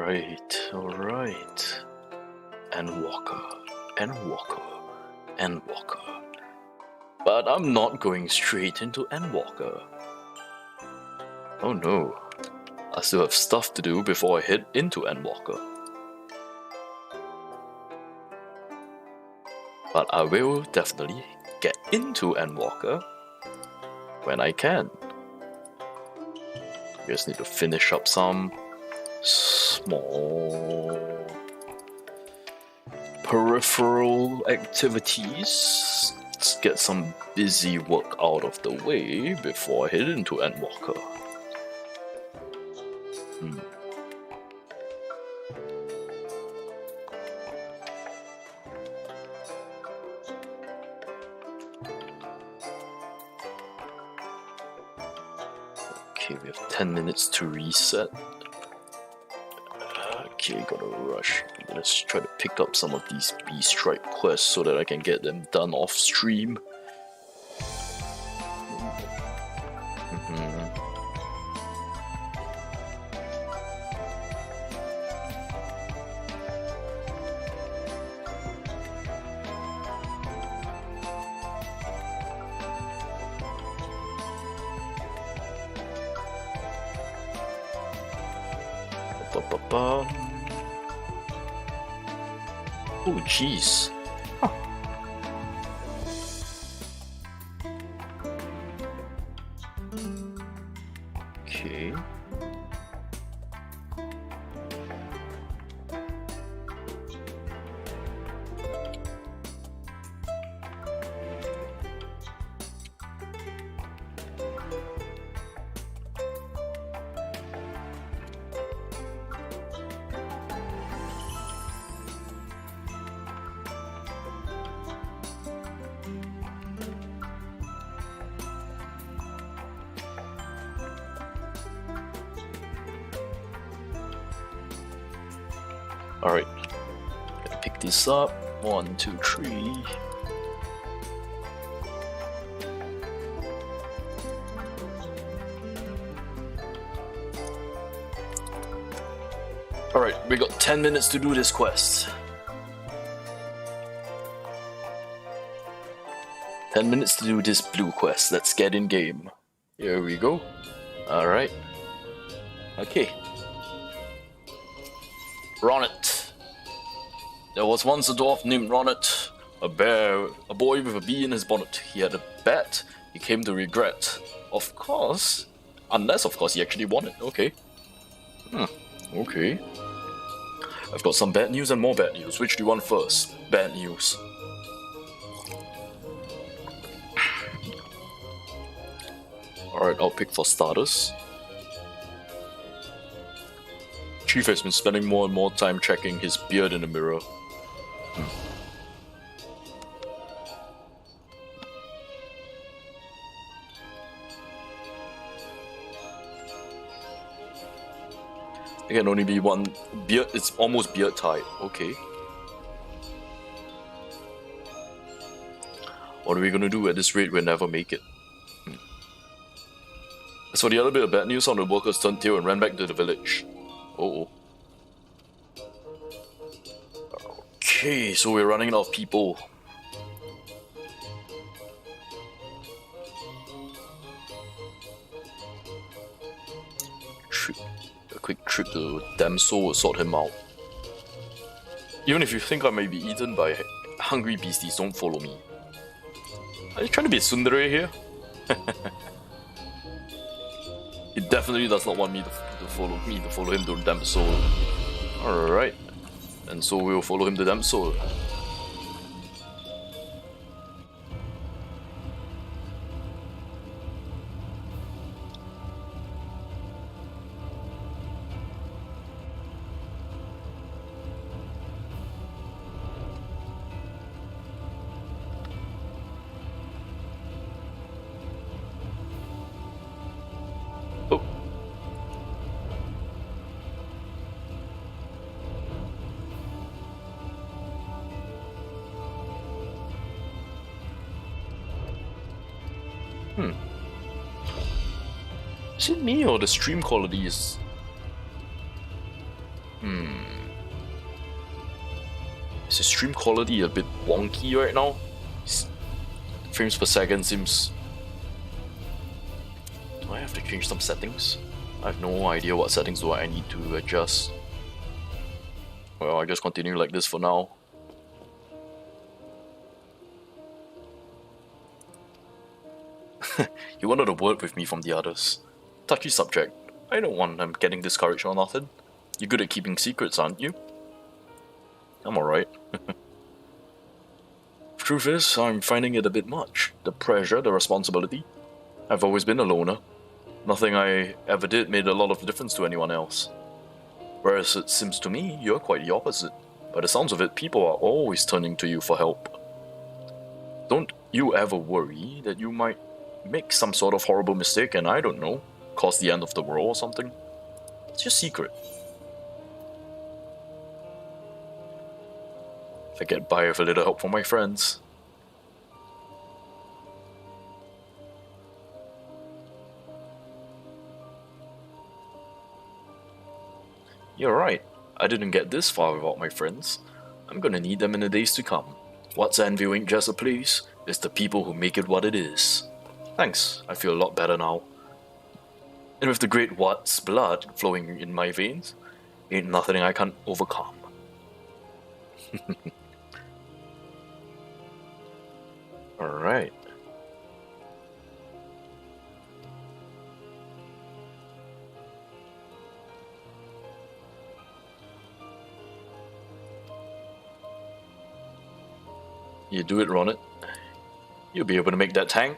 Alright. Endwalker. But I'm not going straight into Endwalker. Oh no. I still have stuff to do before I head into Endwalker. But I will definitely get into Endwalker when I can. Just need to finish up some small peripheral activities. Let's get some busy work out of the way before I head into Endwalker. Okay, we have 10 minutes to reset. Okay, gotta rush. Let's try to pick up some of these B-Stripe quests so that I can get them done off stream. Oh, jeez. Huh. Okay. Alright, gotta pick this up. 1, 2, 3. Alright, we got 10 minutes to do this quest. 10 minutes to do this blue quest. Let's get in game. Here we go. Alright. Okay. Ronnet. There was once a dwarf named Ronnet, a boy with a bee in his bonnet. He had a bet he came to regret. Of course. Unless, of course, he actually won it. Okay. Okay. I've got some bad news and more bad news. Which do you want first? Bad news. Alright, I'll pick for starters. Chief has been spending more and more time checking his beard in the mirror. It can only be one beard, it's almost beard type, okay. What are we gonna do? At this rate, we'll never make it. As for the other bit of bad news, some of the workers turned tail and ran back to the village. Oh. Okay, so we're running out of people. A quick trip to Damsel will sort him out. Even if you think I may be eaten by hungry beasties, don't follow me. Are you trying to be a tsundere here? He definitely does not want me to follow him to Damsel. Alright. And so we'll follow him to Damsel. Is it me or the stream quality is... Is the stream quality a bit wonky right now? Frames per second seems... Do I have to change some settings? I have no idea what settings do I need to adjust. Well, I just continue like this for now. You wanted a word with me from the others. Touchy subject. I don't want them getting discouraged or nothing. You're good at keeping secrets, aren't you? I'm alright. Truth is, I'm finding it a bit much. The pressure, the responsibility. I've always been a loner. Nothing I ever did made a lot of difference to anyone else. Whereas it seems to me, you're quite the opposite. By the sounds of it, people are always turning to you for help. Don't you ever worry that you might make some sort of horrible mistake and, I don't know, cause the end of the world or something? It's your secret. If I get by with a little help from my friends. You're right. I didn't get this far without my friends. I'm gonna need them in the days to come. What's envy ain't just a place, it's the people who make it what it is. Thanks, I feel a lot better now. And with the great Watt's blood flowing in my veins, ain't nothing I can't overcome. Alright. You do it, Ronit. You'll be able to make that tank.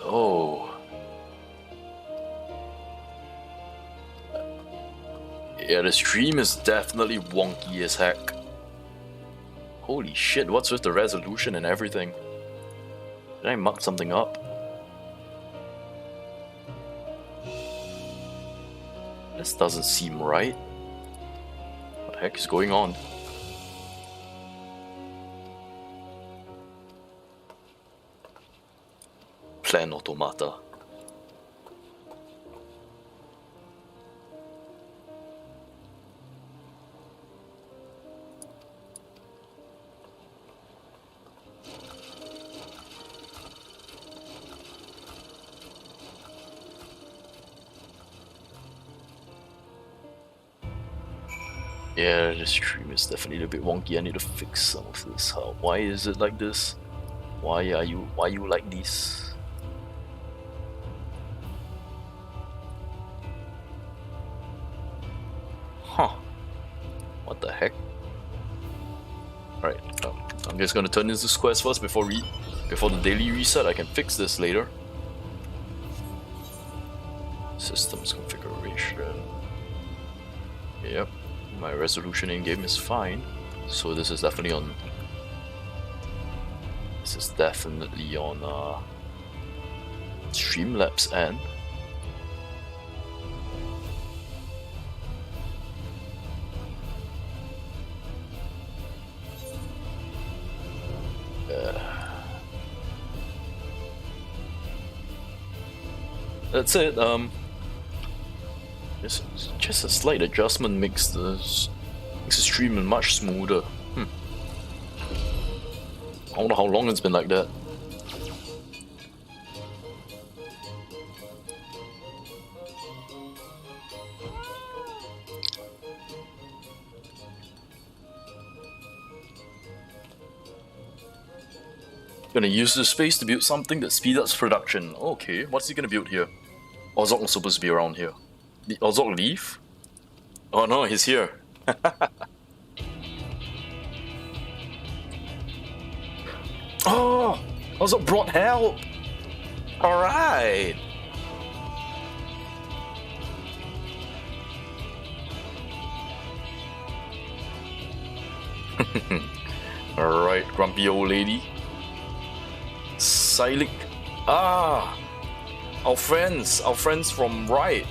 Oh. Yeah, the stream is definitely wonky as heck. Holy shit, what's with the resolution and everything? Did I muck something up? This doesn't seem right. What the heck is going on? Plan automata. Yeah, the stream is definitely a bit wonky. I need to fix some of this. Why is it like this? Why are you like this? Huh. What the heck? Alright, I'm just gonna turn into squares first before the daily reset. I can fix this later. Systems configuration. Yep. My resolution in game is fine, so this is definitely on. This is definitely on Streamlabs end. That's it. Just a slight adjustment makes the stream much smoother. I don't know how long it's been like that. Gonna use this space to build something that speeds up production. Okay, what's he gonna build here? Ozok was supposed to be around here. Did Ozok leave? Oh no, he's here. Oh! Ozok brought help! Alright! Alright, grumpy old lady. Silik. Ah! Our friends from right.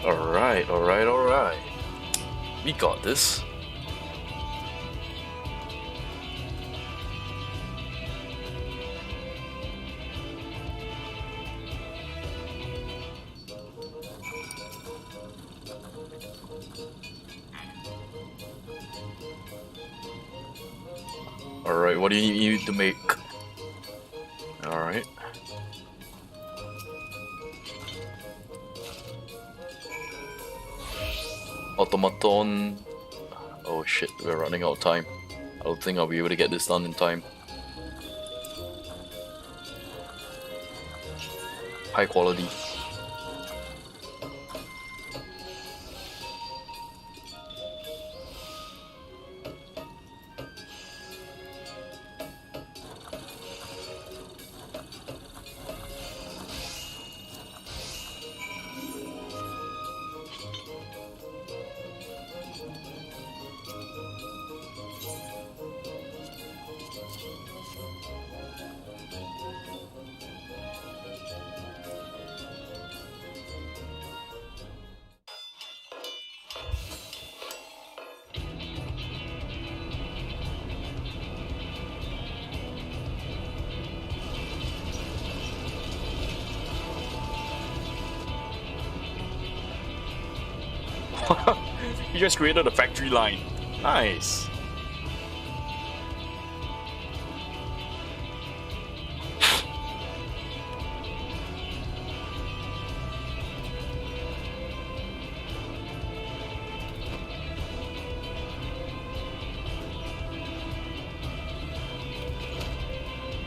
Alright, alright, alright. We got this. Alright, what do you need to make? Alright. Automaton. Oh shit, we're running out of time. I don't think I'll be able to get this done in time. High quality. You just created a factory line. Nice.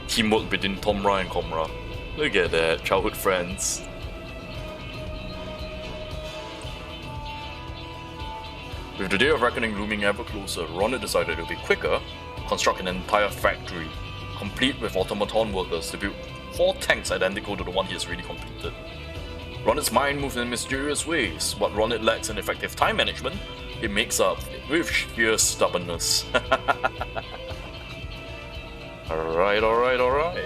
Teamwork between Tomra and Komra. Look at that, childhood friends. With the day of reckoning looming ever closer, Ronit decided it would be quicker to construct an entire factory, complete with automaton workers to build 4 tanks identical to the one he has already completed. Ronit's mind moves in mysterious ways. What Ronit lacks in effective time management, it makes up with sheer stubbornness. Alright, alright, alright.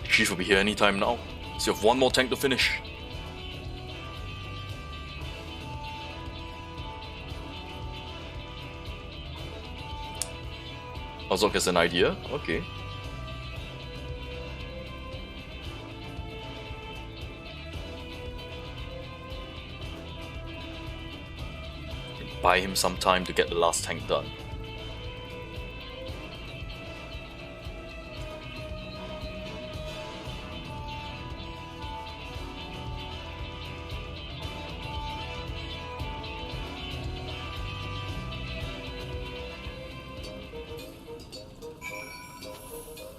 Chief will be here anytime now, so you have one more tank to finish. Azok has an idea? Okay. Buy him some time to get the last tank done.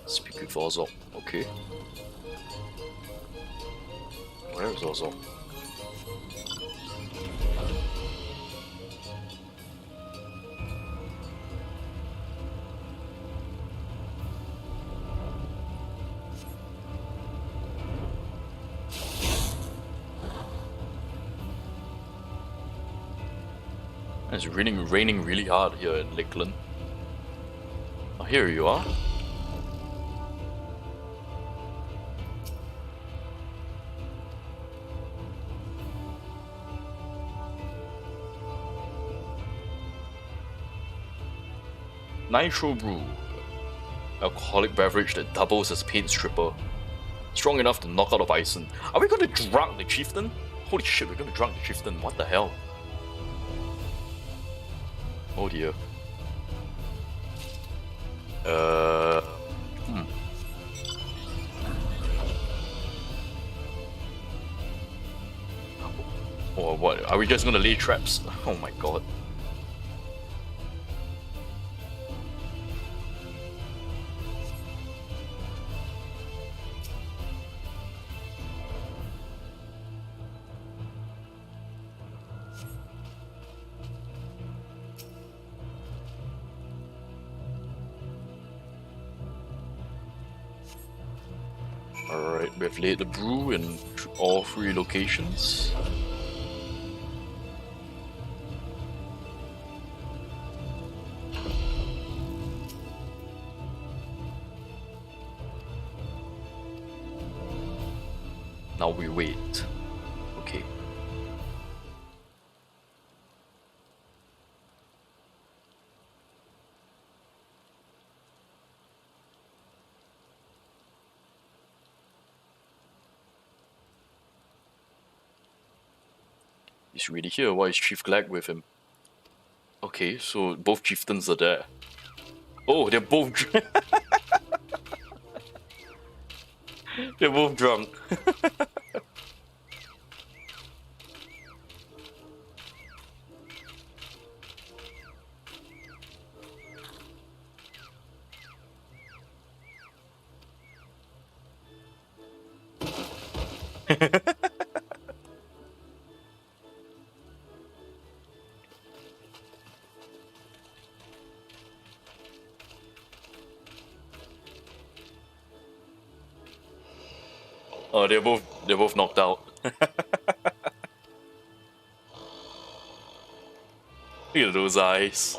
Speak with Ozok, okay. Where is Ozok? It's raining really hard here in Lakeland. Oh, here you are. Nitro Brew. Alcoholic beverage that doubles as paint stripper. Strong enough to knock out a bison. Are we gonna drunk the chieftain? Holy shit, we're gonna drunk the chieftain. What the hell? Oh dear. Or what? Are we just gonna lay traps? Oh my god. Alright, we've laid the brew in all 3 locations. Now we wait. Okay. He's really here. Why is Chief Glag with him? Okay, so both chieftains are there. Oh, they're both they're both drunk. Oh, they're both knocked out. Look at those eyes.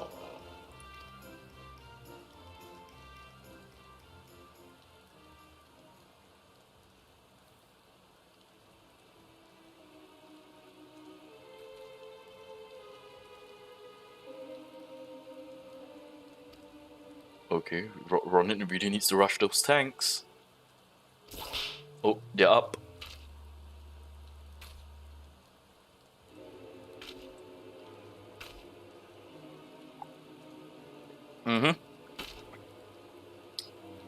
Okay, Ronin really needs to rush those tanks. Oh, they're up. Mm-hmm.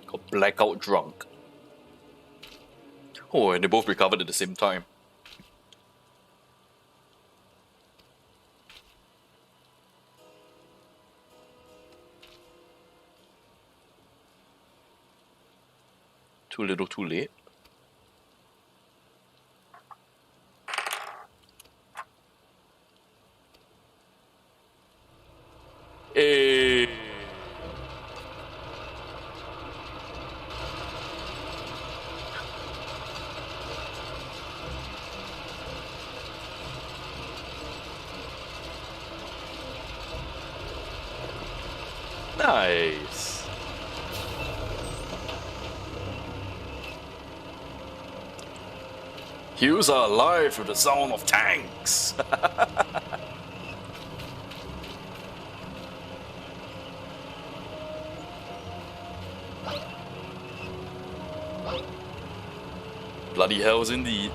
Got blackout drunk. Oh, and they both recovered at the same time. Too little, too late. Hey. Nice. Heroes are alive with the sound of tanks. Bloody hells indeed.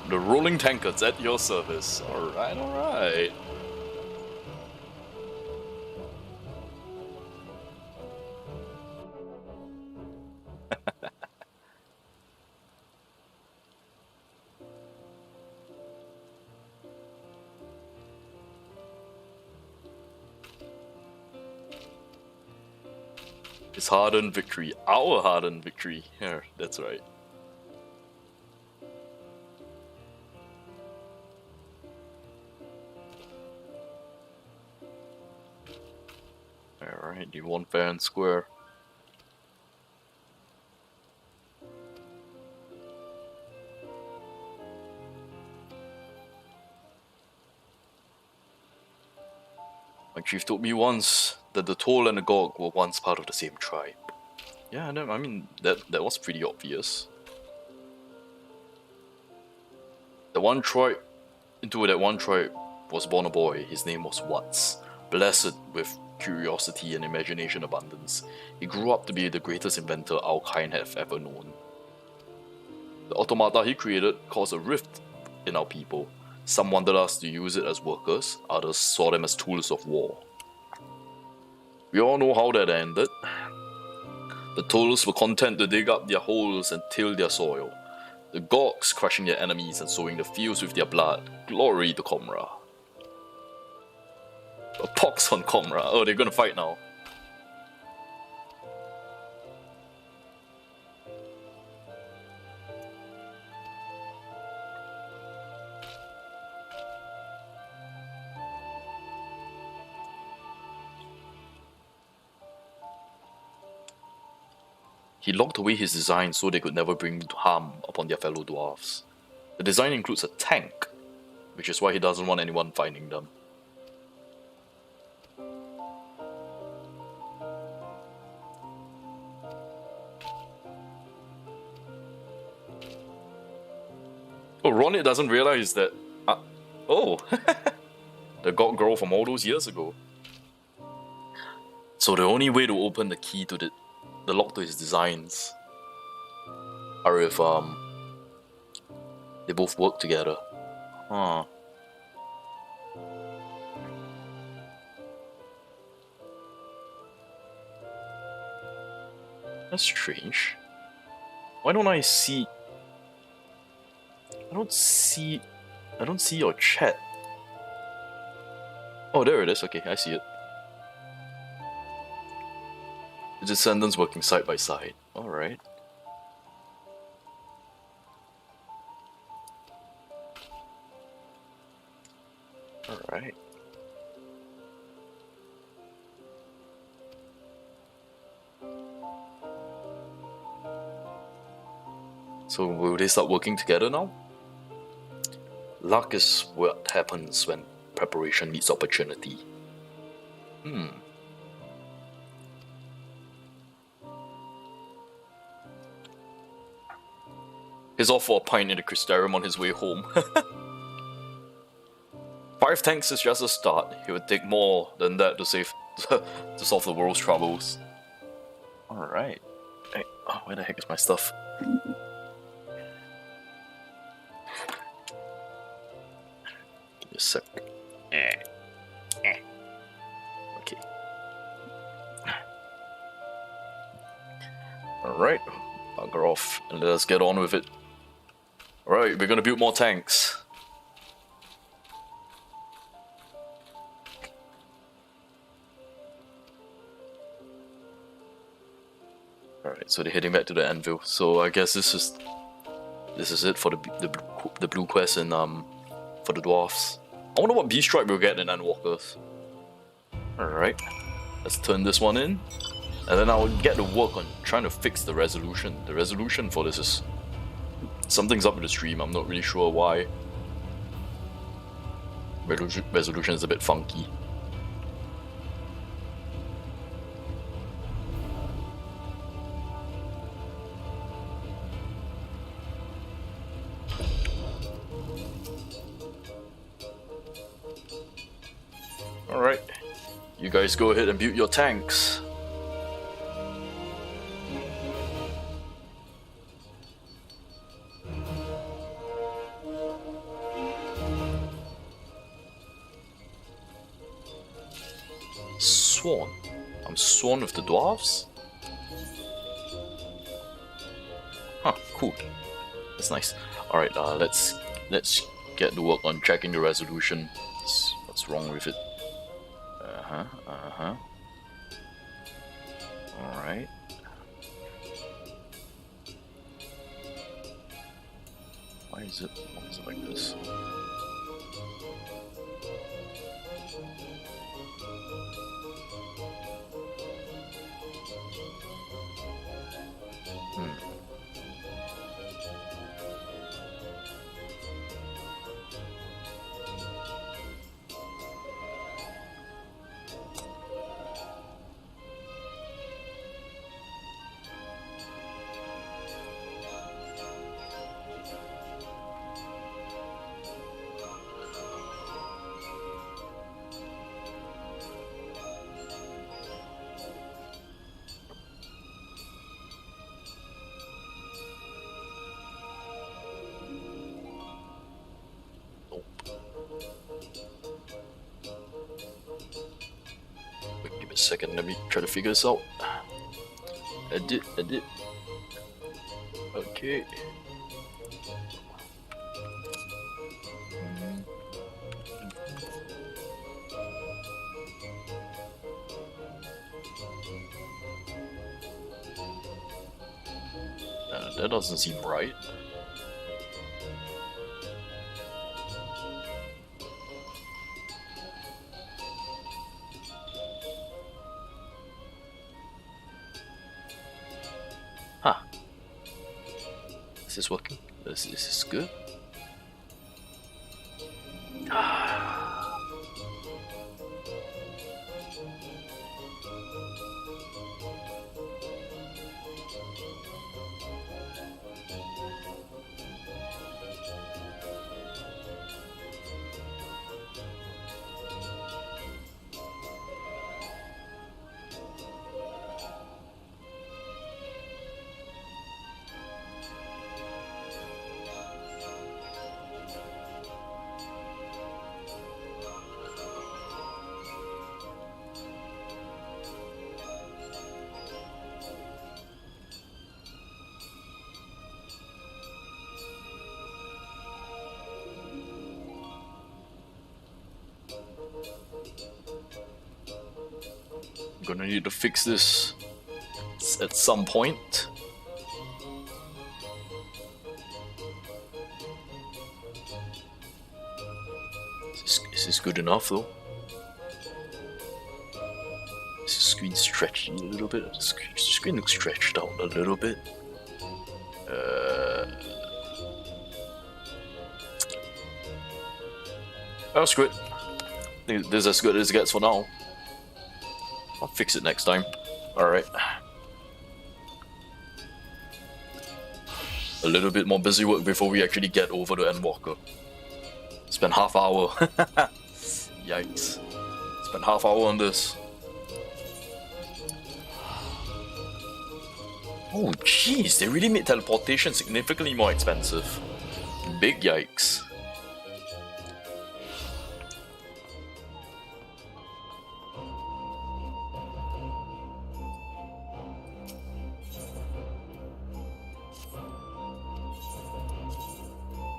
The rolling tankards at your service. Alright, alright. It's hard-earned victory. Our hard-earned victory. Yeah, that's right. Alright, you won fair and square. My chief told me once that the Toll and the Gog were once part of the same tribe. Yeah, no, I mean, that was pretty obvious. Into that one tribe was born a boy. His name was Watts. Blessed with curiosity and imagination abundance, he grew up to be the greatest inventor our kind have ever known. The automata he created caused a rift in our people. Some wanted us to use it as workers, others saw them as tools of war. We all know how that ended. The Tolls were content to dig up their holes and till their soil. The Gogs crushing their enemies and sowing the fields with their blood. Glory to Comra. A pox on Comra. Oh, they're gonna fight now. He locked away his designs so they could never bring harm upon their fellow dwarves. The design includes a tank, which is why he doesn't want anyone finding them. Oh, Ronit doesn't realize that... oh! The god girl from all those years ago. So the only way to open the key to the lock to his designs are if they both work together. Huh. That's strange. Why don't I see... I don't see your chat. Oh, there it is. Okay, I see it. The descendants working side by side. Alright. Alright. So will they start working together now? Luck is what happens when preparation meets opportunity. He's off for a pint in the Crystarium on his way home. 5 tanks is just a start. It would take more than that to solve the world's troubles. Alright. Hey, oh, where the heck is my stuff? Give me a sec. Okay. Alright. Bugger off and let us get on with it. Alright, we're gonna build more tanks. Alright, so they're heading back to the anvil. So I guess this is it for the blue quest and for the dwarfs. I wonder what beast stripe we'll get in Endwalkers. Alright, let's turn this one in. And then I'll get to work on trying to fix the resolution. The resolution for this is... something's up with the stream, I'm not really sure why. Resolution is a bit funky. Alright, you guys go ahead and build your tanks. Sworn. I'm sworn with the dwarves? Huh, cool. That's nice. Alright, let's get to work on checking the resolution. What's wrong with it? Alright. Why is it like this? Give me a second, let me try to figure this out. Edit. Okay. That doesn't seem right. Is this working? Is this good? I'm gonna need to fix this at some point. Is this good enough though? Is the screen stretching a little bit? The screen looks stretched out a little bit. Oh, screw it. This is as good as it gets for now. I'll fix it next time. Alright. A little bit more busy work before we actually get over to Endwalker. Spend half hour. Yikes. Spend half hour on this. Oh jeez, they really made teleportation significantly more expensive. Big yikes.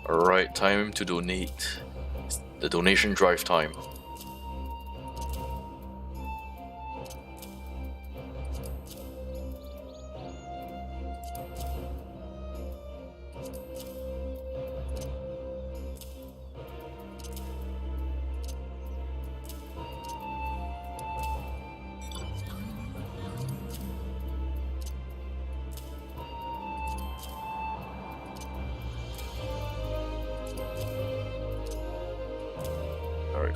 Alright, time to donate. It's the donation drive time.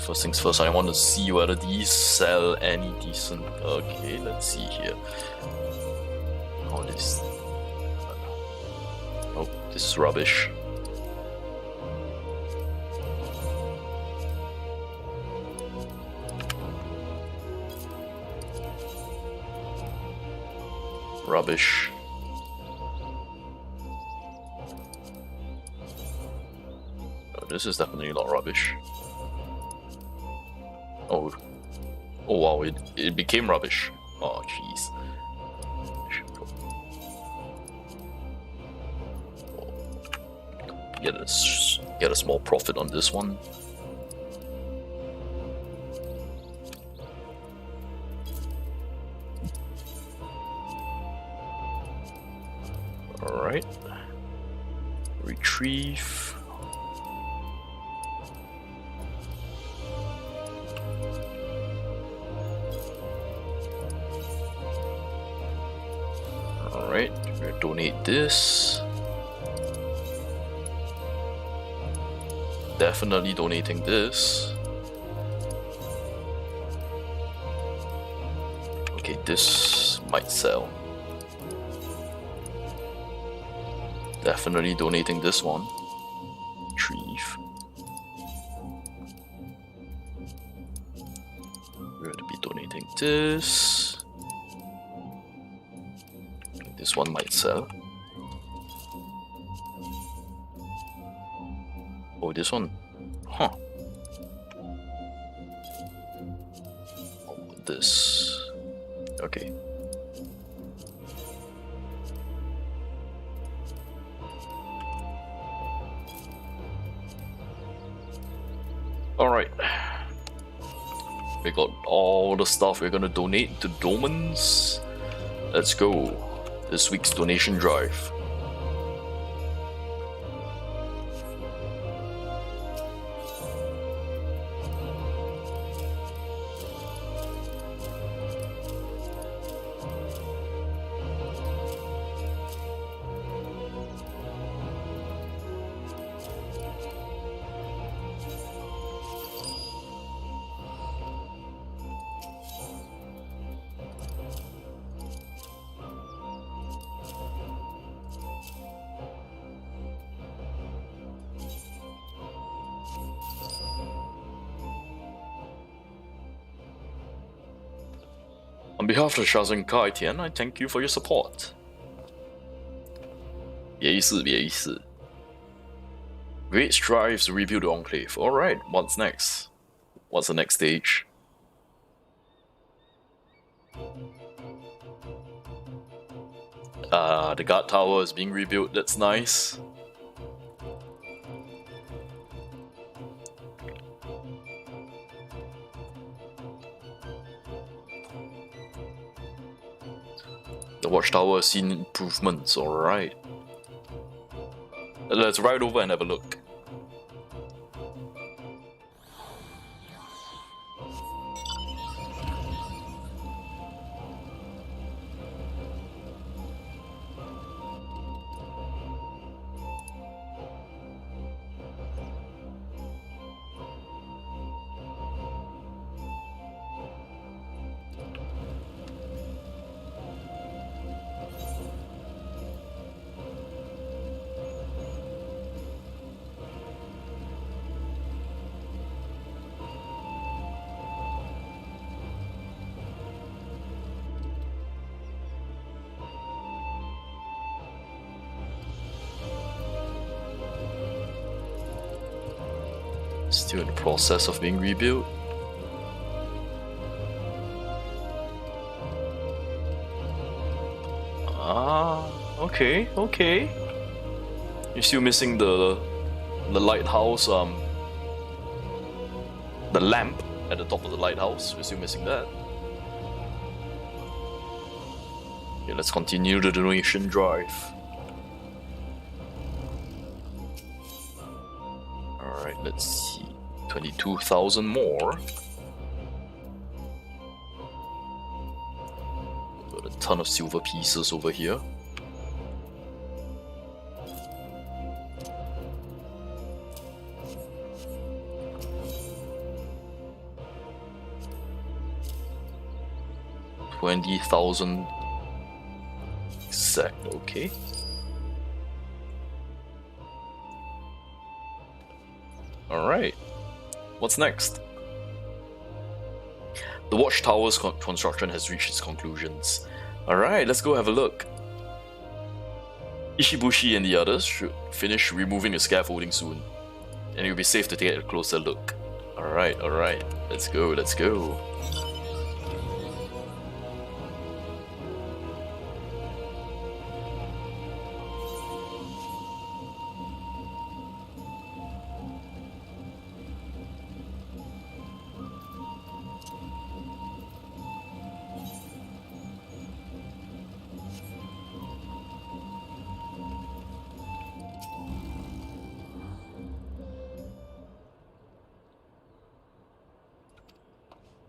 First things first, I want to see whether these sell any decent. Okay, let's see here. Oh, this. Oh, this is rubbish. Rubbish. Oh, this is definitely not rubbish. Oh wow, it became rubbish. Oh jeez. Get a small profit on this one. All right. Retrieve. Alright, we're gonna donate this. Definitely donating this. Okay, this might sell. Definitely donating this one. Retrieve. We're gonna be donating this. This one might sell. Oh, this one. Huh. Oh, this. Okay. Alright. We got all the stuff we're gonna donate to Domans. Let's go. This week's donation drive. behalf of Chang Wu TIAN, I thank you for your support. 别意思，别意思。Great strives to rebuild the Enclave. Alright, what's next? What's the next stage? The guard tower is being rebuilt, that's nice. The watchtower has seen improvements, alright. Let's ride over and have a look. Still in the process of being rebuilt. Okay, okay. You're still missing the lighthouse, the lamp at the top of the lighthouse. We're still missing that. Okay, let's continue the donation drive. Alright, let's see. 22,000 more. Got a ton of silver pieces over here. $20,000 exact, okay. Alright, what's next? The watchtower's construction has reached its conclusions. Alright, let's go have a look. Ishibushi and the others should finish removing the scaffolding soon, and it'll be safe to take a closer look. Alright, let's go, let's go.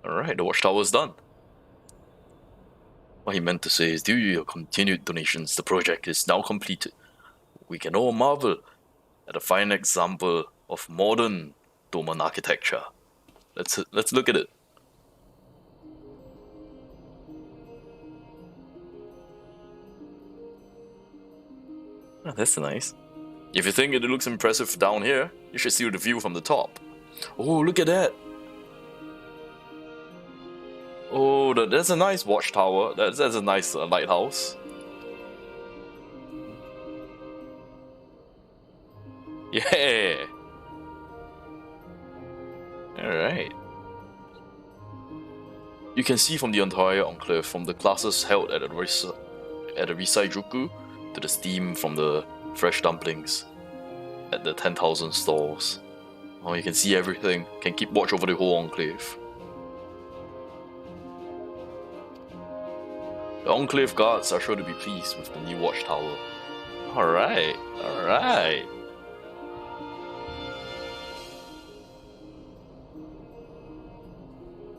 Alright, the watchtower's done. What he meant to say is, due to your continued donations, the project is now completed. We can all marvel at a fine example of modern doman architecture. Let's look at it. Oh, that's nice. If you think it looks impressive down here, you should see the view from the top. Oh, look at that! Oh, that's a nice watchtower. That's a nice lighthouse. Yeah! Alright. You can see from the entire enclave, from the classes held at the Risaijuku to the steam from the fresh dumplings at the 10,000 stalls. Oh, you can see everything. Can keep watch over the whole enclave. The Enclave guards are sure to be pleased with the new watchtower. Alright, alright.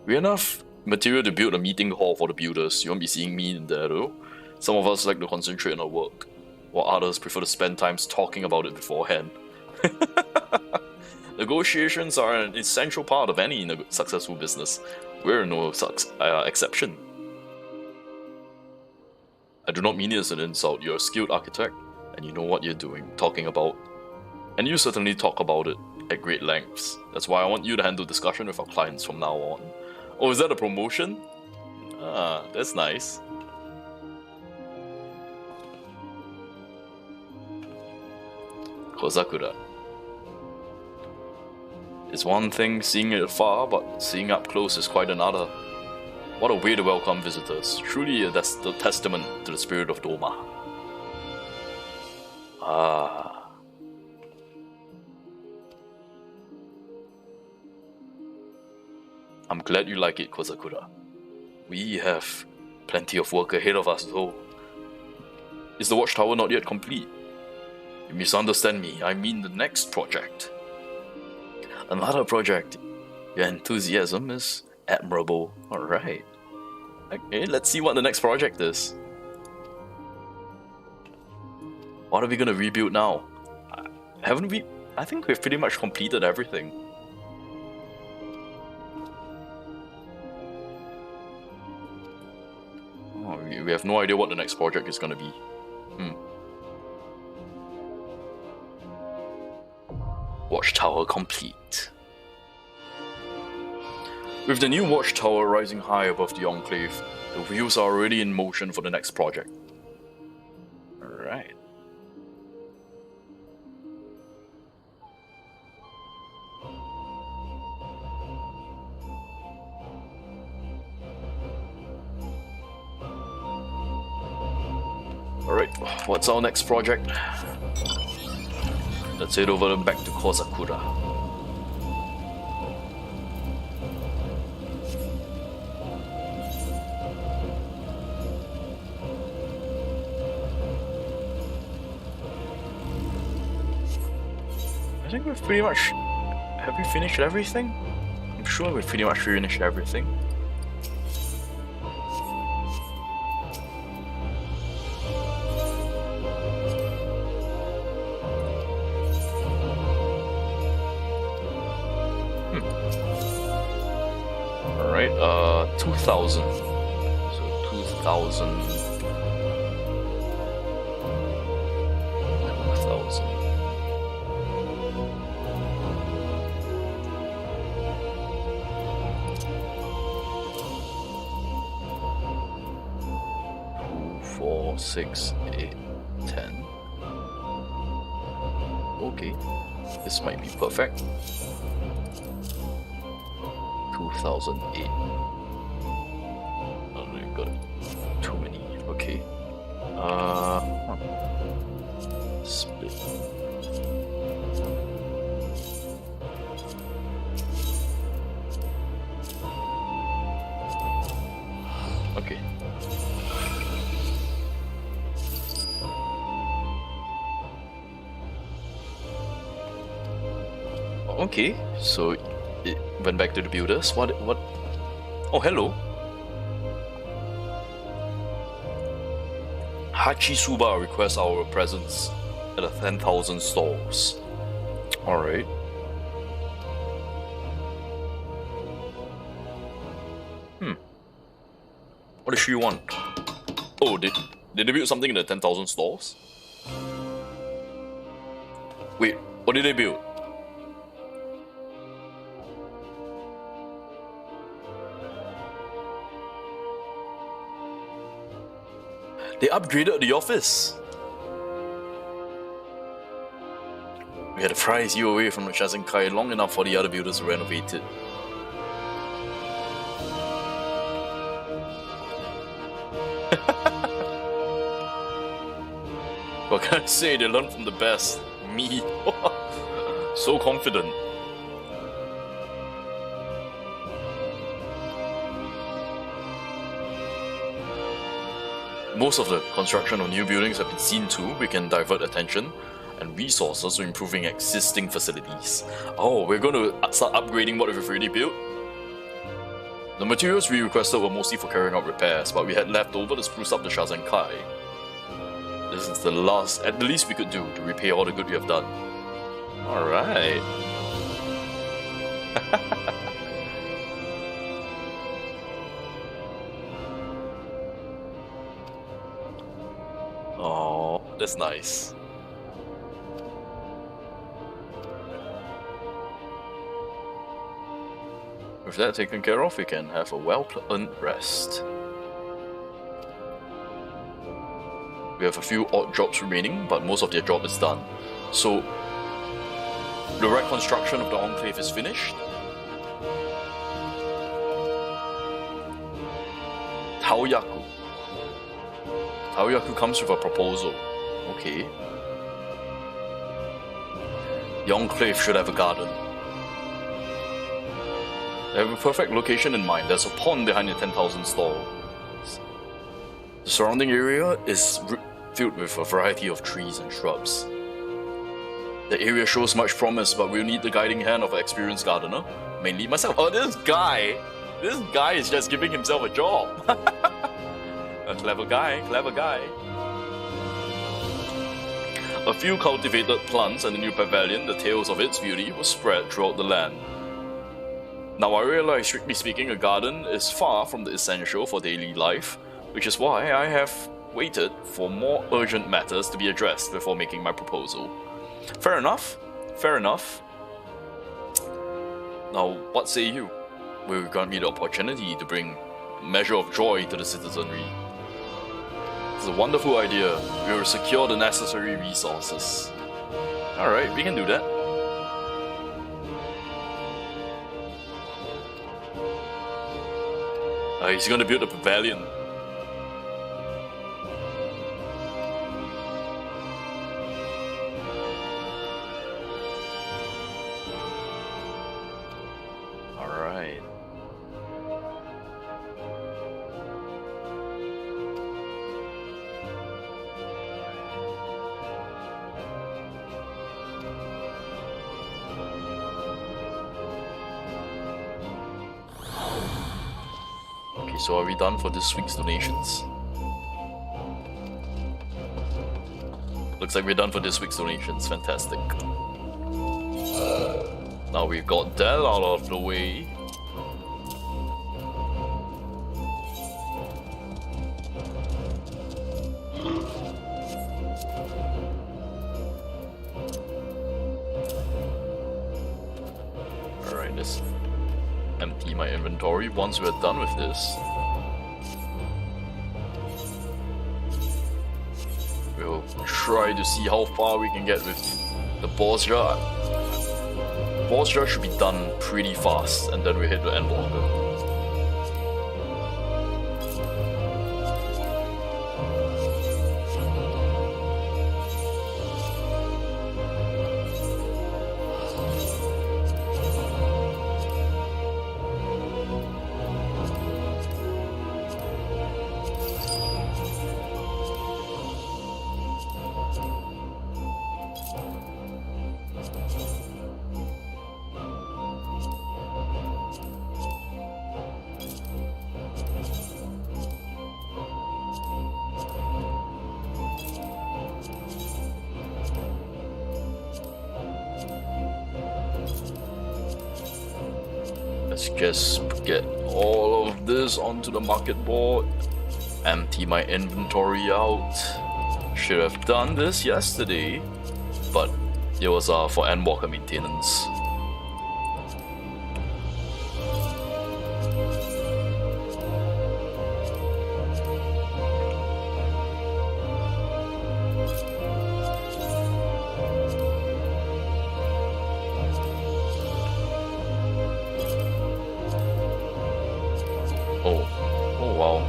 We have enough material to build a meeting hall for the builders. You won't be seeing me in there though. Some of us like to concentrate on our work, while others prefer to spend time talking about it beforehand. Negotiations are an essential part of any successful business. We're no exception. I do not mean it as an insult. You're a skilled architect, and you know what you're talking about. And you certainly talk about it at great lengths. That's why I want you to handle discussion with our clients from now on. Oh, is that a promotion? Ah, that's nice. Kozakura. It's one thing seeing it afar, but seeing up close is quite another. What a way to welcome visitors. Truly, that's the testament to the spirit of Doma. Ah. I'm glad you like it, Kozakura. We have plenty of work ahead of us, though. Is the watchtower not yet complete? You misunderstand me. I mean the next project. Another project. Your enthusiasm is admirable. Alright. Okay, let's see what the next project is. What are we gonna rebuild now? Haven't we? I think we've pretty much completed everything. Oh, we have no idea what the next project is gonna be. Watchtower complete. With the new watchtower rising high above the Enclave, the wheels are already in motion for the next project. Alright. Alright, what's our next project? Let's head over and back to Kozakura. I think we've pretty much... Have we finished everything? I'm sure we've pretty much finished everything. Alright, 2,000. So 2,000... 2,000. Four, 6, 8, 10. Okay, this might be perfect. 2008. Oh, we've got too many. Okay. Split. Okay. Okay, so it went back to the builders. What? Oh, hello. Hachisuba requests our presence at the 10,000 stalls. Alright. What does she want? Oh, did they build something in the 10,000 stalls? Wait, what did they build? They upgraded the office. We had to prize you away from the Shazenkai long enough for the other builders to renovate it. What can I say? They learned from the best. Me. So confident. Most of the construction of new buildings have been seen to. We can divert attention and resources to improving existing facilities. Oh, we're going to start upgrading what we've already built. The materials we requested were mostly for carrying out repairs, but we had left over to spruce up the Shazenkai. This is the last, at the least we could do to repay all the good we have done. Alright. Oh, that's nice. With that taken care of, we can have a well-earned rest. We have a few odd jobs remaining, but most of their job is done. So, the reconstruction of the Enclave is finished. Taoyaku. Taoyaku comes with a proposal. Okay. The Enclave should have a garden. They have a perfect location in mind. There's a pond behind the 10,000 stalls. The surrounding area is filled with a variety of trees and shrubs. The area shows much promise, but we'll need the guiding hand of an experienced gardener, mainly myself. Oh, this guy is just giving himself a job. A clever guy, clever guy. A few cultivated plants and a new pavilion, the tales of its beauty was spread throughout the land. Now I realize, strictly speaking, a garden is far from the essential for daily life, which is why I have waited for more urgent matters to be addressed before making my proposal. Fair enough, fair enough. Now, what say you? Will you grant me the opportunity to bring a measure of joy to the citizenry? It's a wonderful idea. We will secure the necessary resources. Alright, we can do that. He's gonna build a pavilion. Alright. So are we done for this week's donations? Looks like we're done for this week's donations. Fantastic. Now we've got that out of the way. Alright, let's empty my inventory once we're done with this. We'll try to see how far we can get with the boss jar. Boss jar should be done pretty fast, and then we hit the Endwalker. Let's just get all of this onto the market board. Empty my inventory out. Should have done this yesterday, but it was for Endwalker maintenance. Oh wow.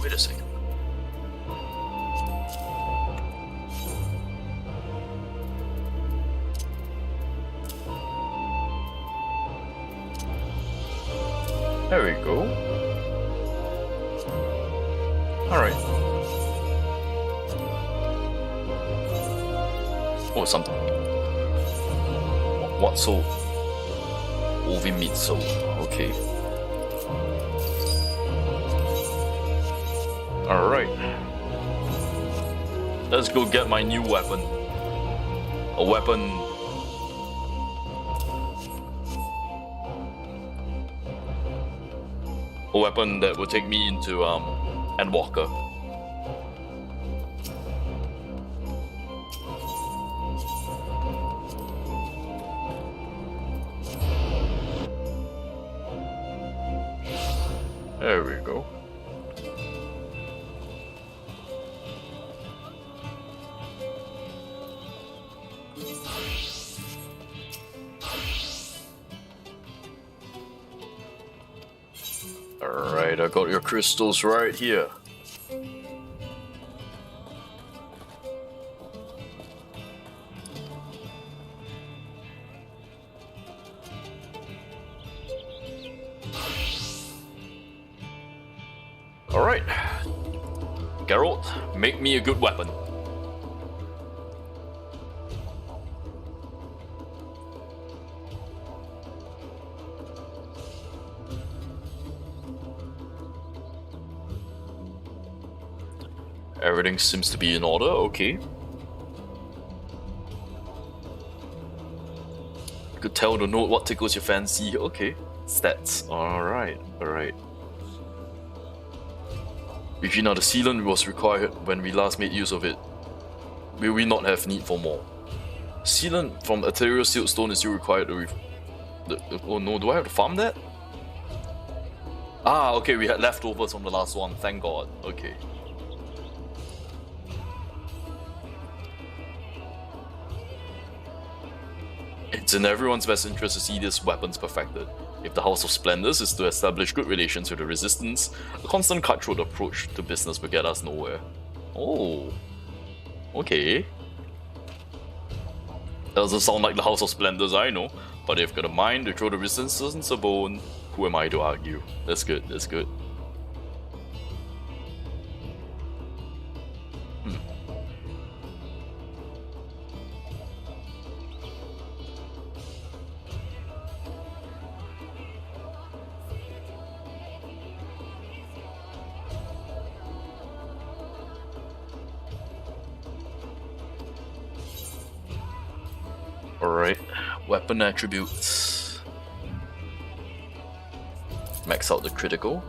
Wait a second. There we go. Alright. Oh, something. What soul? Ovi meat soul. Okay. Alright. Let's go get my new weapon. A weapon. A weapon that will take me into Endwalker. There we go. Alright, I got your crystals right here. Alright. Geralt, make me a good weapon. Everything seems to be in order, okay. Could tell the note what tickles your fancy, okay. Stats, alright, alright. Regina, the sealant was required when we last made use of it. Will we not have need for more? Sealant from ethereal sealed stone is still required to oh no, do I have to farm that? Ah, okay, we had leftovers from the last one, thank god, okay. It's in everyone's best interest to see these weapons perfected. If the House of Splendors is to establish good relations with the Resistance, a constant cutthroat approach to business will get us nowhere. Oh. Okay. Doesn't sound like the House of Splendors, I know, but they've got a mind to throw the Resistance a bone. Who am I to argue? That's good, that's good. Alright, weapon attributes. Max out the critical.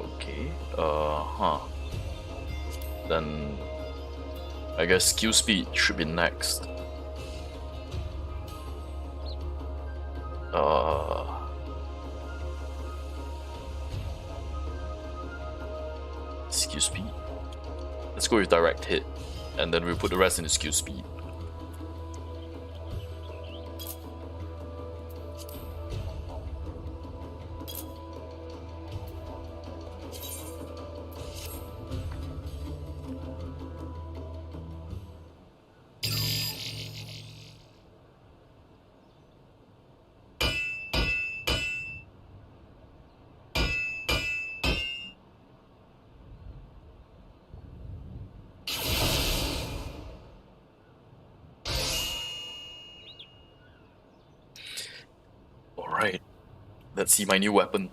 Okay, then I guess skill speed should be next. Skill speed. Let's go with direct hit, and then we'll put the rest in the skill speed. Alright, let's see my new weapon.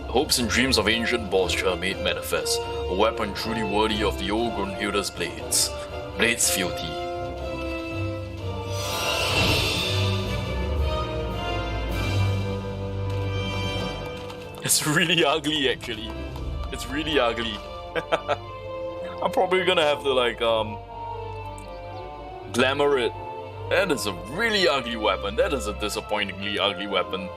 The hopes and dreams of ancient Eorzea made manifest, a weapon truly worthy of the old Grunhilda's blades. Blades fealty. It's really ugly, actually. It's really ugly. I'm probably gonna have to, like, glamour it. That is a really ugly weapon. That is a disappointingly ugly weapon.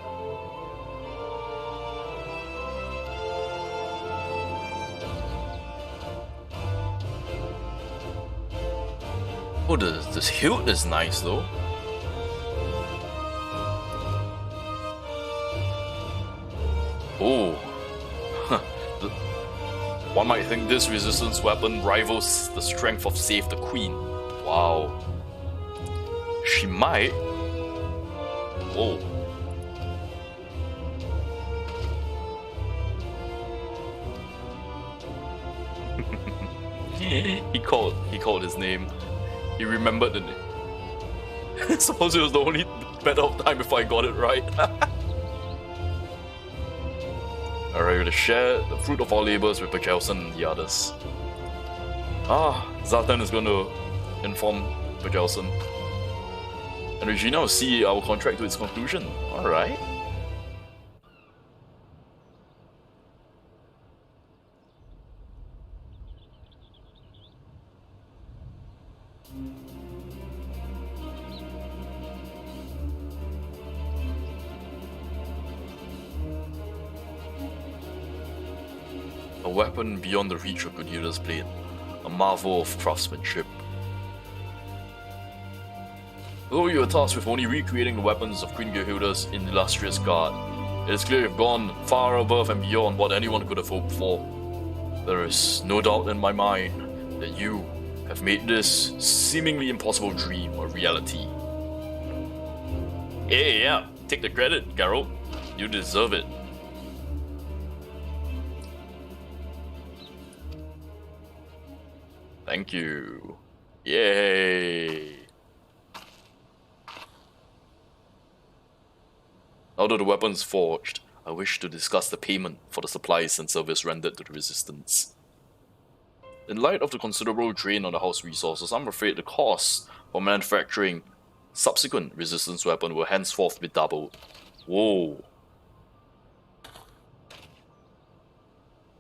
Oh, this hilt is nice, though. Oh, one might think this resistance weapon rivals the strength of Save the Queen. Wow. She might, Whoa. he called his name. He remembered the name. I suppose it was the only matter of time before I got it right. Alright, we're gonna share the fruit of our labors with Bajelson and the others. Zartan is gonna inform Bajelson. And Regina will see our contract to its conclusion. Alright. A weapon beyond the reach of Gunhilda's blade, a marvel of craftsmanship. Though you are tasked with only recreating the weapons of Queen Gunhilda's illustrious guard, it is clear you've gone far above and beyond what anyone could have hoped for. There is no doubt in my mind that you have made this seemingly impossible dream a reality. Hey, yeah, take the credit, Geralt. You deserve it. Thank you. Yay! Now that the weapon is forged, I wish to discuss the payment for the supplies and service rendered to the Resistance. In light of the considerable drain on the house resources, I'm afraid the cost for manufacturing subsequent Resistance weapon will henceforth be doubled. Whoa.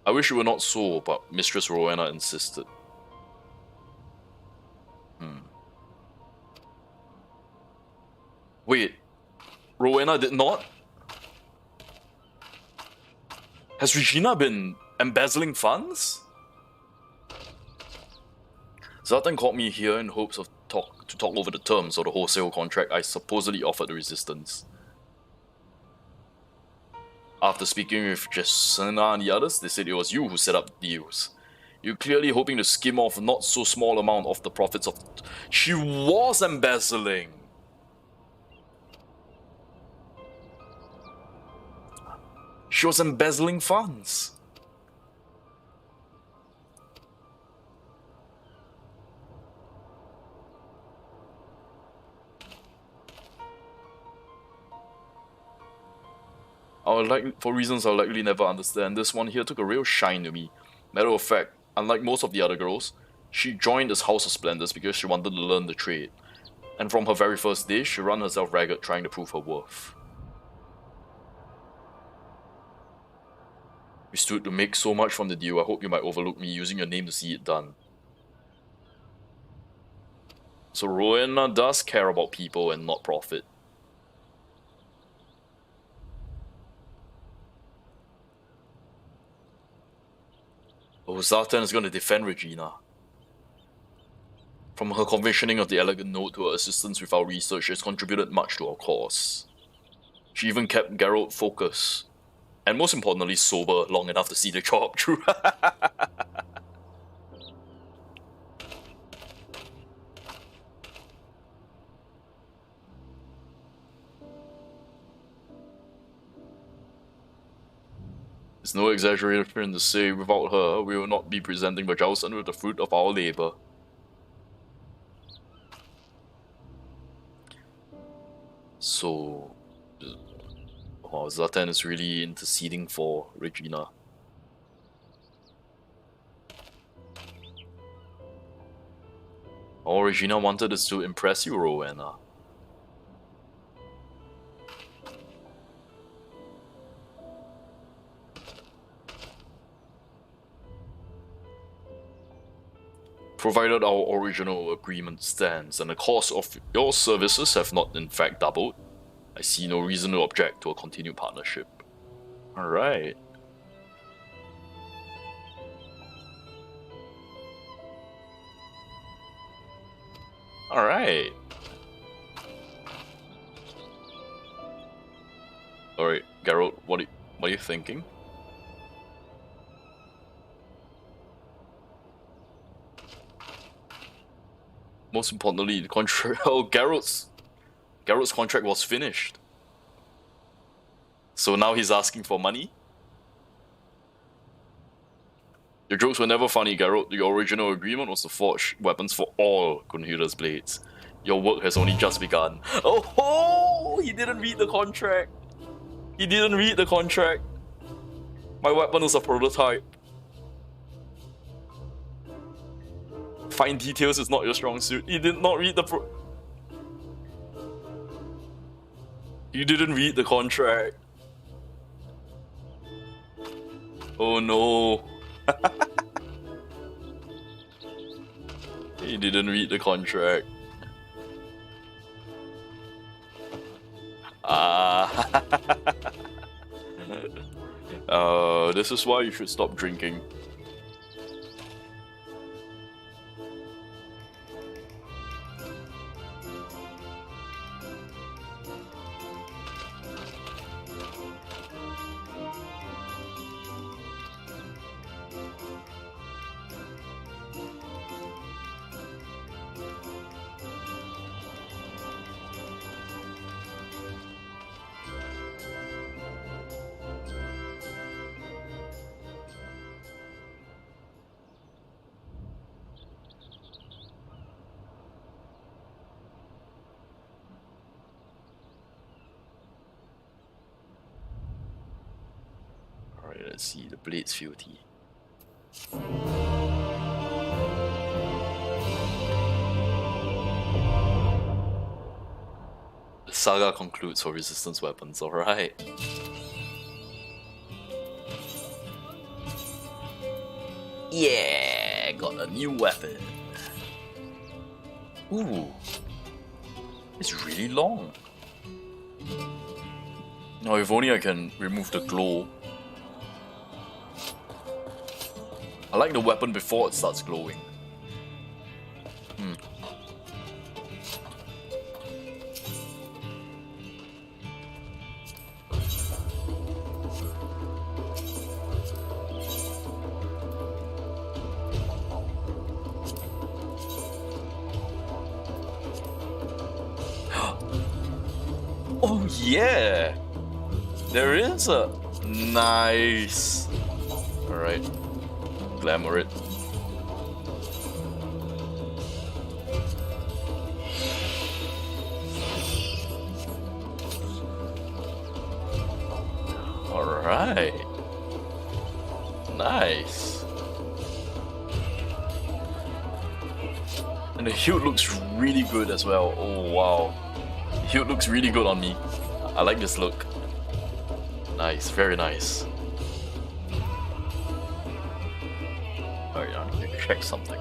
I wish it were not so, but Mistress Rowena insisted. Wait, Rowena did not? Has Regina been embezzling funds? Zartan called me here in hopes of to talk over the terms of the wholesale contract I supposedly offered the Resistance. After speaking with Jessena and the others, they said it was you who set up the deals. You're clearly hoping to skim off a not so small amount of the profits of... She was embezzling! She was embezzling funds. For reasons I'll likely never understand, this one here took a real shine to me. Matter of fact, unlike most of the other girls, she joined this House of Splendors because she wanted to learn the trade. And from her very first day, she ran herself ragged trying to prove her worth. We stood to make so much from the deal, I hope you might overlook me using your name to see it done. So Rowena does care about people and not profit. Oh, Zartan is going to defend Regina. From her commissioning of the elegant note to her assistance with our research, she has contributed much to our cause. She even kept Geralt focused. And most importantly, sober long enough to see the job through. It's no exaggeration to say, without her, we will not be presenting Bajelson with the fruit of our labor. So... wow, Zartan is really interceding for Regina. All Regina wanted is to impress you, Rowena. Provided our original agreement stands and the cost of your services have not in fact doubled, I see no reason to object to a continued partnership. Alright. Alright. Alright, Geralt, what are you thinking? Most importantly, the contract. Oh, Geralt's contract was finished. So now he's asking for money? Your jokes were never funny, Geralt. Your original agreement was to forge weapons for all Gunhilda's blades. Your work has only just begun. Oh ho! He didn't read the contract. He didn't read the contract. My weapon was a prototype. Fine details is not your strong suit. He did not read the You didn't read the contract. Oh no. He didn't read the contract. This is why you should stop drinking. Alright, let's see. The blade's filthy. The saga concludes for resistance weapons, alright. Yeah, got a new weapon. Ooh, it's really long. Now, if only I can remove the glow. I like the weapon before it starts glowing. Oh yeah! There is a... Nice! Alright. Glamour it. Alright. Nice. And the hilt looks really good as well. Oh wow. The hilt looks really good on me. I like this look. Nice, very nice. Alright, I need to check something.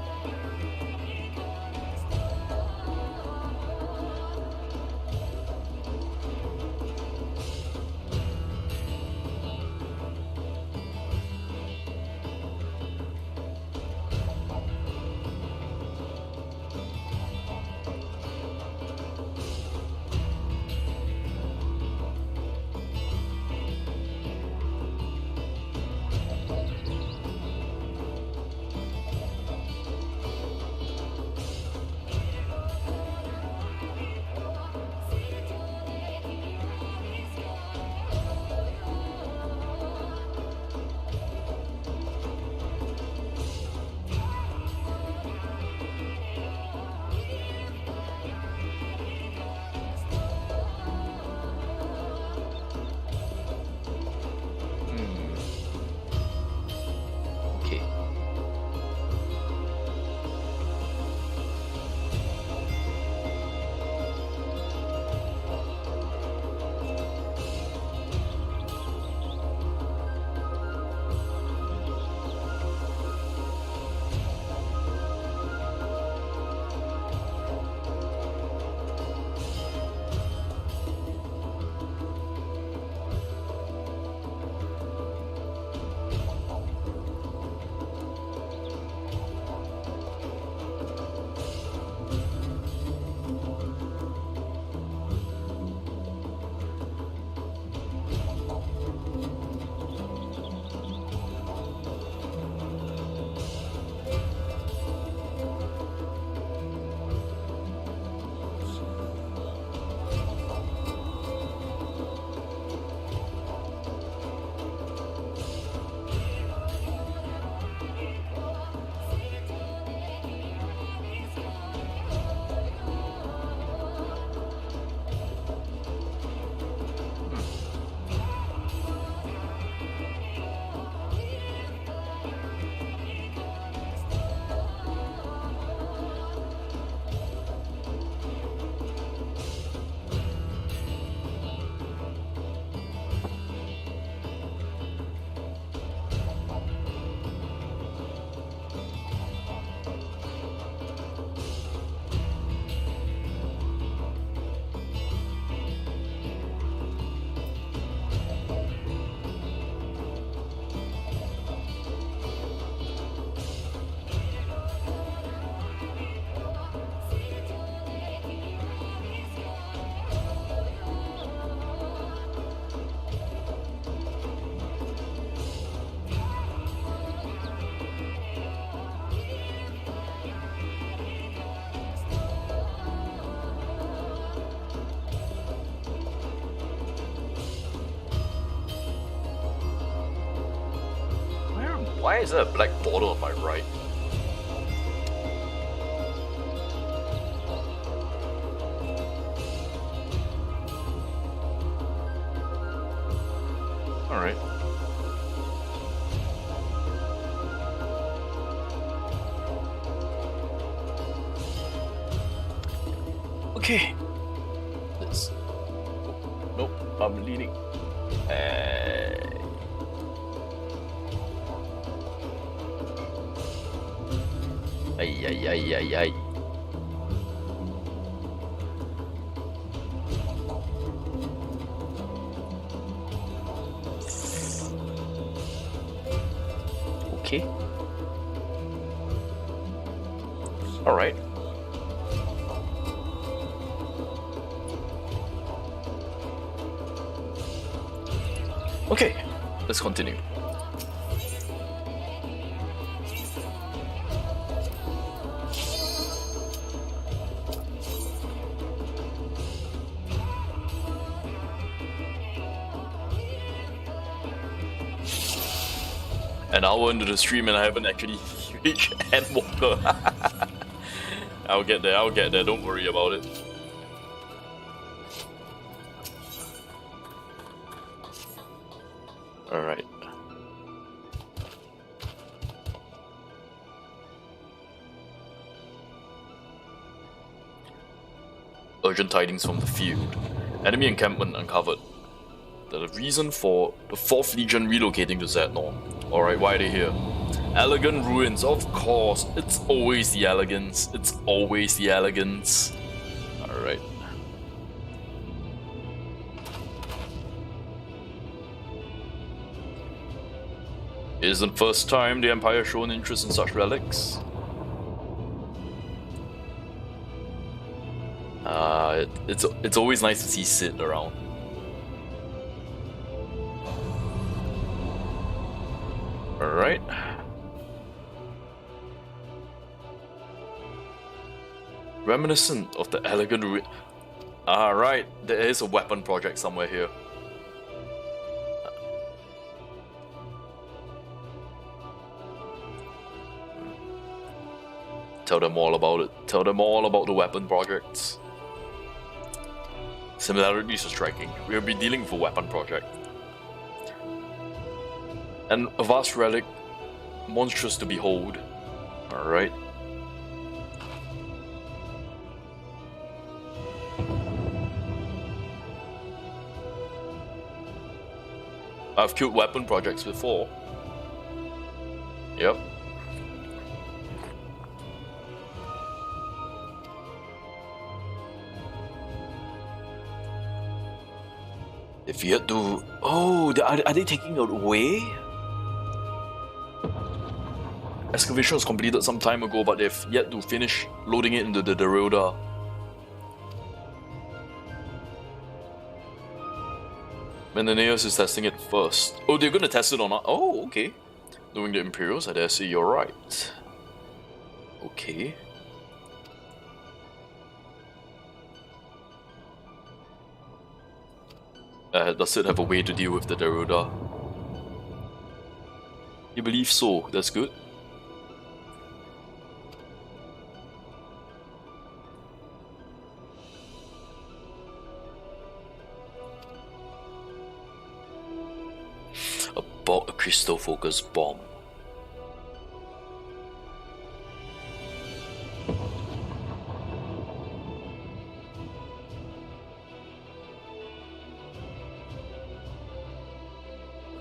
Why is there a black border on my right? Alright. Okay. Let's... Nope, I'm leaning. Ay. Okay. Alright. Okay, let's continue. An hour into the stream and I haven't actually reached Endwalker. I'll get there, don't worry about it. Alright. Urgent tidings from the field. Enemy encampment uncovered. The reason for the 4th Legion relocating to Zadnon. Alright, why are they here? Elegant ruins, of course. It's always the elegance. It's always the elegance. Alright. It isn't the first time the Empire has shown interest in such relics. It's always nice to see Sid around. Alright. Reminiscent of the elegant Alright, there is a weapon project somewhere here. Tell them all about it. Tell them all about the weapon projects. Similarities are striking. We'll be dealing with a weapon project. And a vast relic, monstrous to behold. Alright. I've killed weapon projects before. Yep. If you had to... Oh, are they taking it away? Excavation was completed some time ago, but they've yet to finish loading it into the Eorzea. Menenius is testing it first. Oh, they're gonna test it on... Oh, okay. Knowing the Imperials, I dare say you're right. Okay. Does it have a way to deal with the Eorzea? You believe so, that's good. A crystal focused bomb.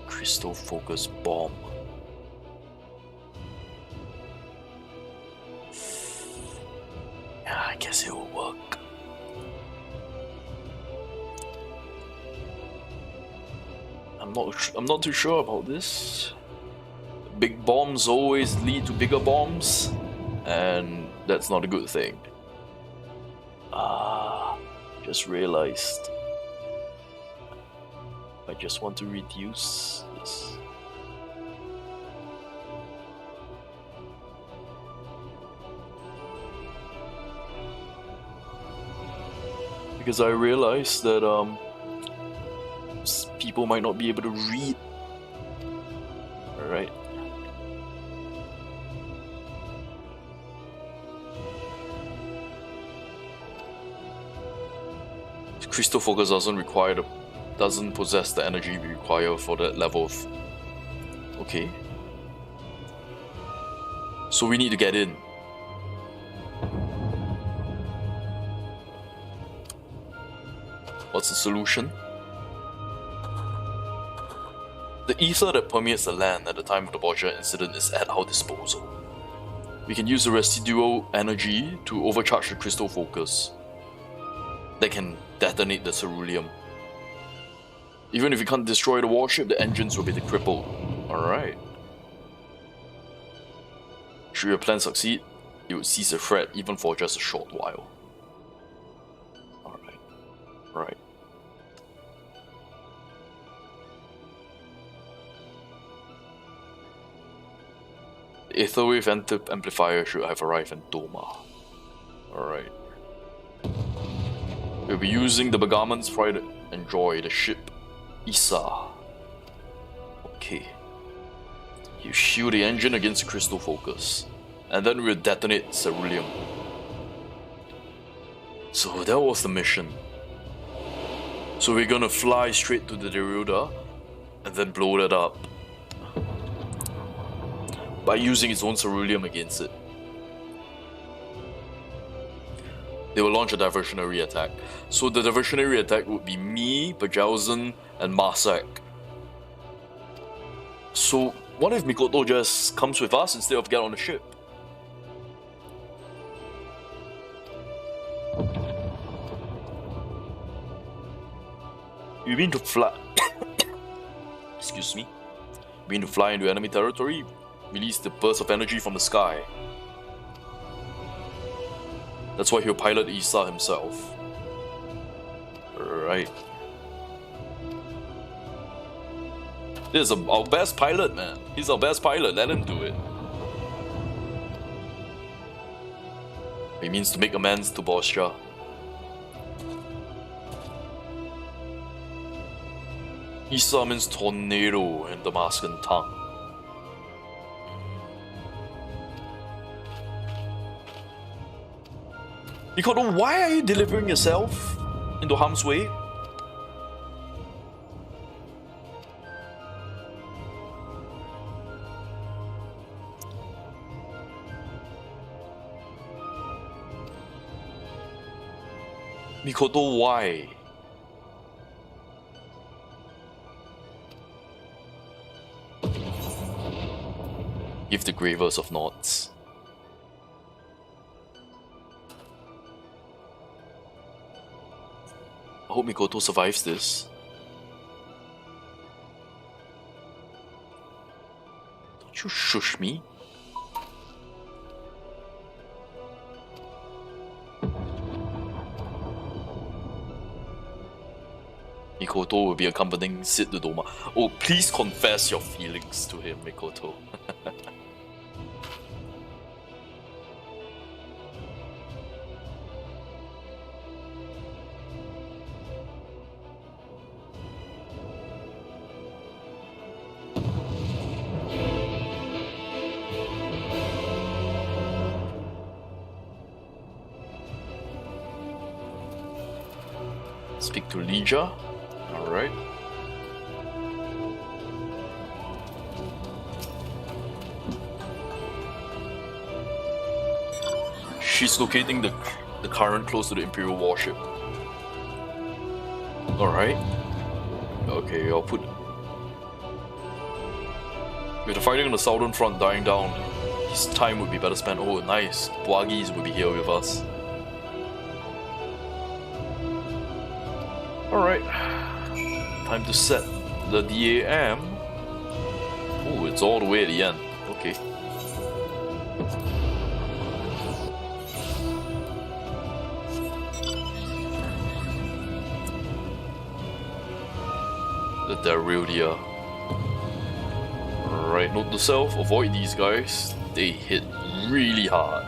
Crystal focused bomb. Yeah, I guess it will work. I'm not too sure about this. Big bombs always lead to bigger bombs, and that's not a good thing. Just realized. I just want to reduce this. Because I realized that people might not be able to read. Alright. Crystal Focus doesn't possess the energy we require for that level of... Okay. So we need to get in. What's the solution? The ether that permeates the land at the time of the Borgia incident is at our disposal. We can use the residual energy to overcharge the Crystal Focus that can detonate the ceruleum. Even if we can't destroy the warship, the engines will be crippled. Alright. Should your plan succeed, it would cease the threat even for just a short while. Alright. Right. The Aetherwave amplifier should have arrived in Doma. Alright. We'll be using the Bergamans try to enjoy the ship Isa. Okay. You shield the engine against the Crystal Focus, and then we'll detonate ceruleum. So that was the mission. So we're gonna fly straight to the Deruda and then blow that up by using its own ceruleum against it. They will launch a diversionary attack. So the diversionary attack would be me, Bajausen, and Marsak. So what if Mikoto just comes with us instead of get on the ship? You mean to fly? Excuse me. You mean to fly into enemy territory? Release the burst of energy from the sky. That's why he'll pilot Isa himself. Right. This is our best pilot, man. He's our best pilot. Let him do it. He means to make amends to Boscha. Isa means tornado in Damascus tongue. Mikoto, why are you delivering yourself into harm's way? Mikoto, why? Give the gravest of nods. I hope Mikoto survives this. Don't you shush me. Mikoto will be accompanying Sid to Doma. Oh, please confess your feelings to him, Mikoto. Speak to Lija. Alright. She's locating the current close to the Imperial warship. Alright. Okay, I'll put... With the fighting on the southern front dying down, his time would be better spent. Oh, nice. Bwagis will be here with us. Alright. Time to set the DAM. Oh, it's all the way at the end. Okay. The Darudia. Alright, note to self, avoid these guys. They hit really hard.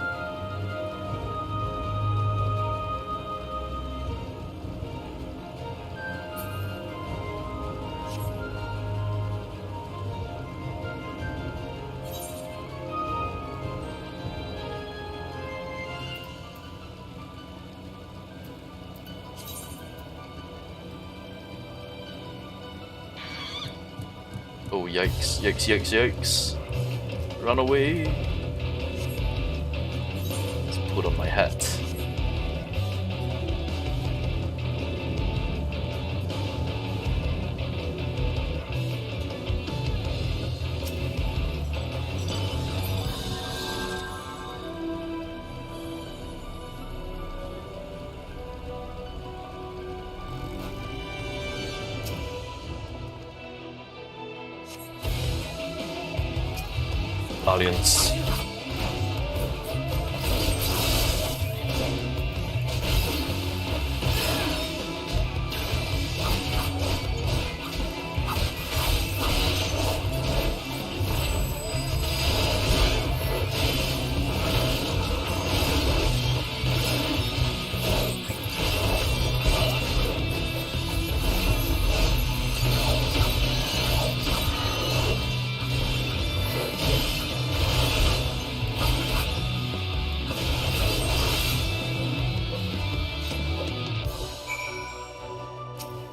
Oh, yikes, yikes, yikes, yikes. Run away. Let's put on my hat. Aliens.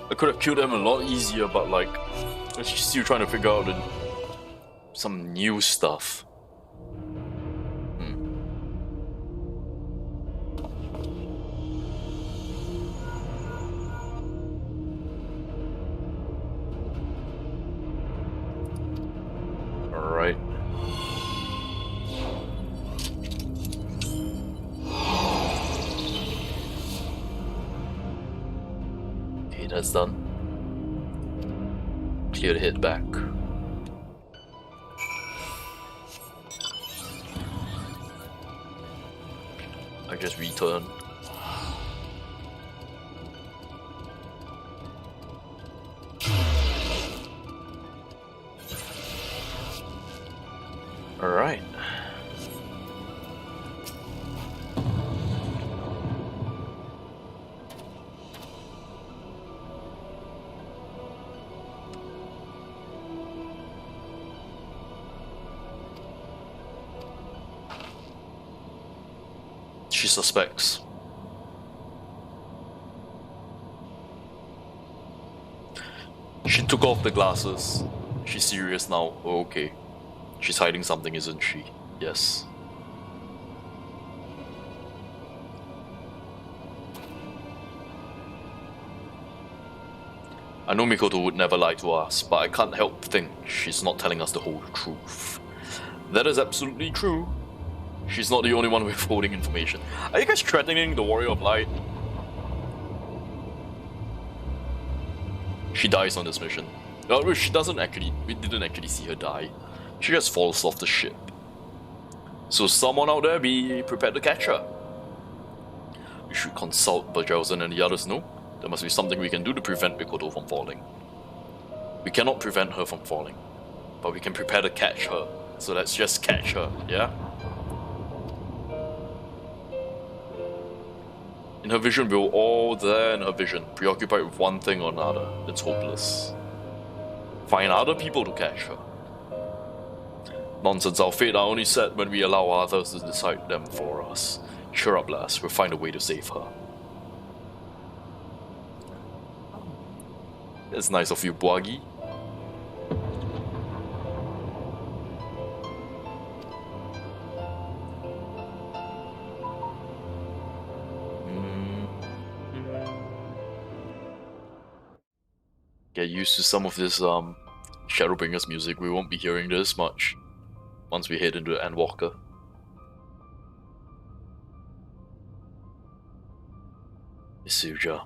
I could have killed them a lot easier, but like, I'm still trying to figure out some new stuff. Alright. Okay, that's done. Clear the head back. I just return. Alright. She suspects. She took off the glasses. She's serious now. Oh, okay. She's hiding something, isn't she? Yes. I know Mikoto would never lie to us, but I can't help think she's not telling us the whole truth. That is absolutely true. She's not the only one withholding information. Are you guys threatening the Warrior of Light? She dies on this mission. No, she doesn't actually. We didn't actually see her die. She just falls off the ship. So someone out there be prepared to catch her. We should consult Bajausen and the others, no? There must be something we can do to prevent Mikoto from falling. We cannot prevent her from falling, but we can prepare to catch her. So let's just catch her, yeah? In her vision, we were all there in her vision, preoccupied with one thing or another. It's hopeless. Find other people to catch her. Nonsense, our fate are only set when we allow others to decide them for us. Cheer up, lass, we'll find a way to save her. That's nice of you, Bwagi. Get used to some of this Shadowbringers music. We won't be hearing this much once we head into Endwalker. Eorzea.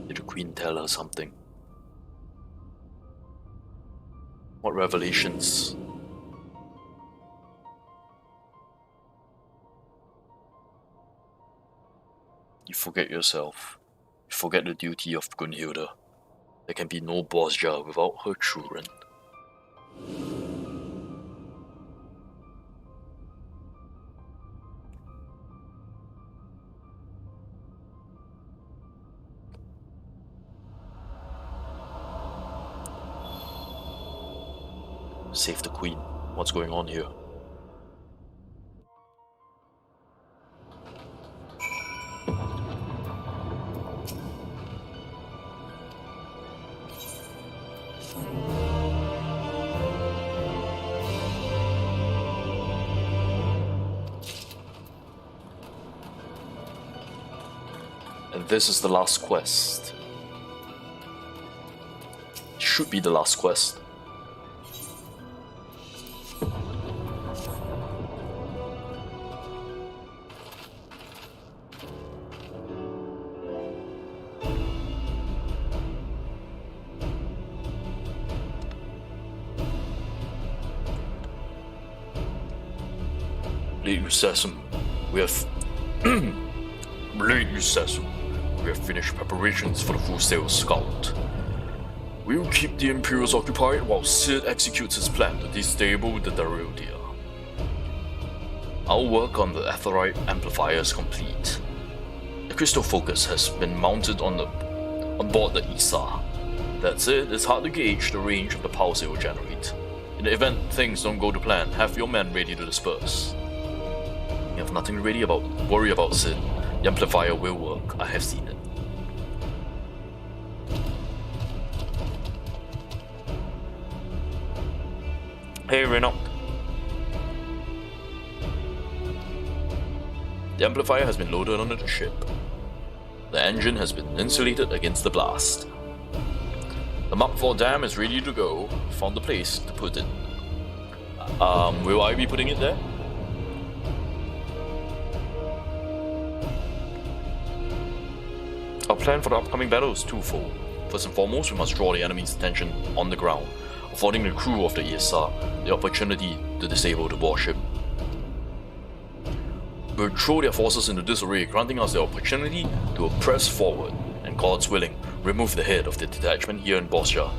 Did the Queen tell her something? What revelations? You forget yourself. You forget the duty of Gunhilda. There can be no Eorzea without her children. Save the queen. What's going on here? And this is the last quest. Should be the last quest. We have finished preparations for the full-sail scout. We will keep the Imperials occupied while Sid executes his plan to destabilize the Eorzea. Our work on the Aetherite amplifier is complete. The crystal focus has been mounted on board the Eorzea. That said, it's hard to gauge the range of the pulse it will generate. In the event things don't go to plan, have your men ready to disperse. You have nothing to worry about, Sid. The amplifier will work. I have seen it. Hey, Renault. The amplifier has been loaded onto the ship. The engine has been insulated against the blast. The Mark IV dam is ready to go. Found the place to put it. Will I be putting it there? Our plan for the upcoming battle is twofold. First and foremost, we must draw the enemy's attention on the ground, affording the crew of the Eorzea the opportunity to disable the warship. We'll throw their forces into disarray, granting us the opportunity to press forward, and God's willing, remove the head of the detachment here in Eorzea.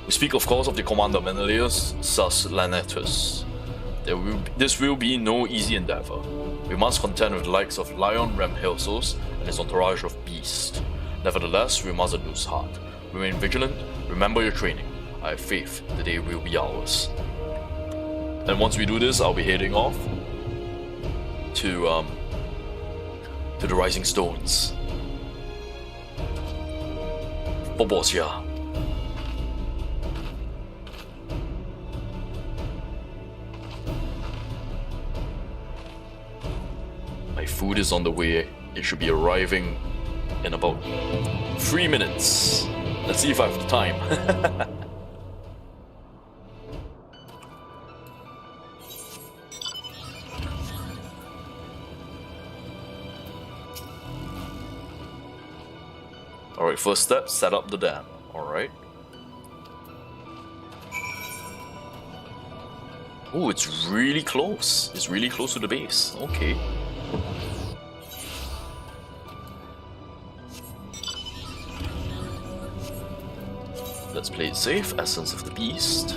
We speak of course of the commander Menelaus Sus Lanetus. This will be no easy endeavor. We must contend with the likes of Lion Ramhelsos and his entourage of beasts. Nevertheless, we mustn't lose heart. Remain vigilant, remember your training. I have faith the day will be ours. And once we do this, I'll be heading off to the Rising Stones for Eorzea. My food is on the way. It should be arriving in about 3 minutes. Let's see if I have the time. Alright, first step, set up the dam. Alright. Oh, it's really close. It's really close to the base. Okay. Let's play it safe. Essence of the Beast.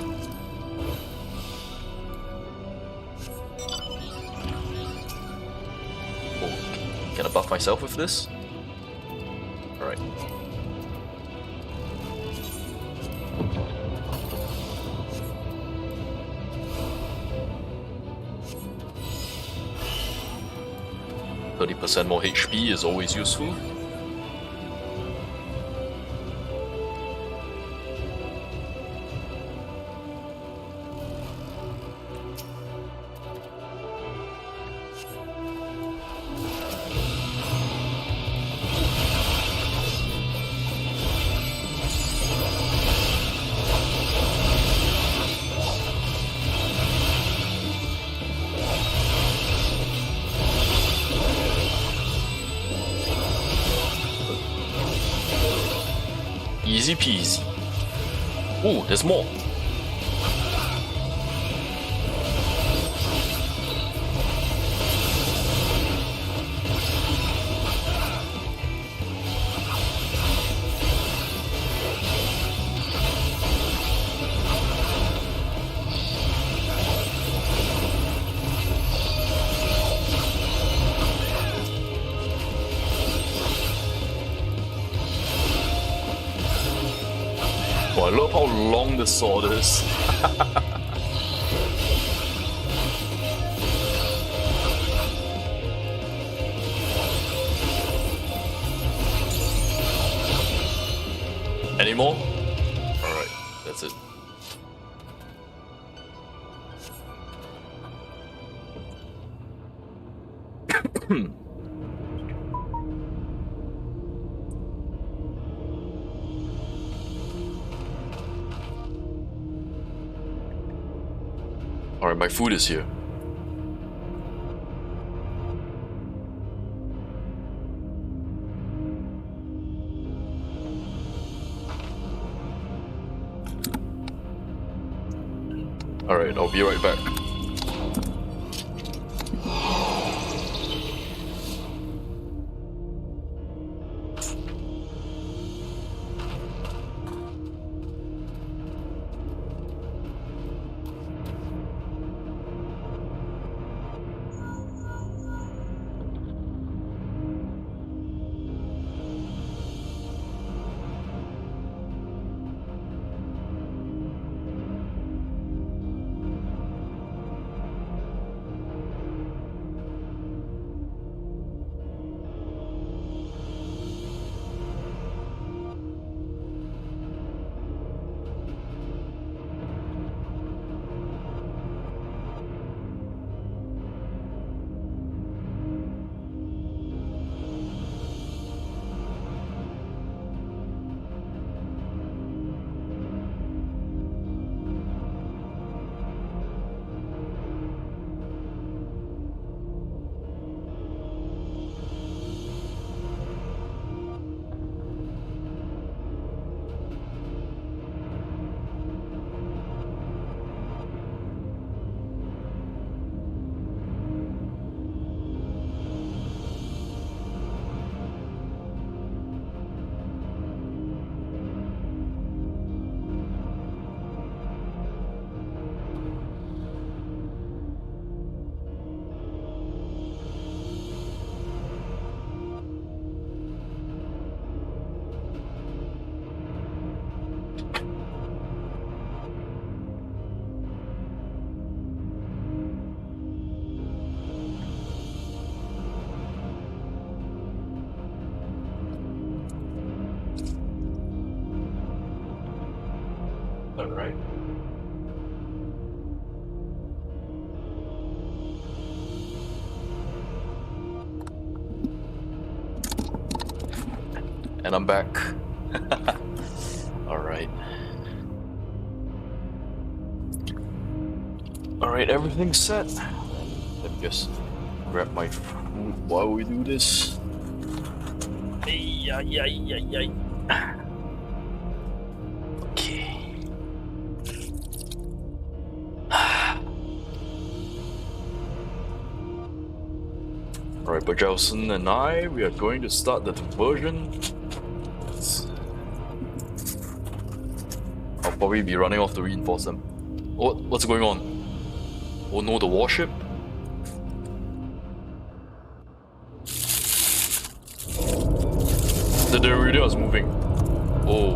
Oh, can I buff myself with this? Alright. %more HP is always useful. Easy peasy. Ooh, there's more. Oh, I love how long this sword is. Any more? Alright, that's it. Alright, my food is here. Alright, I'll be right back. Alright. And I'm back. Alright. Alright, everything's set. Let me just grab my food while we do this. Okay. Alright, Bajelson and I, we are going to start the diversion. I'll probably be running off to reinforce them. What's going on? Oh no, the warship? The Deruda is moving. Oh.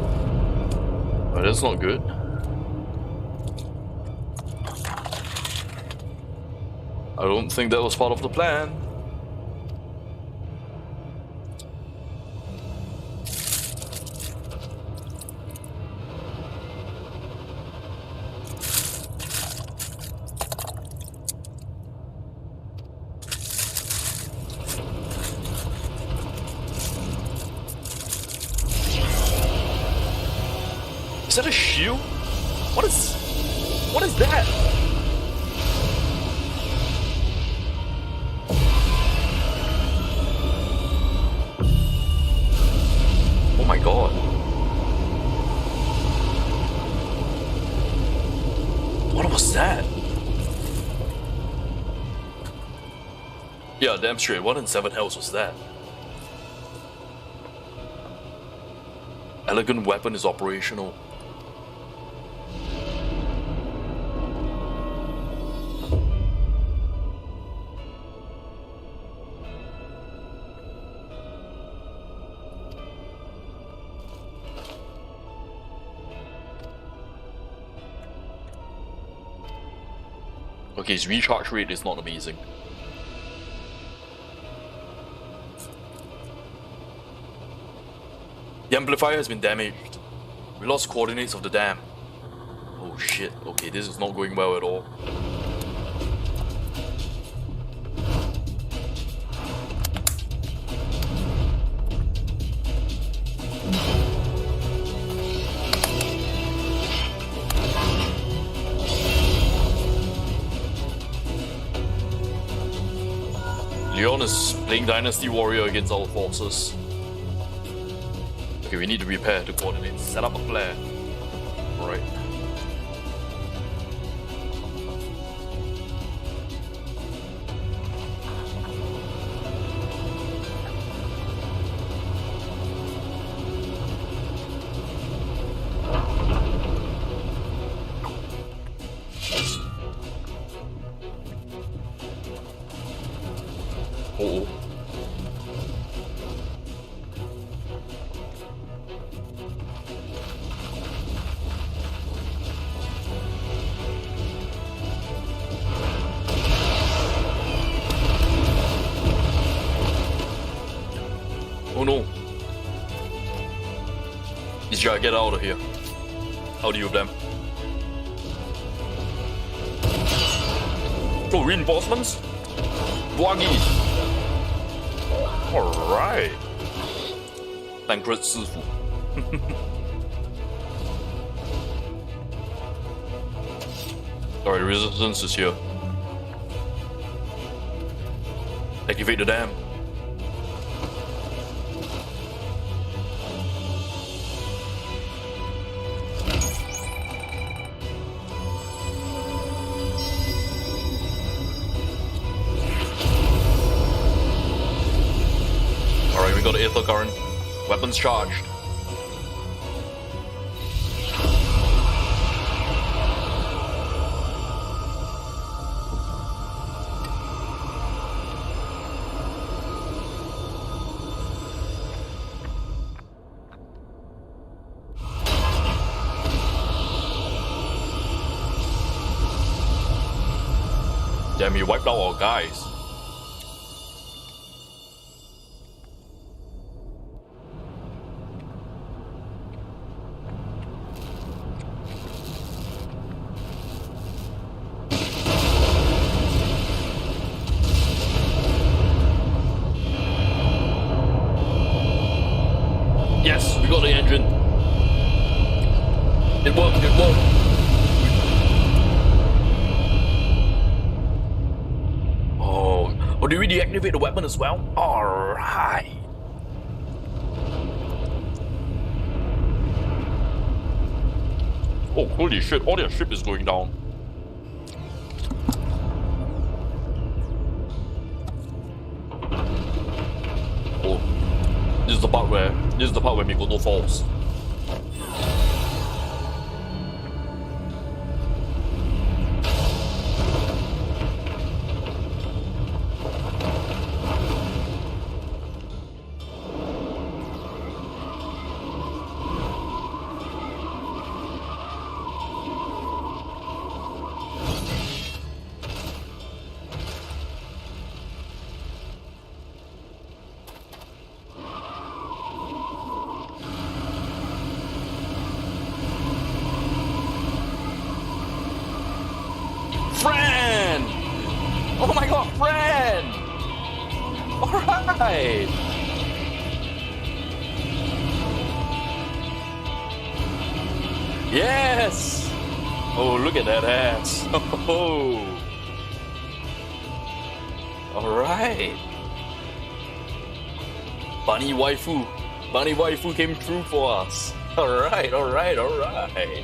Oh, that's not good. I don't think that was part of the plan. Is that a shield? What is that? Oh my god. What was that? Yeah, damn straight. What in 7 hells was that? Elegant weapon is operational. Okay, his recharge rate is not amazing. The amplifier has been damaged. We lost coordinates of the dam. Oh shit, okay, this is not going well at all. Leon is playing Dynasty Warrior against our forces. Okay, we need to repair the coordinates. Set up a flare. Alright. Oh. Oh no. These guys get out of here. How do you them? Oh, reinforcements? Wagi. Alright. Bankrupt Sifu. Alright, resistance is here. Activate the dam. We got Aether Current. Weapons charged. Damn, he wiped out our guys. Yes, we got the engine. It worked, it worked. Oh, did we deactivate the weapon as well? Alright. Oh, holy shit, all their ship is going down. Oh, this is the part where Mikoto falls. Friend! Oh my god, friend! Alright! Yes! Oh, look at that ass! Oh! Alright! Bunny waifu! Bunny waifu came through for us! Alright, alright, alright!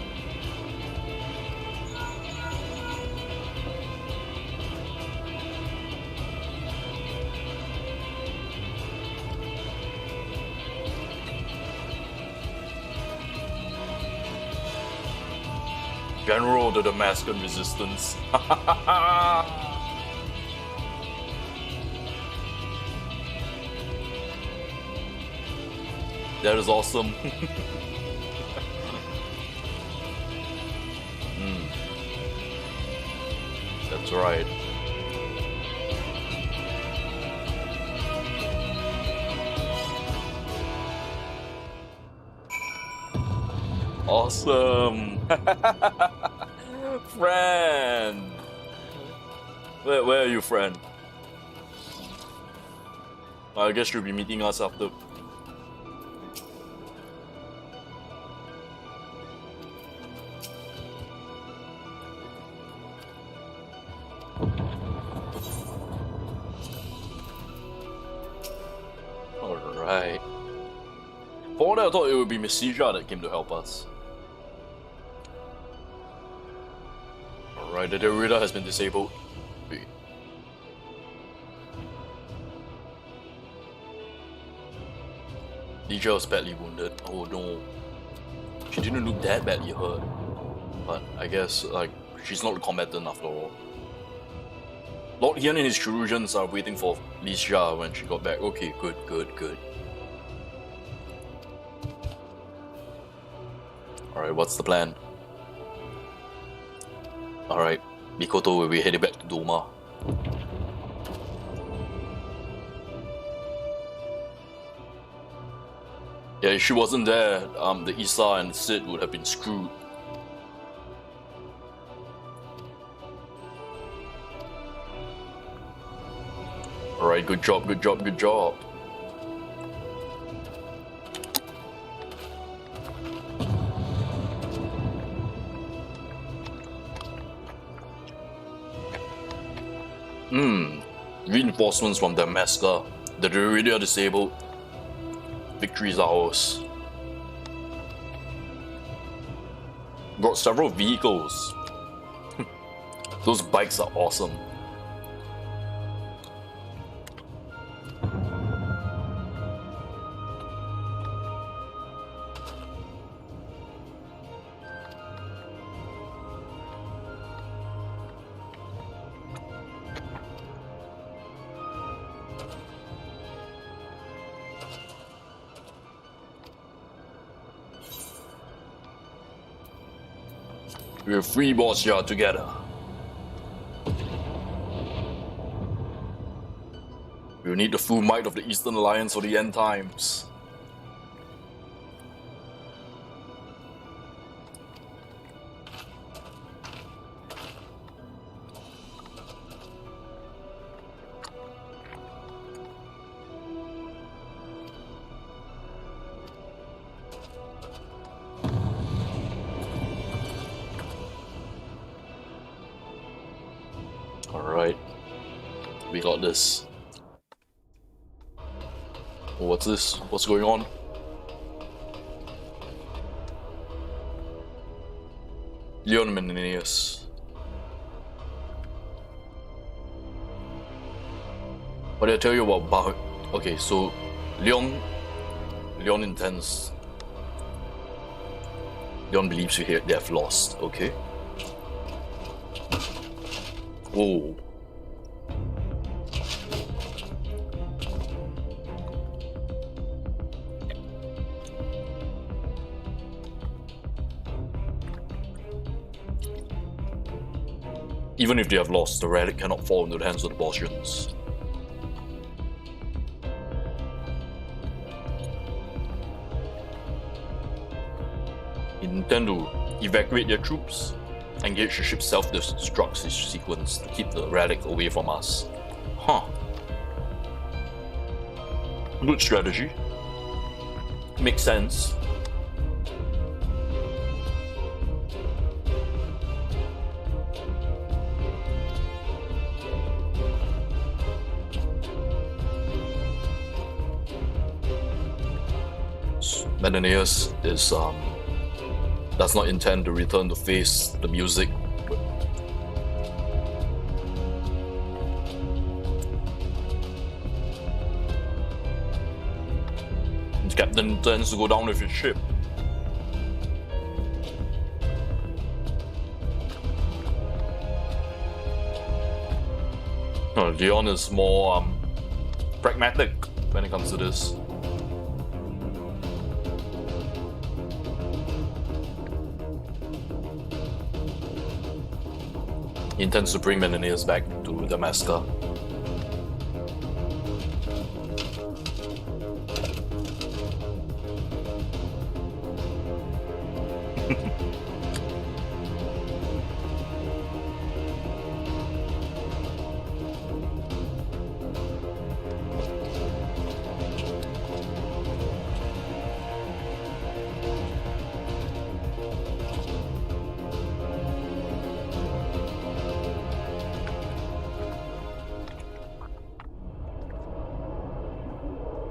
General of the Damascus Resistance. That is awesome. That's right. Awesome! Friend! Where are you, friend? I guess you'll be meeting us after. Alright. For that, I thought it would be Miss Sija that came to help us. Alright, the Derrida has been disabled. Wait. Lija was badly wounded. Oh no. She didn't look that badly hurt. But I guess, like, she's not a combatant after all. Lord Hian and his Chirurgeons are waiting for Lija when she got back. Okay, good. Alright, what's the plan? Alright, Mikoto will be heading back to Doma. Yeah, if she wasn't there, the Isa and Sid would have been screwed. Alright, good job. Reinforcements from Damascus. The Derrida are disabled. Victory is ours. Brought several vehicles. Those bikes are awesome. We're free Eorzea together. We'll need the full might of the Eastern Alliance for the end times. Alright. We got this. Oh, what's this? What's going on? Leon Menenius. What did I tell you about Bah? Okay, so Leon intends. Leon believes they have lost. Okay. Whoa. Even if they have lost, the relic cannot fall into the hands of the Boschians. Intend to evacuate their troops, engage the ship's self-destruct sequence to keep the relic away from us. Huh. Good strategy. Makes sense. Menenius is does not intend to return to face the music. The captain intends to go down with his ship. Leon is more pragmatic when it comes to this. He intends to bring Menenius back to Damascus.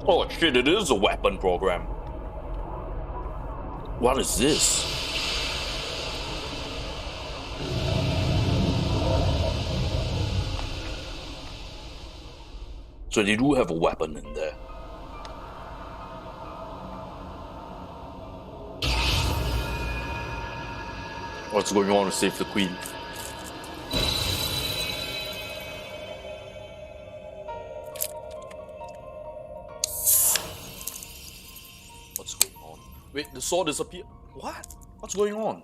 Oh shit, it is a weapon program. What is this? So they do have a weapon in there. What's going on to save the queen? What's going on? Wait, the sword disappeared. What? What's going on?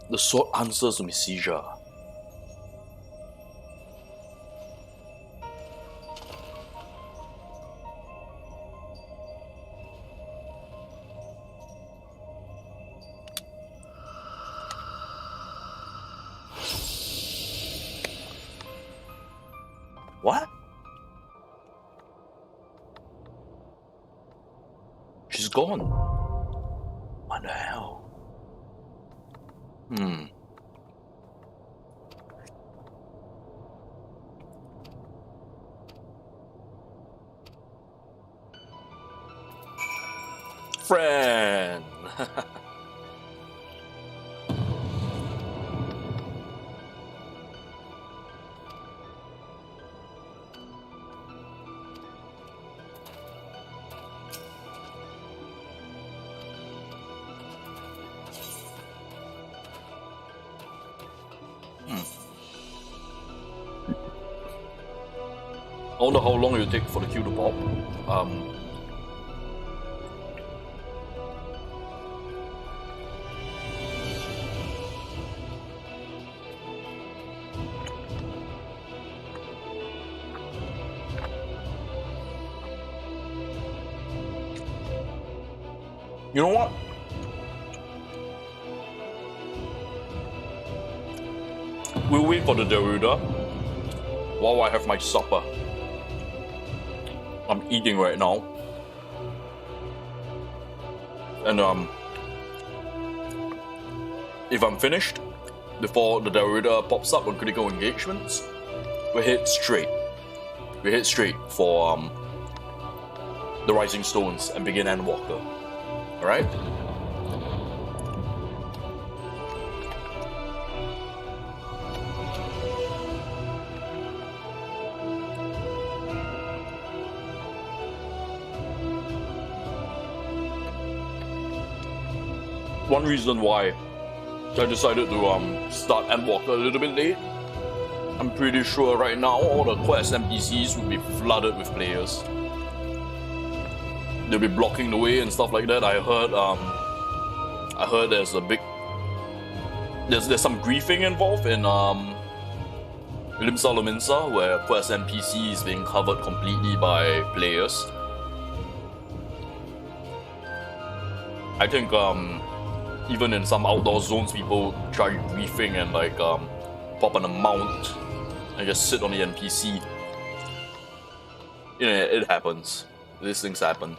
The sword answers my seizure. What? She's gone. What the hell? Friend. I wonder how long it will take for the queue to pop. You know what? We'll wait for the Daruda while I have my supper. I'm eating right now. And if I'm finished before the Daruda pops up on critical engagements, we head straight. We head straight for the Rising Stones and begin Endwalker. Alright? One reason why I decided to start Endwalker a little bit late, I'm pretty sure right now all the quest NPCs will be flooded with players. They'll be blocking the way and stuff like that. I heard there's a big there's some griefing involved in Limsa Lominsa, where quest NPC is being covered completely by players. I think even in some outdoor zones, people try griefing and like pop on a mount and just sit on the NPC. You know, it happens. These things happen.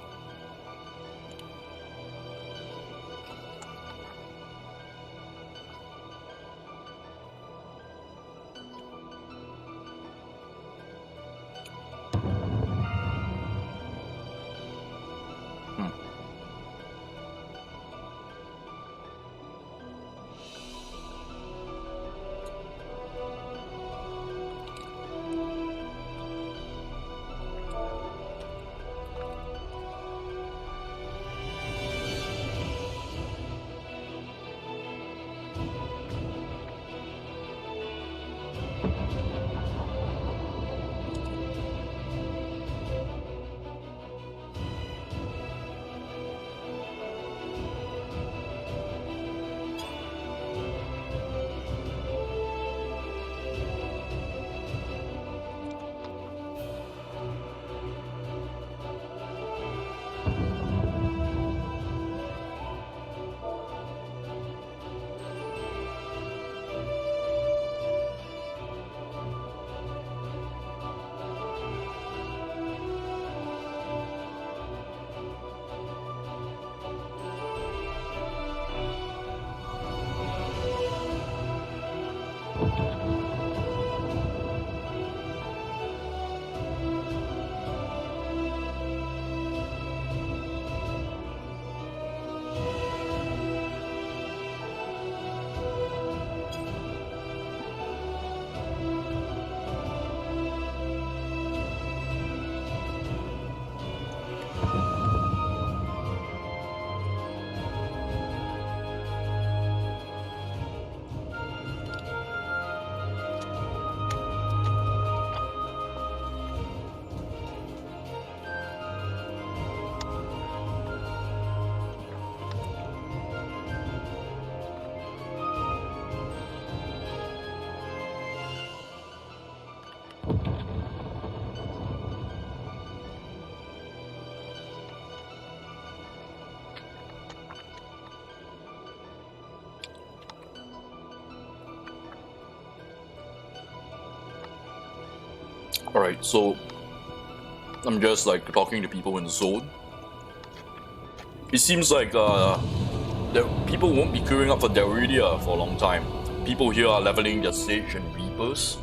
Alright, so I'm just like talking to people in the zone. It seems like people won't be queuing up for Eorzea for a long time. People here are leveling their Sage and Reapers,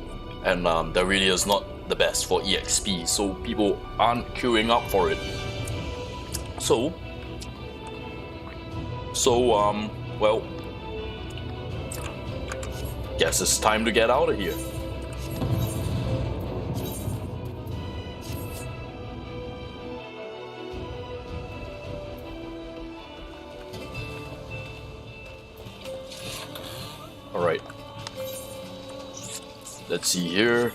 and Eorzea is not the best for EXP, so people aren't queuing up for it. Well, guess it's time to get out of here. Alright. Let's see here.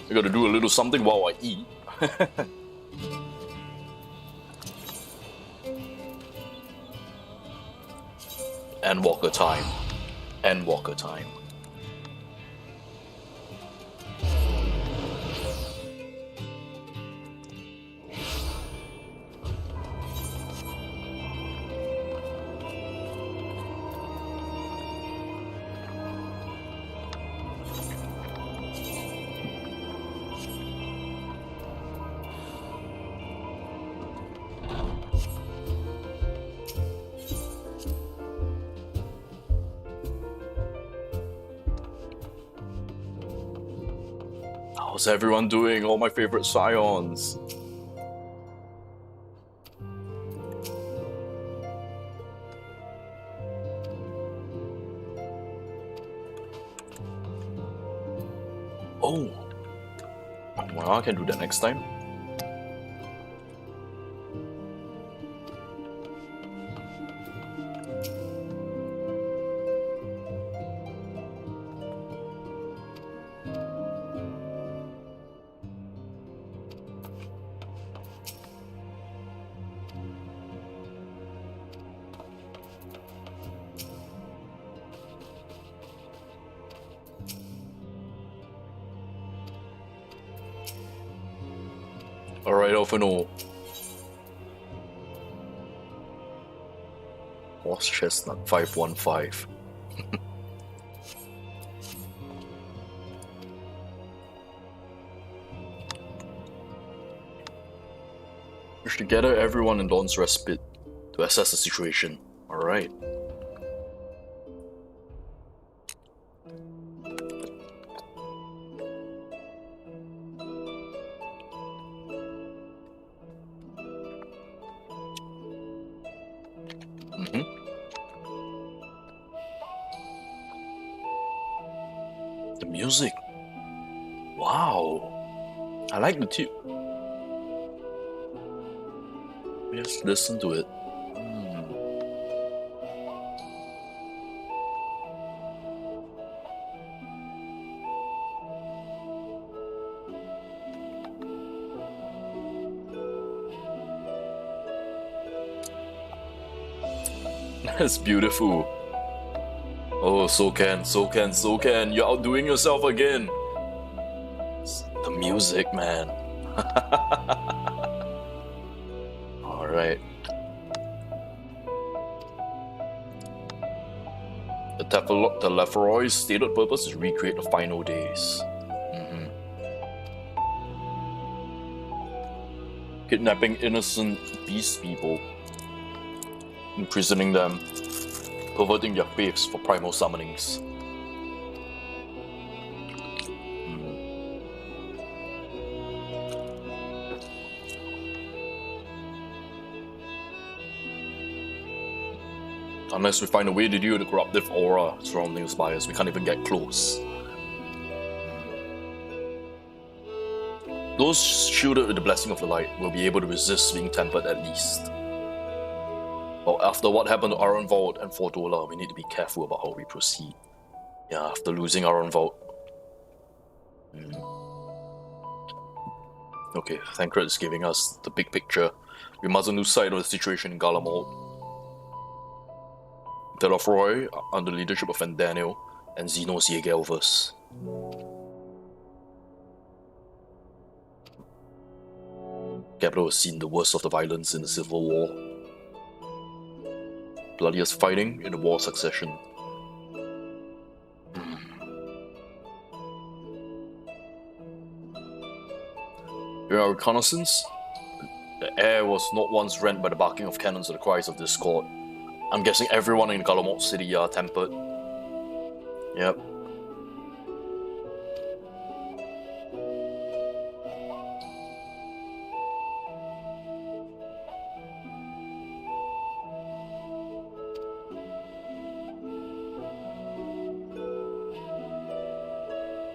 I gotta do a little something while I eat. Endwalker time. Endwalker time. How's everyone doing? All my favorite scions. Oh. Well, I can do that next time. Alright, Alphino. Horse Chestnut 515. Push together everyone in Dawn's Respite to assess the situation. Alright. The music. Wow. I like the tune. Just listen to it. That's beautiful. Oh, so can. You're outdoing yourself again. The music, man. Alright. The Leferoy's stated purpose is to recreate the final days. Kidnapping innocent beast people. Imprisoning them. perverting their faiths for primal summonings. Unless we find a way to deal with the corruptive aura surrounding the spires, we can't even get close. Those shielded with the blessing of the light will be able to resist being tempered at least. But after what happened to Iron Vault and Fortola, we need to be careful about how we proceed. Yeah, after losing Iron Vault. Okay, Thancred is giving us the big picture. We mustn't lose sight of the situation in Galamalt. That of Roy, under the leadership of Fandaniel, and Xenos Yegelvus. Capital has seen the worst of the violence in the Civil War. Bloodiest fighting in the War of Succession. During our reconnaissance, the air was not once rent by the barking of cannons or the cries of discord. I'm guessing everyone in Galamalt City are tempered. Yep.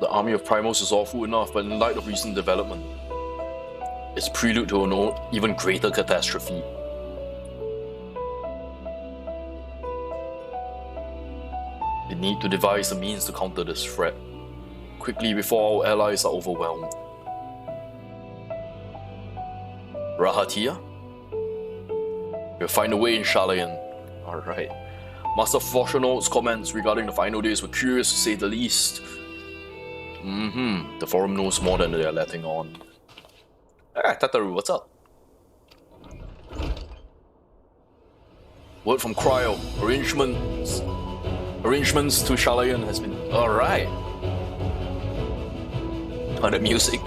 The army of Primals is awful enough, but in light of recent development, it's prelude to an even greater catastrophe. We need to devise a means to counter this threat, quickly before our allies are overwhelmed. Rahatia? We'll find a way in Shalayan. Alright. Master Foshano's comments regarding the final days were curious to say the least. The forum knows more than they are letting on. Ah, Tataru, what's up? Word from Cryo. Arrangements to Shalayan has been... Alright. Oh, the music.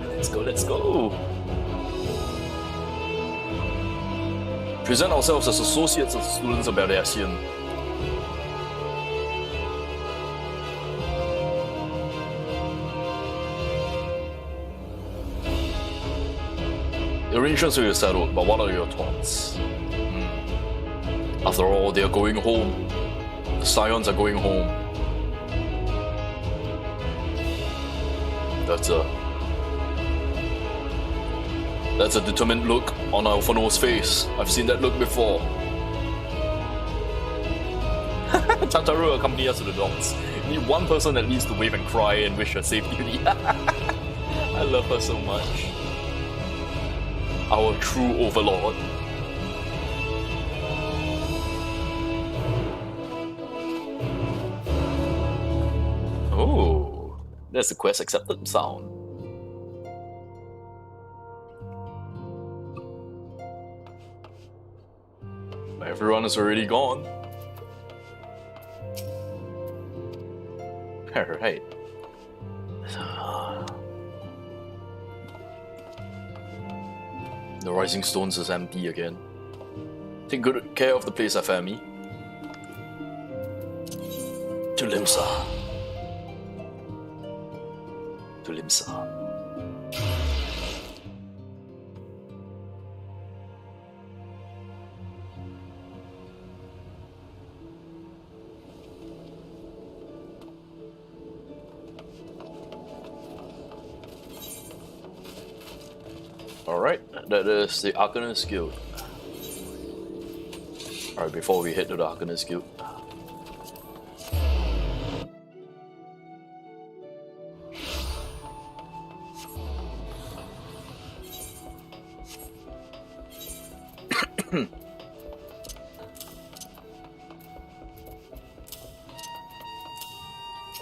Let's go. Present ourselves as associates of students of Berdasian. The arrangements will be settled, but what are your thoughts? After all, they are going home. The Scions are going home. That's a determined look on Alphano's face. I've seen that look before. Tataru accompany us to the docks. We need one person at least to wave and cry and wish her safe duty. I love her so much. Our true overlord. Oh, there's the quest accepted sound. Everyone is already gone. Alright. The Rising Stones is empty again. Take good care of the place, Afami. To Limsa. To Limsa. Alright, that is the Arcanist Guild. Alright, before we head to the Arcanist Guild.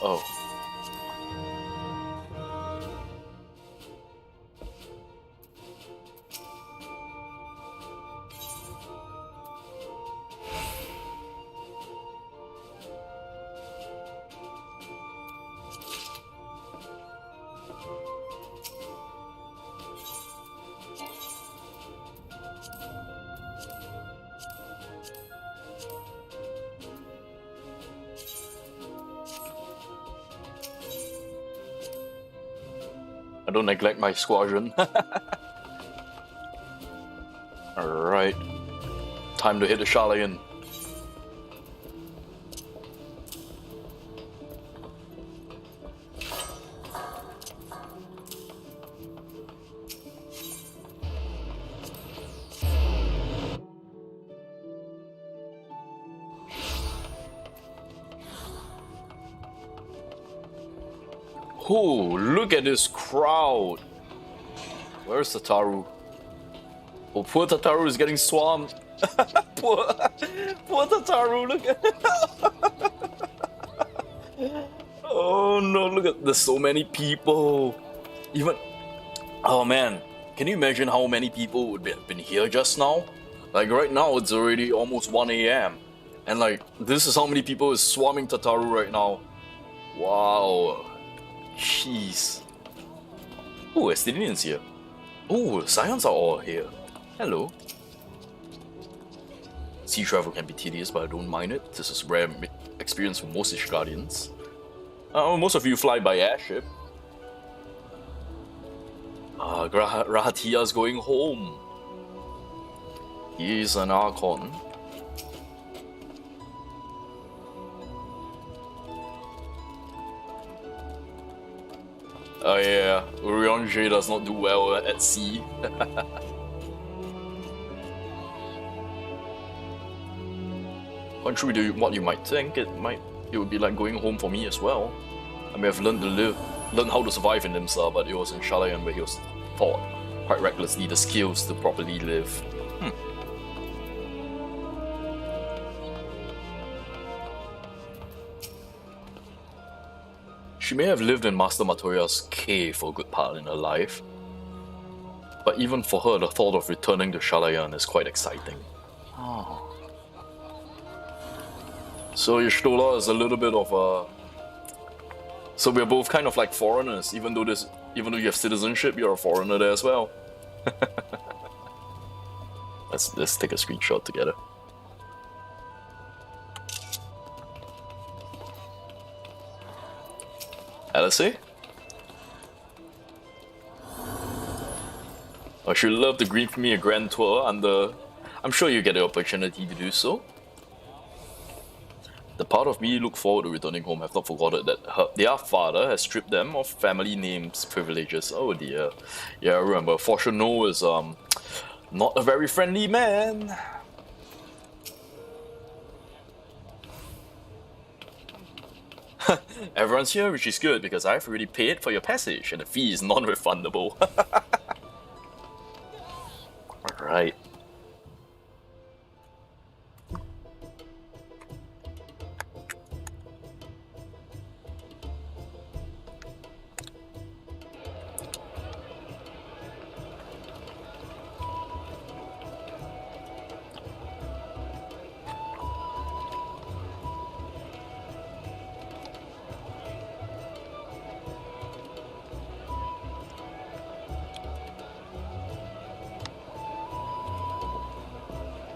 Oh. don't neglect my squadron. Alright. Time to hit the Shalayan. Oh, look at this crowd. Where's Tataru? Oh, poor Tataru is getting swamped. poor Tataru, look at Oh no, look at, there's so many people. Even, oh man, can you imagine how many people would have been here just now? Like right now, it's already almost 1 AM. And like, this is how many people is swarming Tataru right now. Wow. Jeez. Oh, Estinians here. Oh, Scions are all here. Hello. Sea travel can be tedious, but I don't mind it. This is rare experience for most Ish Guardians. Most of you fly by airship. Rahatia's going home. He's an Archon. Oh yeah, Eorzea does not do well at sea. Contrary to what you might think, it would be like going home for me as well. I may have learned how to survive in Nimsa, but it was in Shalayan where he was taught quite recklessly the skills to properly live. She may have lived in Master Matoya's cave for a good part in her life, but even for her, the thought of returning to Shalayan is quite exciting. Oh. So Y'shtola is a little bit of a... So we're both kind of like foreigners, even though you have citizenship, you're a foreigner there as well. Let's take a screenshot together. Alice? I should love to greet me a grand tour under... I'm sure you get the opportunity to do so. The part of me look forward to returning home have not forgotten that their father has stripped them of family names privileges. Oh dear. Yeah, I remember. Fortuno is not a very friendly man. Everyone's here, which is good because I've already paid for your passage and the fee is non-refundable. Alright.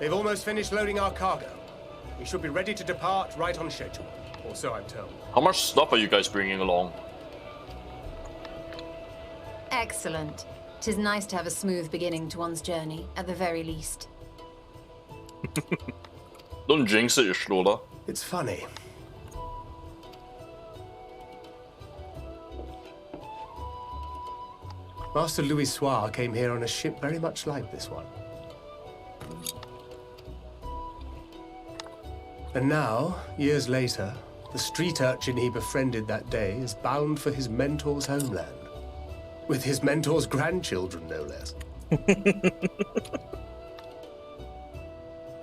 They've almost finished loading our cargo. We should be ready to depart right on schedule, or so I'm told. How much stuff are you guys bringing along? Excellent. 'Tis nice to have a smooth beginning to one's journey, at the very least. Don't jinx it, Y'shtola. It's funny. Master Louis Soir came here on a ship very much like this one. And now, years later, the street urchin he befriended that day is bound for his mentor's homeland. With his mentor's grandchildren, no less.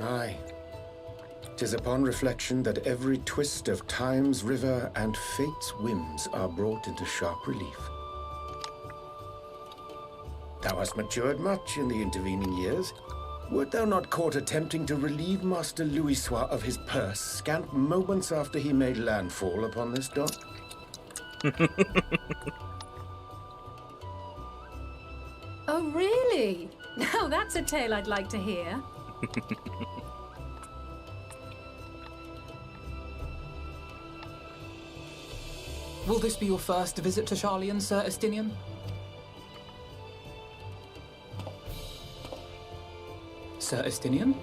Aye. 'Tis upon reflection that every twist of time's river and fate's whims are brought into sharp relief. Thou hast matured much in the intervening years. Wert thou not caught attempting to relieve Master Louis Soir of his purse scant moments after he made landfall upon this dock? Oh, really? Now that's a tale I'd like to hear. Will this be your first visit to Charlian, Sir Estinian? Sir Estinian?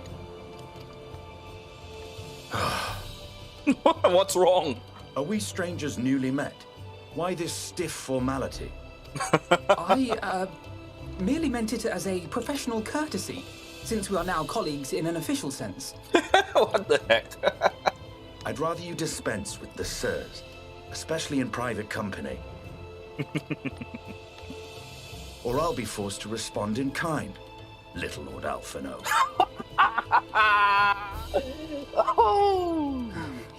What's wrong? Are we strangers newly met? Why this stiff formality? I merely meant it as a professional courtesy, since we are now colleagues in an official sense. What the heck? I'd rather you dispense with the sirs, especially in private company. Or I'll be forced to respond in kind, little Lord Alphino.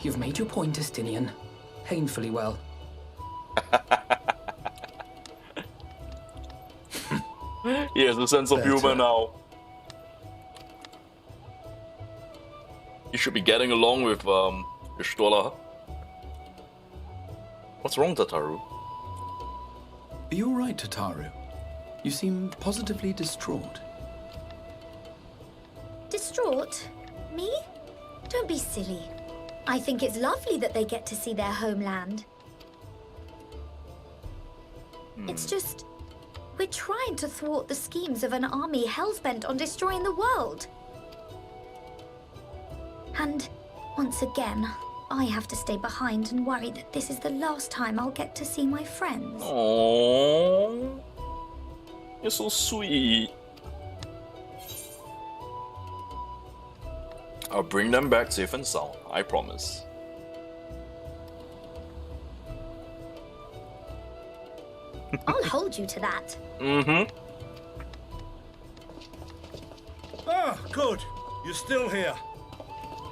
You've made your point, Estinian. Painfully well. He has a sense of humor now. You should be getting along with Ishtola. What's wrong, Tataru? Are you all right, Tataru? You seem positively distraught. Distraught? Me? Don't be silly. I think it's lovely that they get to see their homeland. It's just, we're trying to thwart the schemes of an army hell-bent on destroying the world. And once again, I have to stay behind and worry that this is the last time I'll get to see my friends. Aww. You're so sweet. I'll bring them back safe and sound, I promise. I'll hold you to that. Mm-hmm. Ah, good. You're still here.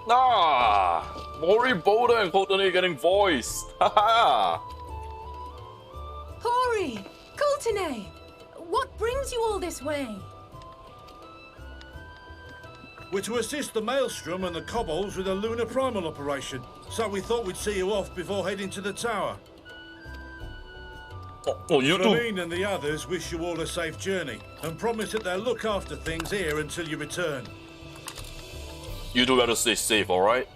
Ah! Mori, Boda, and Kotane getting voiced. Haha! Hori! Kultane! What brings you all this way? We're to assist the Maelstrom and the Kobolds with a lunar primal operation, so we thought we'd see you off before heading to the tower. Oh, you do? Flamine and the others wish you all a safe journey, and promise that they'll look after things here until you return. You do better stay safe, alright?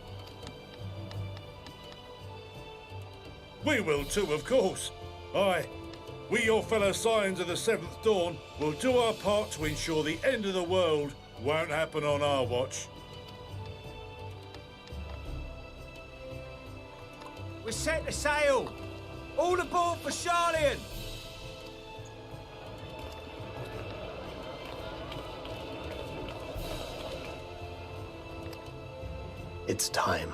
We will too, of course. Aye. We, your fellow Scions of the Seventh Dawn, will do our part to ensure the end of the world won't happen on our watch. We're set to sail! All aboard for Charlian! It's time.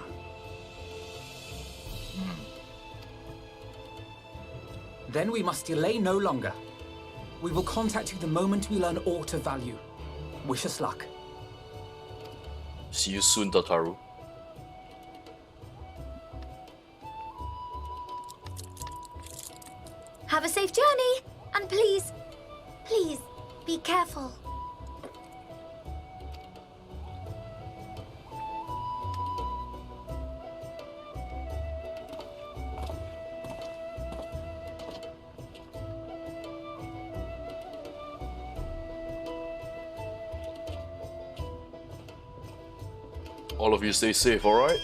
Then we must delay no longer. We will contact you the moment we learn aught of value. Wish us luck. See you soon, Tataru. Have a safe journey, and please, please, be careful. All of you stay safe, alright?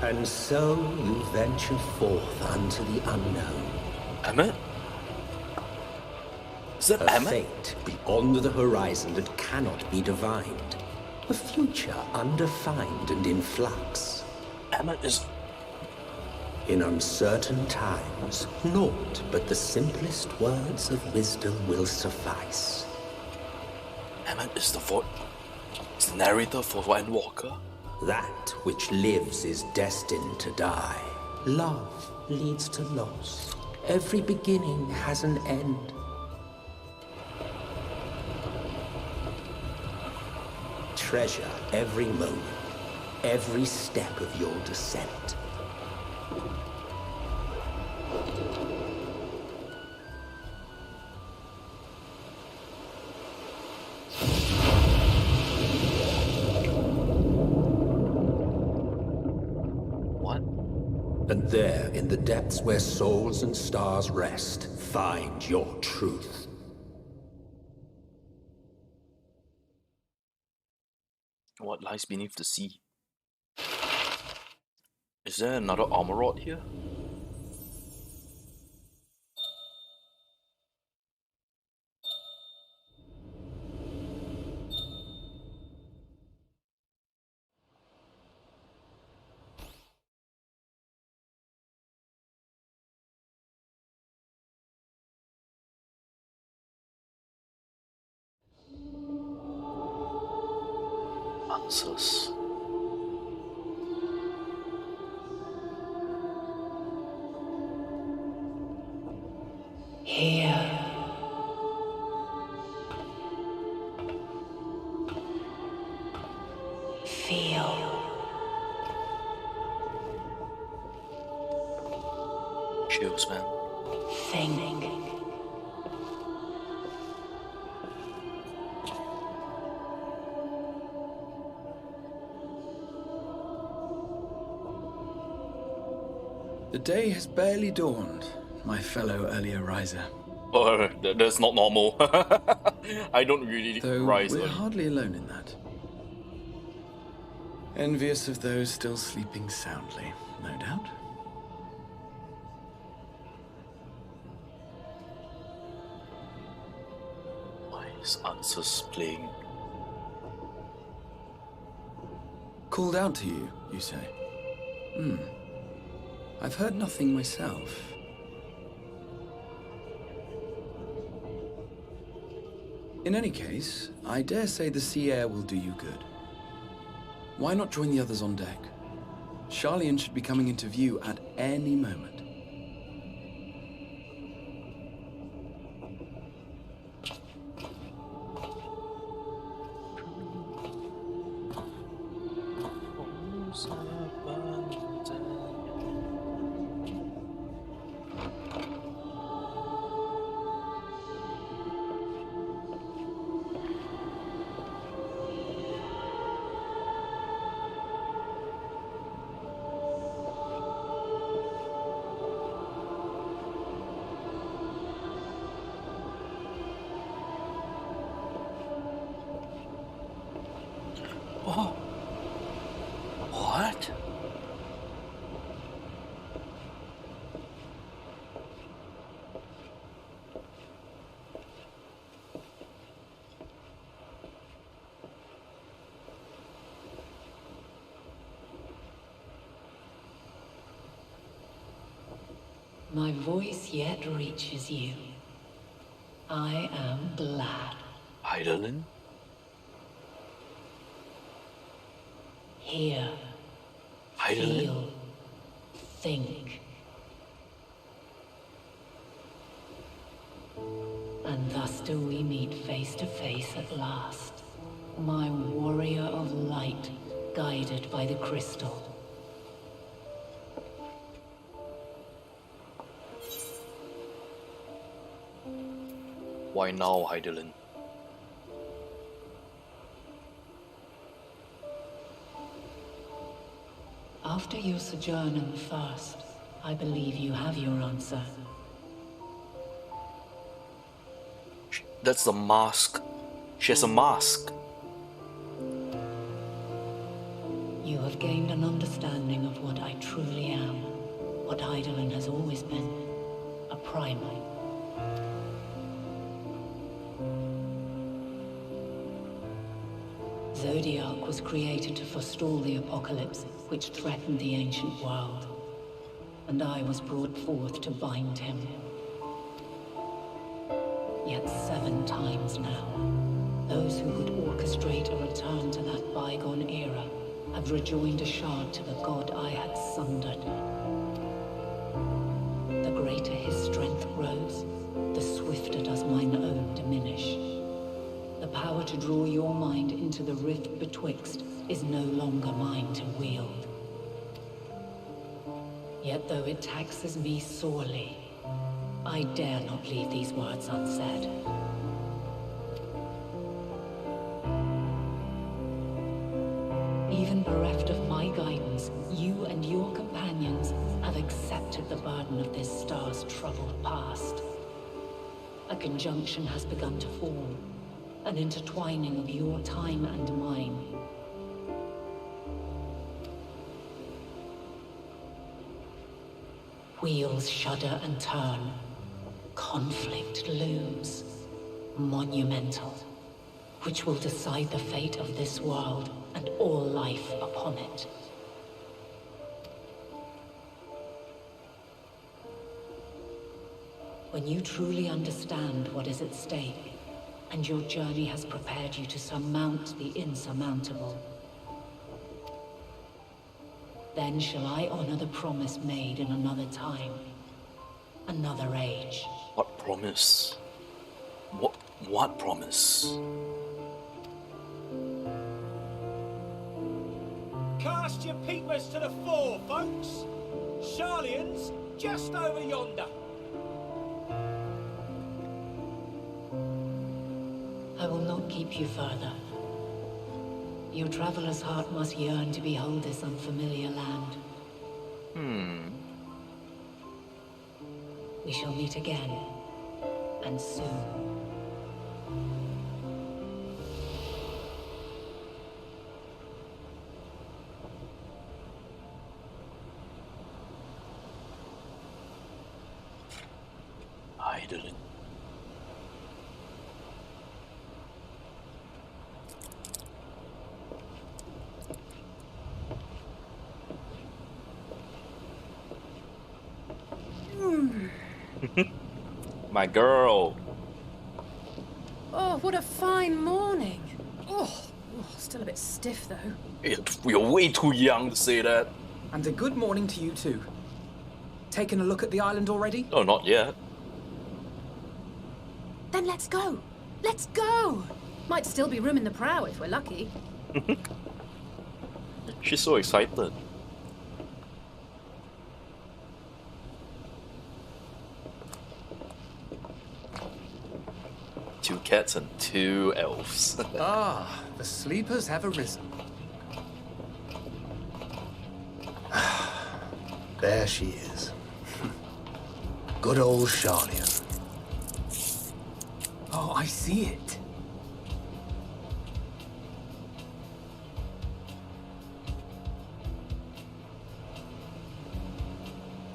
And so you venture forth unto the unknown. Emmett? Is that A Emmett? fate beyond the horizon that cannot be divined. A future undefined and in flux. Emmett is... In uncertain times, naught but the simplest words of wisdom will suffice. Emmett is is the narrator for Endwalker. That which lives is destined to die. Love leads to loss. Every beginning has an end. Treasure every moment, every step of your descent. And there, in the depths where souls and stars rest, find your truth. What lies beneath the sea? Is there another armor rod here? answers. Here. Feel. Chills, man. Think. The day has barely dawned, my fellow earlier riser. Oh, that's not normal. I don't really Though rise we're early. hardly alone in that. Envious of those still sleeping soundly, no doubt. Why is answers playing? Called out to you, you say? I've heard nothing myself. In any case, I dare say the sea air will do you good. Why not join the others on deck? Charlian should be coming into view at any moment. Oh. What? My voice yet reaches you. I am glad. Heidelin? Hear, Heidelin? feel, think. And thus do we meet face to face at last. My warrior of light, guided by the crystal. Why now, Heidelin? After your sojourn in the First, I believe you have your answer. That's the mask. She has a mask. You have gained an understanding of what I truly am, what Heidelin has always been, a primal. Zodiac was created to forestall the apocalypse which threatened the ancient world, and I was brought forth to bind him. Yet 7 times now, those who could orchestrate a return to that bygone era have rejoined a shard to the god I had sundered. The greater his strength grows, the swifter does mine own diminish. The power to draw your mind into the rift betwixt is no longer mine to wield. Yet though it taxes me sorely, I dare not leave these words unsaid. Even bereft of my guidance, you and your companions have accepted the burden of this star's troubled past. A conjunction has begun to form, an intertwining of your time and mine. Wheels shudder and turn. Conflict looms, monumental, which will decide the fate of this world and all life upon it. When you truly understand what is at stake, and your journey has prepared you to surmount the insurmountable, Then shall I honor the promise made in another time, another age. What promise? What promise? Cast your peepers to the fore, folks. Sharlian's just over yonder. I will not keep you further. Your traveler's heart must yearn to behold this unfamiliar land. We shall meet again, and soon. I didn't. My girl. Oh, what a fine morning. Oh, still a bit stiff though. You're way too young to say that. And a good morning to you too. Taking a look at the island already? No, not yet. Then let's go. Let's go. Might still be room in the prow if we're lucky. She's so excited. Two cats and two elves. Ah, the sleepers have arisen. There she is. Good old Sharlian. Oh, I see it.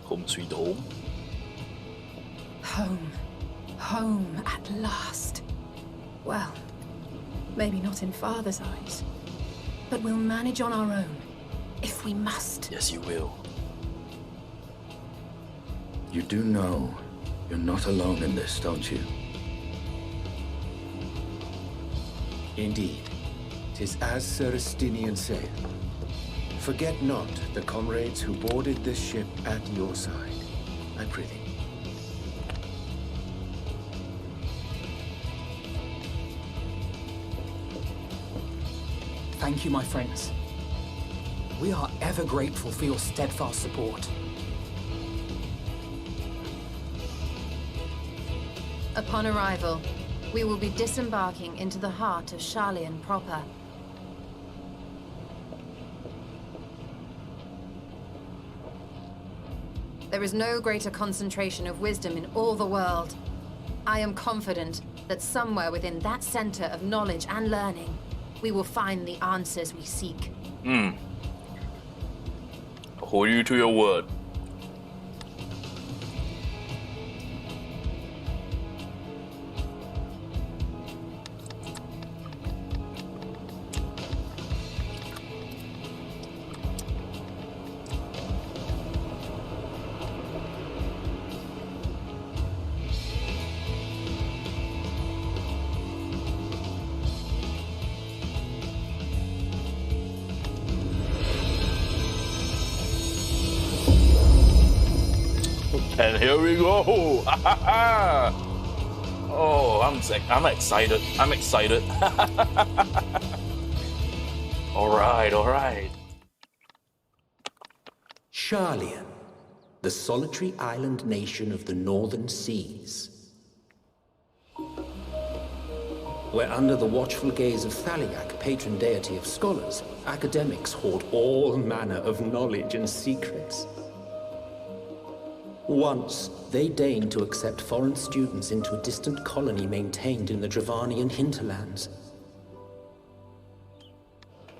Home sweet home. Home. Home at last. Well, maybe not in Father's eyes, but we'll manage on our own, if we must. Yes, you will. You do know you're not alone in this, don't you? Indeed. 'Tis as Sir Estinian saith. Forget not the comrades who boarded this ship at your side, I prithee. Thank you, my friends. We are ever grateful for your steadfast support. Upon arrival, we will be disembarking into the heart of Sharlian proper. There is no greater concentration of wisdom in all the world. I am confident that somewhere within that center of knowledge and learning, we will find the answers we seek. Hold you to your word. And here we go! Oh, I'm excited. I'm excited. Alright. Sharlian, the solitary island nation of the northern seas. Where under the watchful gaze of Thaliak, patron deity of scholars, academics hoard all manner of knowledge and secrets. Once, they deigned to accept foreign students into a distant colony maintained in the Dravanian hinterlands.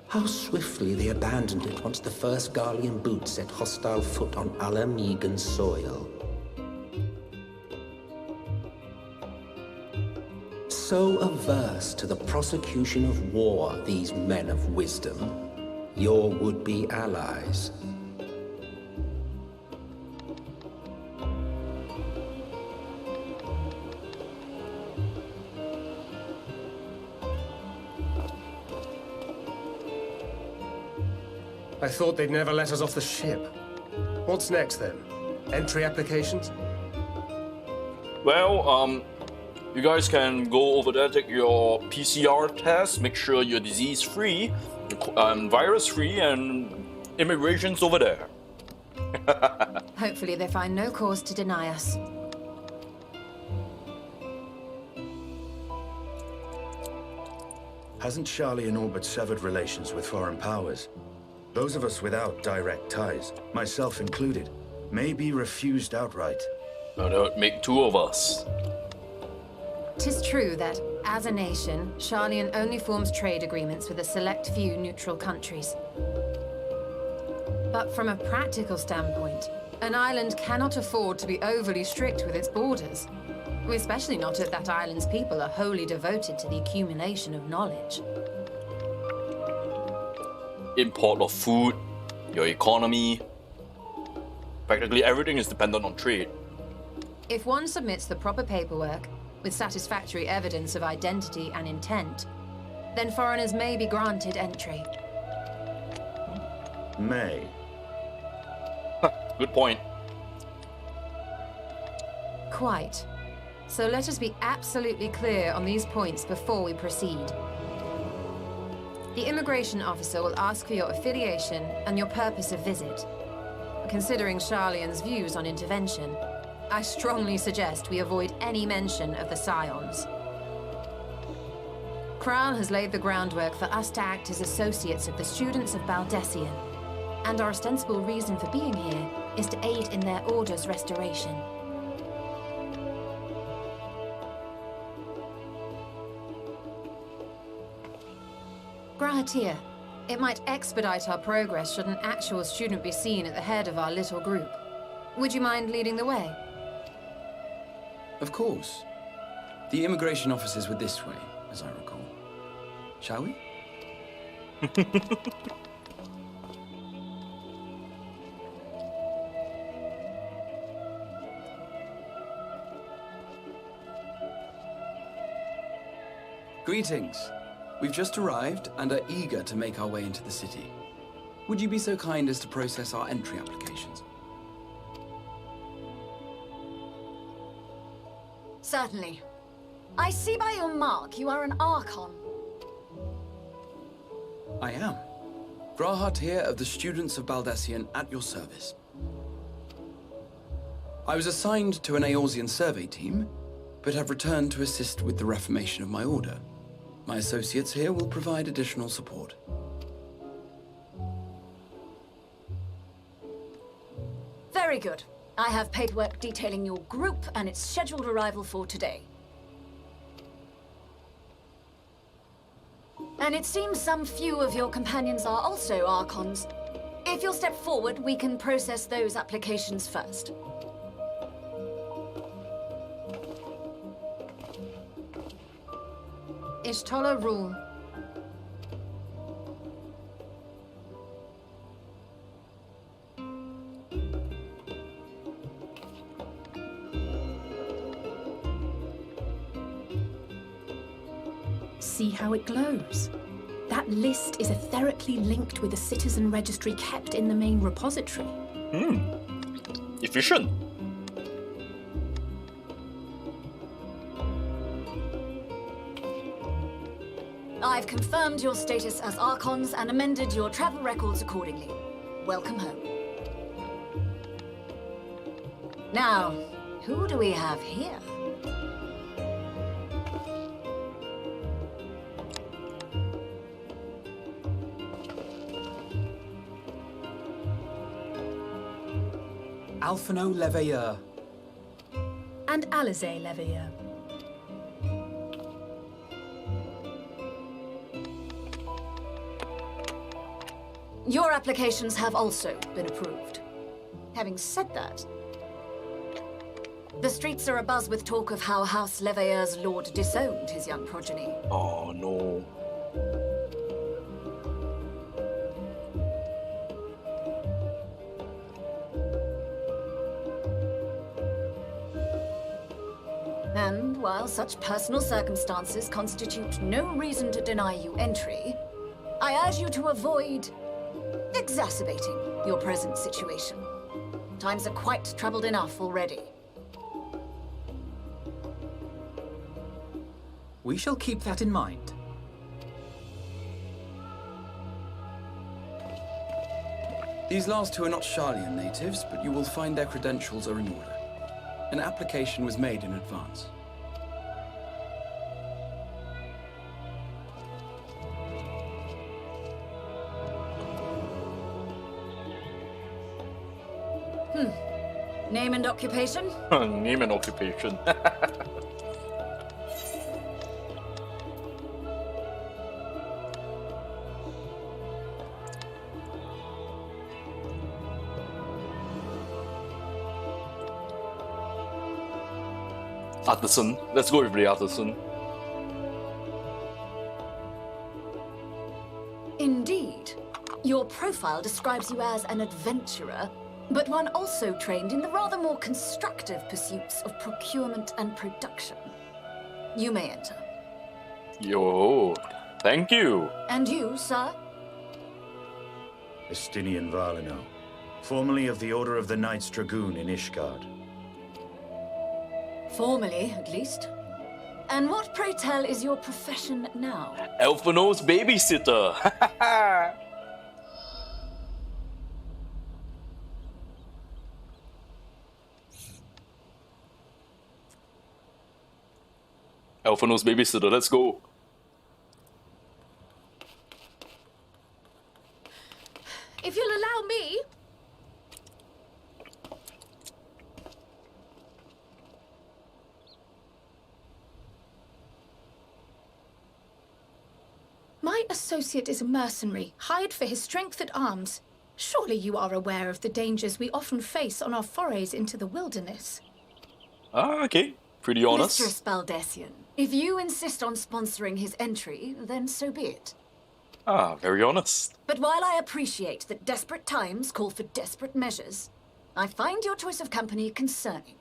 How swiftly they abandoned it once the first Garlean boot set hostile foot on Alamegan soil. So averse to the prosecution of war, these men of wisdom, your would-be allies. I thought they'd never let us off the ship. What's next, then? Entry applications? Well, you guys can go over there, take your PCR test, make sure you're disease-free, virus-free, and immigration's over there. Hopefully they find no cause to deny us. Hasn't Charlie all but severed relations with foreign powers? Those of us without direct ties, myself included, may be refused outright. Now that would make two of us. 'Tis true that, as a nation, Charlian only forms trade agreements with a select few neutral countries. But from a practical standpoint, an island cannot afford to be overly strict with its borders. Especially not if that island's people are wholly devoted to the accumulation of knowledge. Import of food, your economy. Practically everything is dependent on trade. If one submits the proper paperwork, with satisfactory evidence of identity and intent, then foreigners may be granted entry. May. Good point. Quite. So let us be absolutely clear on these points before we proceed. The immigration officer will ask for your affiliation and your purpose of visit. Considering Charlian's views on intervention, I strongly suggest we avoid any mention of the Scions. Kral has laid the groundwork for us to act as associates of the students of Baldessian, and our ostensible reason for being here is to aid in their order's restoration. Grahatir, it might expedite our progress should an actual student be seen at the head of our little group. Would you mind leading the way? Of course. The immigration officers were this way, as I recall. Shall we? Greetings. We've just arrived and are eager to make our way into the city. Would you be so kind as to process our entry applications? Certainly. I see by your mark you are an Archon. I am. Grahatir of the Students of Baldessian at your service. I was assigned to an Eorzean survey team, but have returned to assist with the reformation of my order. My associates here will provide additional support. Very good. I have paperwork detailing your group and its scheduled arrival for today. And it seems some few of your companions are also Archons. If you'll step forward, we can process those applications first. Ishtola rule. See how it glows? That list is etherically linked with the citizen registry kept in the main repository. Efficient. I've confirmed your status as Archons and amended your travel records accordingly. Welcome home. Now, who do we have here? Alphino Leveilleur. And Alize Leveilleur. Your applications have also been approved. Having said that, the streets are abuzz with talk of how House Leveilleur's lord disowned his young progeny. Oh no. And while such personal circumstances constitute no reason to deny you entry, I urge you to avoid exacerbating your present situation. Times are quite troubled enough already. We shall keep that in mind. These last two are not Sharlayan natives, but you will find their credentials are in order. An application was made in advance. Name and occupation? Name and occupation. Artisan. Let's go with the artisan. Indeed. Your profile describes you as an adventurer, but one also trained in the rather more constructive pursuits of procurement and production. You may enter. Yo, thank you. And you, sir? Estinian Valino, formerly of the Order of the Knights Dragoon in Ishgard. Formally, at least. And what, pray tell, is your profession now? Elfino's babysitter. Elfino's babysitter, let's go. If you'll allow me... My associate is a mercenary, hired for his strength at arms. Surely you are aware of the dangers we often face on our forays into the wilderness. Ah, okay. Pretty honest. Mistress Baldessian, if you insist on sponsoring his entry, then so be it. Ah, very honest. But while I appreciate that desperate times call for desperate measures, I find your choice of company concerning.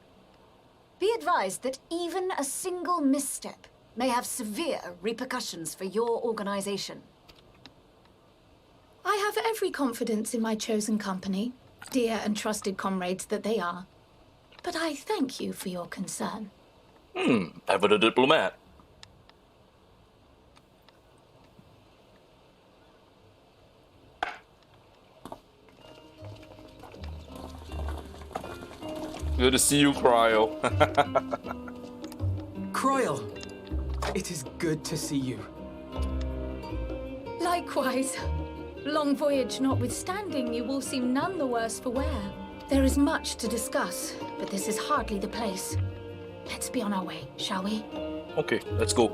Be advised that even a single misstep may have severe repercussions for your organization. I have every confidence in my chosen company, dear and trusted comrades that they are. But I thank you for your concern. Ever the diplomat. Good to see you, Cryo. Croyle, it is good to see you. Likewise. Long voyage notwithstanding, you will seem none the worse for wear. There is much to discuss, but this is hardly the place. Let's be on our way, shall we? Okay, let's go.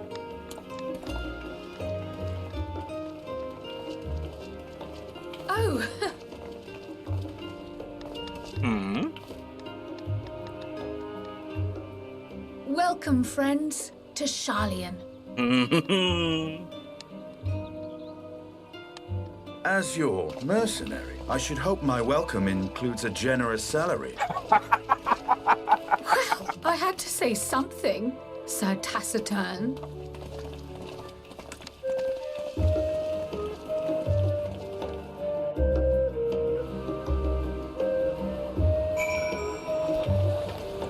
Oh! Welcome, friends, to Sharlayan. As your mercenary, I should hope my welcome includes a generous salary. Well, I had to say something, Sir Taciturn.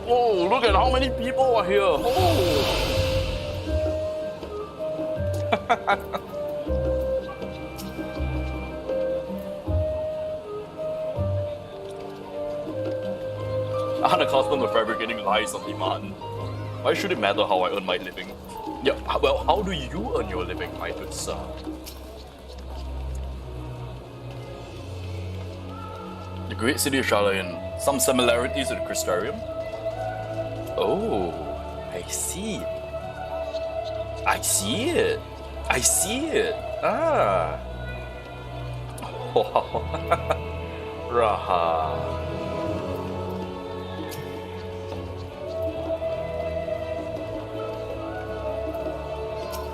Oh, look at how many people are here. Oh. I'm accustomed to fabricating lies on demand. Why should it matter how I earn my living? Yeah, well, how do you earn your living, my good sir? The great city of Sharlayan. Some similarities to the Crystarium? Oh, I see. I see it. I see it. Ah. Raha.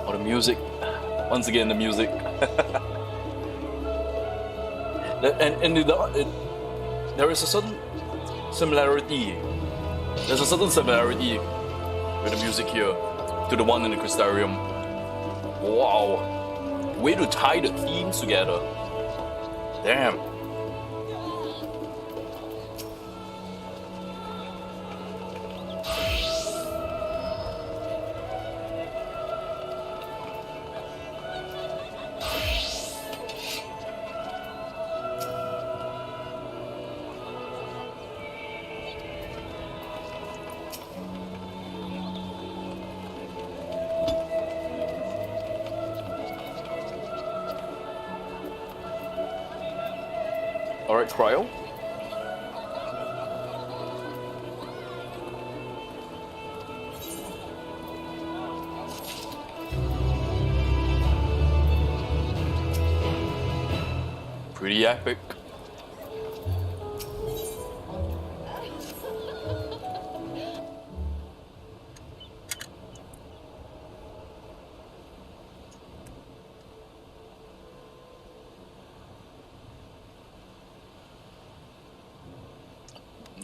Oh, the music. Once again, the music. There is a certain similarity. There's a certain similarity with the music here to the one in the Crystarium. Wow. Way to tie the themes together. Damn. Alright, Cryo. Pretty epic.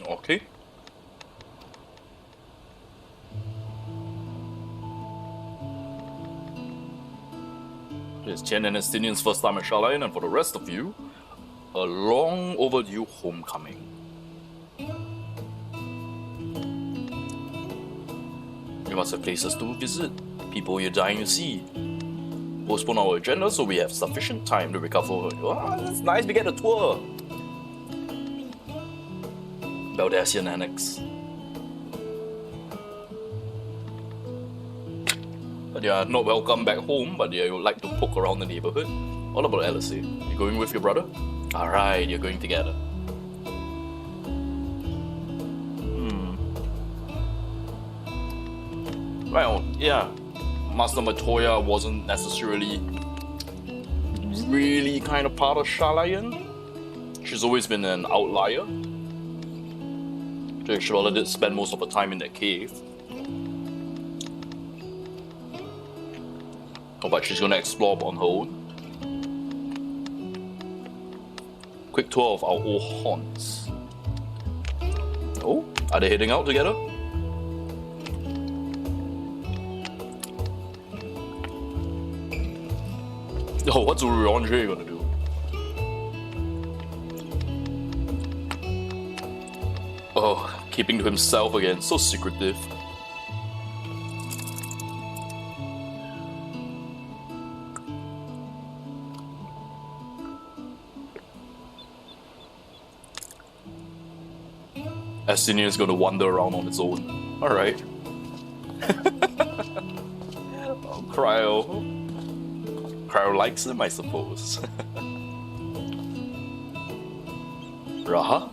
Okay. It's Tian and Estinian's first time at Sharlayan, and for the rest of you, a long overdue homecoming. We must have places to visit, people you're dying to see. Postpone our agenda so we have sufficient time to recover. Oh, that's nice, we get a tour. Baldassian Annex. But yeah, not welcome back home, but yeah, you would like to poke around the neighborhood. What about Alice? You going with your brother? Alright, you're going together. Well, yeah, Master Matoya wasn't necessarily really kind of part of Sharlayan. She's always been an outlier. Charlotte did spend most of her time in that cave. Oh, but she's gonna explore on her own. Quick tour of our old haunts. Oh, are they heading out together? Oh, what's Andre gonna do? Oh, keeping to himself again, so secretive. Estinian's gonna wander around on its own. Alright. Oh, Cryo. Cryo likes him, I suppose. Raha?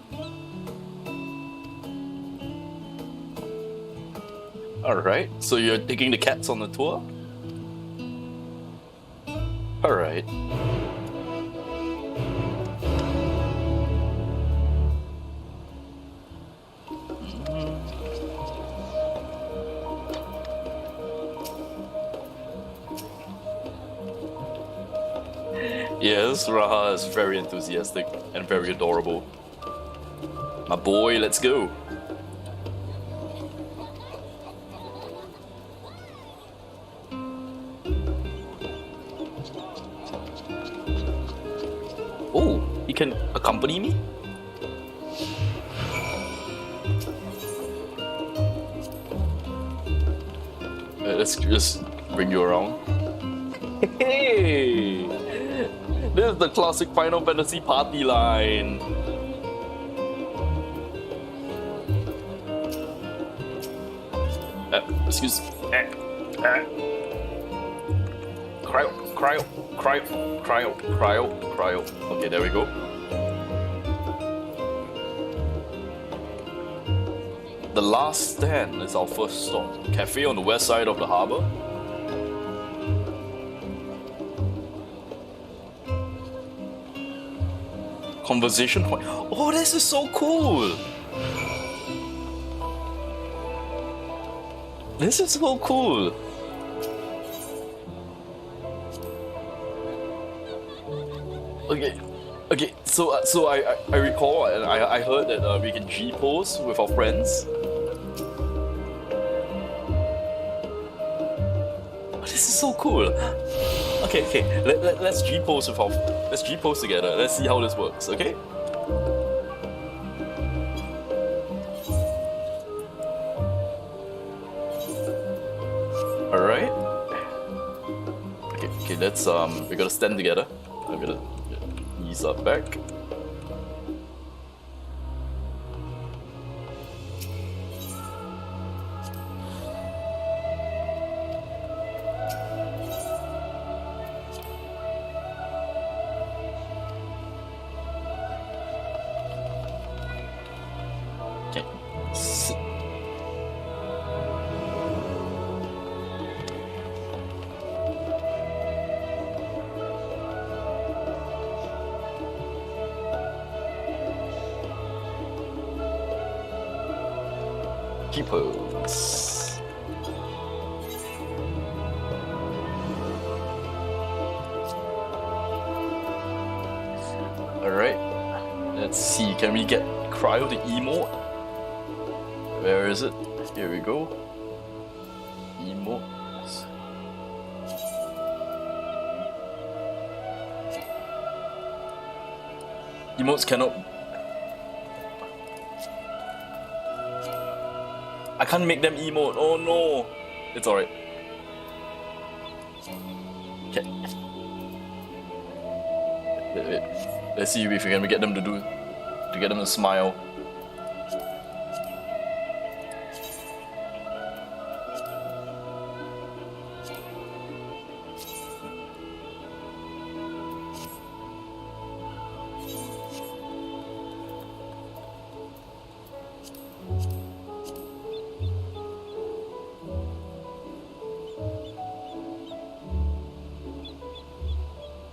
Alright, so you're taking the cats on the tour? Alright. Yes, Raha is very enthusiastic and very adorable. My boy, let's go. Oh, he can accompany me? Let's just bring you around. Hey! This is the classic Final Fantasy party line. Excuse me. Cryo. Okay, there we go. The Last Stand is our first stop. Cafe on the west side of the harbor. Conversation point. Oh, this is so cool! This is so cool! Okay. So I recall and I heard that we can G-pose with our friends. Oh, this is so cool! Okay. Let's G-pose let's G-pose together. Let's see how this works, okay? Alright. Okay, let's we gotta stand together. I'm gonna ease up back. Pose. Alright, let's see, can we get Cryo to emote? Where is it? Here we go. Emote. Emotes cannot. I can't make them emote. Oh no! It's alright. Okay. Wait. Let's see if we can get them to smile.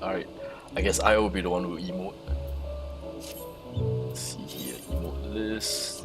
Alright, I guess I will be the one who emote. Let's see here, emote list.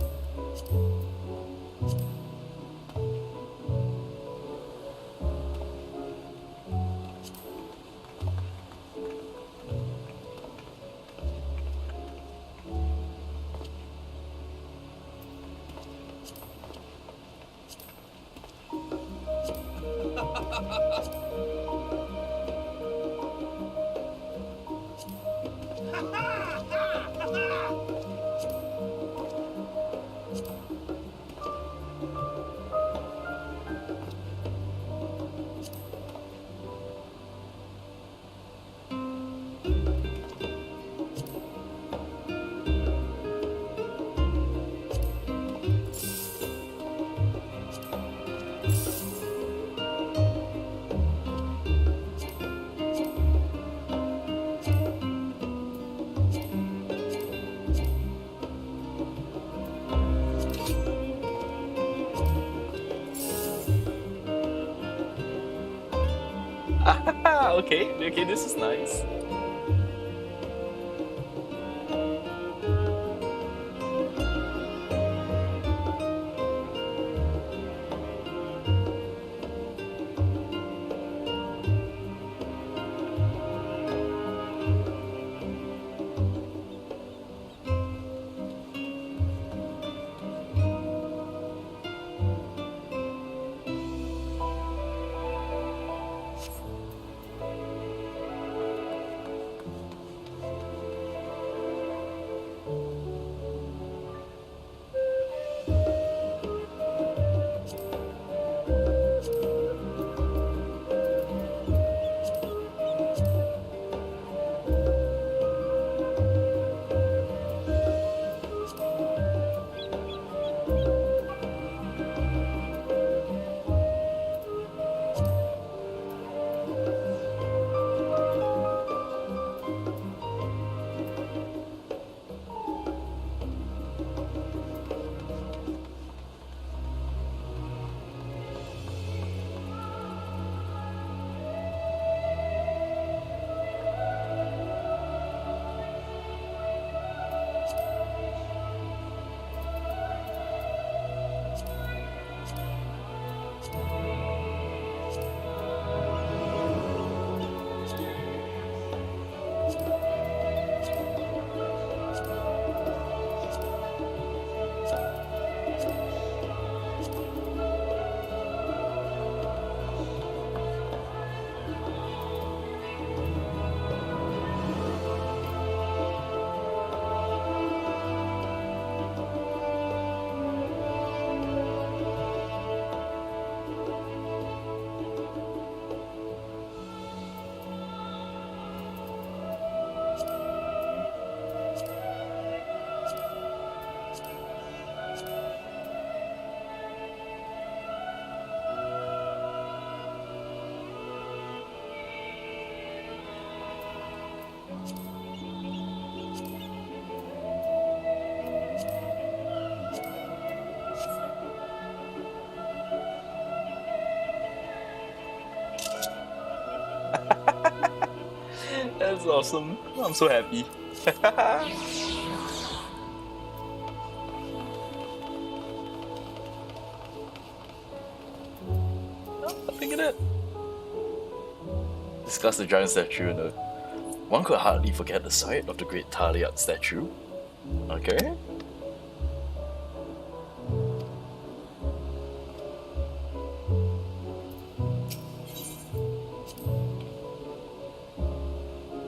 Okay, this is nice. That's awesome. I'm so happy. Look at it. Discuss the giant statue. No. One could hardly forget the sight of the great Taliat statue. Okay.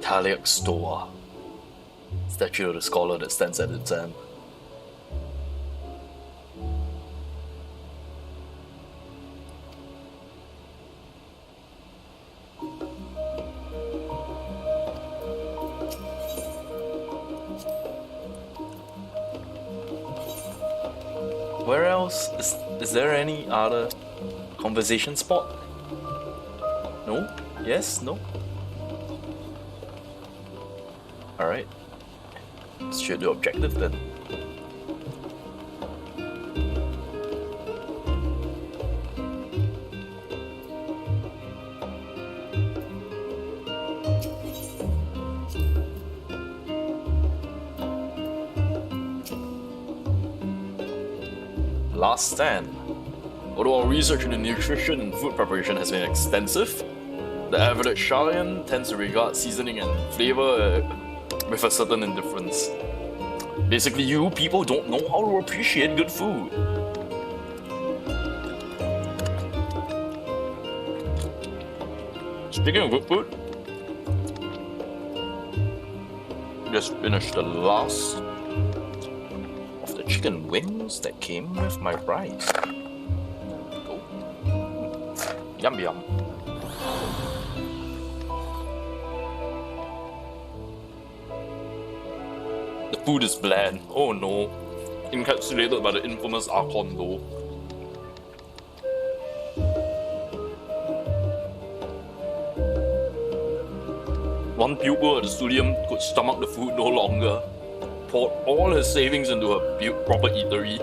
Taliak Stoa, statue of the scholar that stands at its end. Where else? Is there any other conversation spot? No? Yes? No? Alright. Let's shoot the objective then. Last stand. Although our research into nutrition and food preparation has been extensive, the average Shalian tends to regard seasoning and flavor with a certain indifference. Basically, you people don't know how to appreciate good food. Speaking of good food, just finished the last of the chicken wings that came with my rice. Go. Yum yum. The food is bland. Oh no. Encapsulated by the infamous Archon though. One pupil at the studium could stomach the food no longer. Poured all his savings into a proper eatery.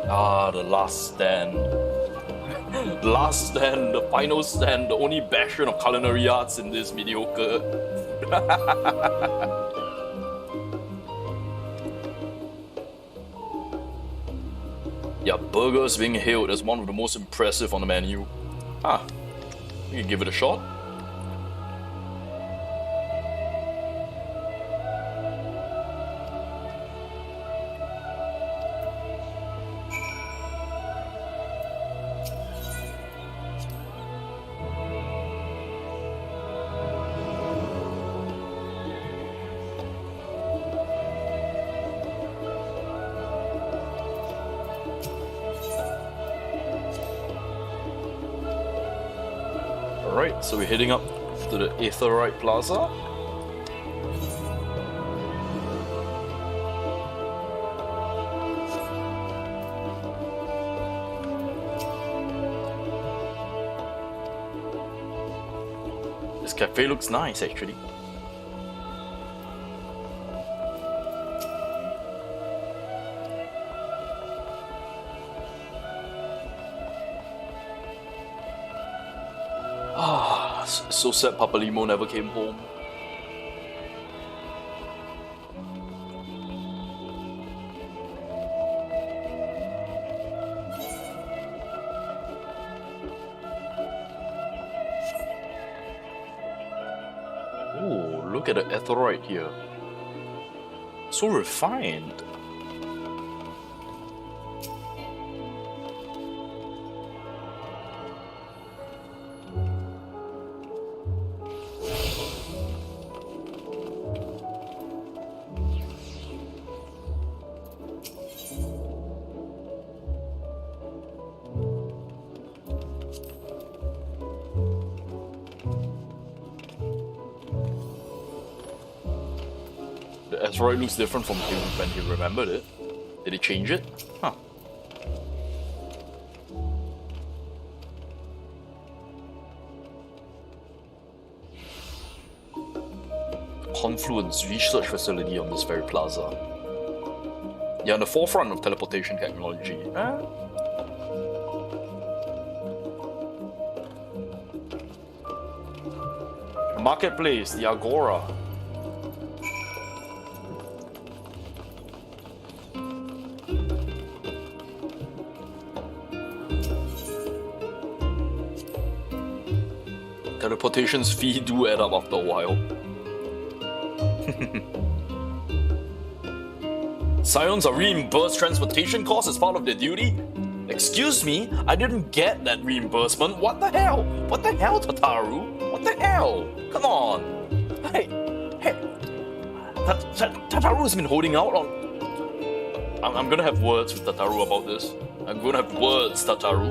Ah, the last stand. The last stand, the final stand, the only bastion of culinary arts in this mediocre. Yeah, burgers being hailed as one of the most impressive on the menu. Ah, we can give it a shot. Alright, so we're heading up to the Aetherite Plaza. This cafe looks nice actually. Ah, so sad Papa Limo never came home. Oh, look at the Aetherite here. So refined. The asteroid looks different from when he remembered it. Did he change it? Huh. Confluence research facility on this very plaza. Yeah, on the forefront of teleportation technology. The marketplace, the agora. Teleportation's fee do add up after a while. Scions are reimbursed transportation costs as part of their duty? Excuse me, I didn't get that reimbursement. What the hell? What the hell, Tataru? What the hell? Come on. Hey, Tataru's been holding out on... I'm gonna have words with Tataru about this. I'm gonna have words, Tataru.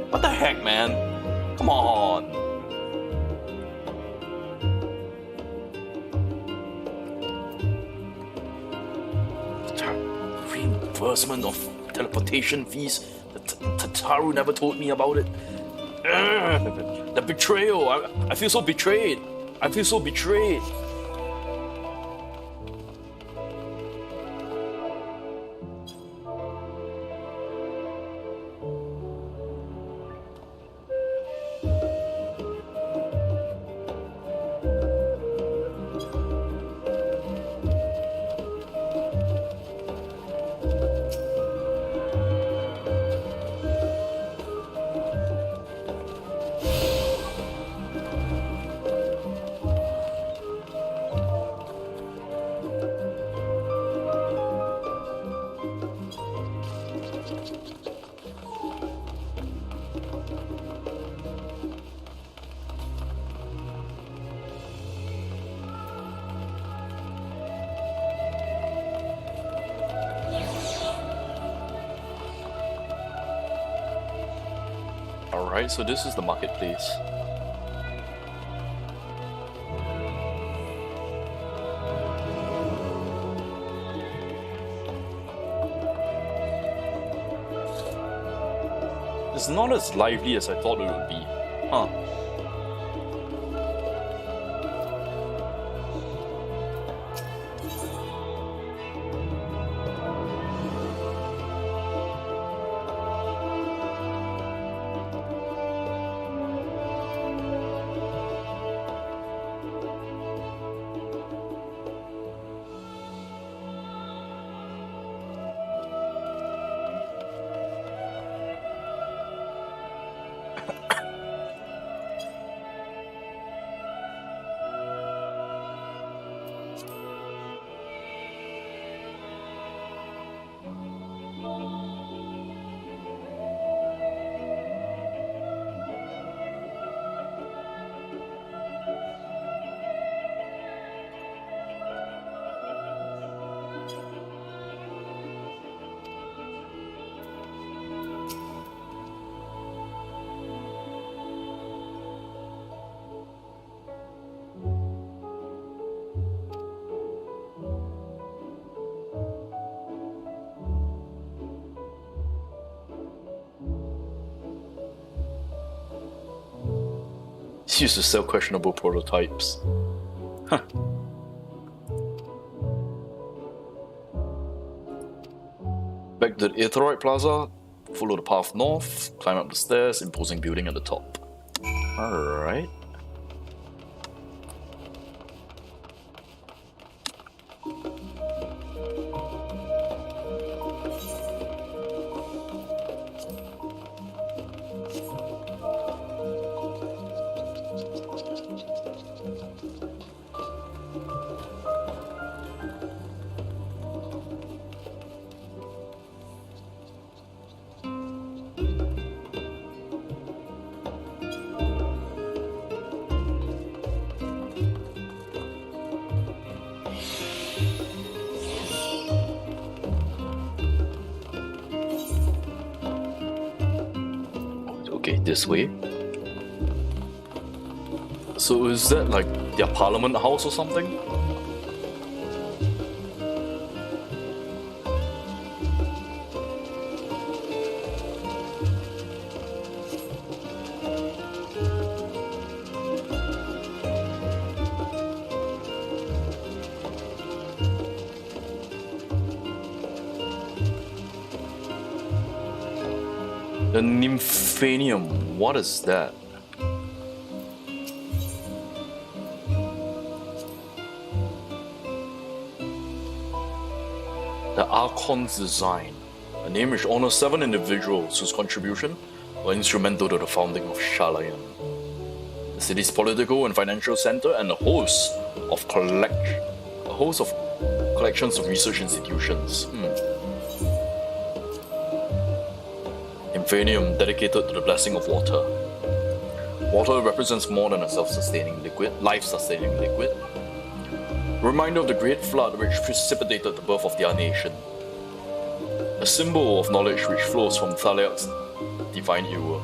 What the heck, man? Come on. Reimbursement of teleportation fees. Tataru never told me about it. The betrayal. I feel so betrayed. I feel so betrayed. Alright, so this is the marketplace. It's not as lively as I thought it would be. Huh. Used to sell questionable prototypes. Huh. Back to the Aetheroid Plaza, follow the path north, climb up the stairs, imposing building at the top. Alright. This way. So is that like their parliament house or something? The Nymphanium, what is that? The Archon's design, a name which honors 7 individuals whose contribution were instrumental to the founding of Shalayan, the city's political and financial center, and a host of collections of research institutions. Infanium, dedicated to the blessing of water. Water represents more than a self-sustaining liquid, life-sustaining liquid. A reminder of the great flood which precipitated the birth of their nation. A symbol of knowledge which flows from Thaliak's divine era.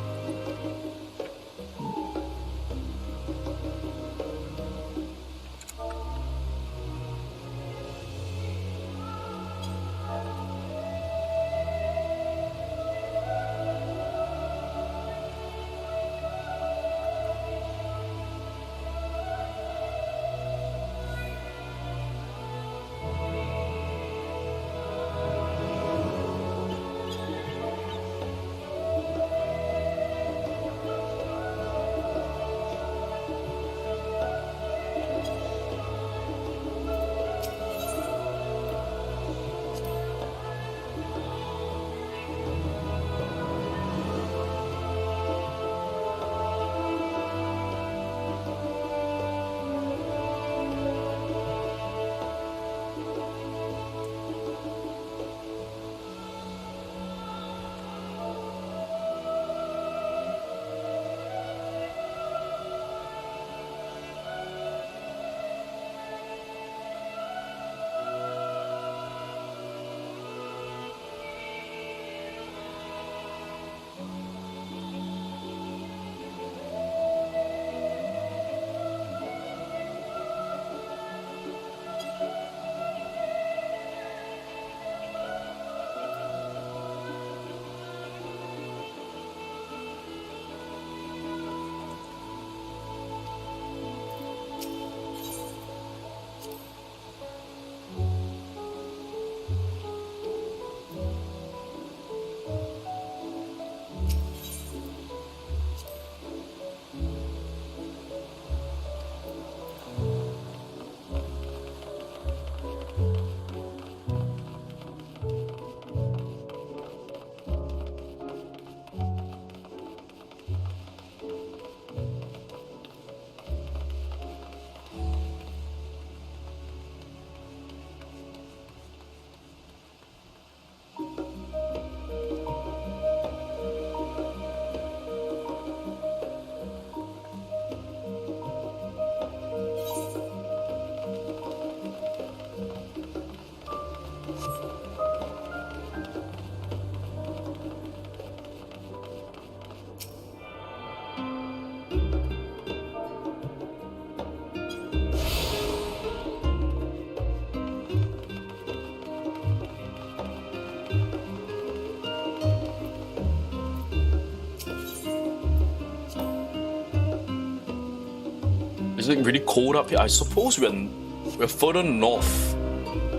Is it really cold up here? I suppose we're further north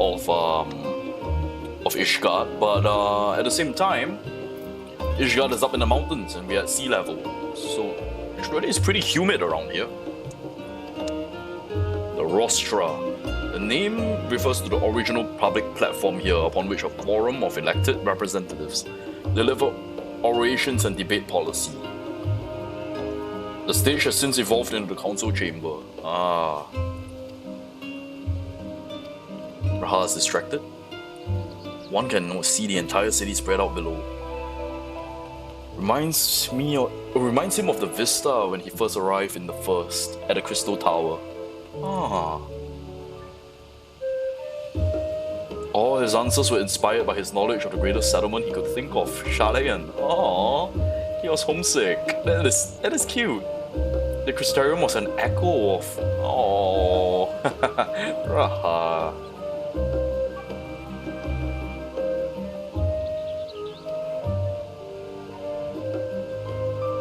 of Ishgard, but at the same time, Ishgard is up in the mountains and we're at sea level, so actually it's pretty humid around here. The Rostra. The name refers to the original public platform here upon which a quorum of elected representatives deliver orations and debate policy. The stage has since evolved into the council chamber. Raha is distracted. One can see the entire city spread out below. Reminds him of the vista when he first arrived in the first at the Crystal Tower. All his answers were inspired by his knowledge of the greatest settlement he could think of, Shalayan. He was homesick. That is cute. The Crystarium was an echo of... Raha.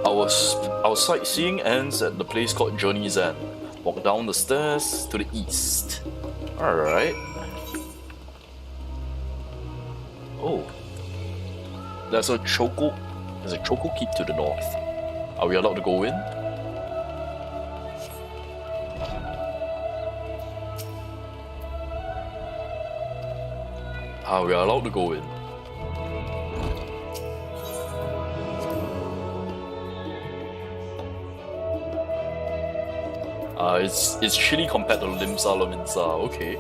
Our sightseeing ends at the place called Journey's End. Walk down the stairs to the east. Alright. Oh. There's a Choco Keep to the north. Are we allowed to go in? Ah, we are allowed to go in. It's chilly compared to Limsa Lominsa, okay.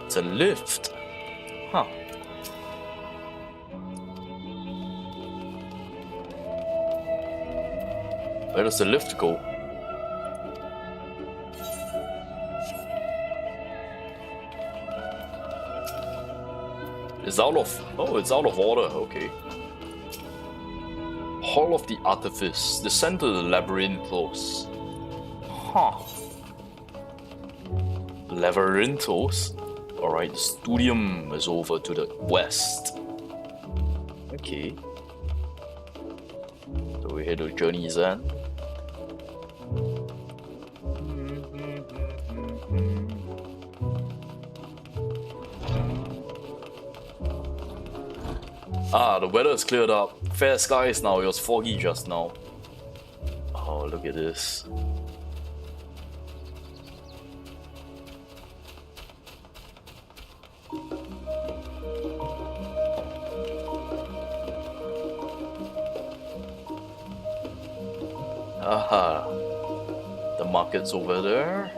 It's a lift. Huh. Where does the lift go? It's out of... Oh, it's out of order. Okay. Hall of the Artifice. Descend to the Labyrinthos. Huh. Labyrinthos? Alright, the Studium is over to the west. Okay. So we're here to Journey's End. Ah, the weather is cleared up. Fair skies now, it was foggy just now. Oh, look at this. Aha, the market's over there.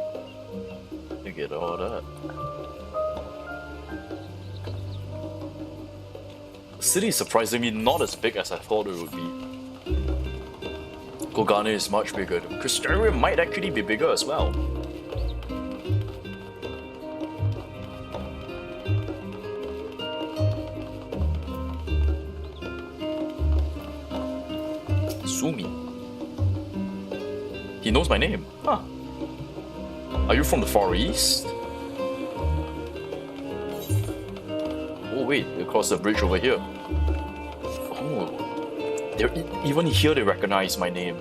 Look at all that. The city is surprisingly not as big as I thought it would be. Golgane is much bigger. Cristeria might actually be bigger as well. Sumi. He knows my name. Huh. Are you from the Far East? Oh wait, across the bridge over here. Oh, even here they recognize my name.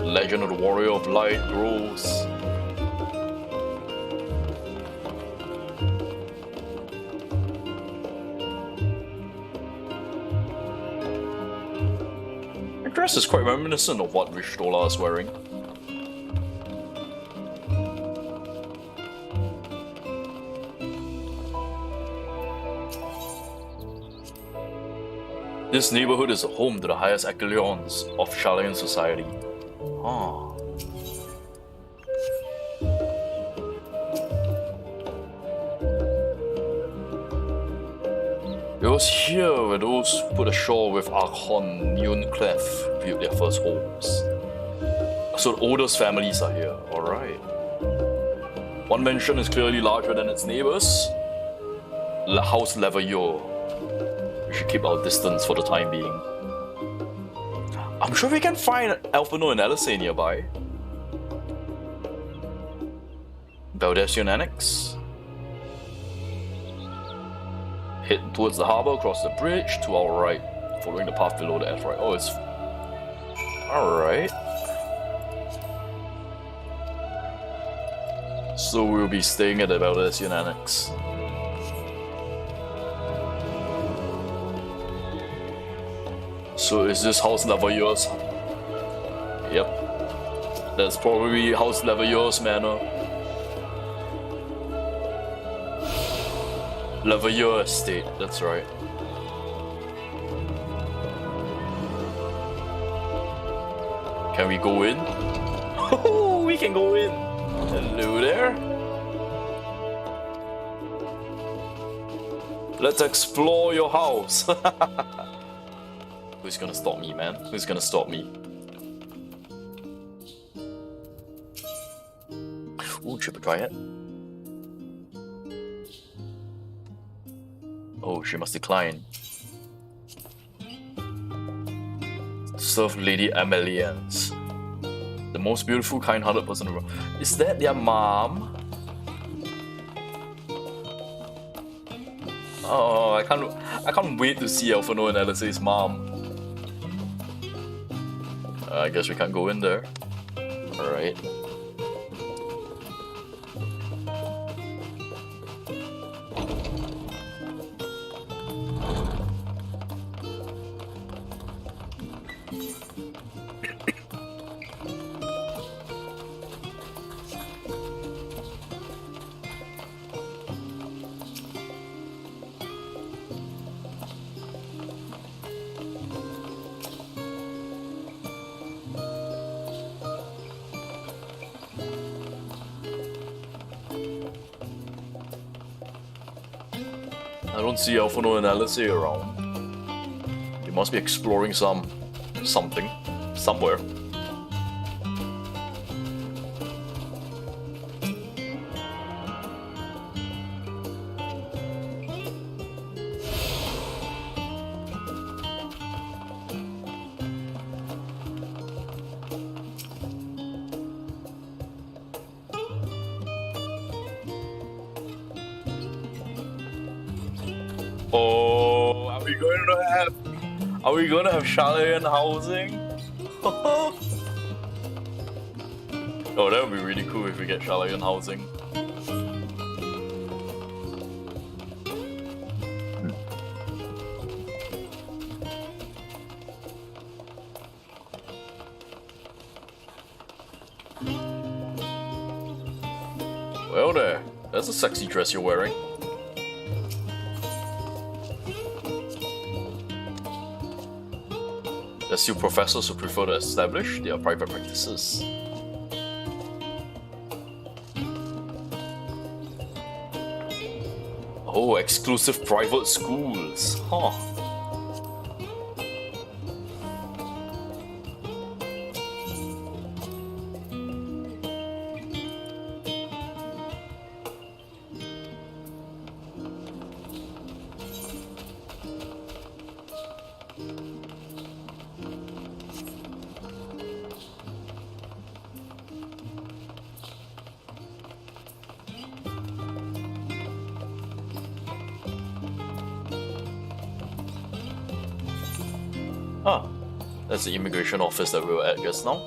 Legend of the Warrior of Light grows. The dress is quite reminiscent of what Rishtola is wearing. This neighborhood is a home to the highest echelons of Shalian society. Ah. It was here where those who put ashore with Archon Clef built their first homes. So the oldest families are here, alright. One mansion is clearly larger than its neighbors. House Levailleur. We should keep our distance for the time being. I'm sure we can find Alphino and Elisane nearby. Baldessian Annex. Head towards the harbor, across the bridge, to our right, following the path below the F-right. Oh, it's... Alright. So we'll be staying at the Baldessian Annex. So is this House Levailleur's? Yep. That's probably House Levailleur's manor. Levailleur Estate, that's right. Can we go in? Oh, we can go in! Hello there. Let's explore your house. Who's gonna stop me, man? Who's gonna stop me? Ooh, triple triad. Oh, she must decline. Serve Lady Amelians. The most beautiful, kind-hearted person in the world. Is that their mom? Oh, I can't wait to see Alphino and Alice's mom. I guess we can't go in there. Alright. I don't see Alphino and Alice around. They must be exploring something somewhere. Oh, are we going to have Charlene housing? Oh, that would be really cool if we get Charlene housing. Well there, that's a sexy dress you're wearing. There's still professors who prefer to establish their private practices. Oh, exclusive private schools. Huh. Ah, that's the immigration office that we were at just now.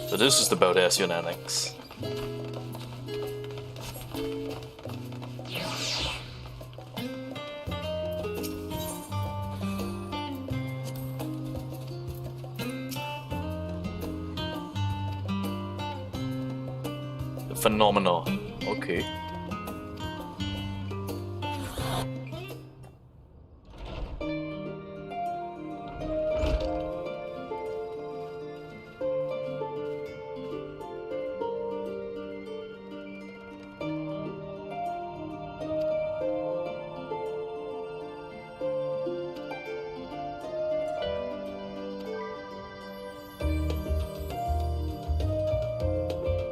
So this is the Baldasian Annex. The phenomena. Okay.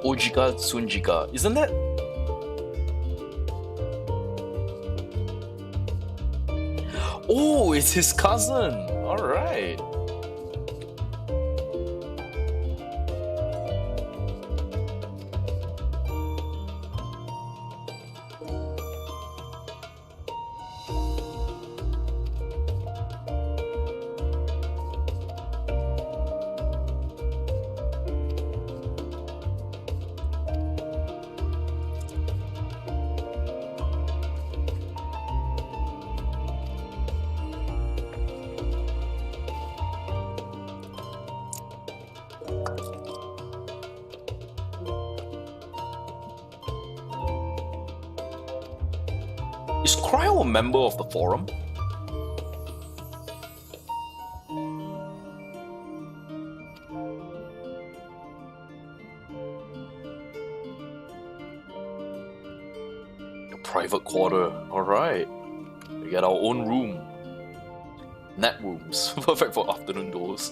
Ojika Tsunjika. Isn't that? Oh, it's his cousin. Alright. Is Cryo a member of the forum? A private quarter. Alright. We get our own room. Nap rooms. Perfect for afternoon dose.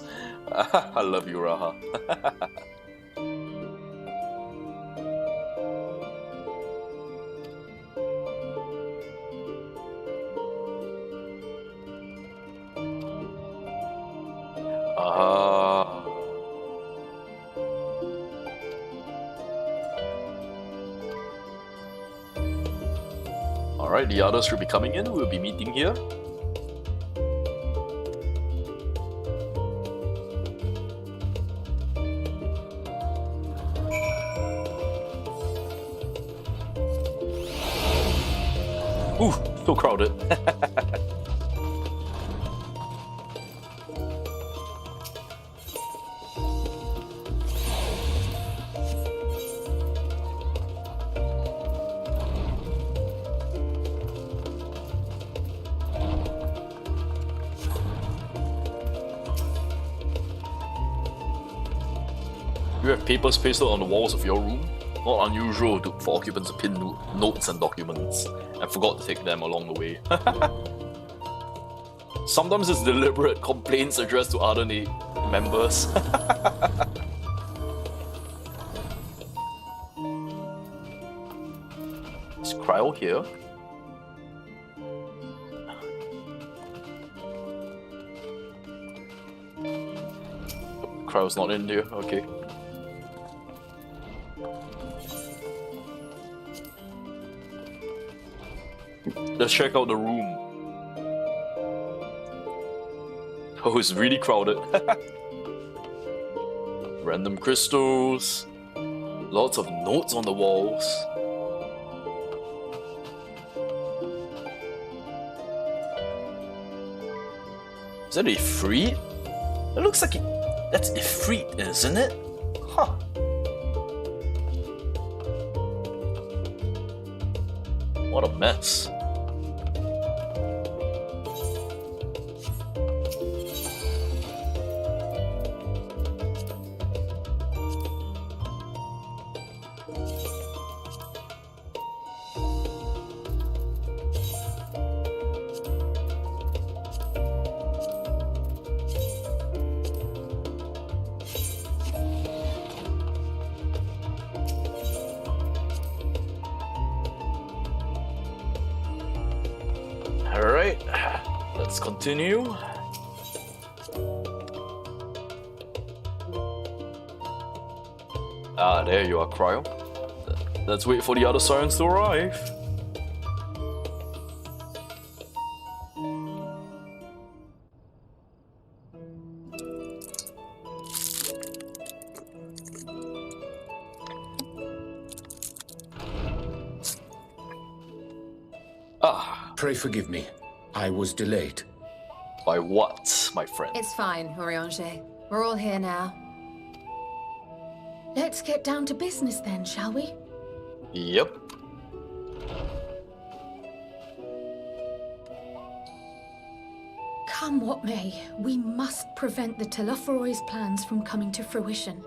I love you, Raha. Alright, the others should be coming in. We'll be meeting here. Ooh, so crowded. You have papers pasted on the walls of your room? Not unusual for occupants to pin notes and documents, and forgot to take them along the way. Sometimes it's deliberate complaints addressed to other members. Is Cryo here? Cryo's not in here, okay. Let's check out the room. Oh, it's really crowded. Random crystals. Lots of notes on the walls. Is that Ifrit? It looks like that's Ifrit, isn't it? Huh. What a mess. Alright, let's continue. Ah, there you are, Cryo. Let's wait for the other sirens to arrive. Pray forgive me. I was delayed. By what, my friend? It's fine, Eorzea. We're all here now. Let's get down to business then, shall we? Yep. Come what may, we must prevent the Telophoroid's plans from coming to fruition.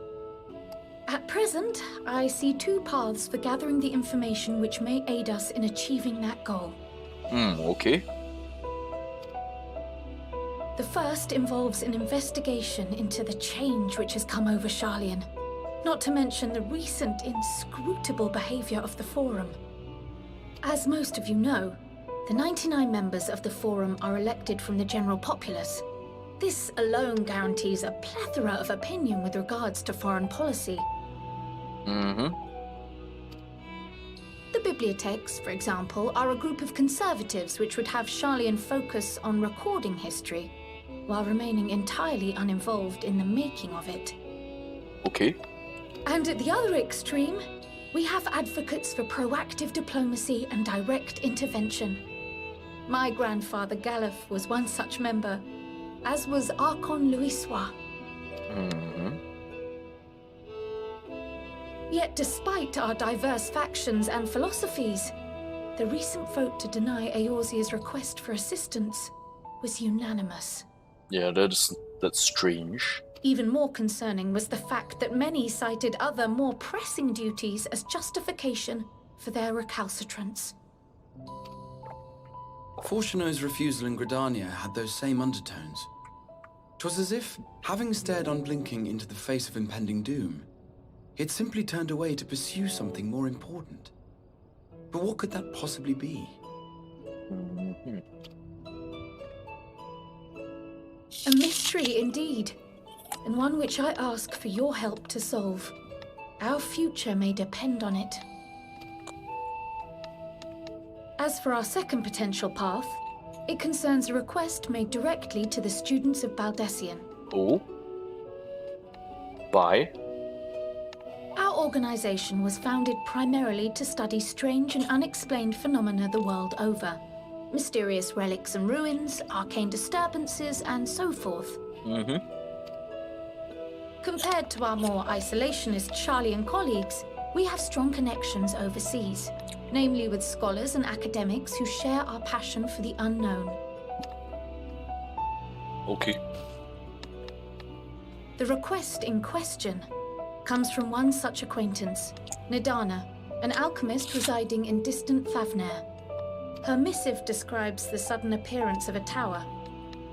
At present, I see two paths for gathering the information which may aid us in achieving that goal. Okay. The first involves an investigation into the change which has come over Sharlayan, not to mention the recent inscrutable behavior of the Forum. As most of you know, the 99 members of the Forum are elected from the general populace. This alone guarantees a plethora of opinion with regards to foreign policy. The bibliotheques, for example, are a group of conservatives which would have Sharlayan focus on recording history, while remaining entirely uninvolved in the making of it. Okay. And at the other extreme, we have advocates for proactive diplomacy and direct intervention. My grandfather Galef was one such member, as was Archon Louisois. Yet despite our diverse factions and philosophies, the recent vote to deny Eorzea's request for assistance was unanimous. Yeah, that's strange. Even more concerning was the fact that many cited other, more pressing duties as justification for their recalcitrance. Fortuno's refusal in Gridania had those same undertones. 'Twas as if, having stared unblinking into the face of impending doom, he had simply turned away to pursue something more important. But what could that possibly be? A mystery indeed, and one which I ask for your help to solve. Our future may depend on it. As for our second potential path, it concerns a request made directly to the students of Baldessian. Oh? Why? Our organization was founded primarily to study strange and unexplained phenomena the world over. Mysterious relics and ruins, arcane disturbances, and so forth. Compared to our more isolationist Charlian colleagues, we have strong connections overseas, namely with scholars and academics who share our passion for the unknown. Okay. The request in question comes from one such acquaintance, Nidana, an alchemist residing in distant Thavnair. Her missive describes the sudden appearance of a tower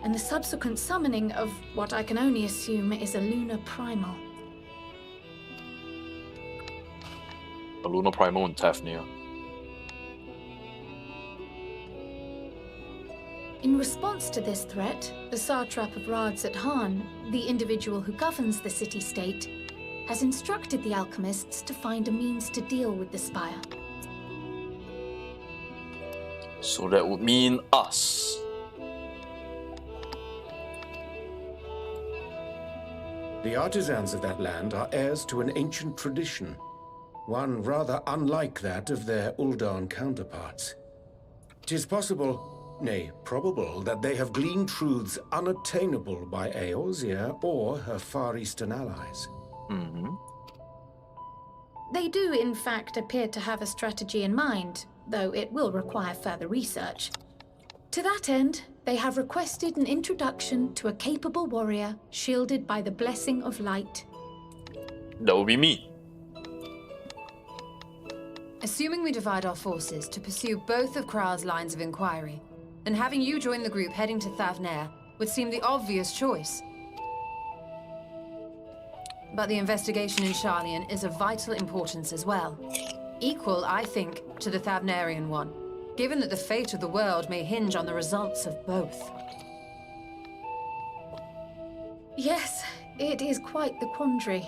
and the subsequent summoning of what I can only assume is a lunar primal. A lunar primal in Thavnair. In response to this threat, the satrap of Radzat Han, the individual who governs the city-state, has instructed the alchemists to find a means to deal with the spire. So that would mean us. The artisans of that land are heirs to an ancient tradition, one rather unlike that of their Uldan counterparts. 'Tis possible, nay, probable, that they have gleaned truths unattainable by Eorzea or her Far Eastern allies. They do, in fact, appear to have a strategy in mind, though it will require further research. To that end, they have requested an introduction to a capable warrior shielded by the blessing of light. That would be me. Assuming we divide our forces to pursue both of Kral's lines of inquiry, then having you join the group heading to Thavnair would seem the obvious choice. But the investigation in Charlian is of vital importance as well. Equal, I think, to the Thavnairian one, given that the fate of the world may hinge on the results of both. Yes, it is quite the quandary.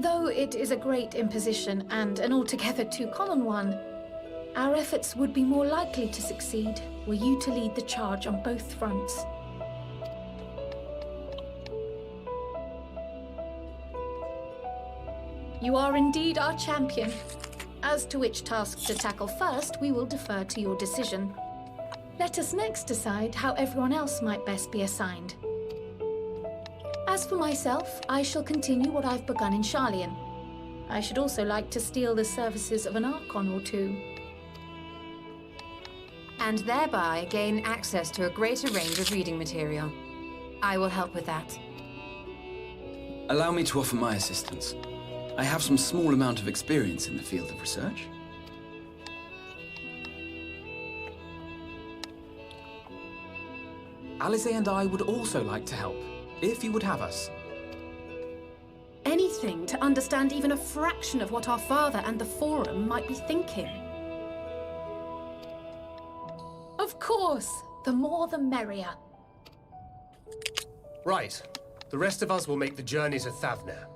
Though it is a great imposition and an altogether too common one, our efforts would be more likely to succeed were you to lead the charge on both fronts. You are indeed our champion. As to which task to tackle first, we will defer to your decision. Let us next decide how everyone else might best be assigned. As for myself, I shall continue what I've begun in Charlian. I should also like to steal the services of an Archon or two. And thereby gain access to a greater range of reading material. I will help with that. Allow me to offer my assistance. I have some small amount of experience in the field of research. Alice and I would also like to help, if you would have us. Anything to understand even a fraction of what our father and the Forum might be thinking. Of course, the more the merrier. Right. The rest of us will make the journey to Thavnair.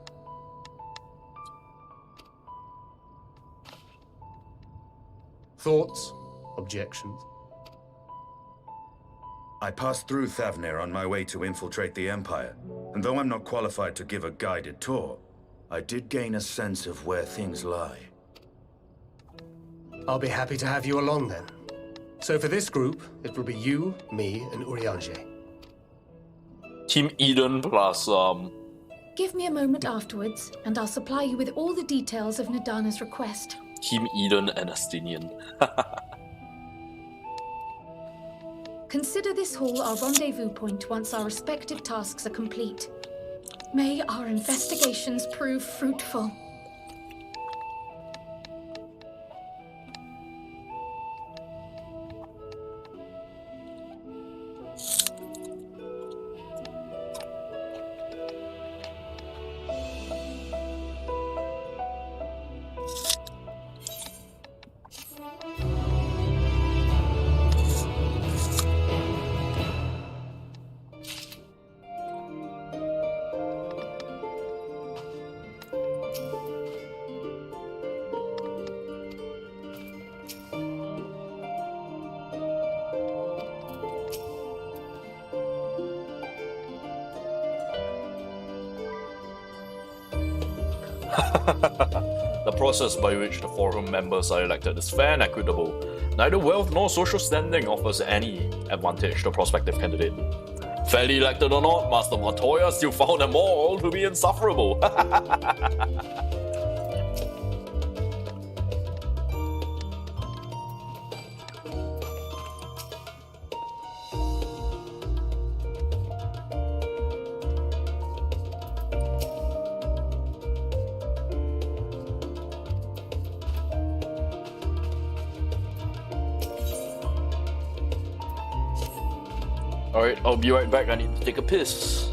Thoughts? Objections? I passed through Thavnair on my way to infiltrate the Empire, and though I'm not qualified to give a guided tour, I did gain a sense of where things lie. I'll be happy to have you along then. So for this group, it will be you, me, and Urianger. Team Eden plus Give me a moment afterwards, and I'll supply you with all the details of Nidana's request. Team Eden and Astinian. Consider this hall our rendezvous point once our respective tasks are complete. May our investigations prove fruitful. The process by which the forum members are elected is fair and equitable. Neither wealth nor social standing offers any advantage to a prospective candidate. Fairly elected or not, Master Montoya still found them all to be insufferable. Alright, I'll be right back. I need to take a piss.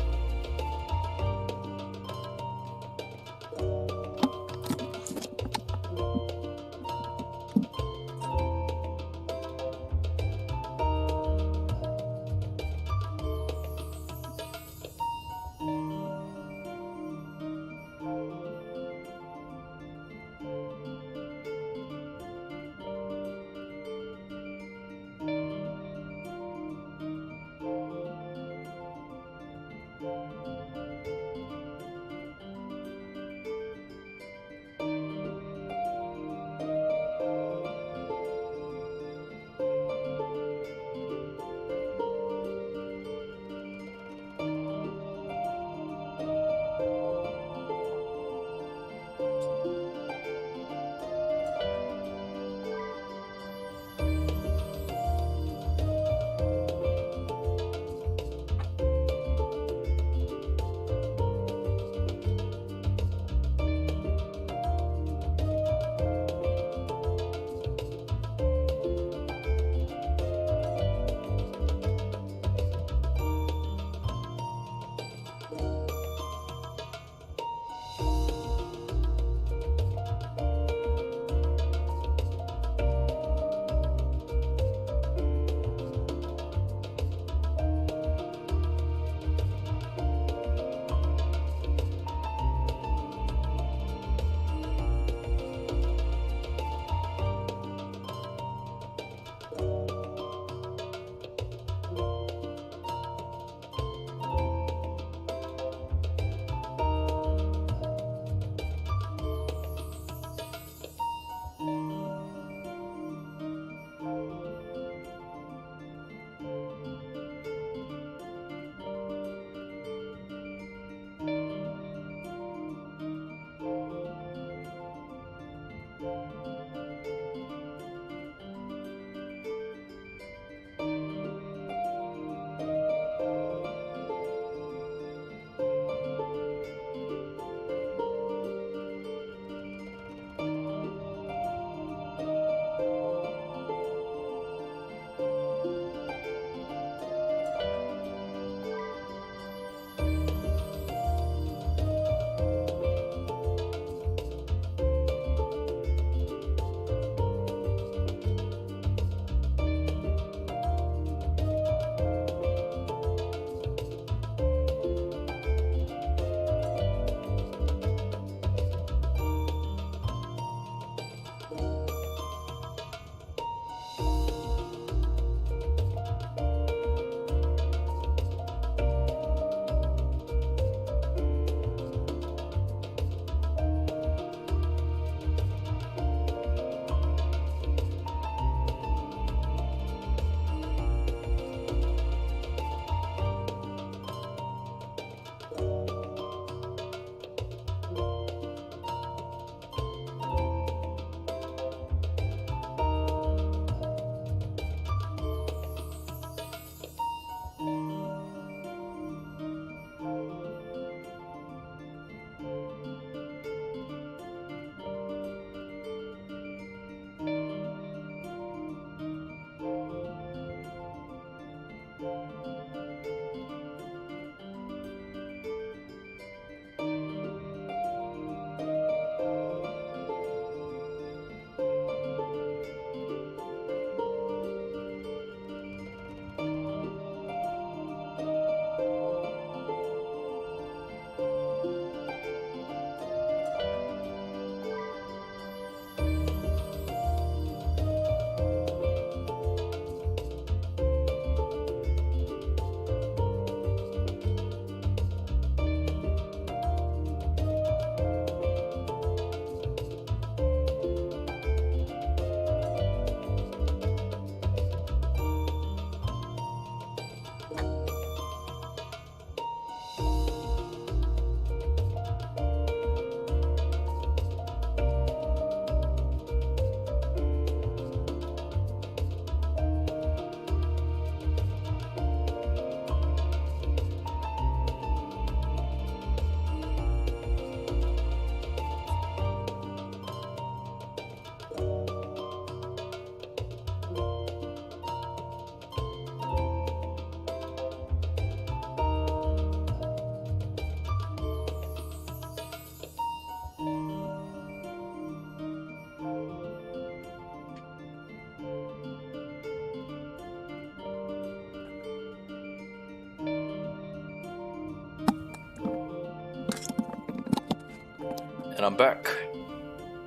And I'm back.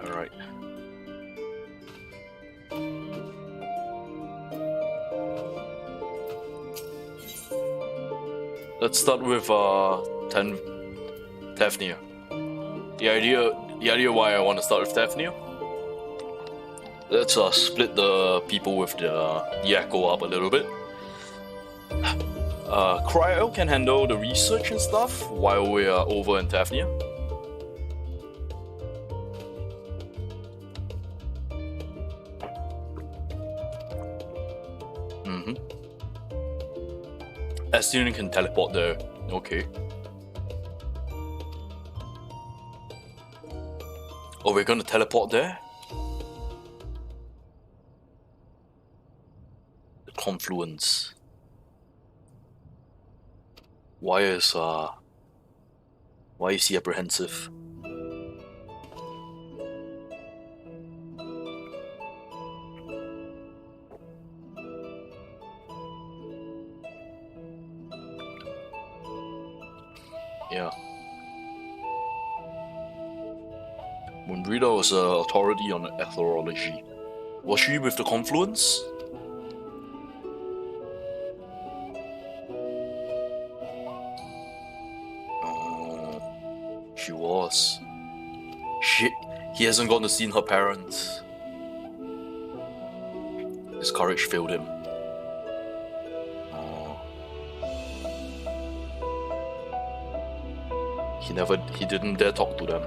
Alright. Let's start with Tefnir. The idea why I want to start with Tefnir. Let's split the people with the echo up a little bit. Cryo can handle the research and stuff while we are over in Tefnir. Aston can teleport there. Okay. Oh, we're gonna teleport there? The confluence. Why is he apprehensive? Yeah. Moonbreeder was an authority on etherology. Was she with the confluence? She was. Shit, he hasn't gone to see her parents. His courage failed him. He didn't dare talk to them.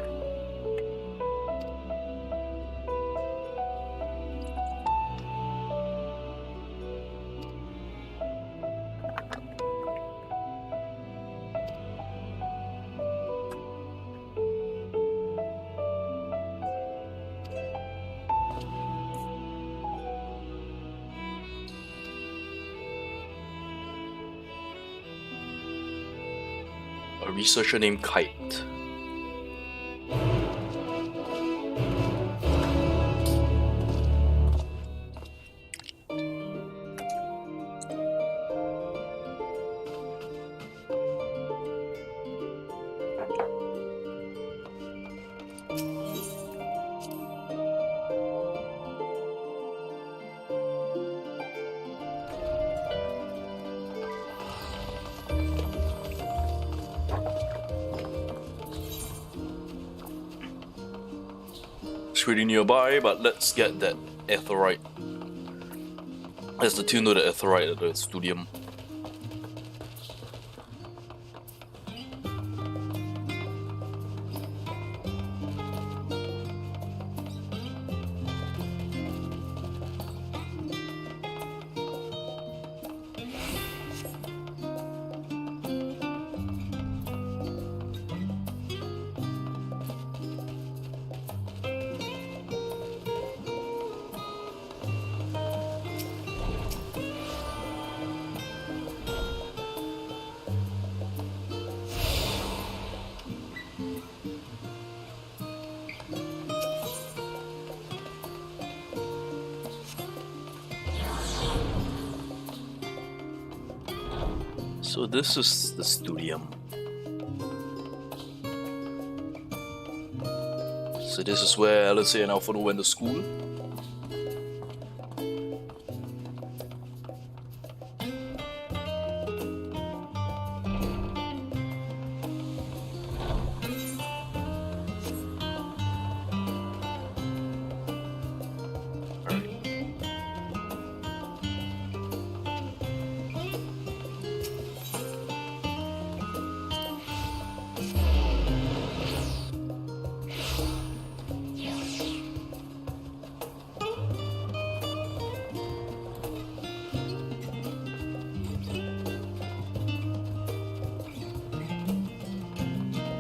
A researcher named Kite. Pretty nearby, but let's get that Aetheryte. There's the tune of the Aetheryte at the Studium. So this is the Studium. So this is where Eorzea and Alphonse went to school.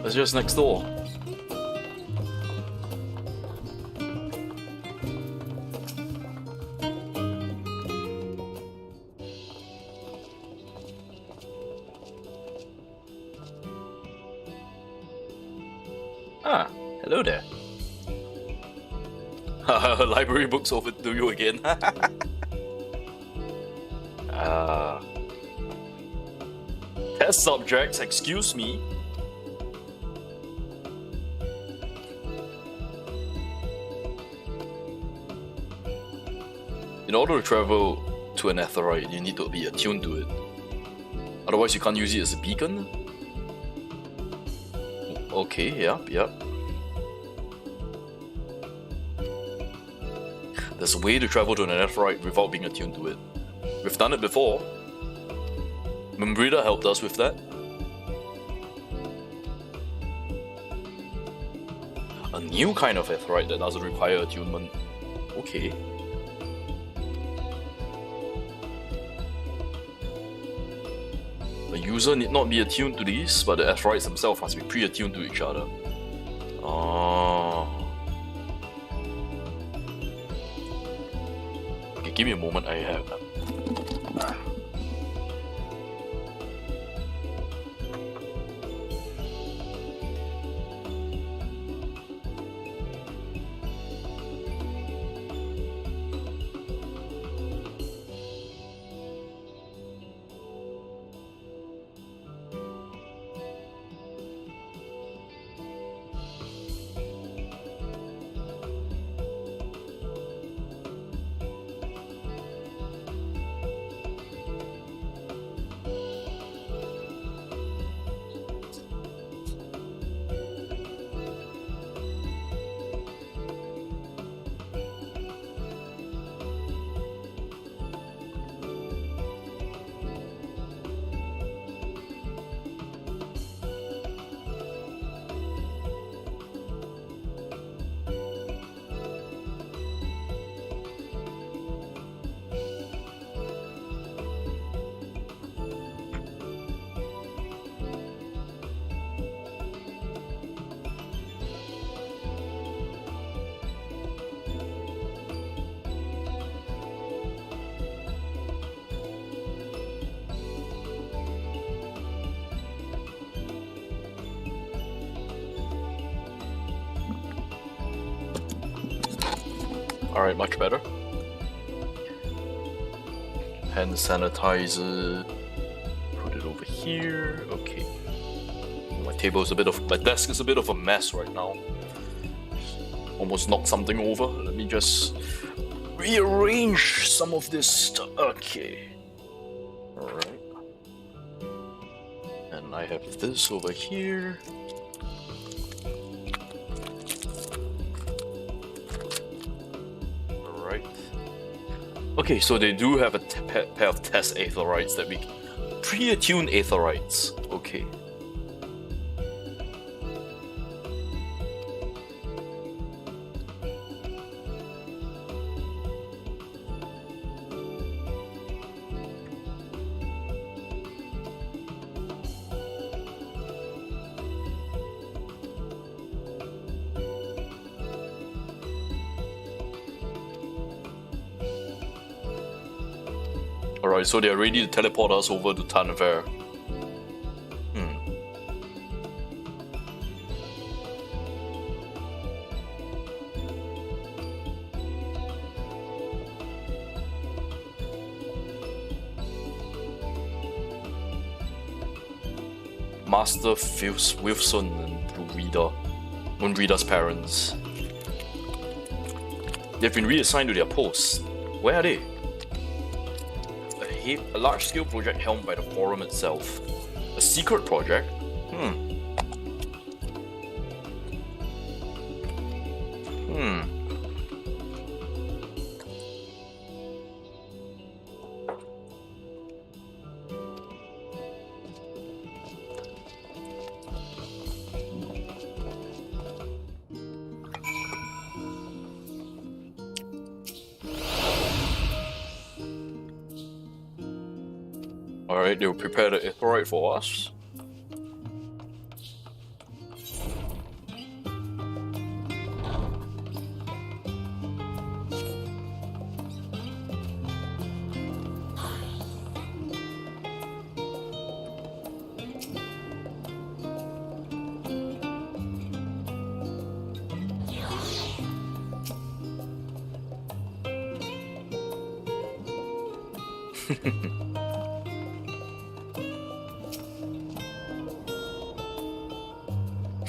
It's just next door. Ah, hello there. Library books over to you again. Test subjects, excuse me. In order to travel to an aetheroid, you need to be attuned to it. Otherwise, you can't use it as a beacon. Okay, yep. There's a way to travel to an aetheroid without being attuned to it. We've done it before. Membrida helped us with that. A new kind of aetheroid that doesn't require attunement. Okay. A user need not be attuned to these, but the aetheroids themselves must be pre-attuned to each other. Oh. Okay, give me a moment, I have... Alright, much better. Hand sanitizer. Put it over here. Okay. My desk is a bit of a mess right now. Almost knocked something over. Let me just rearrange some of this stuff. Okay. Alright. And I have this over here. Okay, so they do have a pair of test aetheroids that we can... Pre-attune aetheroids. Okay. Alright, so they're ready to teleport us over to Tanver. Master Wilson and Moonreader's parents. They've been reassigned to their posts. Where are they? A large-scale project helmed by the Forum itself. A secret project? Alright, they'll prepare the aetheroid for us.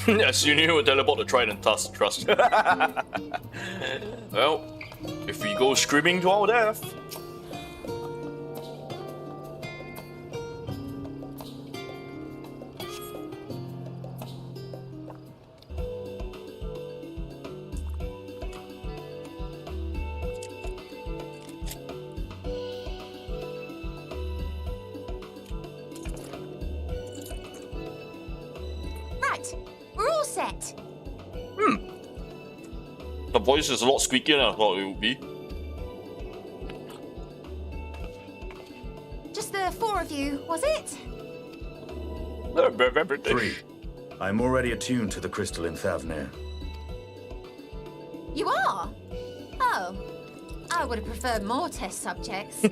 Yes, you knew a teleport to try and trust. Well, If we go screaming to our death. Right, we're all set. The voice is a lot squeakier than I thought it would be. Just the four of you, was it? 3. I'm already attuned to the crystal in Thavnir. You are? Oh, I would have preferred more test subjects.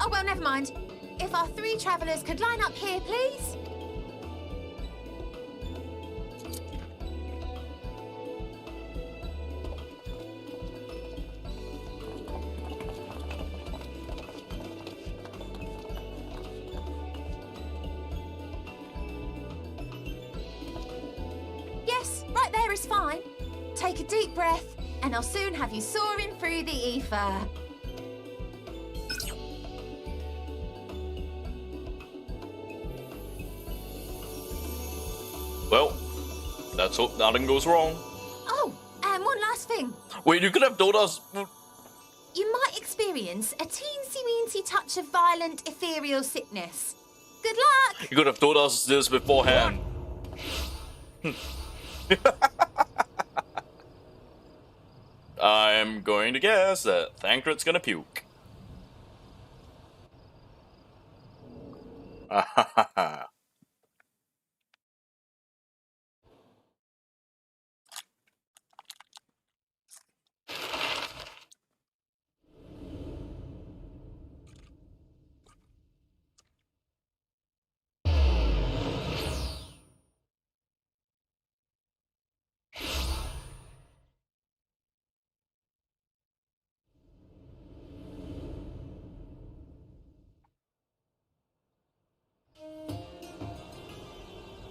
Oh, well, never mind. If our 3 travelers could line up here, please. Yes, right there is fine. Take a deep breath, and I'll soon have you soaring through the ether. Well, let's hope nothing goes wrong. Oh, and one last thing. Wait, you could have told us. You might experience a teensy-weensy touch of violent ethereal sickness. Good luck! You could have told us this beforehand. I'm going to guess that Thancred's gonna puke.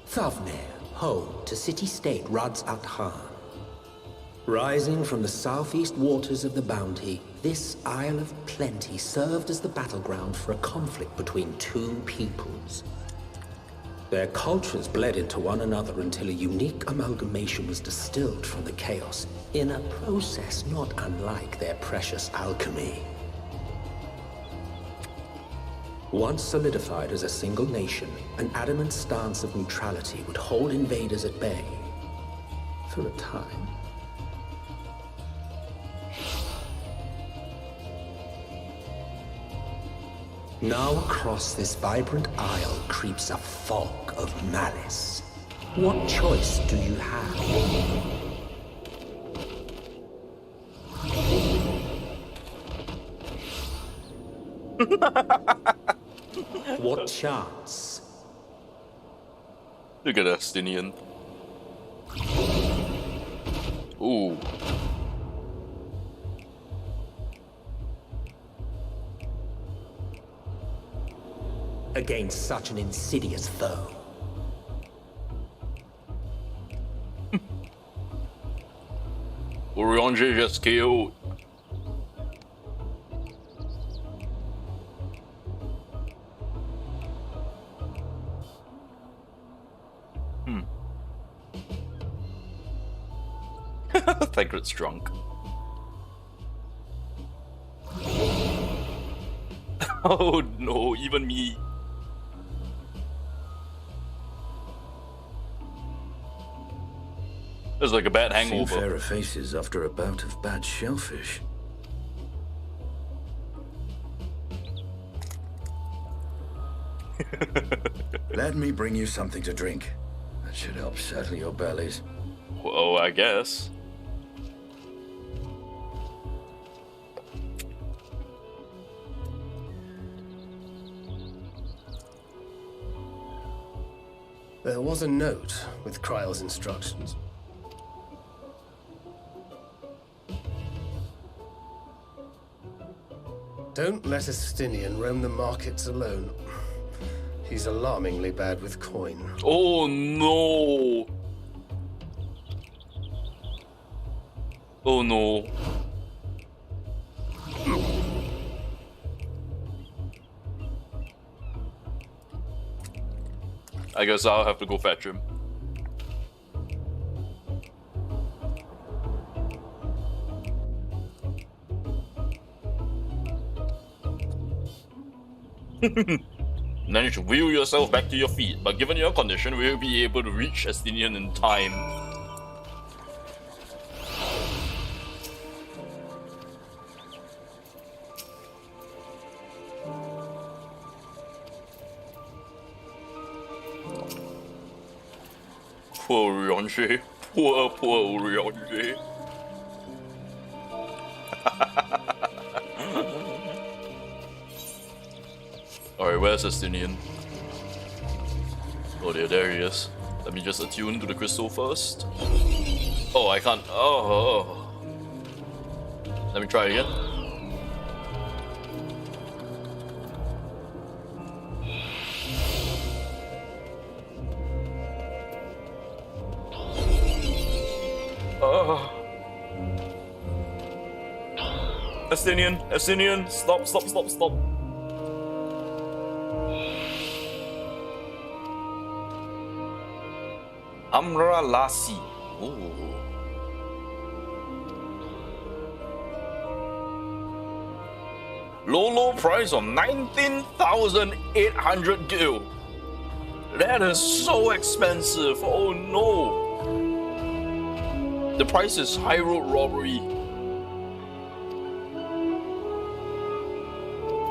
Thavnir, home to city-state Rads Athan. Rising from the southeast waters of the Bounty, this Isle of Plenty served as the battleground for a conflict between 2 peoples. Their cultures bled into one another until a unique amalgamation was distilled from the chaos, in a process not unlike their precious alchemy. Once solidified as a single nation, an adamant stance of neutrality would hold invaders at bay. For a time. Now across this vibrant isle creeps a fog of malice. What choice do you have? What chance? Look at Estinian. Ooh. Against such an insidious foe. Eorzea just killed. Thancred's drunk. Oh no, even me. It's like a bad hangover. Few fairer faces after a bout of bad shellfish. Let me bring you something to drink. That should help settle your bellies. Well, I guess. There was a note with Kryle's instructions. Don't let Estinian roam the markets alone. He's alarmingly bad with coin. Oh no! Oh no. I guess I'll have to go fetch him. Manage to wheel yourself back to your feet, but given your condition, we'll be able to reach Estinian in time. Poor Ryonji. Poor Ryonji. Alright, where's Estinian? Oh dear, there he is. Let me just attune to the crystal first. Oh, I can't. Oh. Let me try again. Estinian, stop. Amra Lassi. Ooh. Low price of 19,800 gil. That is so expensive. Oh no. The price is high road robbery.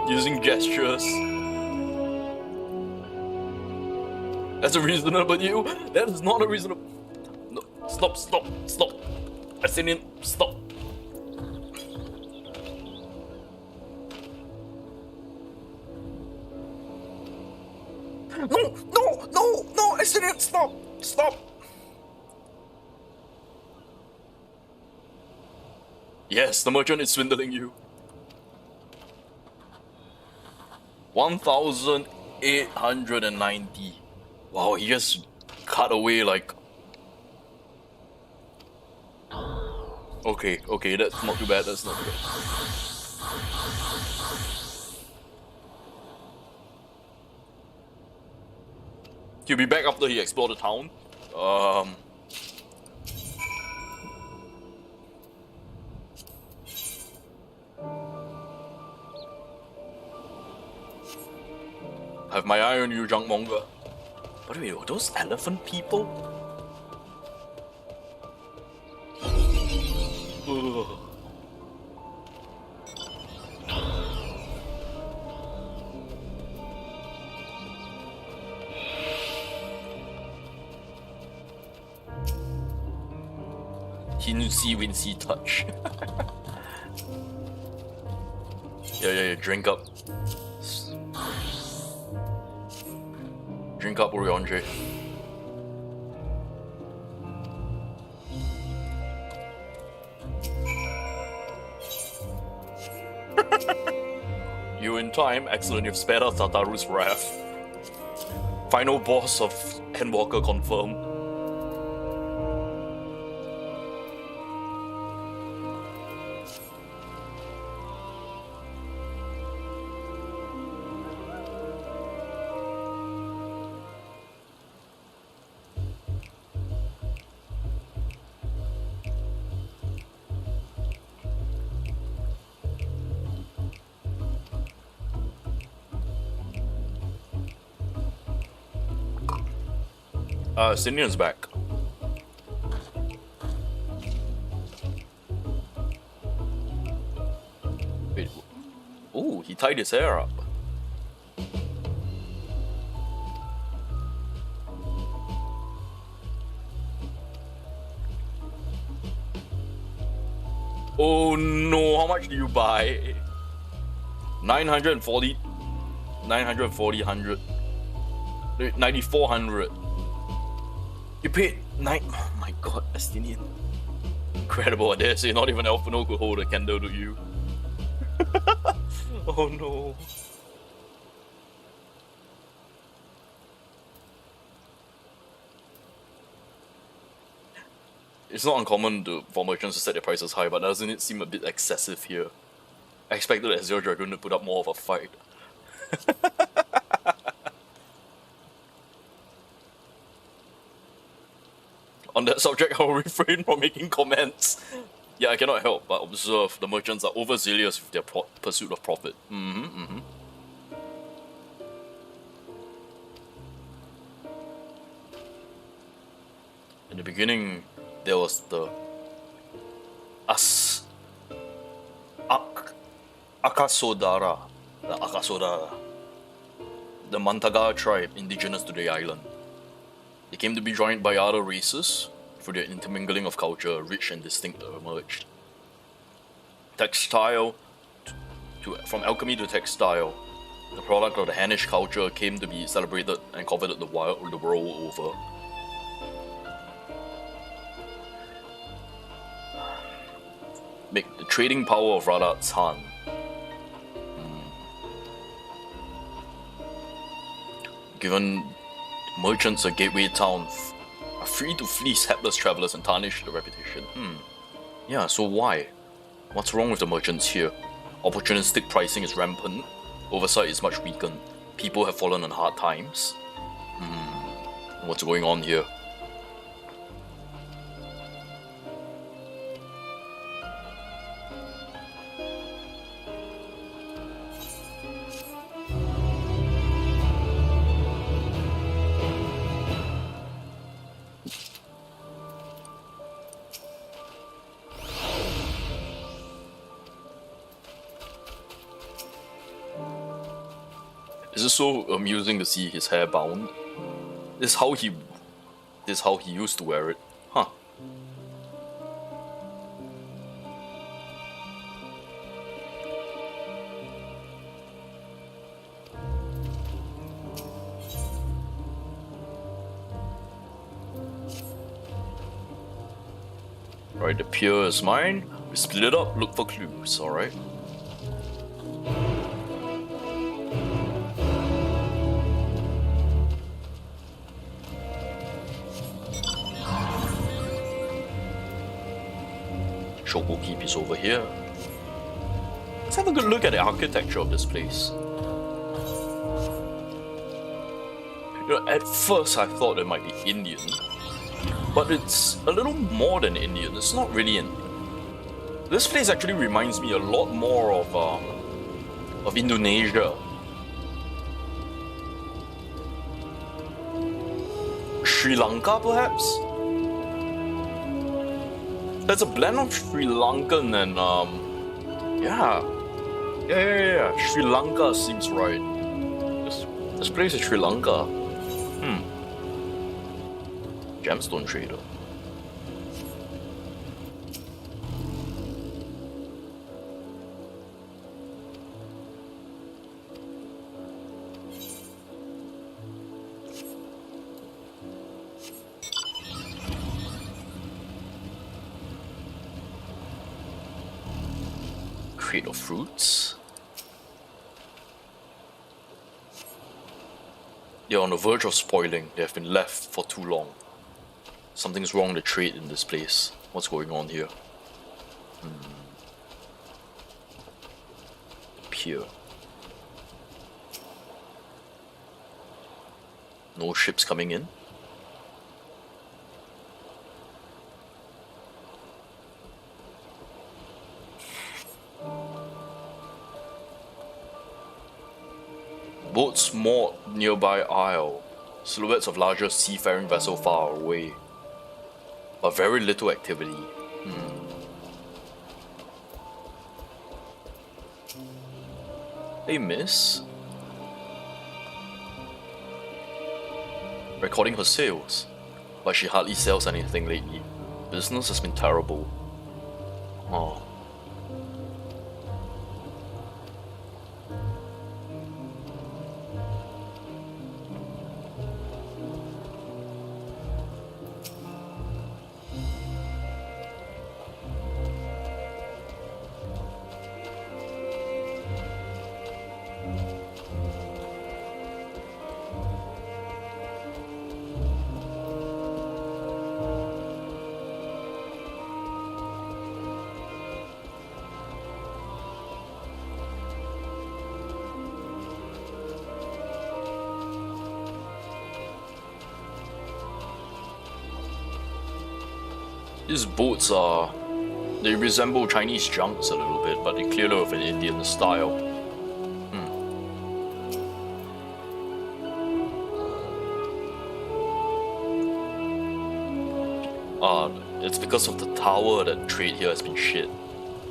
Using gestures. That's a reasonable deal. That is not a reasonable. No, stop. Estinian, stop. No, Estinian, stop. Yes, the merchant is swindling you. 1,890. Wow, he just cut away like... Okay, that's not too bad, He'll be back after he explored the town. I have my eye on you, Junkmonger. By the way, are those elephant people? Ugh. Teensy Wincy touch. Yeah, drink up. Drink up, Ryonji. You in time, excellent, you've spared out Tataru's wrath. Final boss of Endwalker confirmed. Sinian's back. Wait. Ooh, he tied his hair up. Oh no, how much do you buy? 940, 100. 9,400. You paid 9. Oh my god, Estinian. Incredible, I dare say not even Elfino could hold a candle to you. Oh no. It's not uncommon for merchants to set their prices high, but doesn't it seem a bit excessive here? I expected Azure Dragoon to put up more of a fight. On that subject, I will refrain from making comments. Yeah, I cannot help but observe the merchants are overzealous with their pursuit of profit. In the beginning, there was the Akasodara, the Mantaga tribe indigenous to the island. They came to be joined by other races through their intermingling of culture, rich and distinct emerged. Textile, from alchemy to textile, the product of the Hannish culture came to be celebrated and coveted the world over. The trading power of Radat's Han. Given merchants a gateway town are free to fleece hapless travelers and tarnish the reputation. Yeah, so why? What's wrong with the merchants here? Opportunistic pricing is rampant, oversight is much weakened, people have fallen on hard times. What's going on here? It's just so amusing to see his hair bound. This is how he used to wear it. Huh. Right, the pier is mine. We split it up, look for clues, alright? Shoko Keep is over here. Let's have a good look at the architecture of this place. At first I thought it might be Indian, but it's a little more than Indian. It's not really Indian. This place actually reminds me a lot more of Indonesia. Sri Lanka, perhaps? There's a blend of Sri Lankan and yeah. Sri Lanka seems right. This place is Sri Lanka. Gemstone trader. Crate of fruits. They're on the verge of spoiling. They have been left for too long. Something's wrong with the trade in this place. What's going on here? The pier. No ships coming in. Boats moored nearby isle. Silhouettes of larger seafaring vessel far away. But very little activity. Hey, miss. Recording her sales. But she hardly sells anything lately. Business has been terrible. Oh. These boats are... They resemble Chinese junks a little bit, but they clearly have an Indian style. It's because of the tower that trade here has been shit.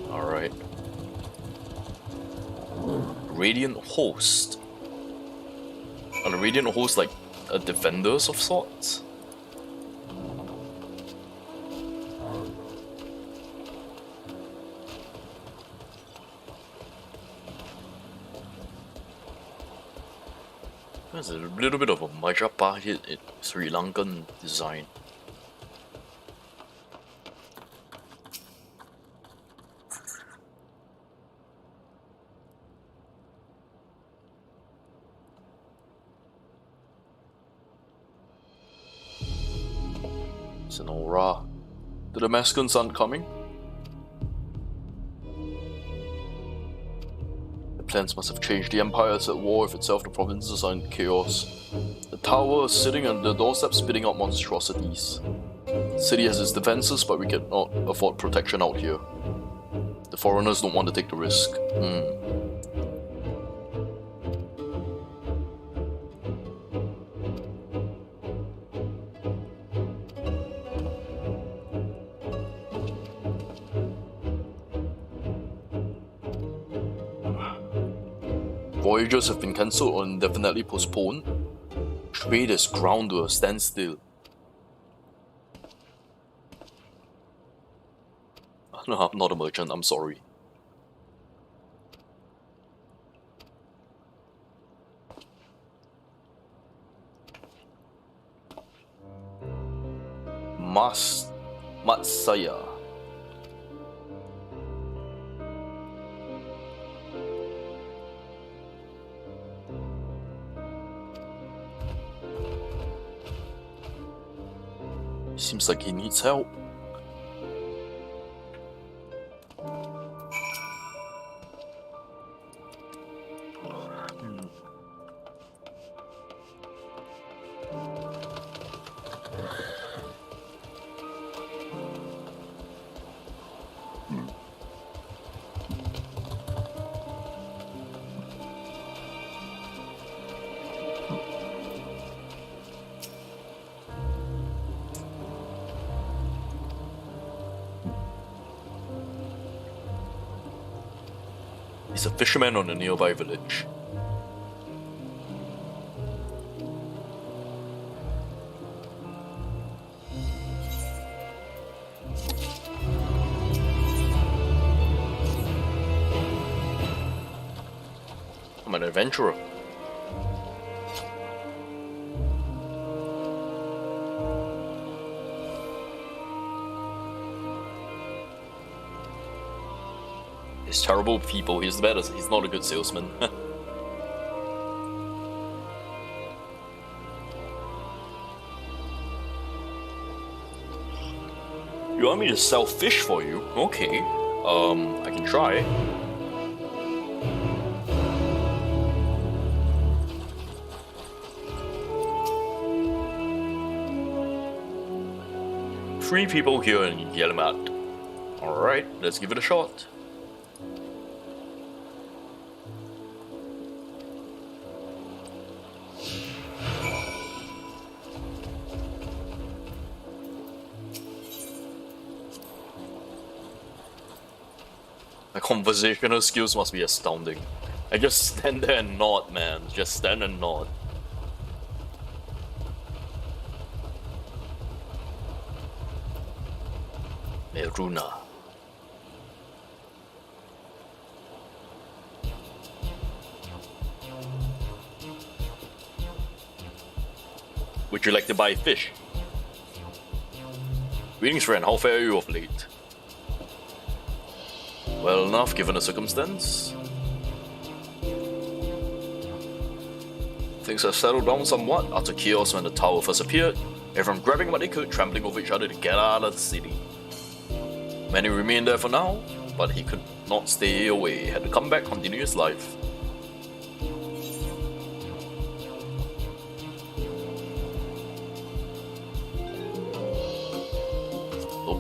Alright. Radiant Host. Are the Radiant Host like a defenders of sorts? There's a little bit of a Majapahit Sri Lankan design. Sonora. The Damascans aren't coming? The plans must have changed. The Empire is at war with itself, the provinces are in chaos. The tower is sitting on the doorstep spitting out monstrosities. The city has its defenses, but we cannot afford protection out here. The foreigners don't want to take the risk. Voyages have been cancelled or indefinitely postponed. Trade is ground to a standstill. No, I'm not a merchant, I'm sorry. Matsaya. Seems like he needs help. He's a fisherman on a nearby village. I'm an adventurer. He's terrible people, he's bad as he's not a good salesman. You want me to sell fish for you? Okay. I can try. Three people here in Yelamat. Alright, let's give it a shot. My conversational skills must be astounding. I just stand there and nod, man. Just stand and nod. Meruna. Would you like to buy fish? Greetings, friend. How fare you of late? Well enough, given the circumstance. Things have settled down somewhat after chaos when the tower first appeared, everyone grabbing what they could, trampling over each other to get out of the city. Many remained there for now, but he could not stay away, had to come back, continue his life.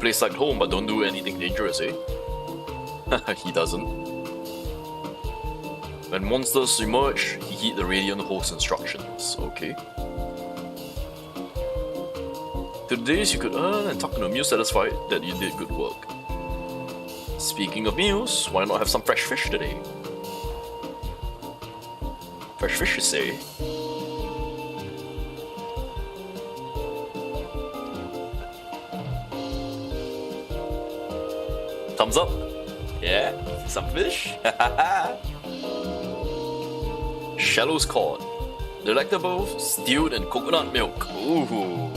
place like home, but don't do anything dangerous, eh? He doesn't. When monsters emerge, he heed the Radiant Host instructions. Okay. To the days you could earn and tuck in a meal satisfied that you did good work. Speaking of meals, why not have some fresh fish today? Fresh fish, you say? Thumbs up? Yeah? Some fish? Shallow's cod. Delectable, stewed in coconut milk. Ooh.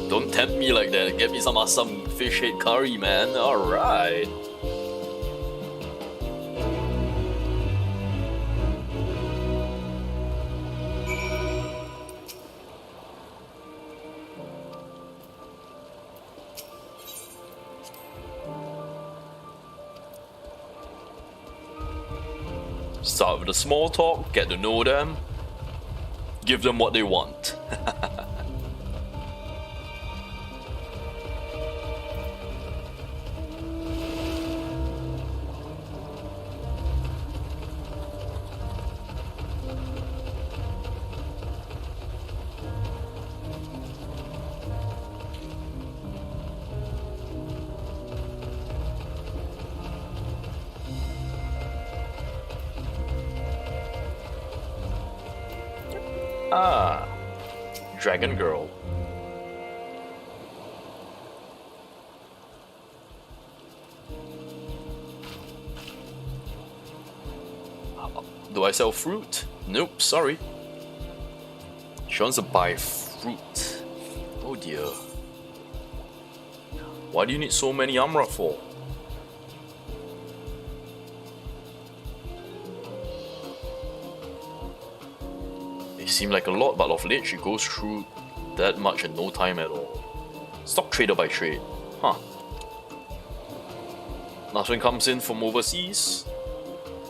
Don't tempt me like that. Get me some awesome fish head curry, man. Alright. Start with a small talk, get to know them, give them what they want. Ah, Dragon Girl. Do I sell fruit? Nope, sorry. She wants to buy fruit. Oh dear. Why do you need so many Amra for? Seem like a lot, but of late she goes through that much in no time at all. Stock trader by trade. Huh. Nothing comes in from overseas.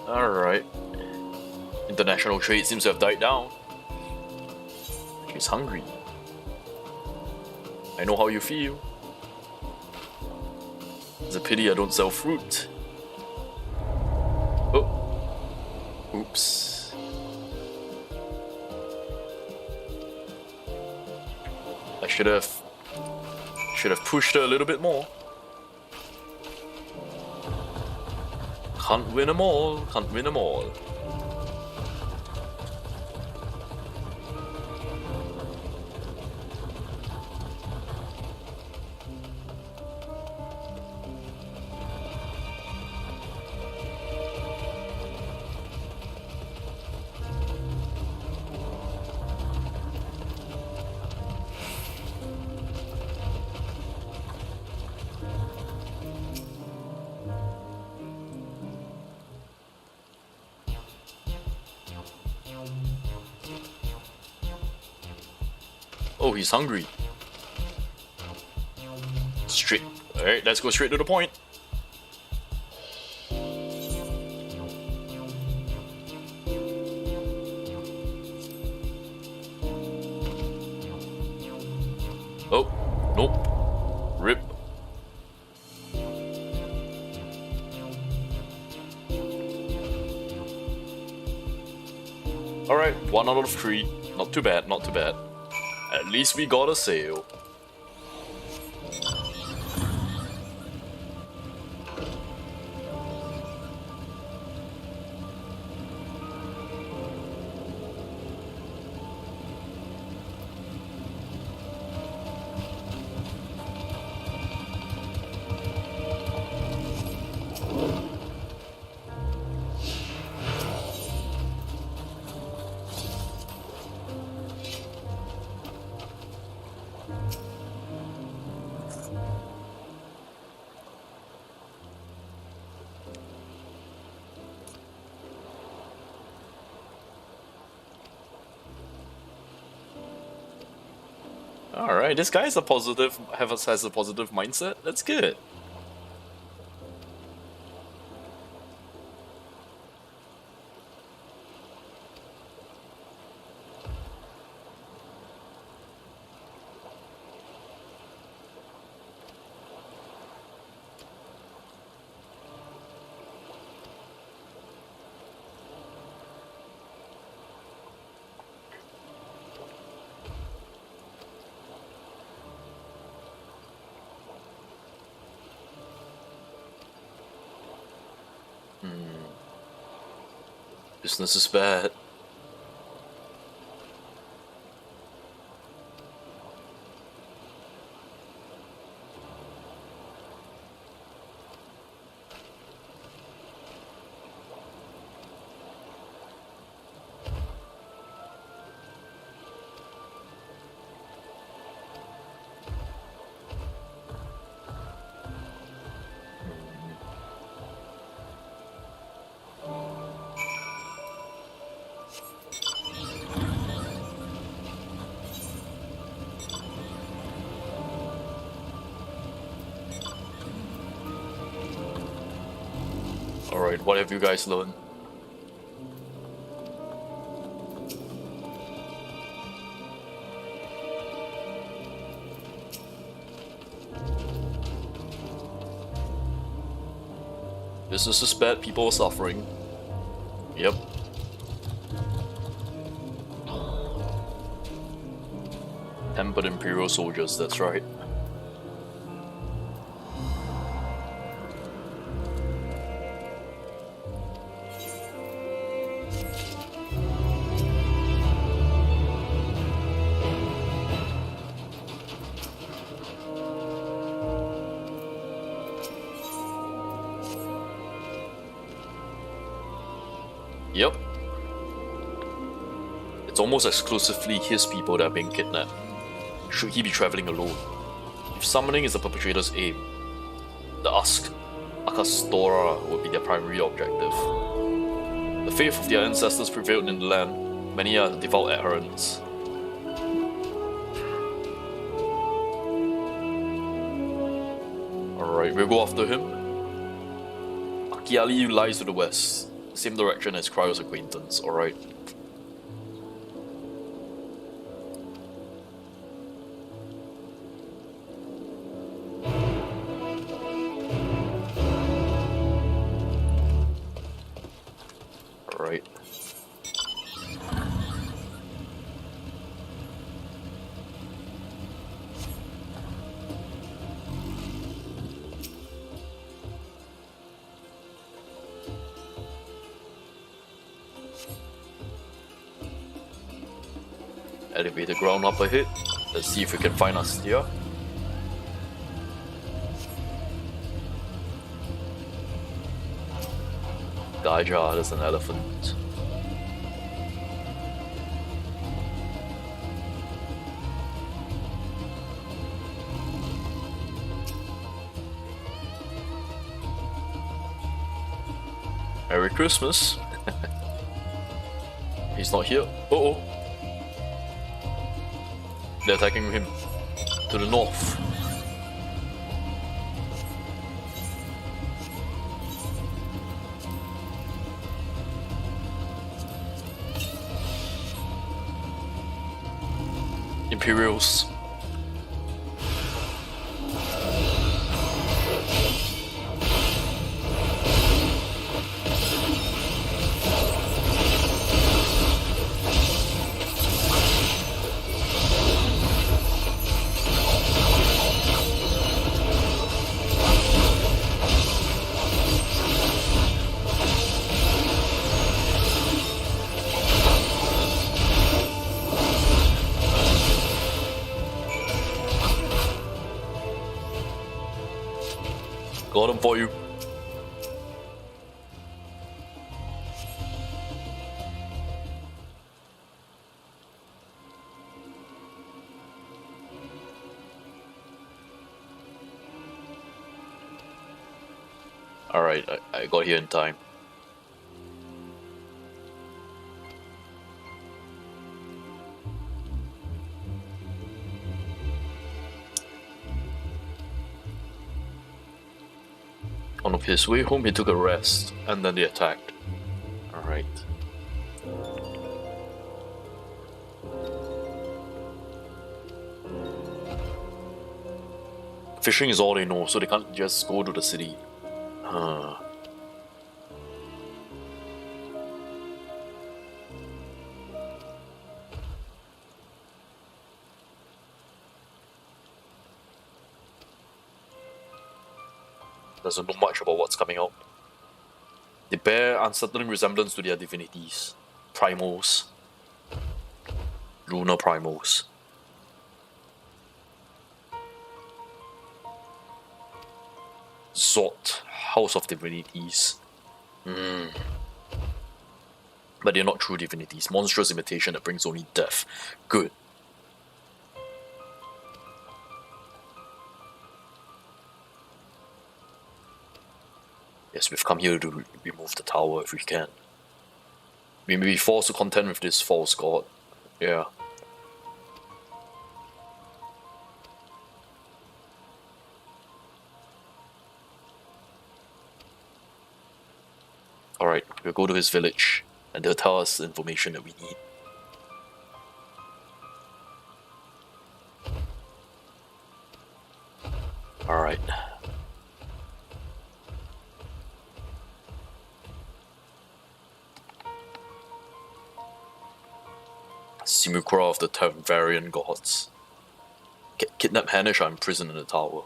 Alright. International trade seems to have died down. She's hungry. I know how you feel. It's a pity I don't sell fruit. Oh. Oops. Should have pushed her a little bit more. Can't win them all, can't win them all. Oh, he's hungry. Straight. Alright, let's go straight to the point. Oh, nope. Rip. Alright, 1 out of 3. Not too bad, not too bad. At least we got a sale. Alright, this guy is a positive, has a positive mindset. That's good. Business is bad. Alright, what have you guys learned? Business is bad, people are suffering. Yep. Tempered Imperial soldiers, that's right. Yep. It's almost exclusively his people that are being kidnapped. Should he be traveling alone? If summoning is the perpetrator's aim, the Akastora would be their primary objective. The faith of their ancestors prevailed in the land. Many are devout adherents. Alright, we'll go after him. Akiali lies to the west. Same direction as Cryo's acquaintance, alright. Alright. Elevator ground up ahead. Let's see if we can find us here. Gaija, there's an elephant. Merry Christmas. He's not here. Uh-oh. They're attacking him. To the north. Imperials. Got him for you. Alright, I got here in time. On his way home, he took a rest, and then they attacked. Alright. Fishing is all they know, so they can't just go to the city. Doesn't know much about what's coming out. They bear unsettling resemblance to their divinities. Primals. Lunar primals. Zot, House of Divinities. But they're not true divinities. Monstrous imitation that brings only death. Good. Yes, we've come here to remove the tower if we can. We may be forced to contend with this false god. Yeah. Alright, we'll go to his village, and they'll tell us the information that we need. Alright. Simulacra of the Tarvarian gods. Kidnap Hanish are imprisoned in the tower.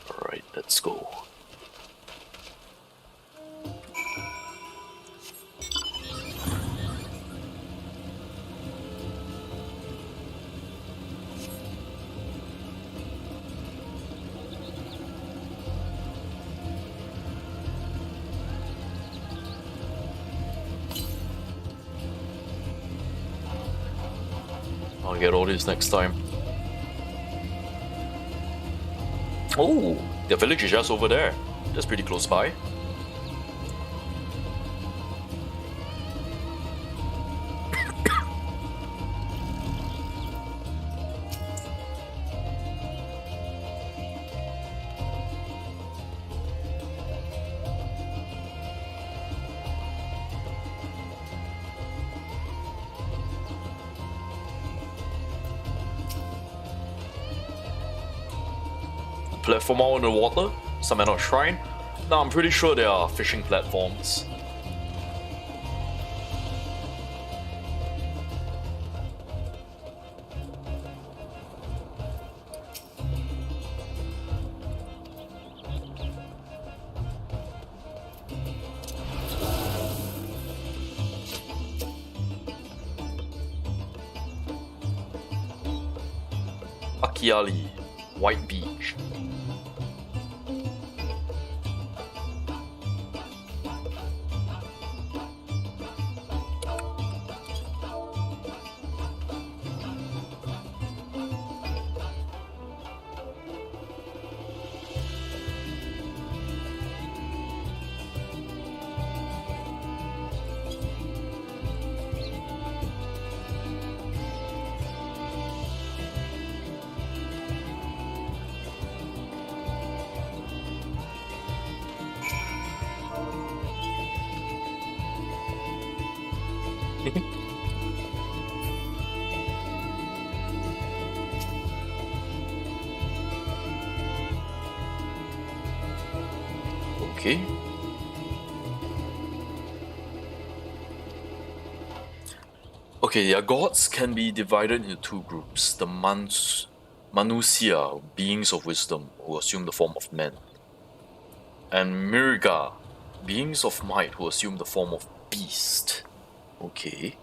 Alright, let's go. I'll get all this next time. Oh, the village is just over there. That's pretty close by. Platform out in the water? Some are not shrine? No, I'm pretty sure there are fishing platforms. Akiali, White Beach. Okay. Okay, their gods can be divided into two groups. The Manusia, beings of wisdom, who assume the form of men. And Mirga, beings of might, who assume the form of beast. Okay.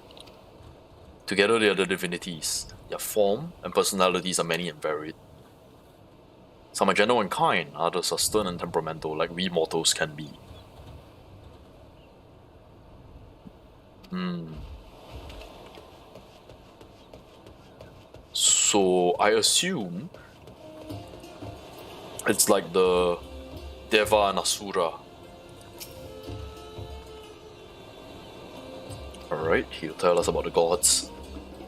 Together they are the divinities. Their form and personalities are many and varied. Some are gentle and kind, others are stern and temperamental, like we mortals can be. So I assume it's like the Deva and Asura. Alright, he'll tell us about the gods.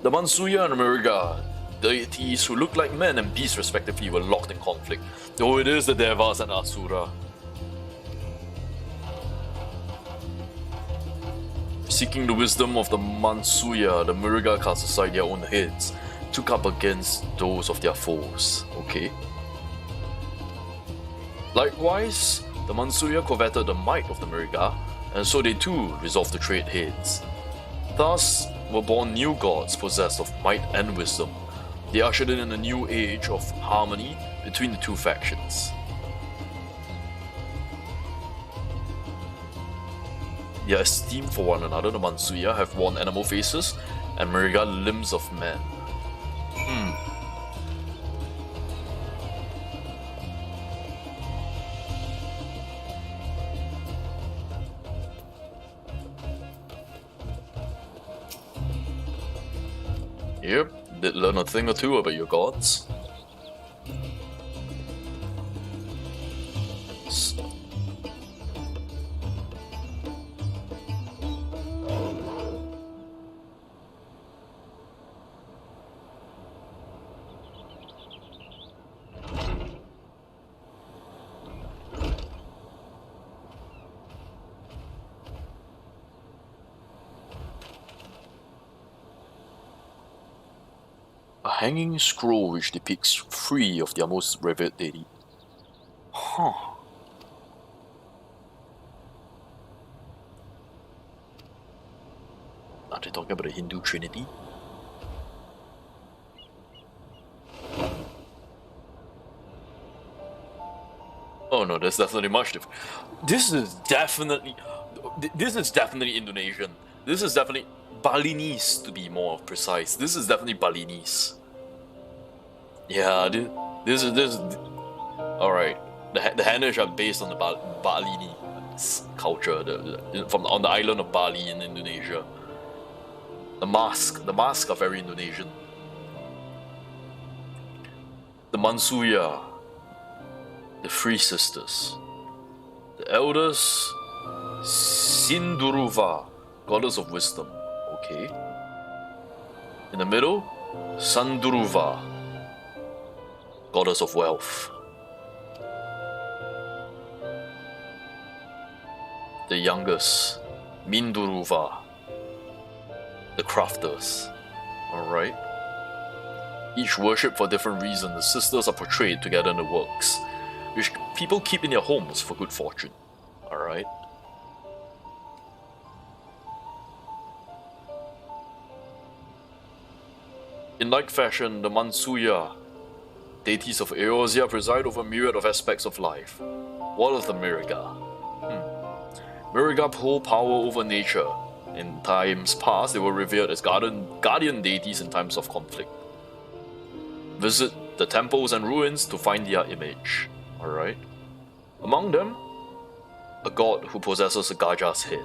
The Mansuya and Mirga, deities who look like men and beasts respectively, were locked in conflict, though it is the Devas and Asura. Seeking the wisdom of the Mansuya, the Mirga cast aside their own heads, took up against those of their foes. Okay. Likewise, the Mansuya coveted the might of the Mirga, and so they too resolved to trade heads. Thus, were born new gods possessed of might and wisdom. They ushered in a new age of harmony between the two factions. Their esteem for one another, the Mansuya have worn animal faces and Meriga limbs of men. Yep, did learn a thing or two about your gods. A hanging scroll which depicts 3 of their most revered deity. Huh. Are they talking about the Hindu Trinity? Oh no, there's definitely much different. This is definitely Indonesian. This is definitely Balinese, to be more precise. This is definitely Balinese. Yeah, this is alright. The Hanish are based on the Balinese culture, on the island of Bali in Indonesia. The masks are very Indonesian. The Mansuya, the 3 sisters. The elders, Sinduruva, goddess of wisdom. Okay. In the middle, Sanduruva, goddess of wealth. The youngest, Minduruva, the crafters. Alright. Each worship for different reasons, the sisters are portrayed together in the works, which people keep in their homes for good fortune. Alright. In like fashion, the Mansuya, deities of Eorzea, preside over a myriad of aspects of life. What of the Meriga? Meriga hold power over nature. In times past, they were revered as guardian deities in times of conflict. Visit the temples and ruins to find their image. Alright. Among them, a god who possesses a Gaja's head,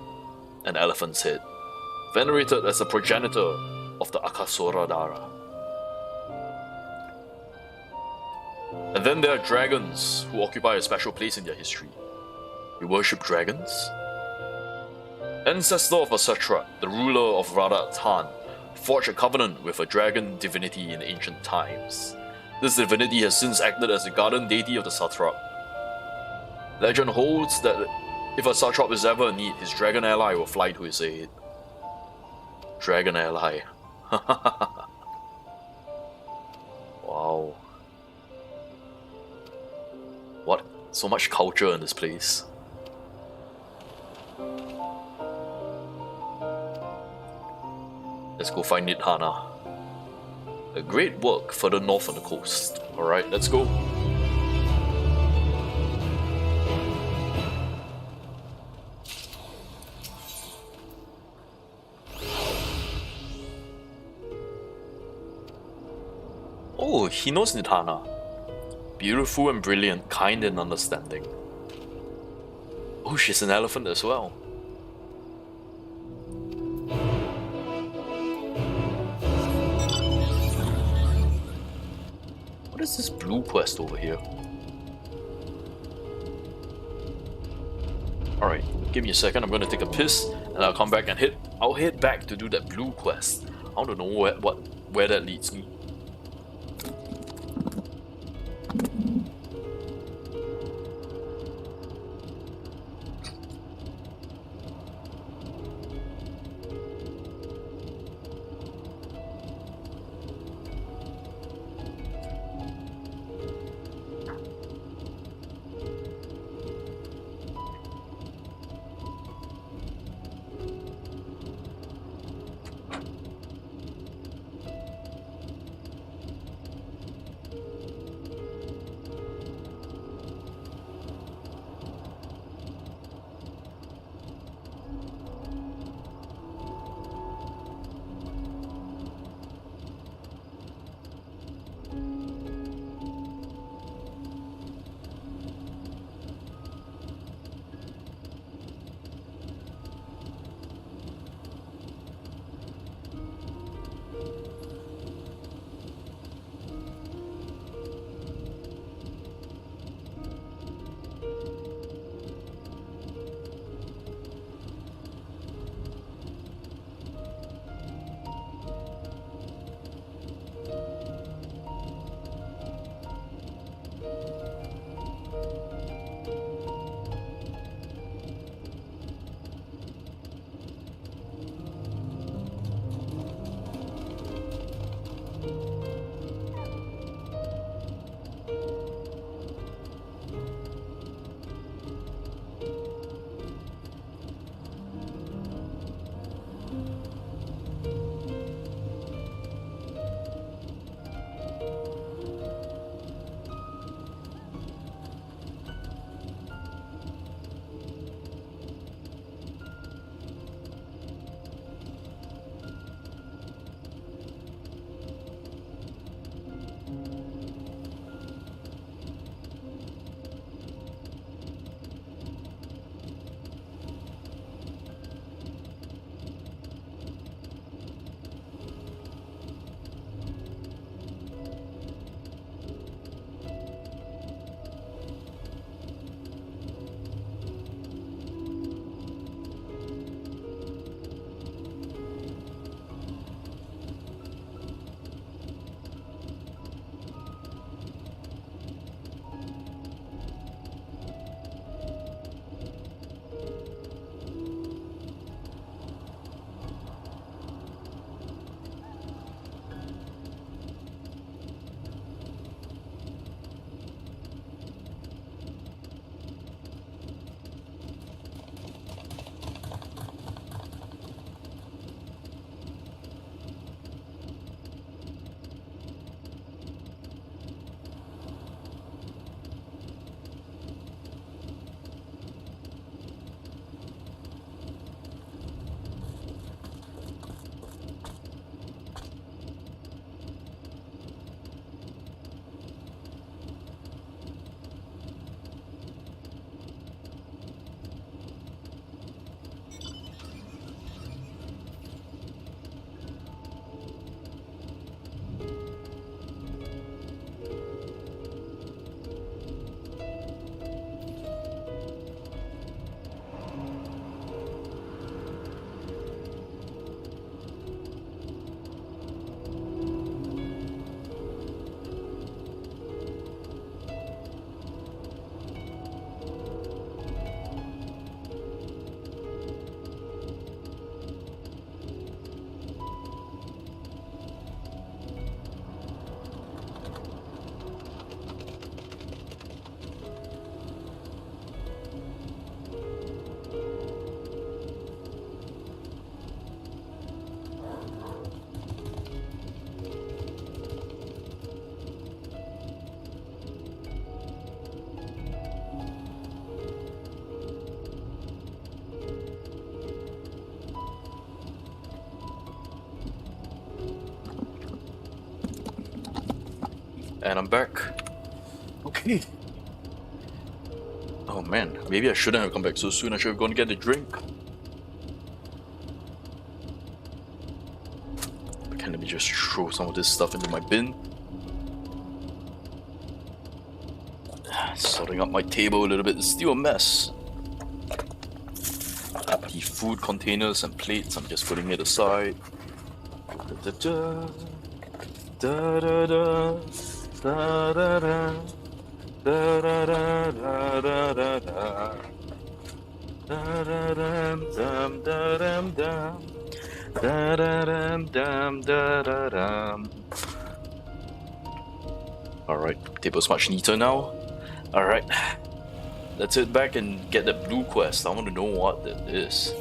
an elephant's head, venerated as a progenitor of the Akasoradara. And then there are dragons who occupy a special place in their history. We worship dragons. Ancestor of a satrap, the ruler of Radha-Tan, forged a covenant with a dragon divinity in ancient times. This divinity has since acted as the guardian deity of the satrap. Legend holds that if a satrap is ever in need, his dragon ally will fly to his aid. Dragon ally. Wow. What? So much culture in this place. Let's go find Nidhana. A great work further north on the coast. Alright, let's go. Oh, he knows Nidhana. Beautiful and brilliant, kind and understanding. Oh, she's an elephant as well. What is this blue quest over here? Alright, give me a second, I'm gonna take a piss and I'll come back and I'll head back to do that blue quest. I don't know where that leads me. And I'm back. Okay. Oh man, maybe I shouldn't have come back so soon. I should have gone to get a drink. Okay, let me just throw some of this stuff into my bin. Sorting up my table a little bit. It's still a mess. The food containers and plates, I'm just putting it aside. Da da da da da da da da da da da da da da da da da dum da dum dum da da dum dum da da dum. Alright, table's much neater now. Alright. Let's head back and get that blue quest. I want to know what that is.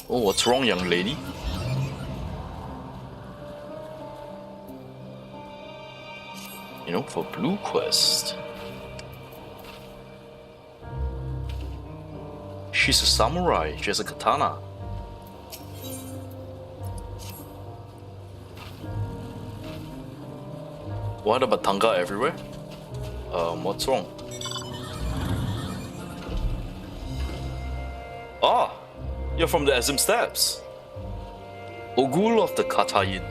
Oh, what's wrong, young lady? You know, for blue quest. She's a samurai. She has a katana. Why the batanga everywhere? What's wrong? Ah! You're from the Azim Steppes. Ogul of the Katayin.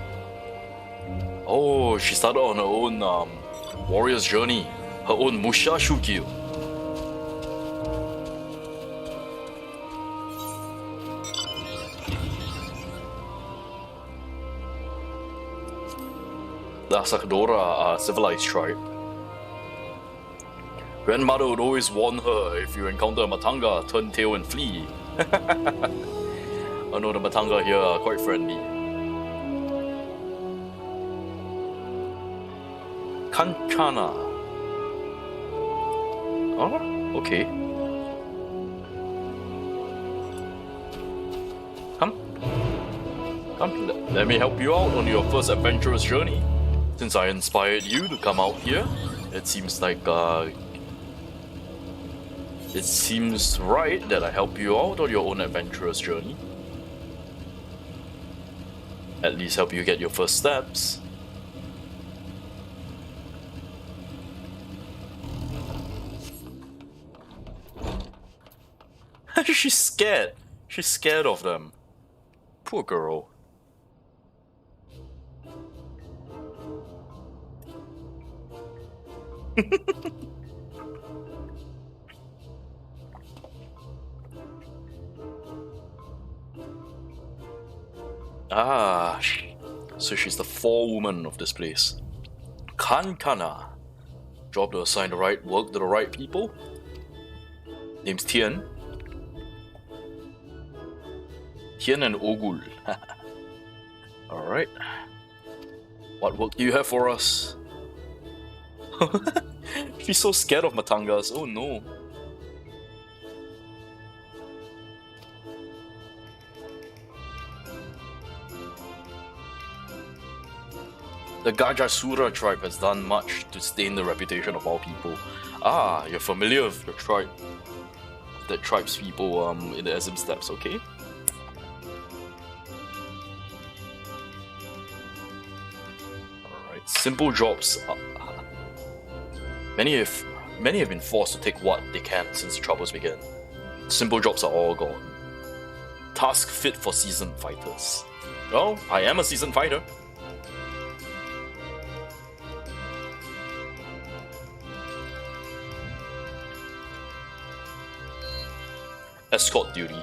Oh, she started on her own warrior's journey. Her own Mushashu guild. The Asakadora are a civilized tribe. Grandmother would always warn her, if you encounter a Matanga, turn tail and flee. I know the Matanga here are quite friendly. Kanchana. Oh, okay. Come, let me help you out on your first adventurous journey. Since I inspired you to come out here, it seems like, it seems right that I help you out on your own adventurous journey. At least help you get your first steps. She's scared. She's scared of them. Poor girl. Ah, so she's the forewoman of this place. Kankana. Job to assign the right work to the right people. Name's Tian. Tian and Ogul. Alright. What work do you have for us? She's so scared of Matangas. Oh no. The Gajasura tribe has done much to stain the reputation of our people. Ah, you're familiar with the tribe, that tribe's people in the Ezim Steppes, okay? Alright, simple jobs. Many have been forced to take what they can since the troubles began. Simple jobs are all gone. Task fit for seasoned fighters. Well, I am a seasoned fighter. Escort duty.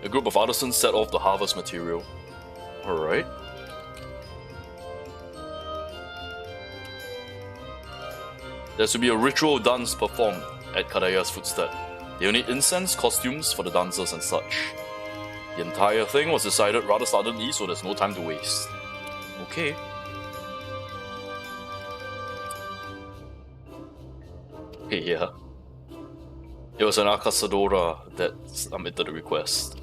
A group of artisans set off to harvest material. Alright. There's to be a ritual dance performed at Kadaya's footstep. They'll need incense, costumes for the dancers and such. The entire thing was decided rather suddenly, so there's no time to waste. Okay. Okay, yeah. It was an Akasadora that submitted the request.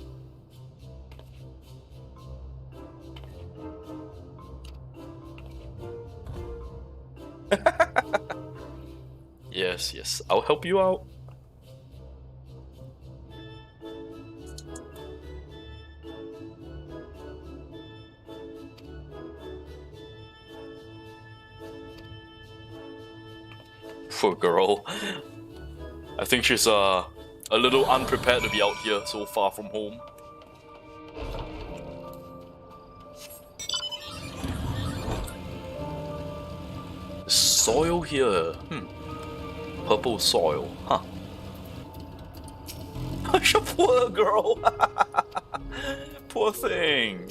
Yes, I'll help you out. Poor girl. I think she's a little unprepared to be out here so far from home. Soil here. Purple soil. Huh. Poor girl. Poor thing.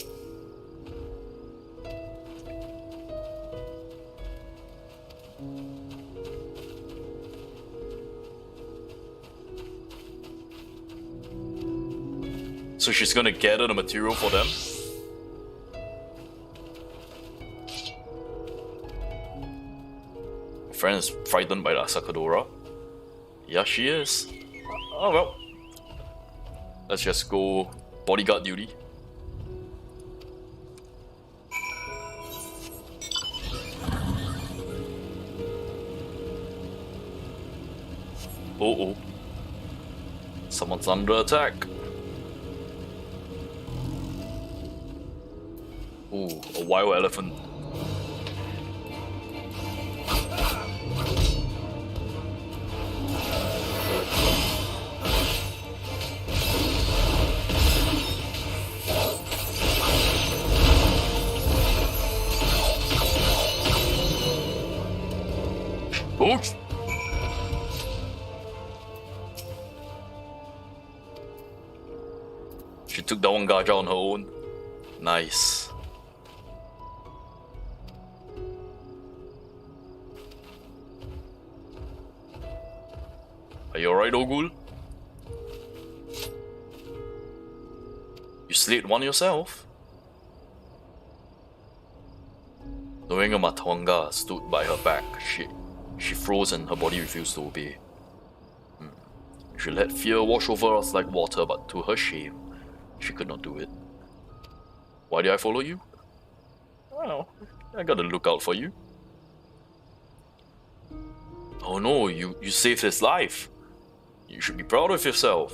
So she's gonna gather the material for them? My friend is frightened by the Asakadora. Yeah, she is. Oh well. Let's just go bodyguard duty. Oh. Someone's under attack. Ooh, a wild elephant. Oops. She took down Gaja on her own. Nice. Are you alright, Ogul? You slayed one yourself? Knowing a Matwanga stood by her back, she froze and her body refused to obey. She let fear wash over us like water, but to her shame, she could not do it. Why did I follow you? Well, I gotta look out for you. Oh no, you saved his life. You should be proud of yourself.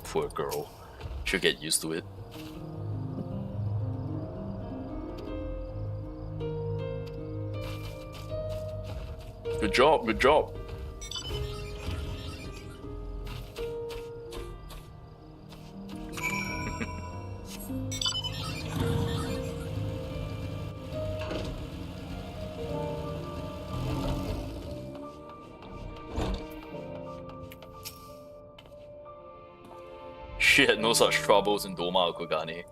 Poor girl. She'll get used to it. Good job, good job. She had no such troubles in Doma Okugane.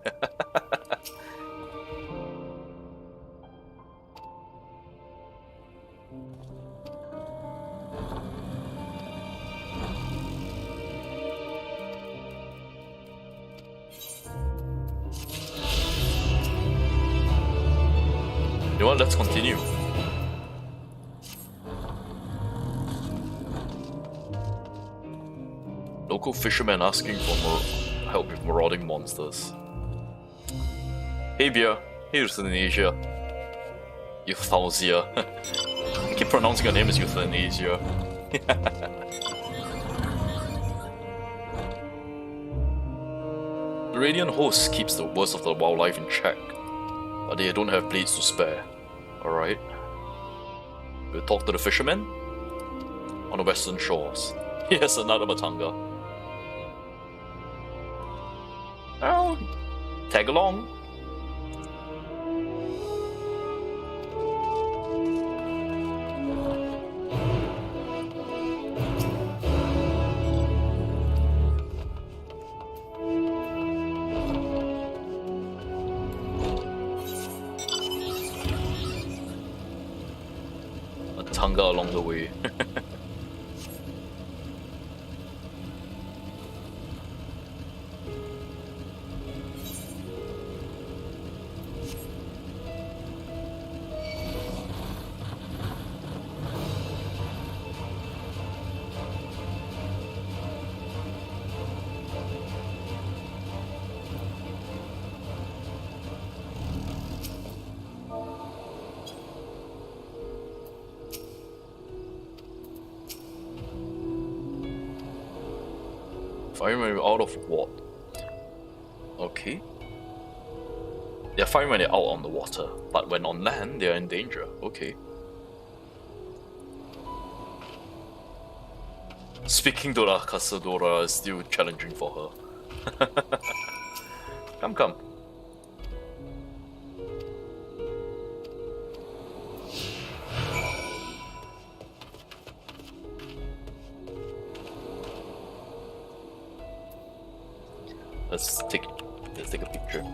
You know what, let's continue. Local fishermen asking for help with marauding monsters. Hey Beer, hey Euthanasia. Eorzea. I keep pronouncing her name as Euthanasia. The Radiant host keeps the worst of the wildlife in check, but they don't have blades to spare. Alright. We'll talk to the fishermen on the western shores. Yes, another Matanga. Well, tag along. A tanga along the way. Firemen out of what? Okay. They're fine when they're out on the water, but when on land, they're in danger. Okay. Speaking to the Casadora is still challenging for her. Come, come. Let's take a picture.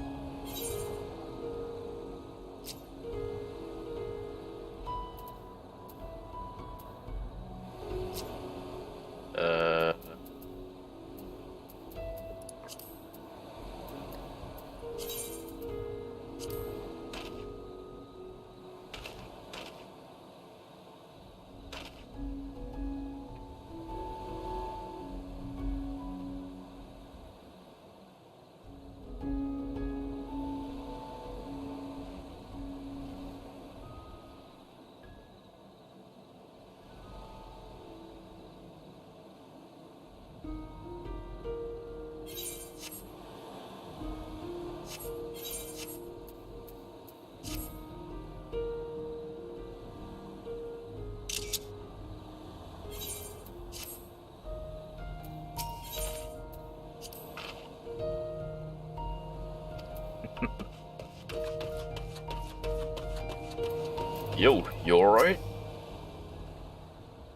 Yo, you alright?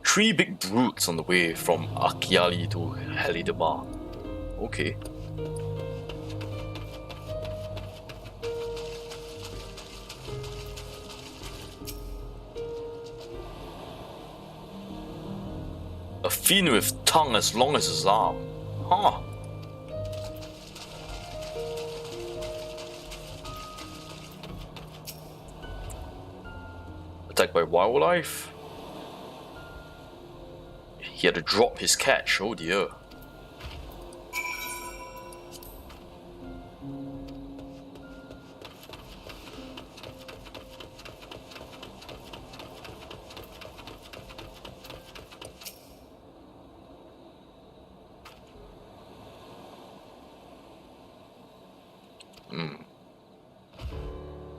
3 big brutes on the way from Akiali to Helidemar. Okay. A fiend with tongue as long as his arm. Huh. Attacked by wildlife? He had to drop his catch, oh dear.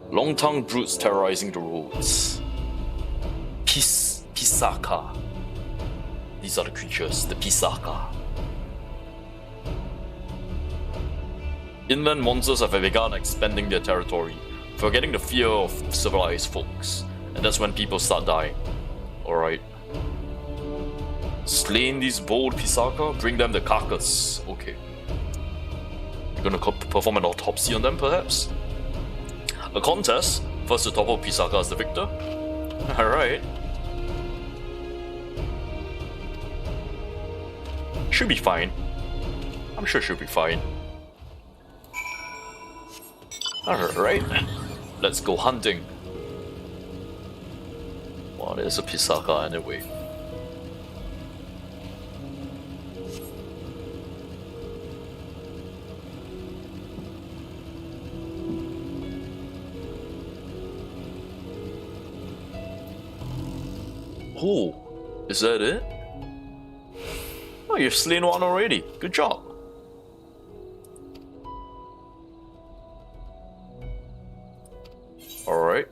Long-tongued brutes terrorizing the roads. Pisaka. These are the creatures, the Pisaka. Inland monsters have begun expanding their territory, forgetting the fear of civilized folks. And that's when people start dying. Alright. Slain these bold Pisaka, bring them the carcass. Okay. You're gonna perform an autopsy on them, perhaps? A contest? First to topple Pisaka as the victor? Alright. Should be fine. I'm sure she'll be fine. Alright. Let's go hunting. What is a Pisaka anyway? Oh, is that it? Oh, you've slain one already. Good job. Alright.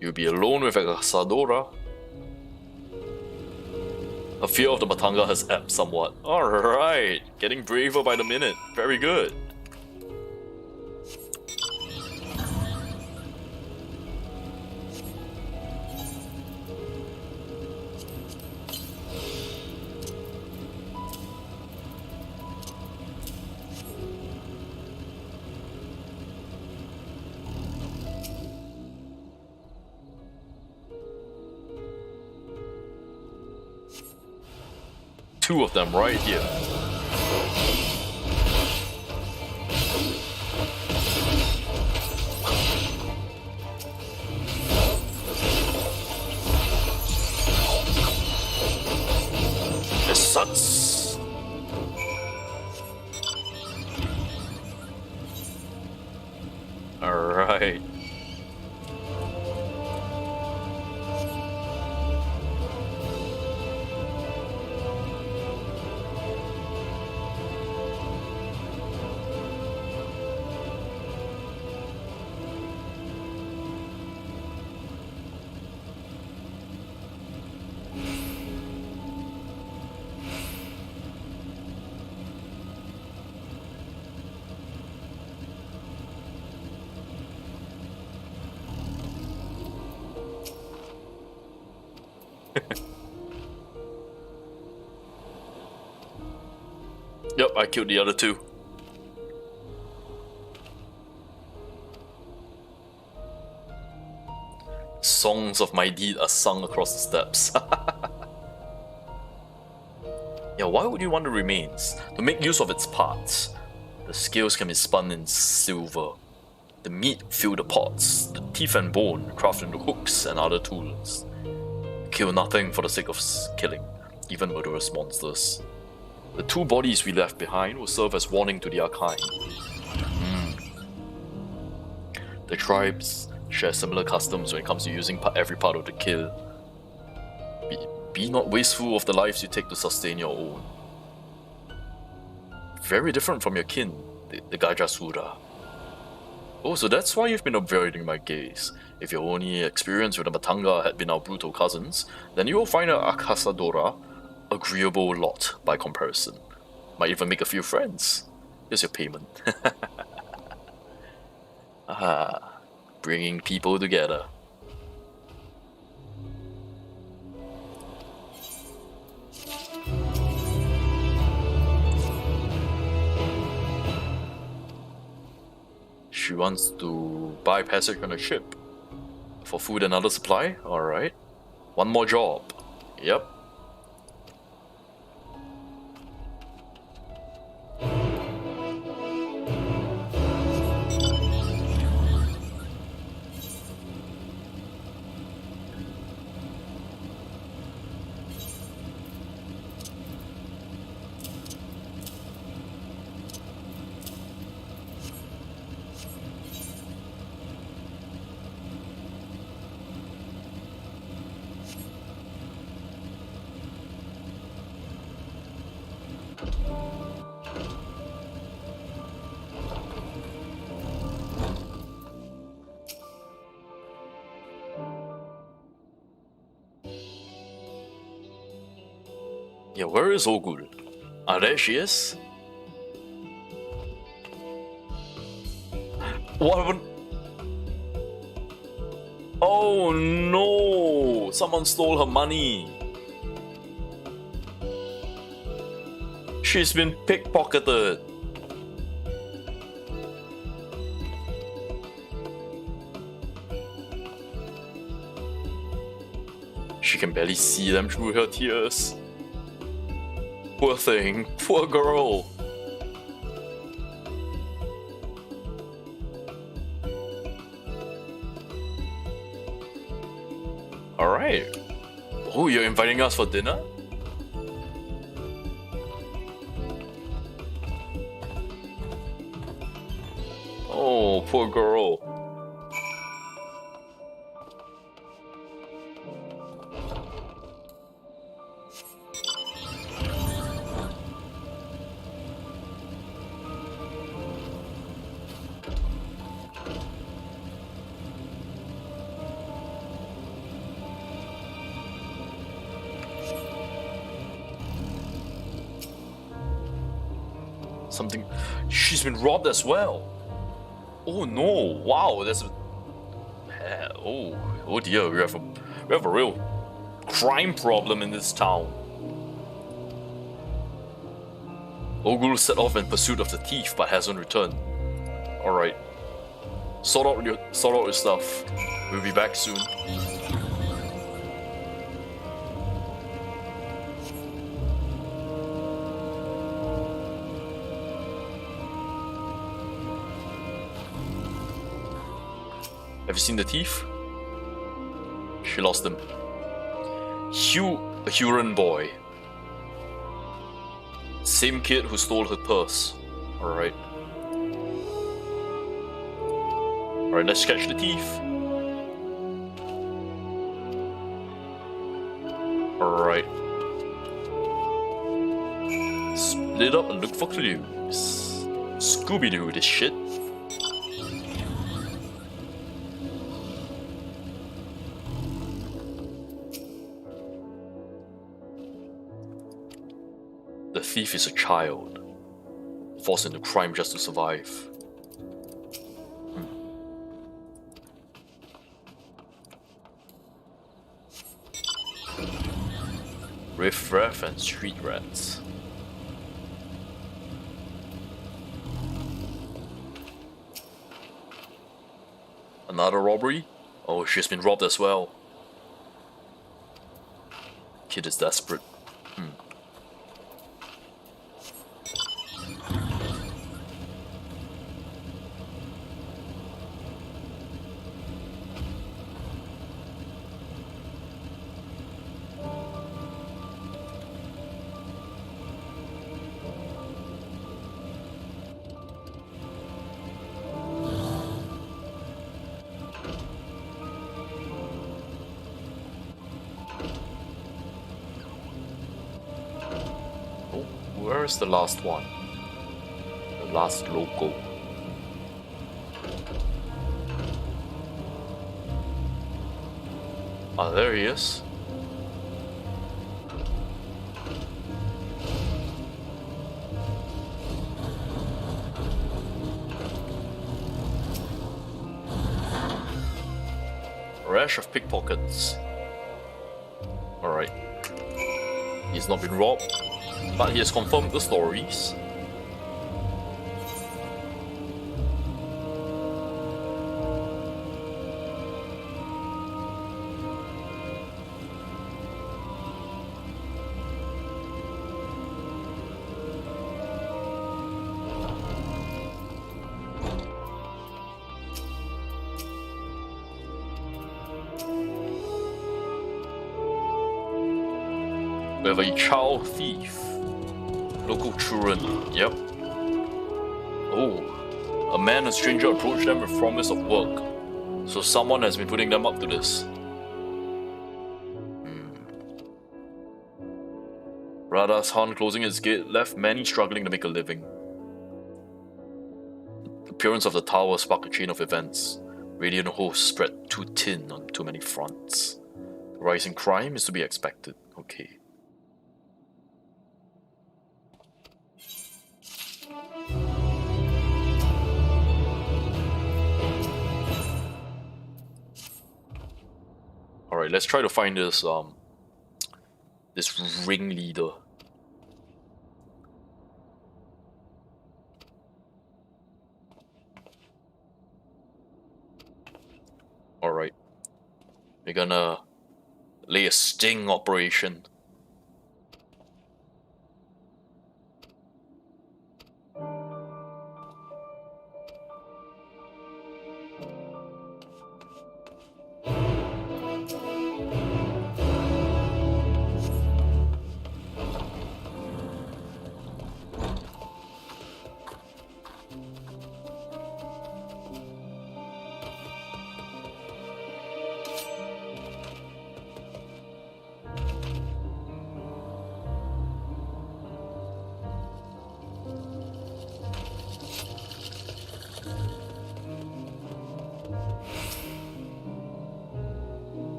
You'll be alone with a Casadora. A fear of the Matanga has ebbed somewhat. Alright, getting braver by the minute. Very good. Two of them right here. It sucks. All right. Yep, I killed the other two. Songs of my deed are sung across the steppes. Yeah, why would you want the remains? To make use of its parts. The scales can be spun in silver. The meat fill the pots. The teeth and bone craft into hooks and other tools. Kill nothing for the sake of killing, even murderous monsters. The two bodies we left behind will serve as warning to their kind. The tribes share similar customs when it comes to using every part of the kill. Be not wasteful of the lives you take to sustain your own. Very different from your kin, the Gajasura. Oh, so that's why you've been avoiding my gaze. If your only experience with the Matanga had been our brutal cousins, then you will find our Casadora agreeable lot by comparison. Might even make a few friends. Here's your payment. bringing people together. She wants to buy passage on a ship for food and other supply. Alright. One more job. Yep. Yeah, where is Ogul? Ah, there she is. What happened? Oh no! Someone stole her money. She's been pickpocketed. She can barely see them through her tears. Poor thing, poor girl. Alright. Oh, you're inviting us for dinner? Oh, poor girl. Something. She's been robbed as well. Oh no! Wow, that's a. Oh dear, we have a real crime problem in this town. Ogul set off in pursuit of the thief, but hasn't returned. All right, sort out your stuff. We'll be back soon. Have you seen the thief? She lost him. A Huron boy. Same kid who stole her purse. Alright. Alright, let's catch the thief. Alright. Split up and look for clues. Scooby-Doo this shit. The thief is a child, forced into crime just to survive. Riff-raff and street rats. Another robbery? Oh, she's been robbed as well. Kid is desperate. Where's the last one? The last local. Ah, there he is. barrage of pickpockets. Alright. He's not been robbed, but he has confirmed the stories. We have a child thief. Local children, yep. Oh, a man and stranger approached them with promise of work. So someone has been putting them up to this. Radha's Han closing its gate left many struggling to make a living. The appearance of the tower sparked a chain of events. Radiant hosts spread too thin on too many fronts. The rise in crime is to be expected. Okay. Alright, let's try to find this this ringleader. Alright. We're gonna lay a sting operation.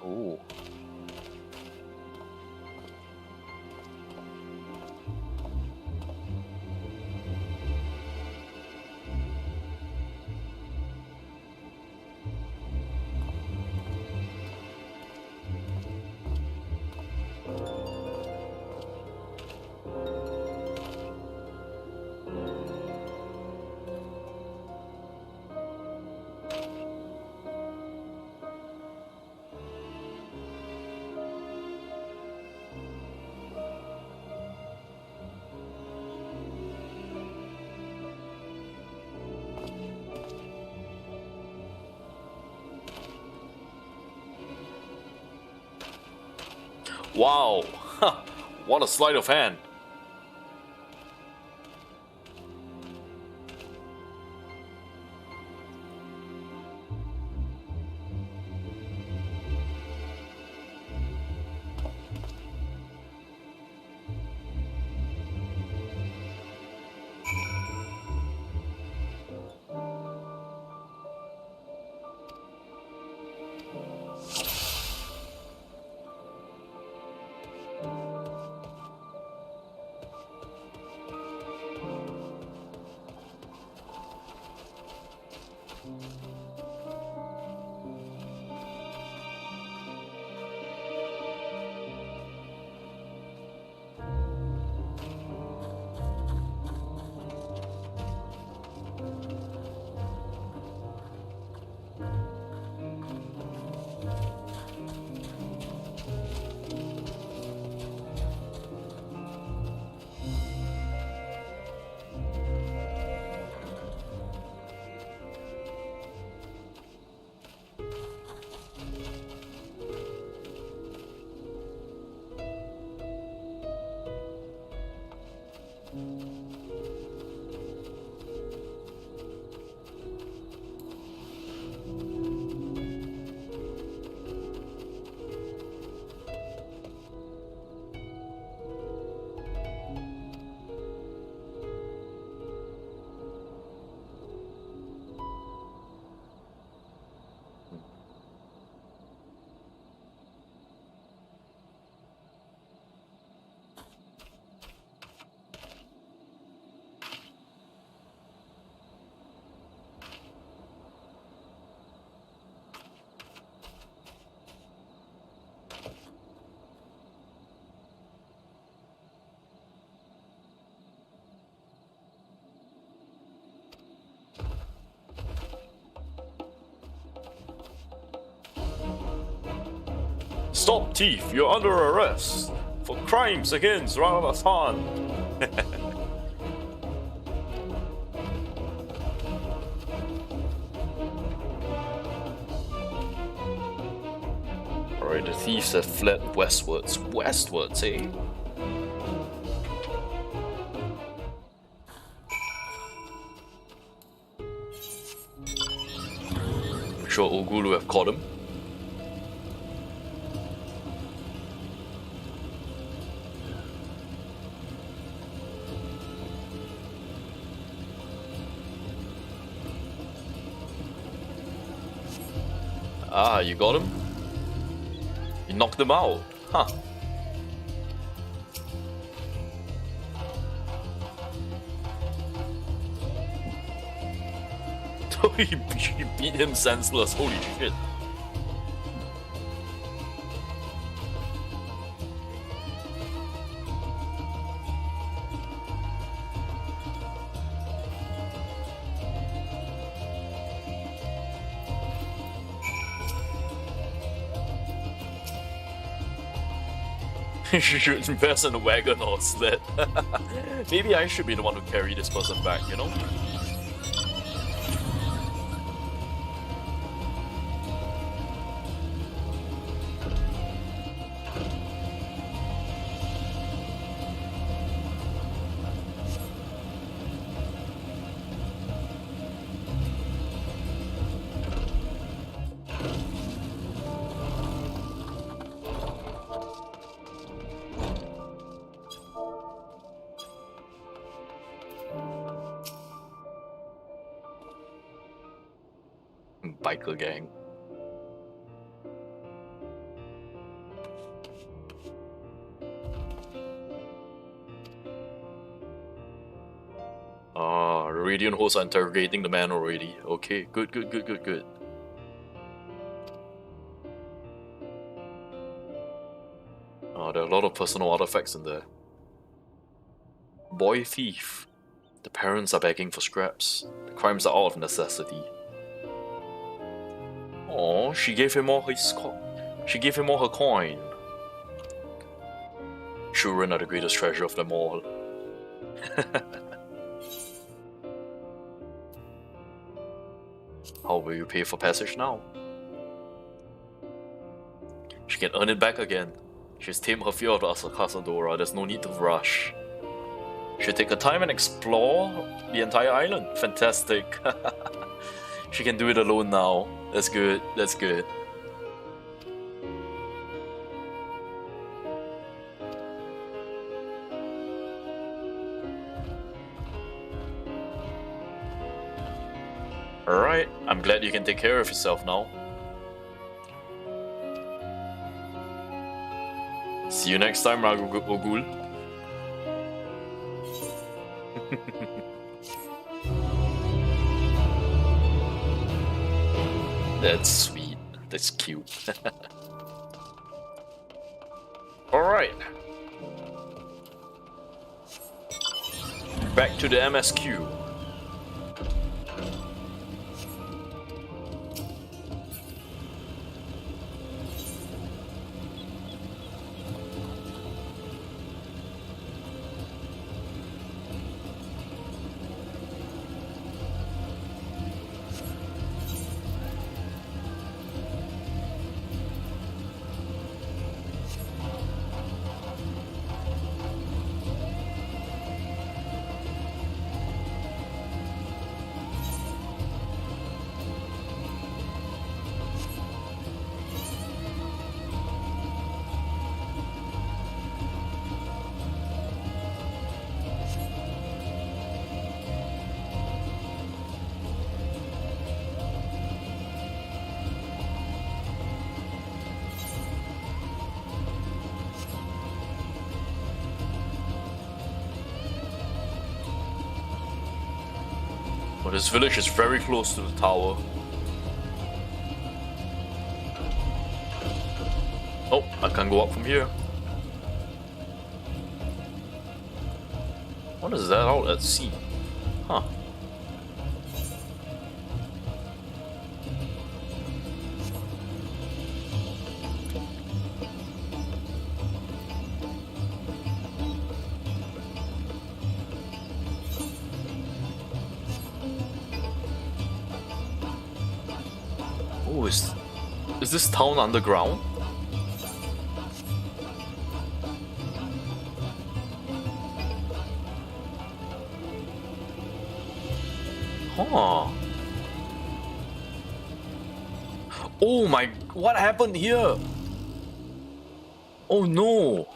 Ooh. Wow! What a sleight of hand! Stop thief, you're under arrest for crimes against Ramadan. Alright, the thieves have fled westwards. Westwards, eh? I'm sure Ogulu have caught him. Ah, you got him? You knocked him out, huh? He beat him senseless, holy shit. You should invest in a wagon or sled. Maybe I should be the one to carry this person back, you know? Biker gang. Ah, the Radiant hosts are interrogating the man already. Okay, good. Oh, there are a lot of personal artifacts in there. Boy thief. The parents are begging for scraps. The crimes are out of necessity. Oh, she gave him all her coin. Children are the greatest treasure of them all. How will you pay for passage now? She can earn it back again. She's tamed her fear of the Casadora. There's no need to rush. She'll take her time and explore the entire island. Fantastic. She can do it alone now. That's good. That's good. Alright, I'm glad you can take care of yourself now. See you next time, Ogul. That's sweet. That's cute. Alright. Back to the MSQ. Well, this village is very close to the tower. Oh, I can't go up from here. What is that out at sea? Huh. is this town underground? Huh. Oh my, what happened here? Oh no.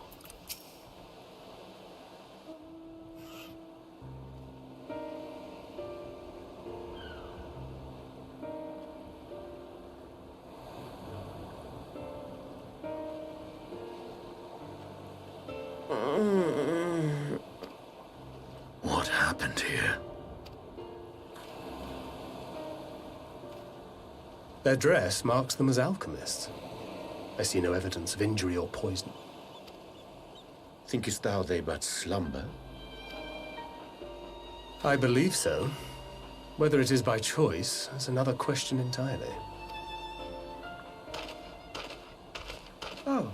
What happened here? Their dress marks them as alchemists. I see no evidence of injury or poison. Thinkest thou they but slumber? I believe so. Whether it is by choice is another question entirely. Oh,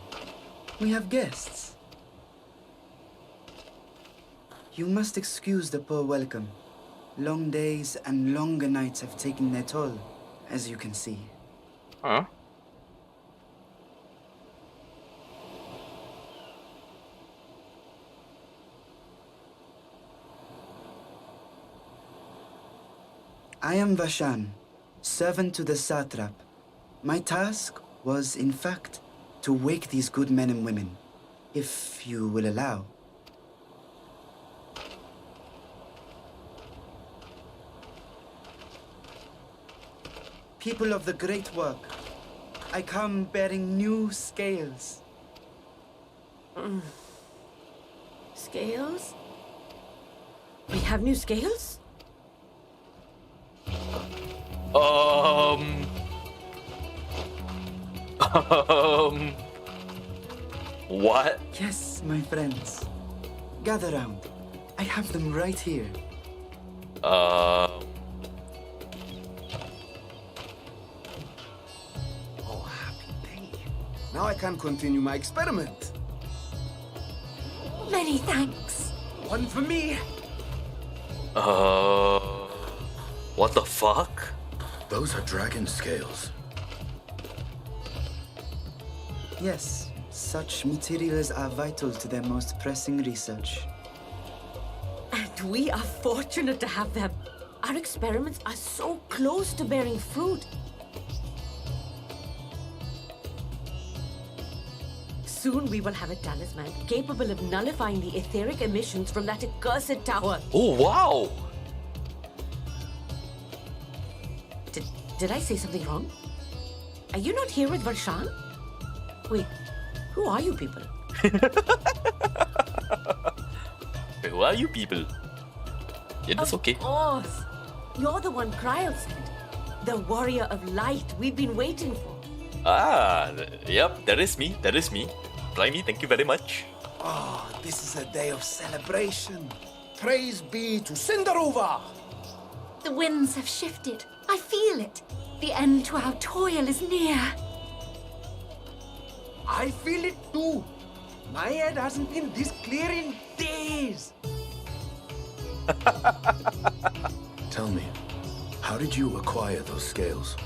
we have guests. You must excuse the poor welcome. Long days and longer nights have taken their toll, as you can see. Huh? I am Vashan, servant to the satrap. My task was, in fact, to wake these good men and women, if you will allow. People of the great work, I come bearing new scales. Scales? We have new scales? What? Yes, my friends. Gather round. I have them right here. Oh, happy day. Now I can continue my experiment. Many thanks. One for me. What the fuck? Those are dragon scales. Yes, such materials are vital to their most pressing research. And we are fortunate to have them. Our experiments are so close to bearing fruit. Soon we will have a talisman capable of nullifying the etheric emissions from that accursed tower. Oh, wow! Did I say something wrong? Are you not here with Varshan? Wait, who are you people? Wait, who are you people? Yeah, that's okay. Of course. You're the one Kryl sent. The warrior of light we've been waiting for. Yep, that is me. That is me. Blimey, thank you very much. Oh, this is a day of celebration. Praise be to Cinderova! The winds have shifted. I feel it. The end to our toil is near. I feel it too. My head hasn't been this clear in days. Tell me, how did you acquire those scales?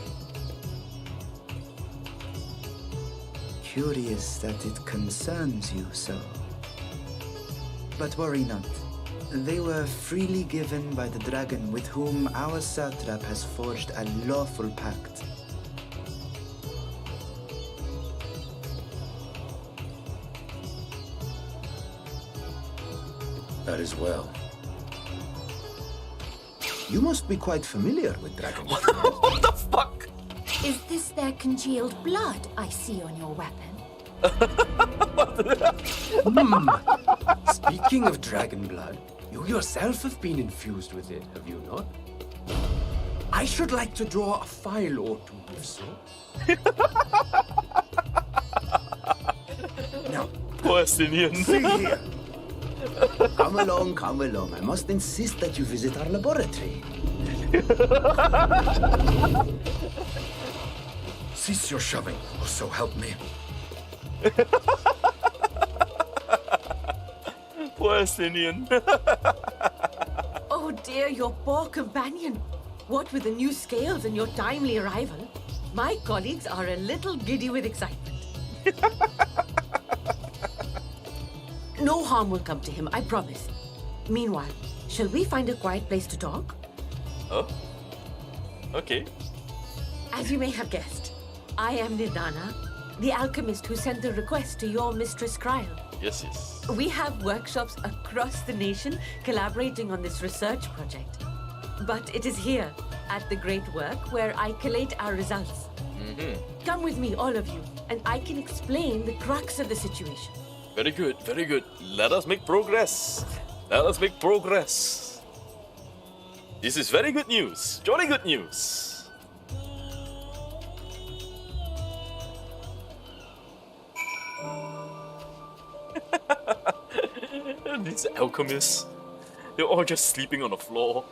Curious that it concerns you so. But worry not. They were freely given by the dragon with whom our satrap has forged a lawful pact. That is well. You must be quite familiar with dragons. What the fuck? Is this their congealed blood I see on your weapon? Speaking of dragon blood, you yourself have been infused with it, have you not? I should like to draw a file or two, if so. Now, Palestinian. see here. Come along, come along. I must insist that you visit our laboratory. Cease your shoving, or so help me. Palestinian. Oh dear, your poor companion. What with the new scales and your timely arrival, My colleagues are a little giddy with excitement. No harm will come to him, I promise. Meanwhile, shall we find a quiet place to talk? Oh? Okay. As you may have guessed, I am Nidana, the alchemist who sent the request to your Mistress Kryl. Yes, yes. We have workshops across the nation collaborating on this research project. But it is here, at the Great Work, where I collate our results. Come with me, all of you, and I can explain the crux of the situation. Very good, very good. Let us make progress. Let us make progress. This is very good news. Jolly good news. These alchemists, they're all just sleeping on the floor.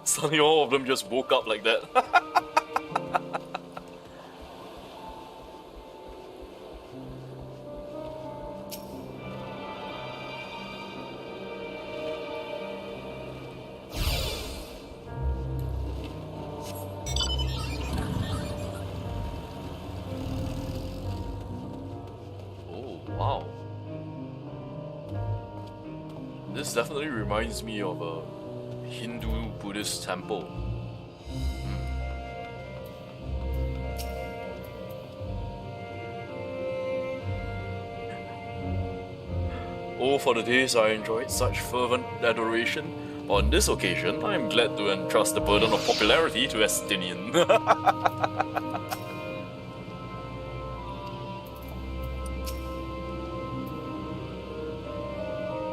Suddenly all of them just woke up like that. Wow. This definitely reminds me of a Hindu Buddhist temple. Oh, for the days I enjoyed such fervent adoration. On this occasion, I am glad to entrust the burden of popularity to Estinian.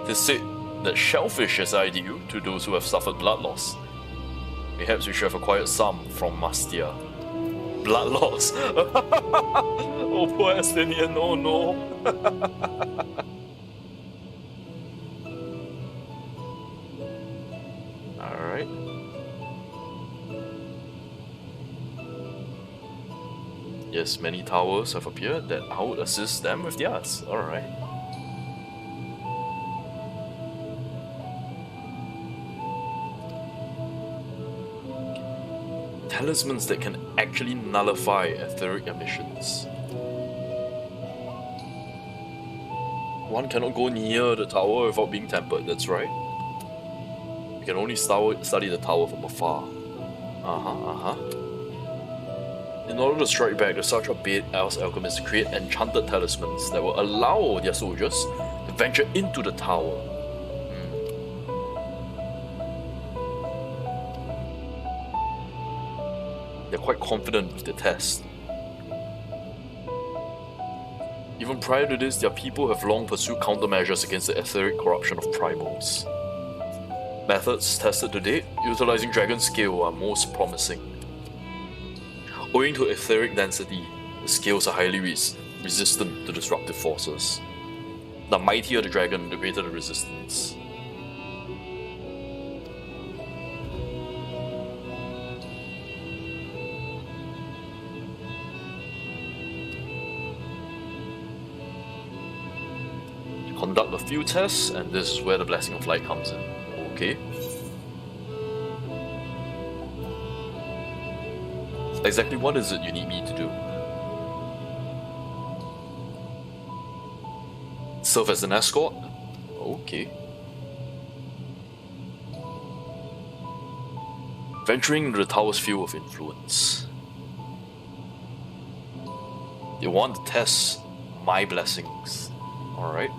It is said that shellfish is ideal to those who have suffered blood loss. Perhaps we should have acquired some from Mastia. Blood loss? Oh, poor Estinian, oh no. Alright. Yes, many towers have appeared that I would assist them with theirs. Alright. Talismans that can actually nullify etheric emissions. One cannot go near the tower without being tempered, that's right. You can only study the tower from afar. In order to strike back, the Satra bade Elves alchemists create enchanted talismans that will allow their soldiers to venture into the tower. They're quite confident with the test. Even prior to this, their people have long pursued countermeasures against the etheric corruption of primals. Methods tested to date, utilizing dragon scale, are most promising. Owing to etheric density, the scales are highly resistant to disruptive forces. The mightier the dragon, the greater the resistance. Conduct a few tests, and this is where the Blessing of Light comes in. Okay. Exactly what is it you need me to do? Serve as an escort? Okay. Venturing into the tower's field of influence. They want to test my blessings. Alright.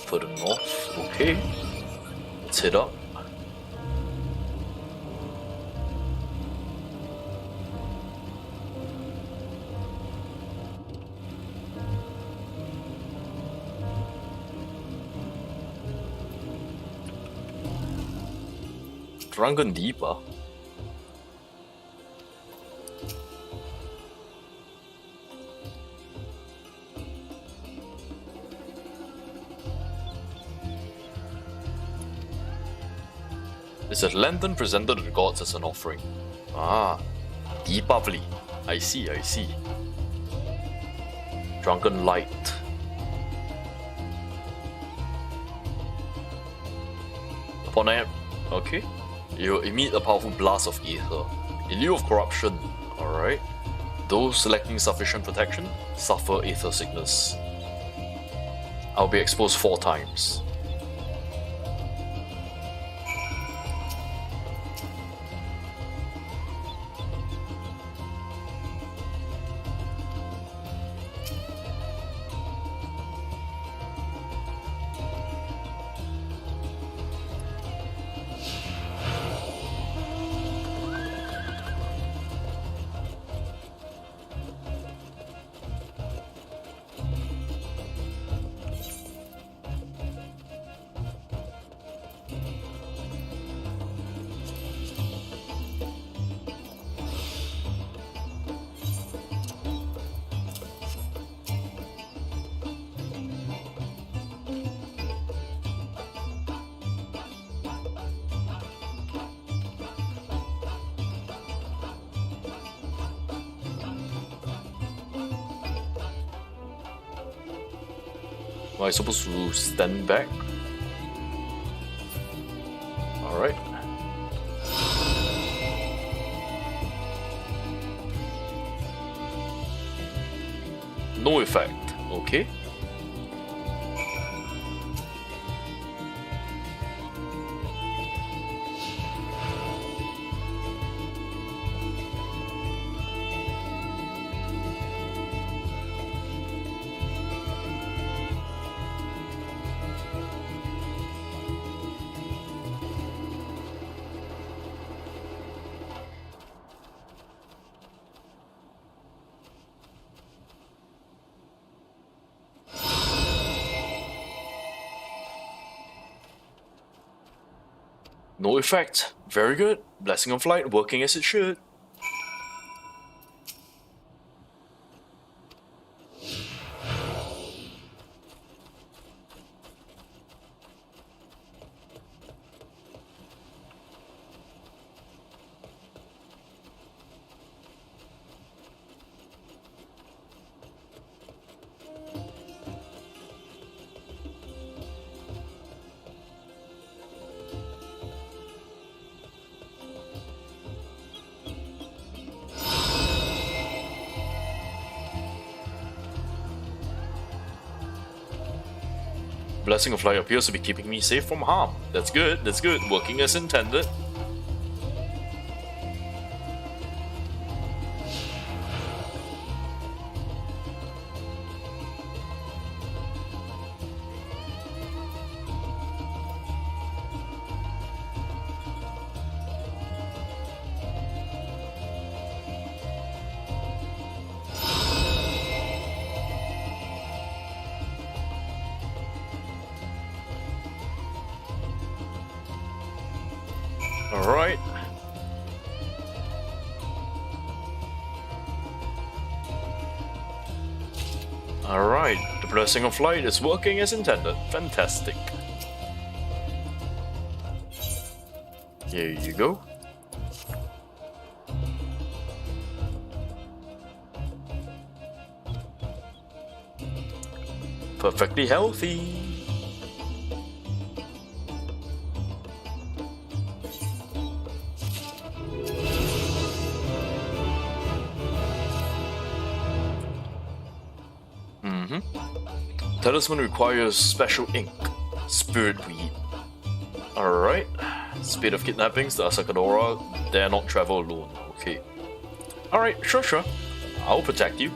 Further north, okay. Let's head up. Drunken Deeper. It's a lantern presented to the gods as an offering. Ah, Deepavali. I see, I see. Drunken Light. Upon it, okay. You emit a powerful blast of ether. In lieu of corruption, alright. Those lacking sufficient protection suffer ether sickness. I'll be exposed 4 times. Am I supposed to stand back? Alright. No effect, okay. No effect. Very good. Blessing of Light working as it should. Blessing of Light appears to be keeping me safe from harm. That's good, that's good. Working as intended. Alright. Alright, the Blessing of Light is working as intended. Fantastic. Here you go. Perfectly healthy. Talisman requires special ink. Spirit weed. Alright. Speed of kidnappings, the Asakadora dare not travel alone. Okay. Alright, sure. I'll protect you.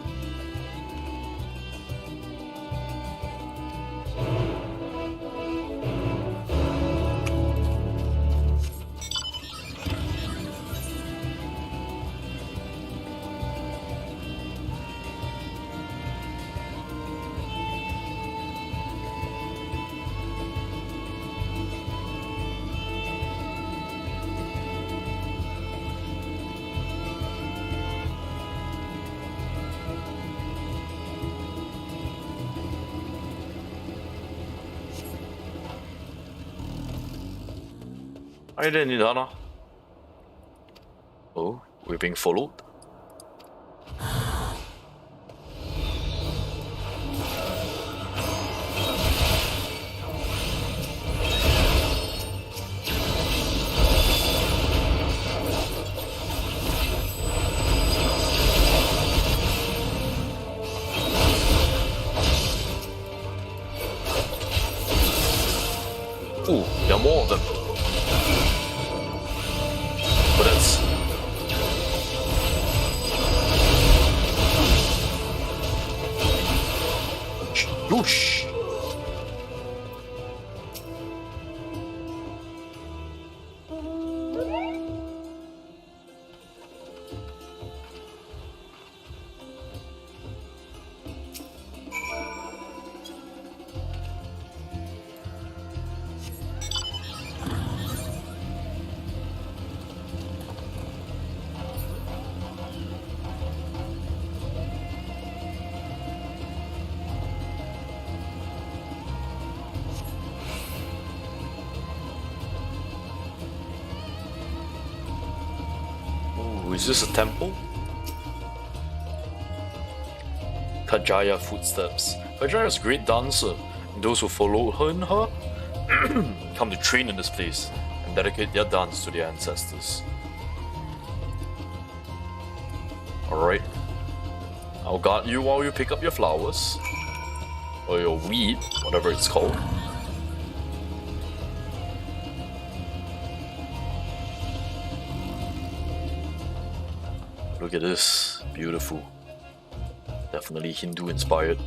Are you there, Nidana? Oh, we're being followed. Ooh, there are more of them. But that's... Whoosh! Is this a temple? Kajaya footsteps. Kajaya is a great dancer, and those who follow her in her come to train in this place and dedicate their dance to their ancestors. Alright. I'll guard you while you pick up your flowers. Or your weed, whatever it's called. Look at this, beautiful. Definitely Hindu inspired.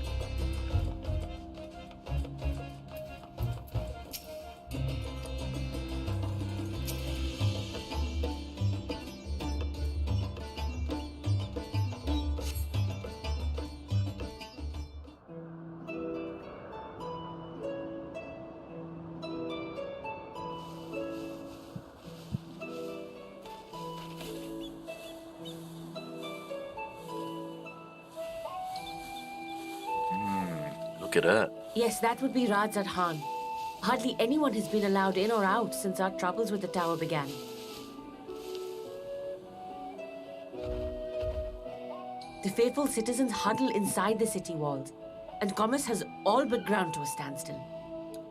Look at that. Yes, that would be Radzat Han. Hardly anyone has been allowed in or out since our troubles with the tower began. The faithful citizens huddle inside the city walls, and commerce has all but ground to a standstill.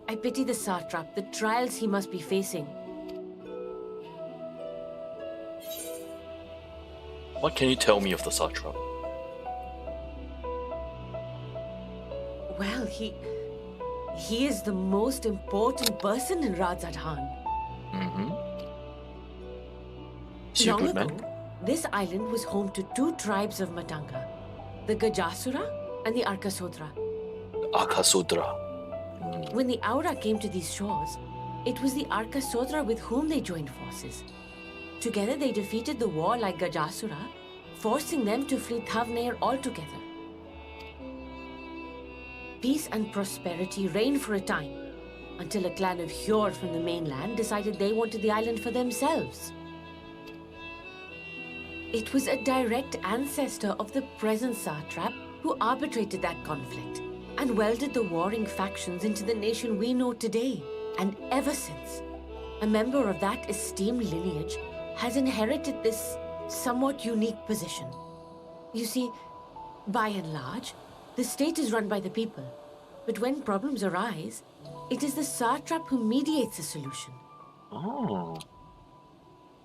I pity the satrap, the trials he must be facing. What can you tell me of the satrap? Well, he is the most important person in Radzat Han. Mm-hmm. Is he a good man? This island was home to two tribes of Matanga, the Gajasura and the Arkasodra. Arkasodra. When the Aura came to these shores, it was the Arkasodra with whom they joined forces. Together they defeated the war like Gajasura, forcing them to flee Thavnair altogether. Peace and prosperity reigned for a time, until a clan of Hjord from the mainland decided they wanted the island for themselves. It was a direct ancestor of the present satrap who arbitrated that conflict and welded the warring factions into the nation we know today. And ever since, a member of that esteemed lineage has inherited this somewhat unique position. You see, by and large, the state is run by the people, but when problems arise, it is the satrap who mediates a solution. Oh.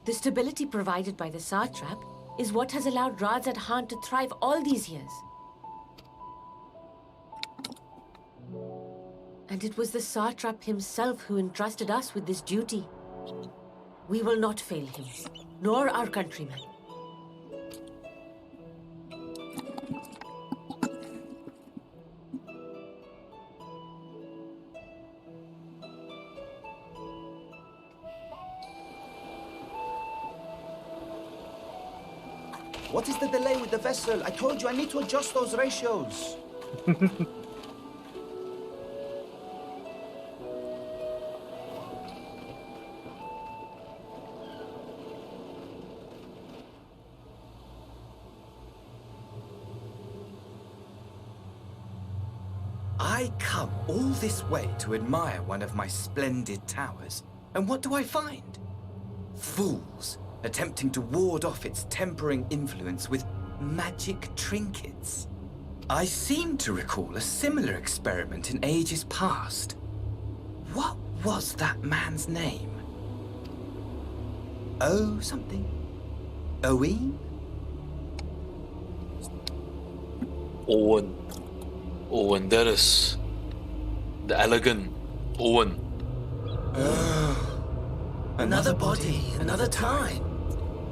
The stability provided by the satrap is what has allowed Radzat Han to thrive all these years. And it was the satrap himself who entrusted us with this duty. We will not fail him, nor our countrymen. What is the delay with the vessel? I told you I need to adjust those ratios. I come all this way to admire one of my splendid towers, and what do I find? Fools, attempting to ward off its tempering influence with magic trinkets. I seem to recall a similar experiment in ages past. What was that man's name? Oh, something? Owen? Owen, that is the elegant Owen. Another body, another time.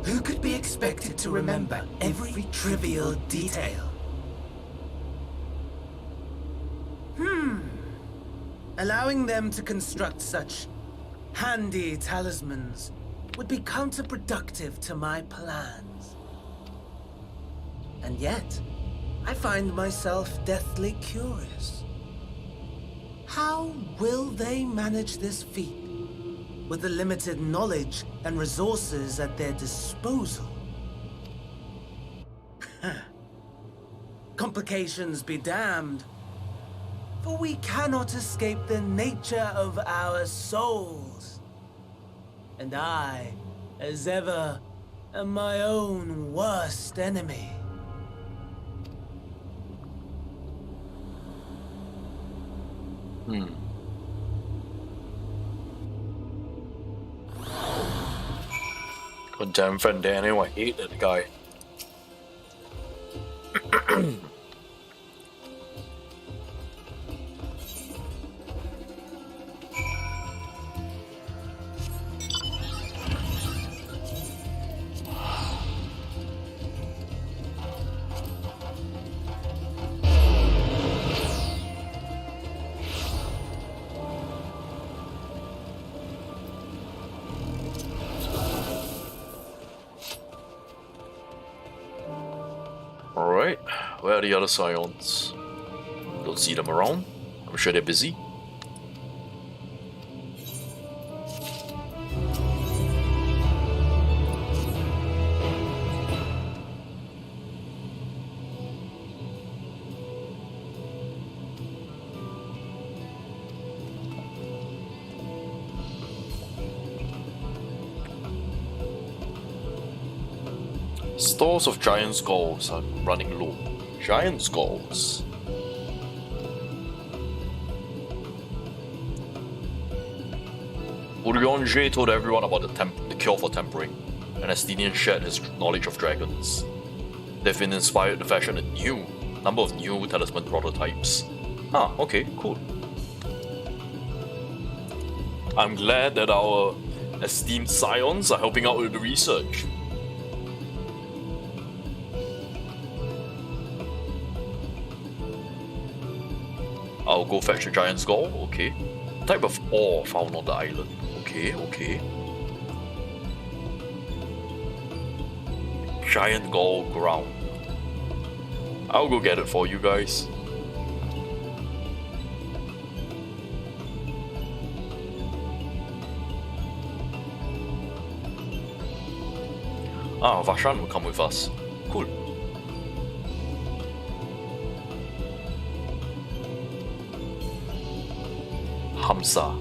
Who could be expected to remember every trivial detail? Allowing them to construct such handy talismans would be counterproductive to my plans. And yet, I find myself deathly curious. How will they manage this feat with the limited knowledge and resources at their disposal? Complications be damned, for we cannot escape the nature of our souls. And I, as ever, am my own worst enemy. Good damn friend Daniel, I hate that guy. Alright, where are the other scions? Don't see them around. I'm sure they're busy. Stores of giant skulls are running low. Giant skulls. Eorzea told everyone about the cure for tempering, and Estinian shared his knowledge of dragons. They've been inspired to fashion a number of new talisman prototypes. Ah, okay, cool. I'm glad that our esteemed scions are helping out with the research. I'll go fetch a giant skull, okay. Type of ore found on the island, okay. Giant gall ground. I'll go get it for you guys. Ah, Vashan will come with us. Cool. Hamsa.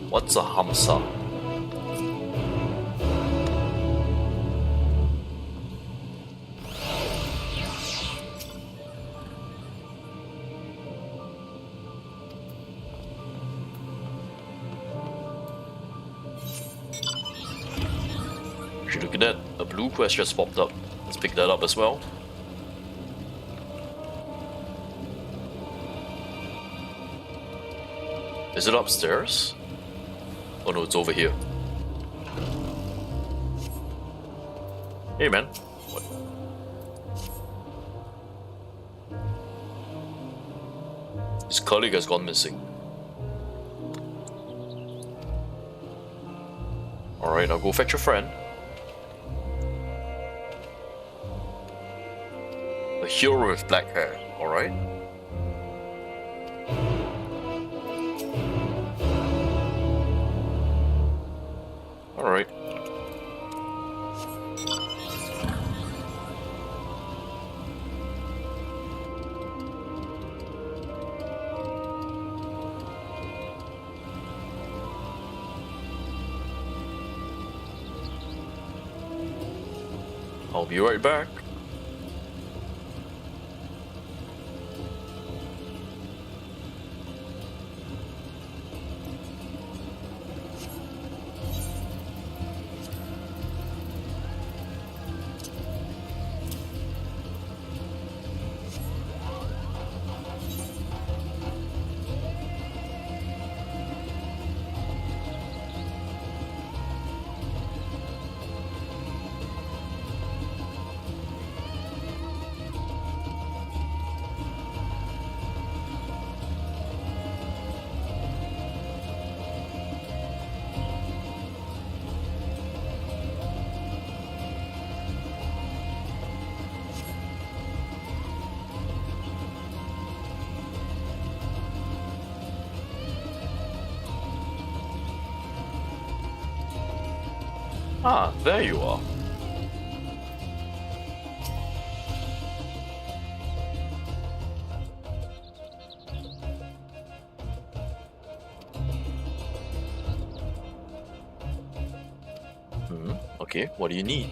What's a Hamsa? Would you look at that? A blue quest just popped up. Let's pick that up as well. Is it upstairs? Oh no, it's over here. Hey man. What? His colleague has gone missing. Alright, I'll go fetch your friend. A hero with black hair, alright? Alright. I'll be right back. Ah, there you are. Okay, what do you need?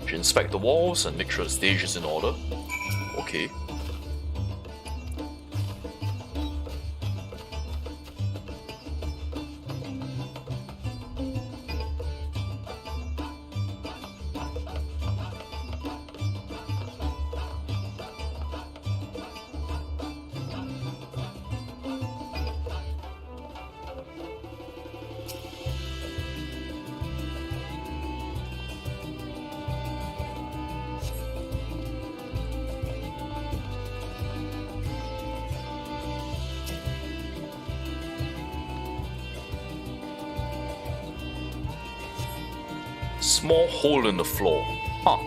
You inspect the walls and make sure the stage is in order. Okay. Small hole in the floor. Huh.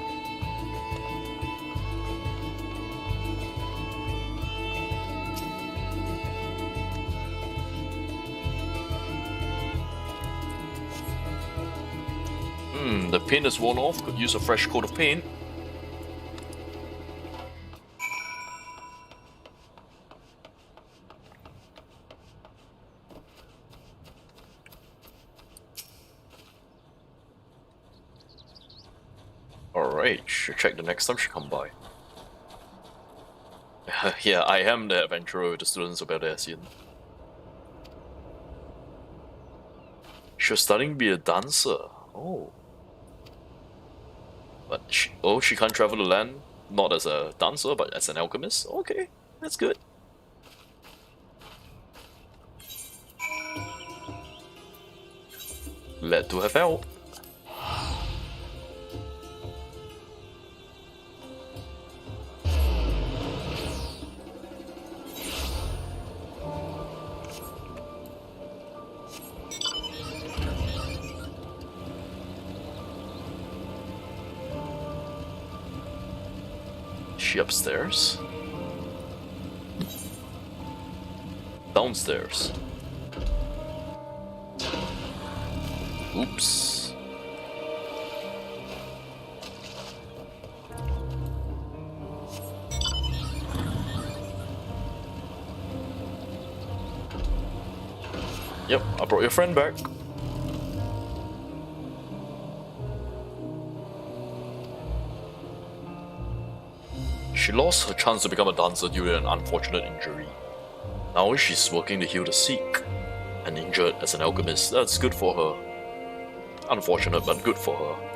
The paint is worn off. Could use a fresh coat of paint. Alright, should check the next time she come by. Yeah, I am the adventurer with the students of Eorzea. She was studying to be a dancer. Oh. But she can't travel the land, not as a dancer, but as an alchemist? Okay, that's good. Glad to have help. She upstairs? Downstairs. Oops. Yep, I brought your friend back. She lost her chance to become a dancer due to an unfortunate injury. Now she's working to heal the sick. And injured as an alchemist, that's good for her. Unfortunate, but good for her.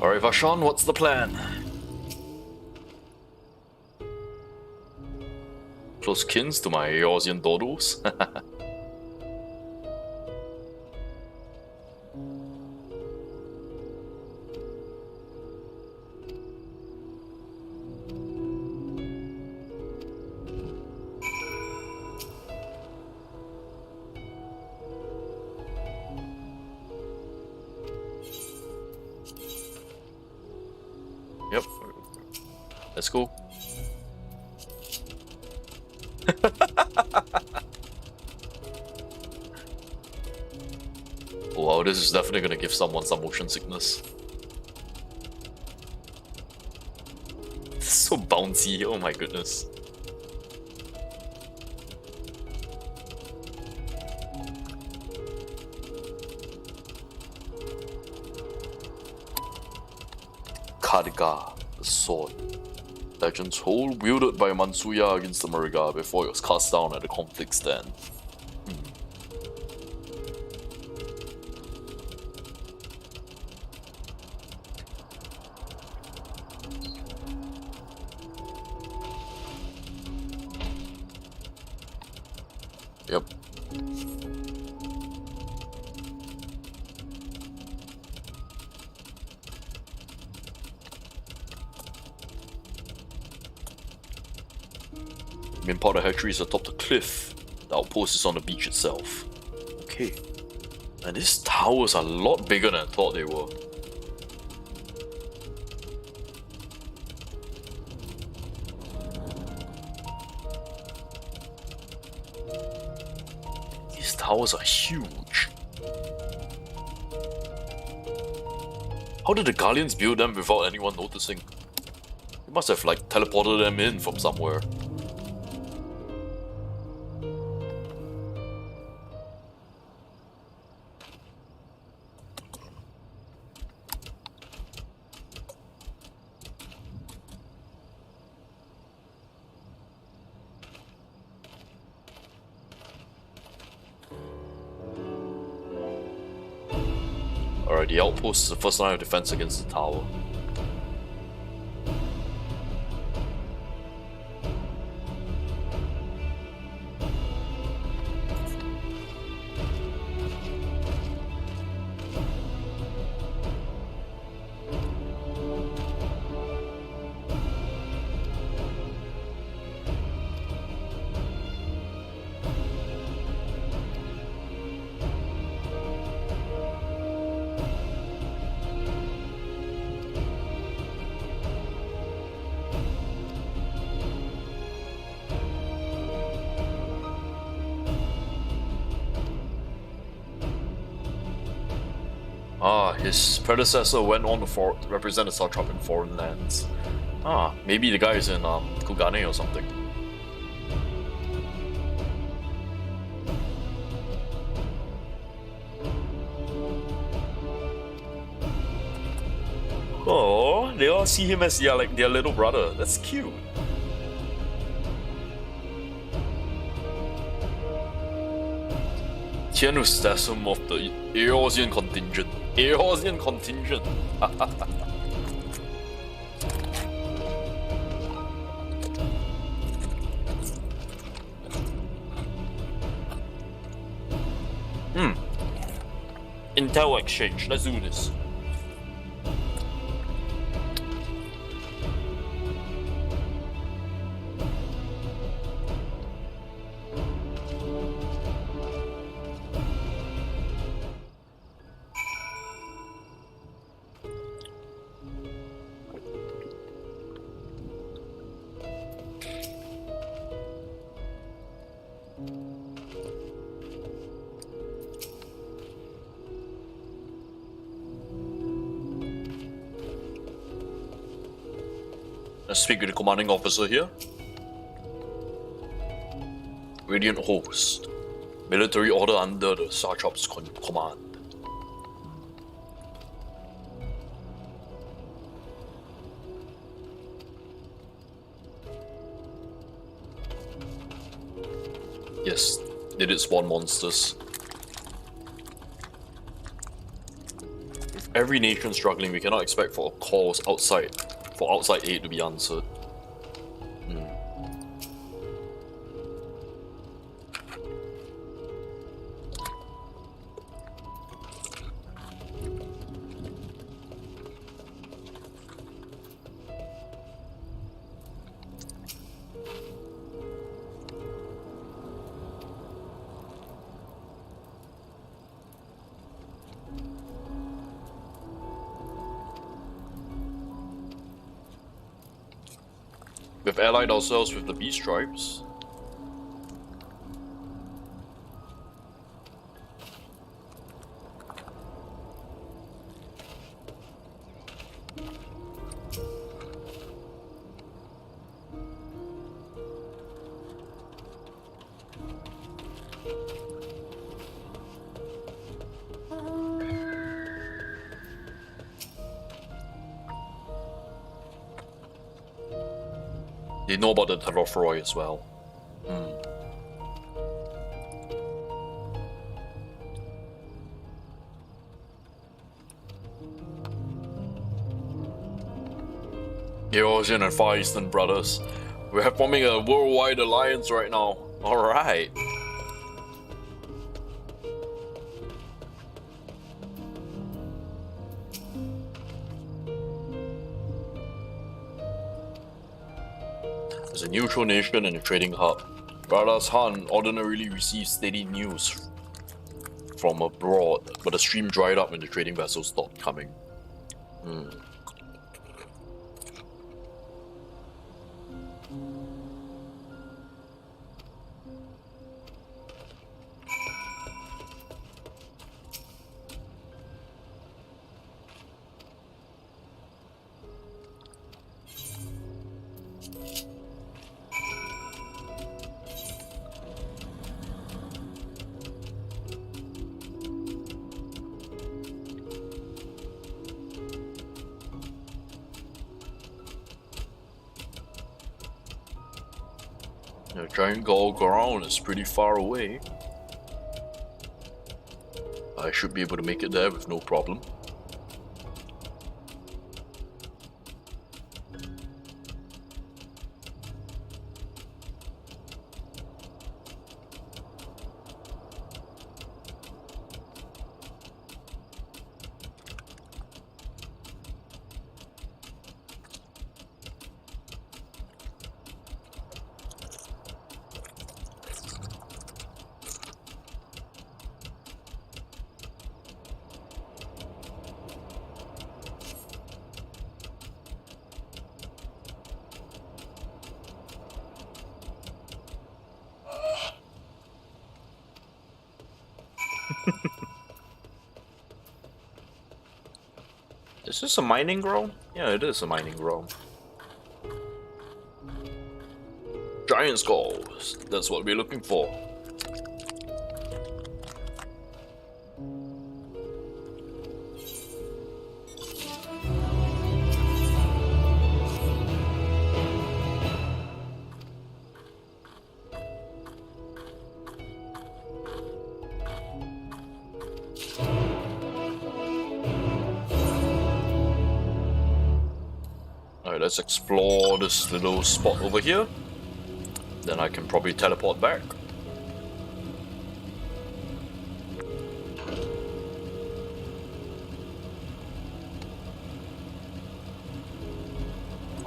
Alright, Vashon, what's the plan? Close kins to my Eorzean dodos? Yep. Let's go. Wow, this is definitely gonna give someone some motion sickness. It's so bouncy, oh my goodness. Khadga, the sword. Legends hold, wielded by Mansuya against the Mariga before it was cast down at the conflict stand. Yep. Main part of the hatchery is atop the cliff. The outpost is on the beach itself. Okay. And these towers are a lot bigger than I thought they were. These towers are huge. How did the Guardians build them without anyone noticing? They must have like teleported them in from somewhere. Alright, the outpost is the first line of defense against the tower. Ah, his predecessor went on to represent the satrap in foreign lands. Ah, maybe the guy is in Kugane or something. Oh, they all see him as like their little brother. That's cute. Tian was Stasum of the Eorzean contingent. Eorzean contingent. Intel exchange. Let's do this. Let's speak with the commanding officer here. Radiant Host. Military order under the Satrap's command. Yes, they did spawn monsters. With every nation struggling, we cannot expect for calls outside. For outside aid to be answered. We've allied ourselves with the beast tribes. They know about the Terrorfroy as well. Eorzea and Far Eastern brothers. We're forming a worldwide alliance right now. Alright. As a neutral nation and a trading hub, Radas Han ordinarily receives steady news from abroad, but the stream dried up when the trading vessels stopped coming. The giant gold ground is pretty far away. I should be able to make it there with no problem. Is this a mining ground? Yeah, it is a mining ground. Giant skulls. That's what we're looking for. Alright, let's explore this little spot over here. Then I can probably teleport back.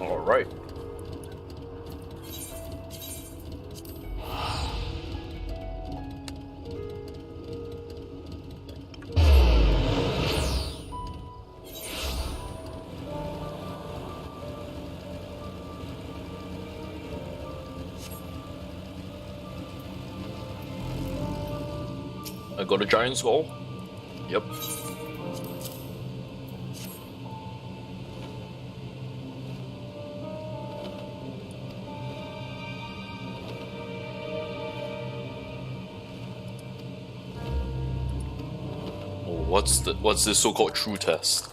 Alright. I got a giant skull. Yep. Oh, what's this so-called true test?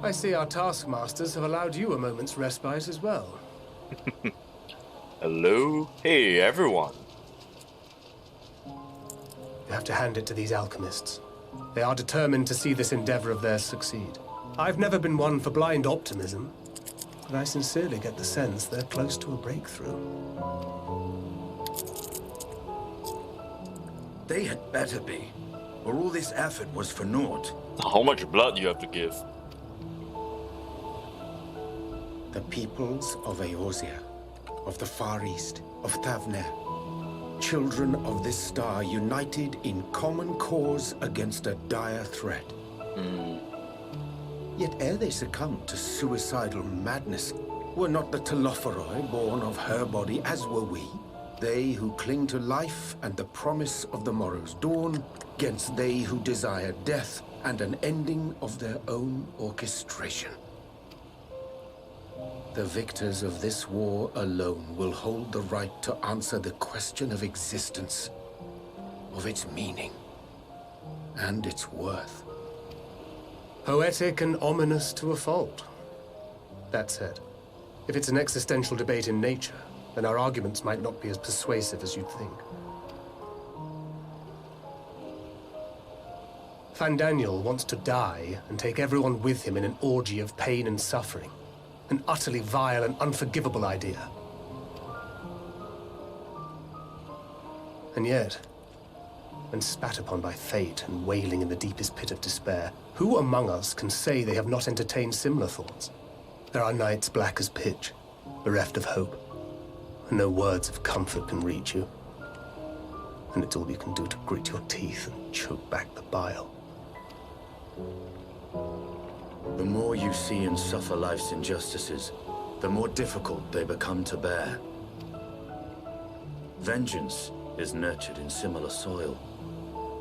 I see our taskmasters have allowed you a moment's respite as well. Hello? Hey, everyone. You have to hand it to these alchemists. They are determined to see this endeavor of theirs succeed. I've never been one for blind optimism, but I sincerely get the sense they're close to a breakthrough. They had better be, or all this effort was for naught. How much blood do you have to give? The peoples of Eorzea, of the Far East, of Thavner, children of this star united in common cause against a dire threat. Yet ere they succumbed to suicidal madness, were not the Telophoroi born of her body as were we? They who cling to life and the promise of the morrow's dawn, against they who desire death and an ending of their own orchestration. The victors of this war alone will hold the right to answer the question of existence, of its meaning, and its worth. Poetic and ominous to a fault. That said, if it's an existential debate in nature, then our arguments might not be as persuasive as you'd think. Fandaniel wants to die and take everyone with him in an orgy of pain and suffering. An utterly vile and unforgivable idea. And yet, when spat upon by fate and wailing in the deepest pit of despair, who among us can say they have not entertained similar thoughts? There are nights black as pitch, bereft of hope, and no words of comfort can reach you. And it's all you can do to grit your teeth and choke back the bile. The more you see and suffer life's injustices, the more difficult they become to bear. Vengeance is nurtured in similar soil.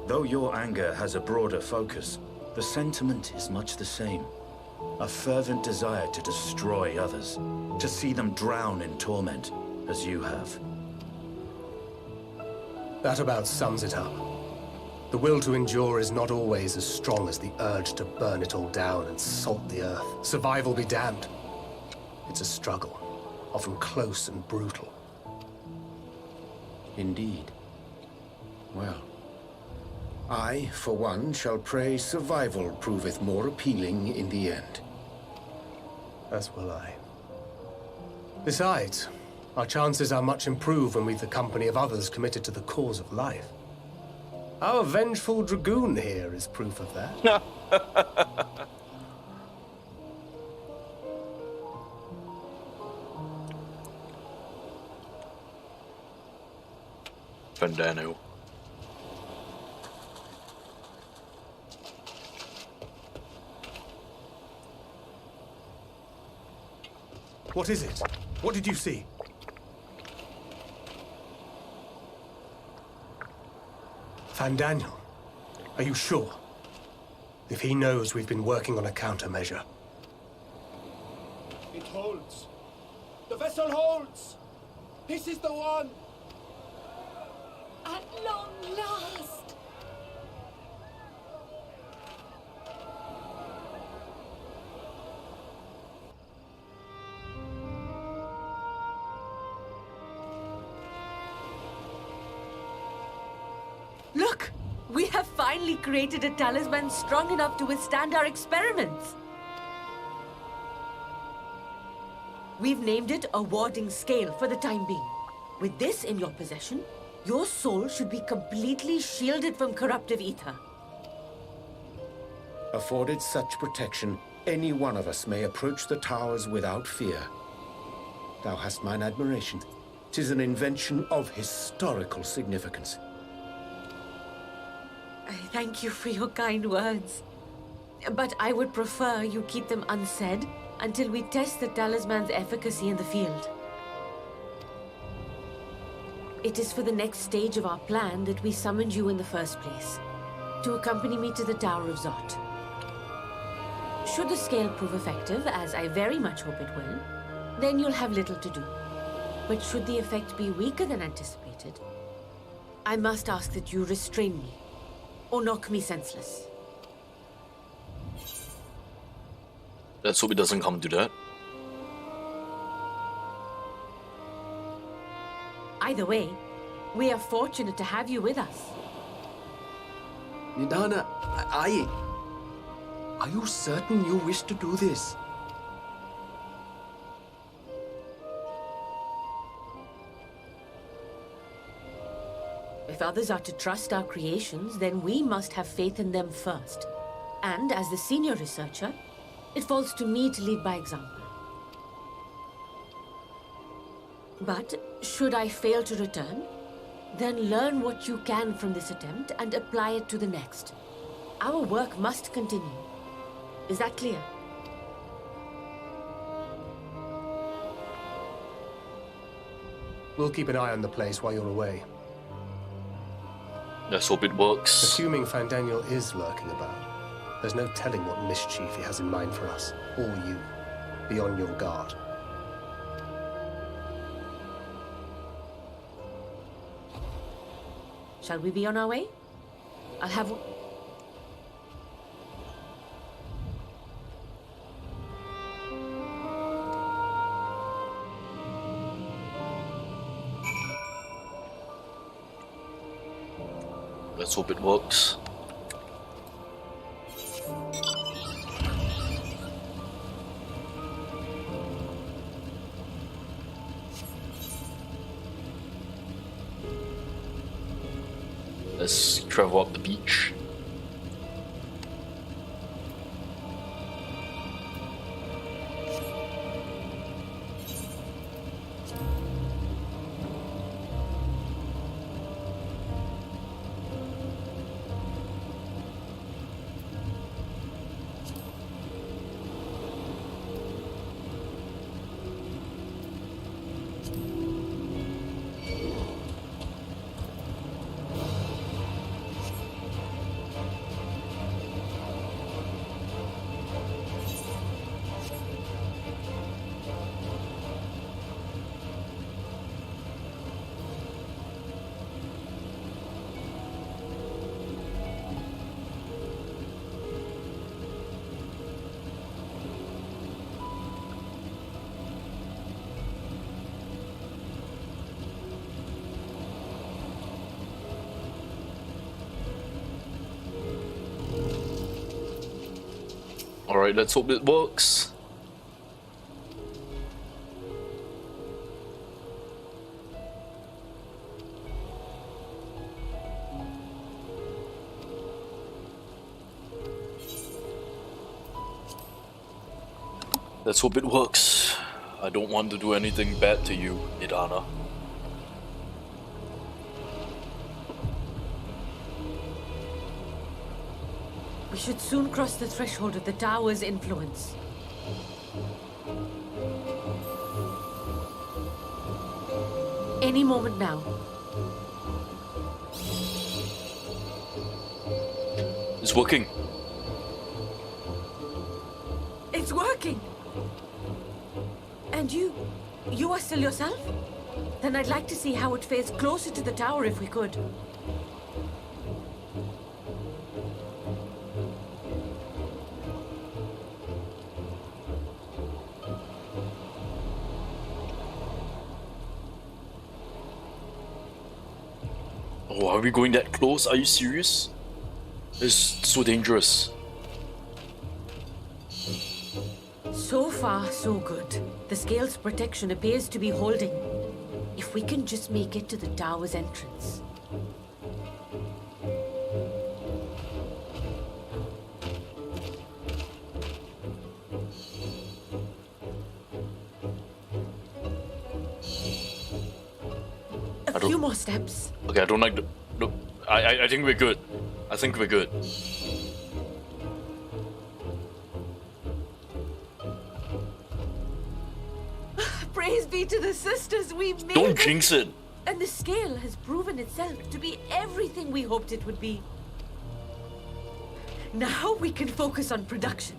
Though your anger has a broader focus, the sentiment is much the same. A fervent desire to destroy others, to see them drown in torment, as you have. That about sums it up. The will to endure is not always as strong as the urge to burn it all down and salt the earth. Survival be damned. It's a struggle, often close and brutal. Indeed. Well, I, for one, shall pray survival proveth more appealing in the end. As will I. Besides, our chances are much improved when we've the company of others committed to the cause of life. Our vengeful dragoon here is proof of that. Fandano. What is it? What did you see? Fandaniel, are you sure? If he knows we've been working on a countermeasure. It holds. The vessel holds. This is the one. At long last. Look! We have finally created a talisman strong enough to withstand our experiments. We've named it a warding scale for the time being. With this in your possession, your soul should be completely shielded from corruptive ether. Afforded such protection, any one of us may approach the towers without fear. Thou hast mine admiration. 'Tis an invention of historical significance. I thank you for your kind words. But I would prefer you keep them unsaid until we test the talisman's efficacy in the field. It is for the next stage of our plan that we summoned you in the first place, to accompany me to the Tower of Zot. Should the scale prove effective, as I very much hope it will, then you'll have little to do. But should the effect be weaker than anticipated, I must ask that you restrain me, or knock me senseless. Let's hope it doesn't come to that. Either way, we are fortunate to have you with us. Nidana, are you certain you wish to do this? If others are to trust our creations, then we must have faith in them first. And as the senior researcher, it falls to me to lead by example. But should I fail to return, then learn what you can from this attempt and apply it to the next. Our work must continue. Is that clear? We'll keep an eye on the place while you're away. Let's hope it works. Assuming Fandaniel is lurking about, there's no telling what mischief he has in mind for us, or you. Be on your guard. Shall we be on our way? I'll have... Let's hope it works. Let's travel up the beach. Alright, let's hope it works. Let's hope it works. I don't want to do anything bad to you, Nidana. We should soon cross the threshold of the tower's influence. Any moment now. It's working. It's working! And you are still yourself? Then I'd like to see how it fares closer to the tower if we could. Oh, are we going that close? Are you serious? It's so dangerous. So far, so good. The scale's protection appears to be holding. If we can just make it to the tower's entrance. A few more steps. Okay, I don't like the... Look, I think we're good. I think we're good. Praise be to the sisters, we made it! Don't jinx it! And the scale has proven itself to be everything we hoped it would be. Now we can focus on production.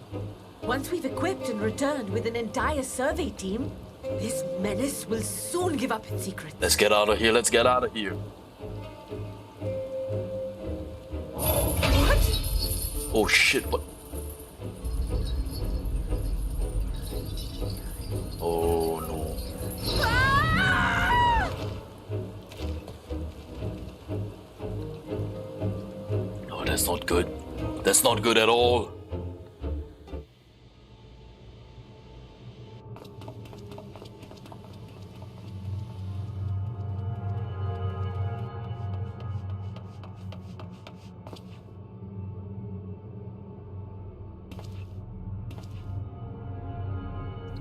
Once we've equipped and returned with an entire survey team, this menace will soon give up its secret. Let's get out of here, let's get out of here. What? Oh shit, what? Oh no. Oh, That's not good. That's not good at all.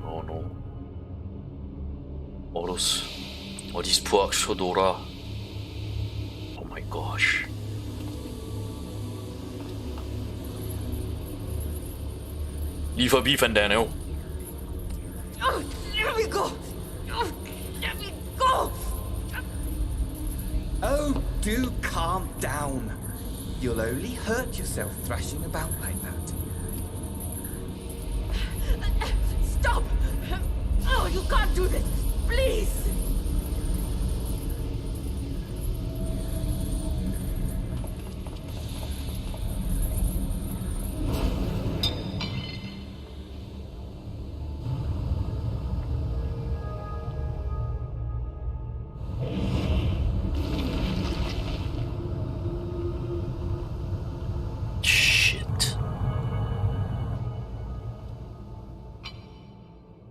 Oh no. All these poor Shodora. Oh my gosh. Lige forbi Fandano. Oh, let me go! Oh, let me go! Oh, do calm down. You'll only hurt yourself thrashing about like that. Stop! Oh, you can't do this! Please!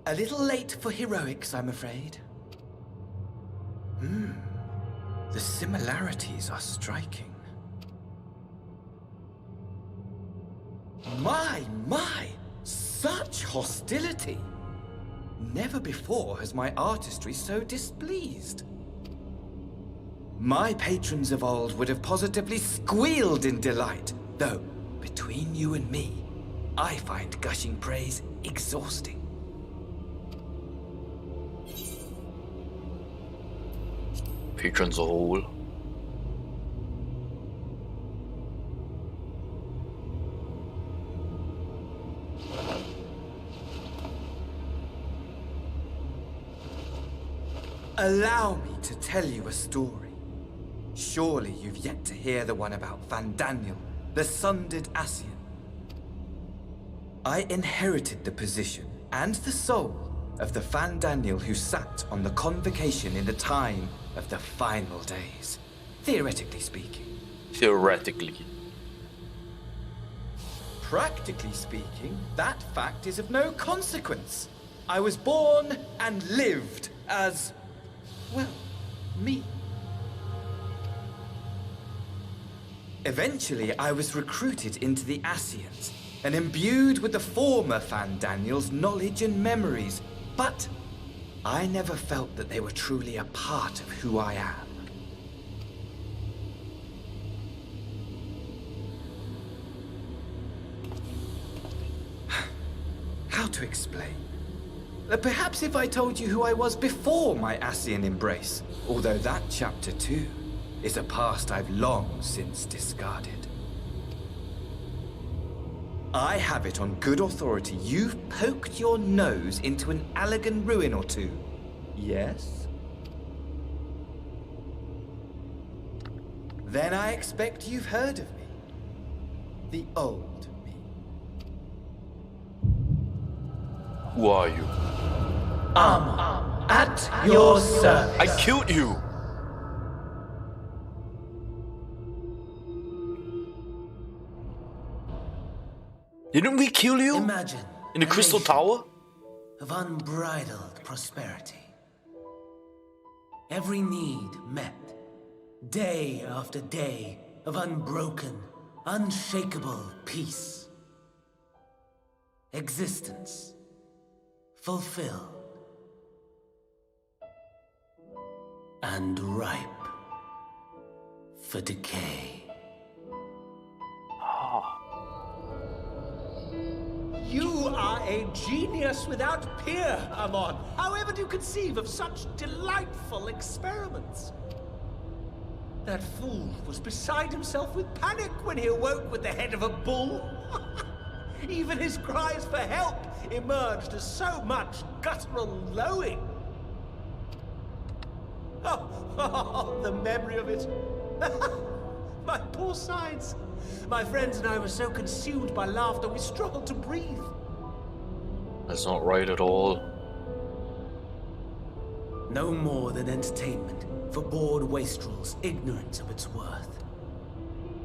A little late for heroics, I'm afraid. The similarities are striking. My! Such hostility! Never before has my artistry so displeased. My patrons of old would have positively squealed in delight, though, between you and me, I find gushing praise exhausting. Patrons a whole. Allow me to tell you a story. Surely you've yet to hear the one about Van Daniel, the sundered Asian. I inherited the position and the soul of the Van Daniel who sat on the convocation in the time of the final days, theoretically speaking. Theoretically. Practically speaking, that fact is of no consequence. I was born and lived as, well, me. Eventually, I was recruited into the Asians and imbued with the former Van Daniel's knowledge and memories, but I never felt that they were truly a part of who I am. How to explain? Perhaps if I told you who I was before my Asian embrace, although that chapter too is a past I've long since discarded. I have it on good authority you've poked your nose into an Allegan ruin or two. Yes? Then I expect you've heard of me. The old me. Who are you? At your service. I killed you! Didn't we kill you? Imagine in the Crystal Tower? Of unbridled prosperity. Every need met. Day after day of unbroken, unshakable peace. Existence fulfilled. And ripe for decay. You are a genius without peer, Amon. However do you conceive of such delightful experiments? That fool was beside himself with panic when he awoke with the head of a bull. Even his cries for help emerged as so much guttural lowing. Oh, the memory of it. My poor sides. My friends and I were so consumed by laughter we struggled to breathe. That's not right at all. No more than entertainment for bored wastrels ignorant of its worth.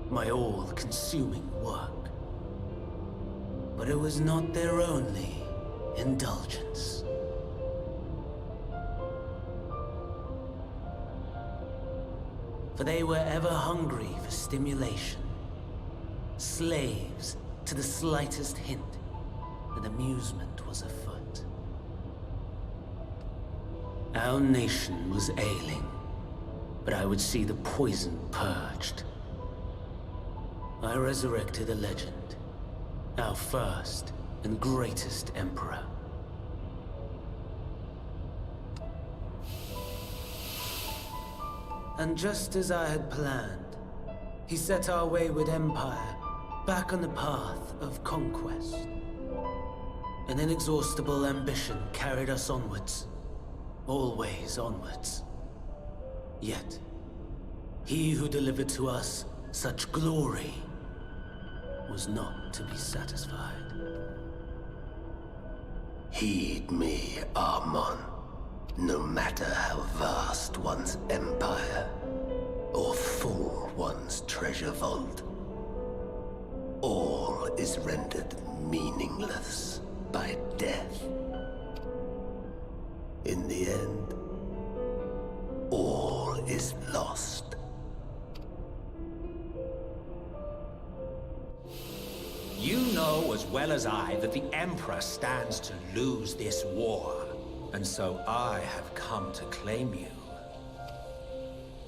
my all-consuming work. But it was not their only indulgence. For they were ever hungry for stimulation, slaves to the slightest hint that amusement was afoot. Our nation was ailing, but I would see the poison purged. I resurrected a legend, our first and greatest emperor. And just as I had planned, he set our wayward empire back on the path of conquest. An inexhaustible ambition carried us onwards, always onwards. Yet, he who delivered to us such glory was not to be satisfied. Heed me, Armon. No matter how vast one's empire, or full one's treasure vault, all is rendered meaningless by death. In the end, all is lost. You know as well as I that the Emperor stands to lose this war, and so I have come to claim you.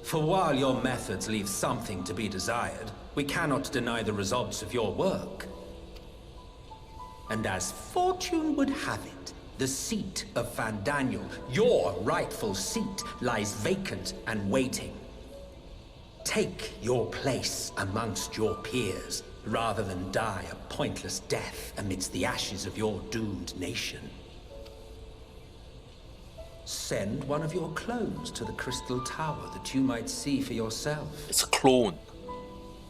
For while your methods leave something to be desired, we cannot deny the results of your work. And as fortune would have it, the seat of Fandaniel, your rightful seat, lies vacant and waiting. Take your place amongst your peers, rather than die a pointless death amidst the ashes of your doomed nation. Send one of your clones to the Crystal Tower that you might see for yourself. It's a clone.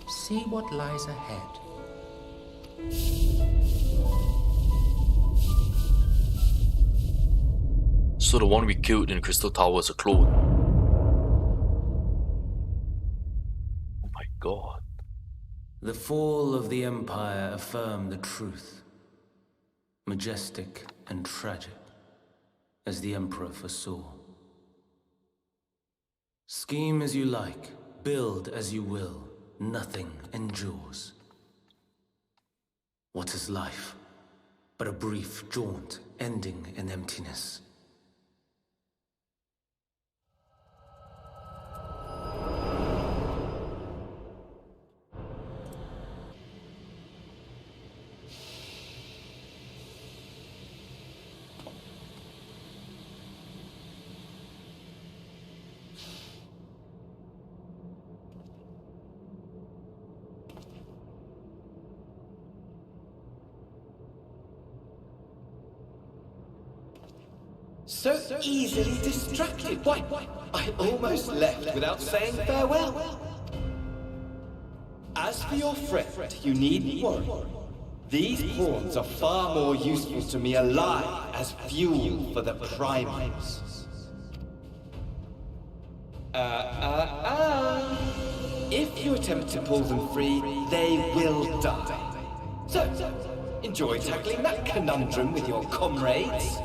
See what lies ahead. So the one we killed in Crystal Tower is a clone. Oh my god. The fall of the Empire affirmed the truth. Majestic and tragic, as the Emperor foresaw. Scheme as you like, build as you will, nothing endures. What is life but a brief jaunt ending in emptiness? So easily distracted. Why, I almost left without saying farewell. As for your friend, you needn't worry. These pawns are far more useful to me alive as fuel for the primaries. If you attempt to pull them free, they will die. So, enjoy tackling that conundrum with your comrades.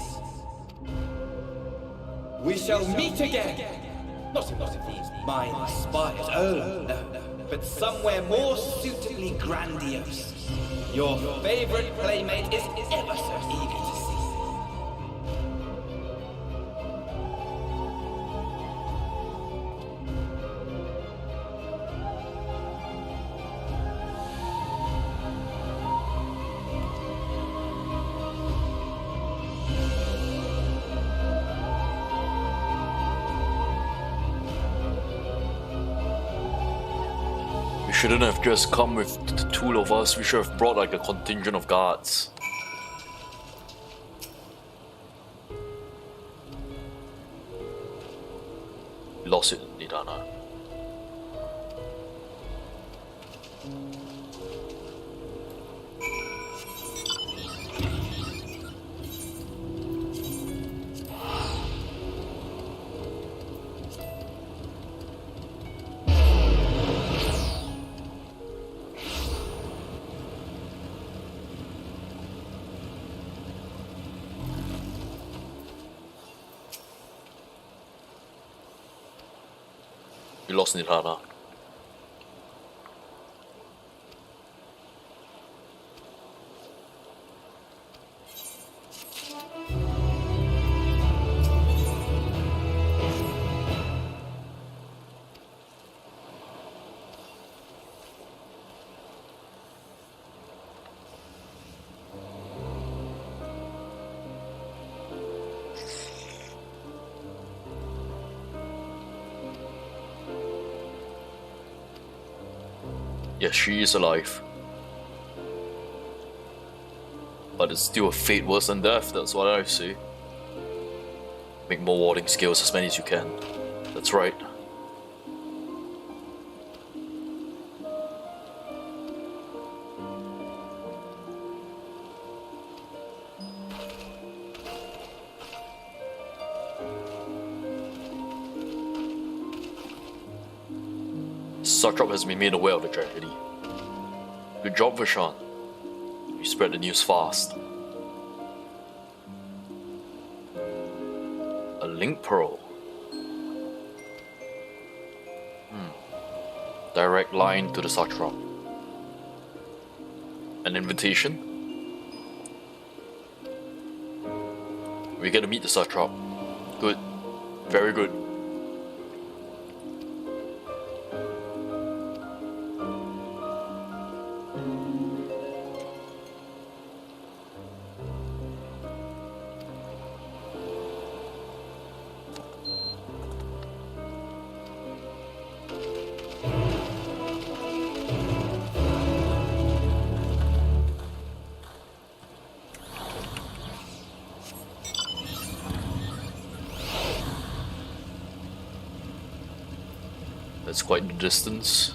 We shall meet again! Not in one of these mind spires, oh no, but somewhere more suitably grandiose. Your favorite playmate is ever so eager to see. Shouldn't have just come with the two of us. We should have brought like a contingent of guards. Lost it, Nidana. We lost Nirana. Yes, she is alive. But it's still a fate worse than death, that's what I see. Make more warding skills, as many as you can. That's right. Satrap has been made aware of the tragedy. Good job, Vishan. You spread the news fast. A link pearl. Direct line to the Satrap. An invitation? We get to meet the Satrap. Good. Very good. That's quite the distance.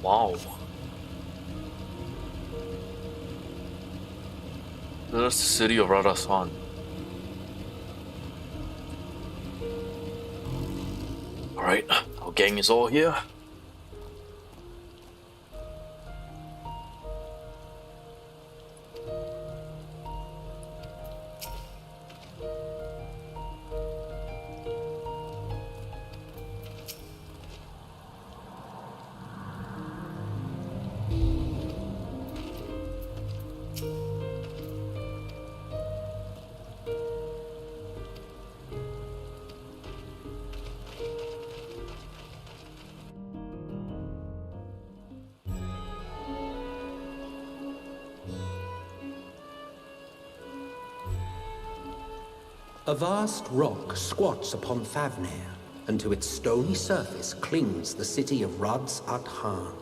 Wow. There's the city of Radhasan. Alright, our gang is all here. A vast rock squats upon Thavnair, and to its stony surface clings the city of Rads at Han.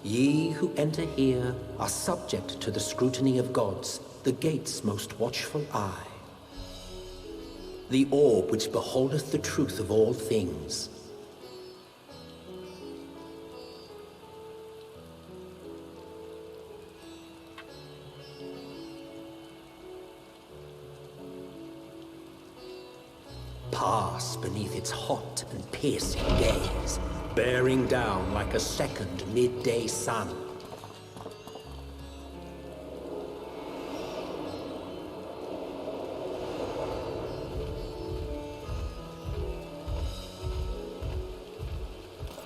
Ye who enter here are subject to the scrutiny of gods, the gate's most watchful eye. The orb which beholdeth the truth of all things. pass beneath its hot and piercing gaze, bearing down like a second midday sun.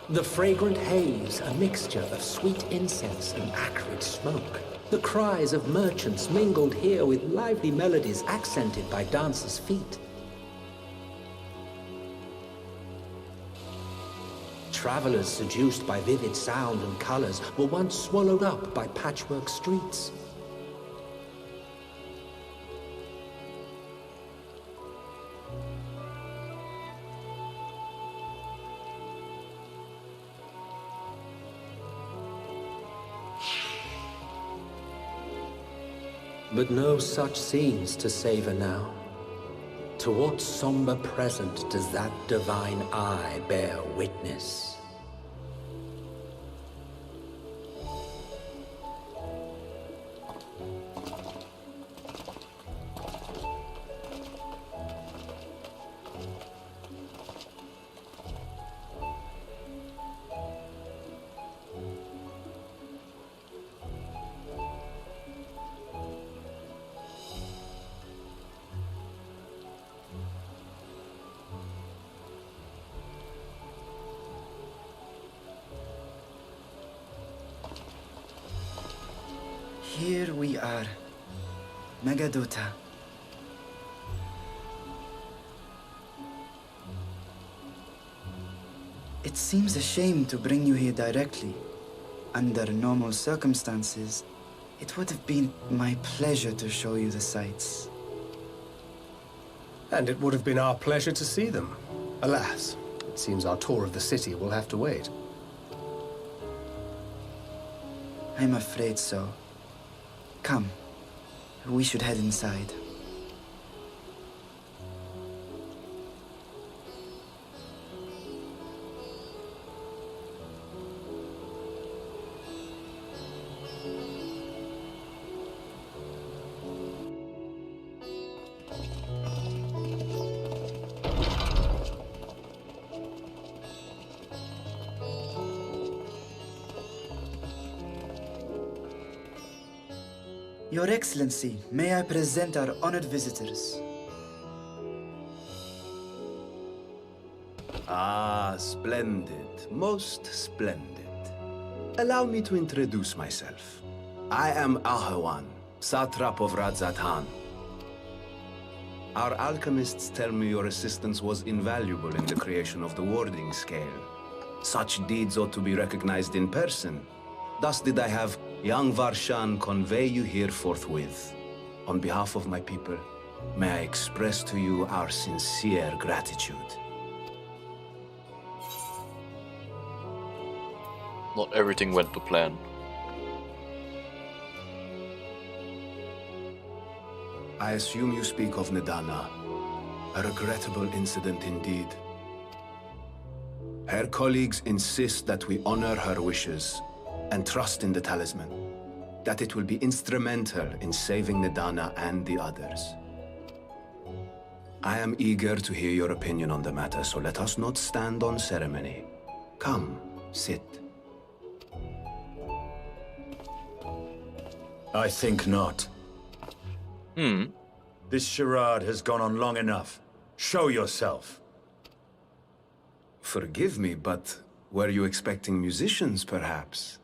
The fragrant haze, a mixture of sweet incense and acrid smoke. The cries of merchants mingled here with lively melodies accented by dancers' feet. Travelers seduced by vivid sound and colors were once swallowed up by patchwork streets. But no such scenes to savor now. To what somber present does that divine eye bear witness? Here we are, Megadota. It seems a shame to bring you here directly. Under normal circumstances, it would have been my pleasure to show you the sights. And it would have been our pleasure to see them. Alas, it seems our tour of the city will have to wait. I'm afraid so. Come, we should head inside. Your Excellency, may I present our honored visitors? Ah, splendid. Most splendid. Allow me to introduce myself. I am Ahawan, Satrap of Radzatan. Our alchemists tell me your assistance was invaluable in the creation of the warding scale. Such deeds ought to be recognized in person. Thus did I have young Varshan convey you here forthwith. On behalf of my people, may I express to you our sincere gratitude. Not everything went to plan. I assume you speak of Nidana. A regrettable incident indeed. Her colleagues insist that we honor her wishes and trust in the talisman, that it will be instrumental in saving Nidana and the others. I am eager to hear your opinion on the matter, so let us not stand on ceremony. Come, sit. I think not. This charade has gone on long enough. Show yourself. Forgive me, but were you expecting musicians, perhaps?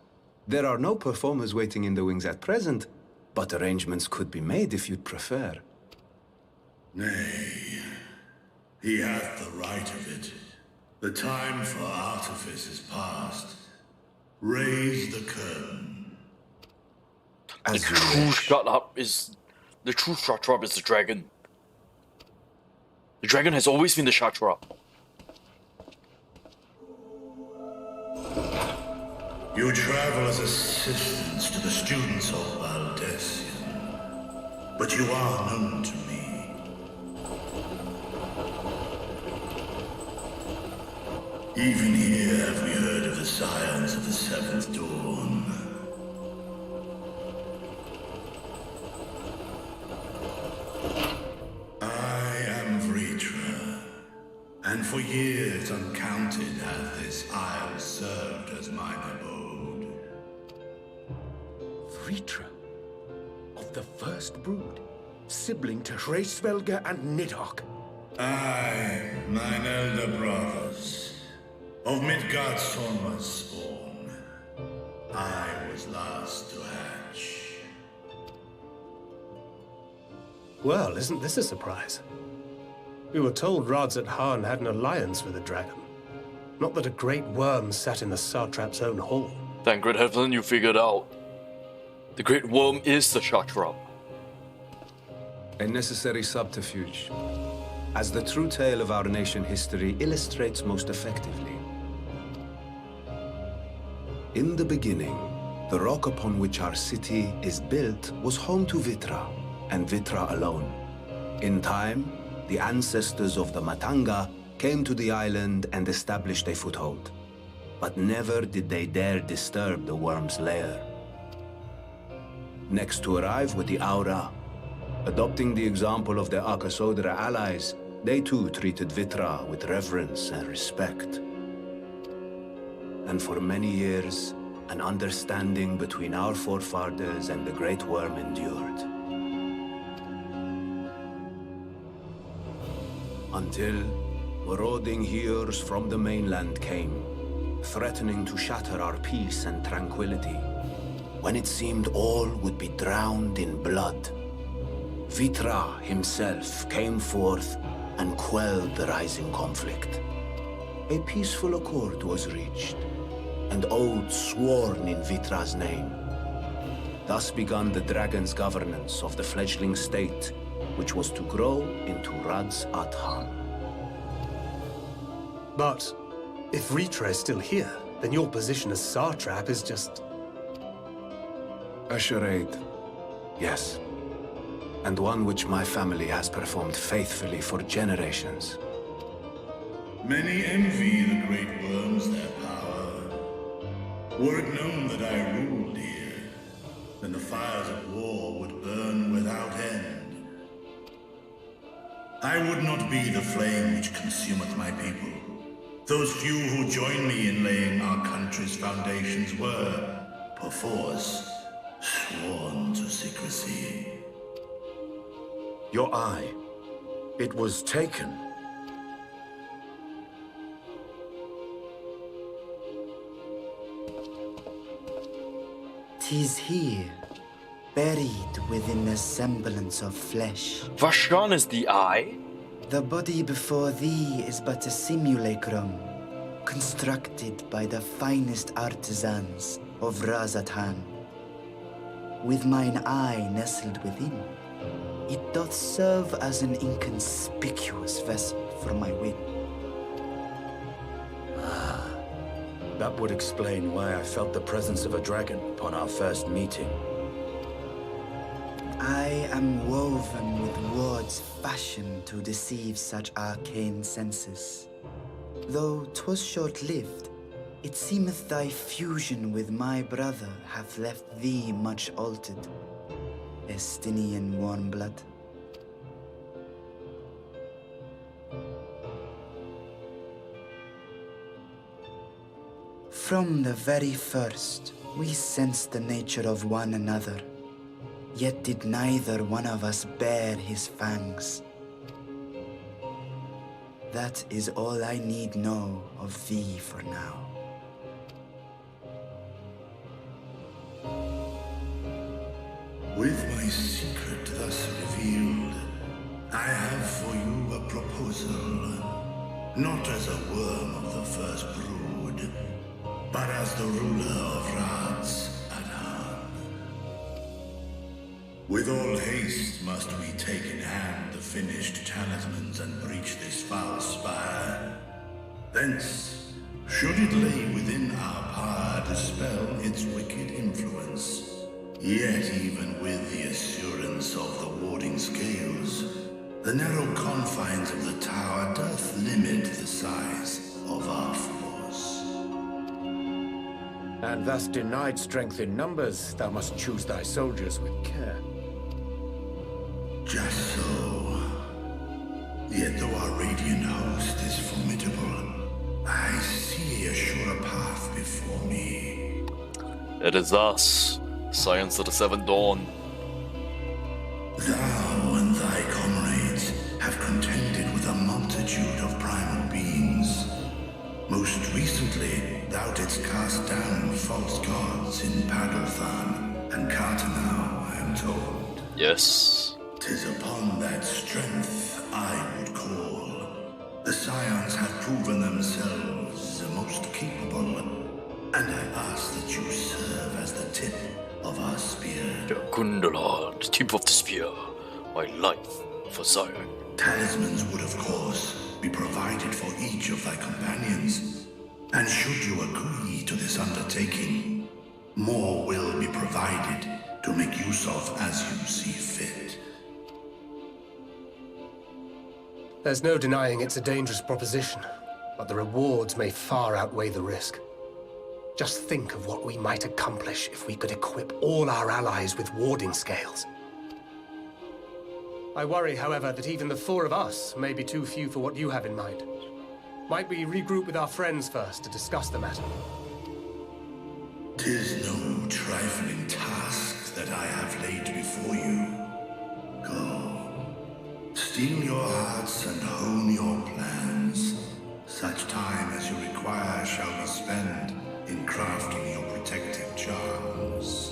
There are no performers waiting in the wings at present, but arrangements could be made if you'd prefer. Nay, he hath the right of it. The time for artifice is past. Raise the curtain. The true shut-up is... The true shut-up is the dragon. The dragon has always been the shut-up. You travel as assistants to the students of Valdesian, but you are known to me. Even here have we heard of the scions of the Seventh Dawn. I am Vritra, for years uncounted has this isle served as mine abode. Vritra, of the first brood, sibling to Hraesvelga and Nidhogg. Aye, mine elder brothers, of Midgard's Sorma's spawn. I was last to hatch. Well, isn't this a surprise? We were told Radzat Han had an alliance with the dragon. Not that a great worm sat in the satrap's own hall. Thank great heaven you figured out. The great worm is the satrap. A necessary subterfuge, as the true tale of our nation history illustrates most effectively. In the beginning, the rock upon which our city is built was home to Vitra, and Vitra alone. In time, the ancestors of the Matanga came to the island and established a foothold. But never did they dare disturb the worm's lair. Next to arrive with the Aura, adopting the example of their Akasodra allies, they too treated Vitra with reverence and respect. And for many years, an understanding between our forefathers and the Great Worm endured. Until marauding heroes from the mainland came, threatening to shatter our peace and tranquility. When it seemed all would be drowned in blood, Vitra himself came forth and quelled the rising conflict. A peaceful accord was reached, and oaths sworn in Vitra's name. Thus began the dragon's governance of the fledgling state, which was to grow into Radzat Han. But if Vritra is still here, then your position as satrap is just... A charade, yes. And one which my family has performed faithfully for generations. Many envy the great worms their power. Were it known that I ruled here, then the fires of war would burn without end. I would not be the flame which consumeth my people. Those few who joined me in laying our country's foundations were, perforce, sworn to secrecy. Your eye. It was taken. "'Tis here, buried within a semblance of flesh. Vashran is the eye? The body before thee is but a simulacrum, constructed by the finest artisans of Radzat Han. With mine eye nestled within, it doth serve as an inconspicuous vessel for my wit. That would explain why I felt the presence of a dragon upon our first meeting. I am woven with words fashioned to deceive such arcane senses. Though 'twas short-lived, it seemeth thy fusion with my brother hath left thee much altered, Estinian warm blood. From the very first, we sensed the nature of one another, yet did neither one of us bare his fangs. That is all I need know of thee for now. With my secret thus revealed, I have for you a proposal. Not as a worm of the first brood, but as the ruler of Radzat Han. With all haste must we take in hand the finished talismans and breach this foul spire. Thence, should it lay within our power, dispel its wicked influence. Yet even with the assurance of the warding scales, the narrow confines of the tower doth limit the size of our force. And thus denied strength in numbers, thou must choose thy soldiers with care. Just so. Yet though our radiant host is formidable, It is us, Scions of the Seventh Dawn. Thou and thy comrades have contended with a multitude of primal beings. Most recently, thou didst cast down false gods in Padothan and Cartanau, I am told. Yes. 'Tis upon that strength I would call. The Scions have proven themselves the most capable, and I ask that you serve as the tip of our spear. Gundala, the tip of the spear. My life for Zion. Talismans would, of course, be provided for each of thy companions. And should you agree to this undertaking, more will be provided to make use of as you see fit. There's no denying it's a dangerous proposition, but the rewards may far outweigh the risk. Just think of what we might accomplish if we could equip all our allies with warding scales. I worry, however, that even the four of us may be too few for what you have in mind. Might we regroup with our friends first to discuss the matter? 'Tis no trifling task that I have laid before you. Go. Steel your hearts and hone your plans. Such time as you require shall be spent in crafting your protective charms.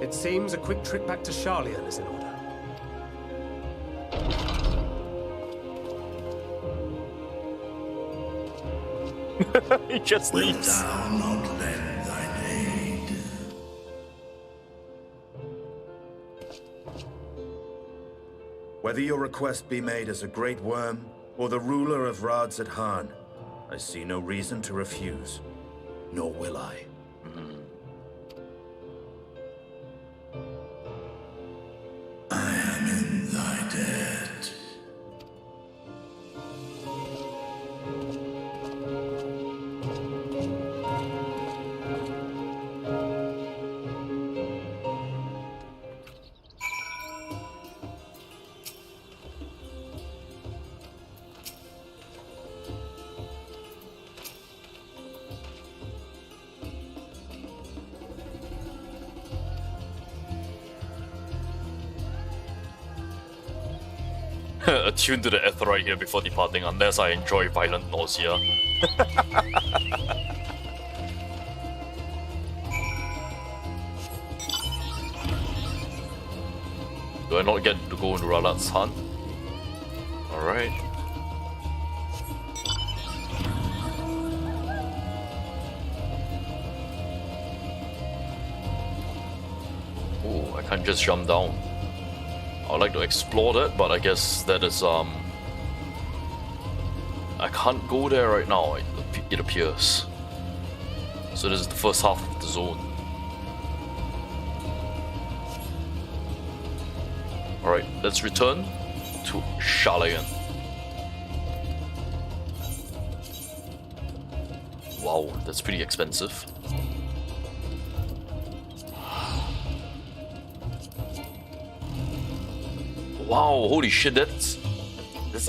It seems a quick trip back to Charlian is in order. He just leaves. Wilt thou not lend thine aid? Whether your request be made as a great worm or the ruler of Rads at Han, I see no reason to refuse. Nor will I. I am in thy debt. Attune to the Aetheryte here before departing, unless I enjoy violent nausea. Do I not get to go into Ralat's hunt? Alright. Oh, I can't just jump down. I would like to explore that, but I guess that is, I can't go there right now, it appears. So this is the first half of the zone. Alright, let's return to Charlian. Wow, that's pretty expensive. Wow, holy shit, that's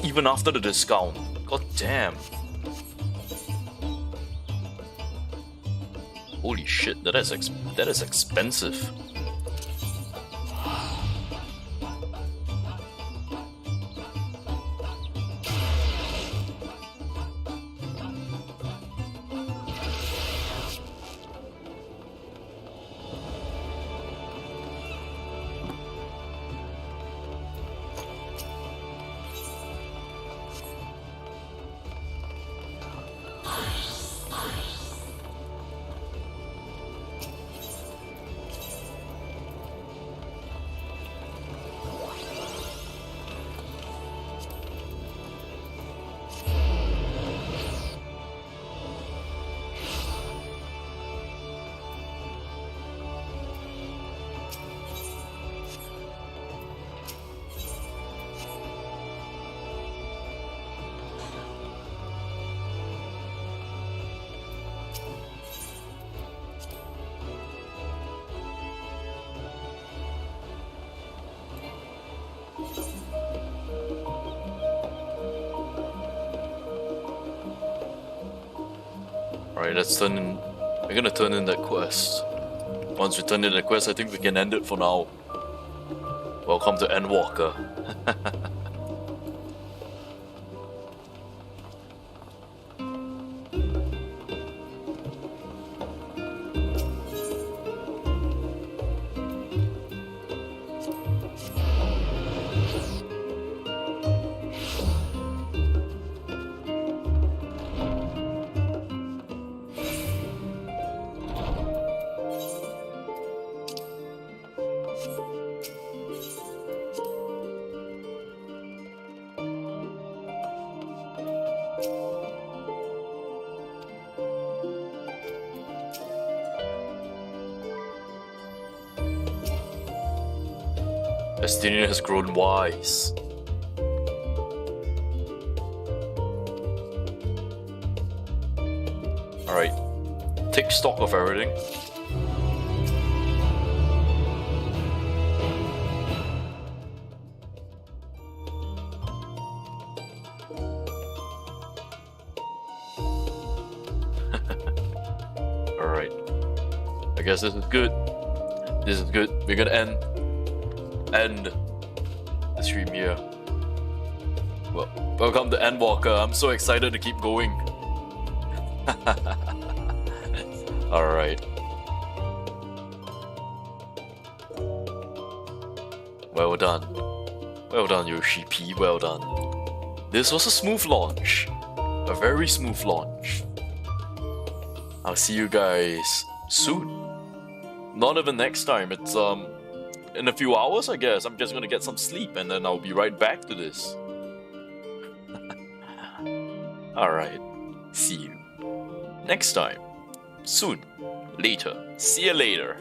even after the discount. God damn. Holy shit, that is expensive. Alright, let's turn in. We're gonna turn in that quest. Once we turn in the quest, I think we can end it for now. Welcome to Endwalker. Estinian has grown wise. Alright, take stock of everything. Alright, I guess this is good. This is good. We're gonna end the stream here. Well, welcome to Endwalker. I'm so excited to keep going. Alright. Well done. Well done, Yoshi P. Well done. This was a smooth launch. A very smooth launch. I'll see you guys soon. Not even next time. It's in a few hours, I guess. I'm just gonna get some sleep and then I'll be right back to this. Alright. See you next time. Soon. Later. See you later.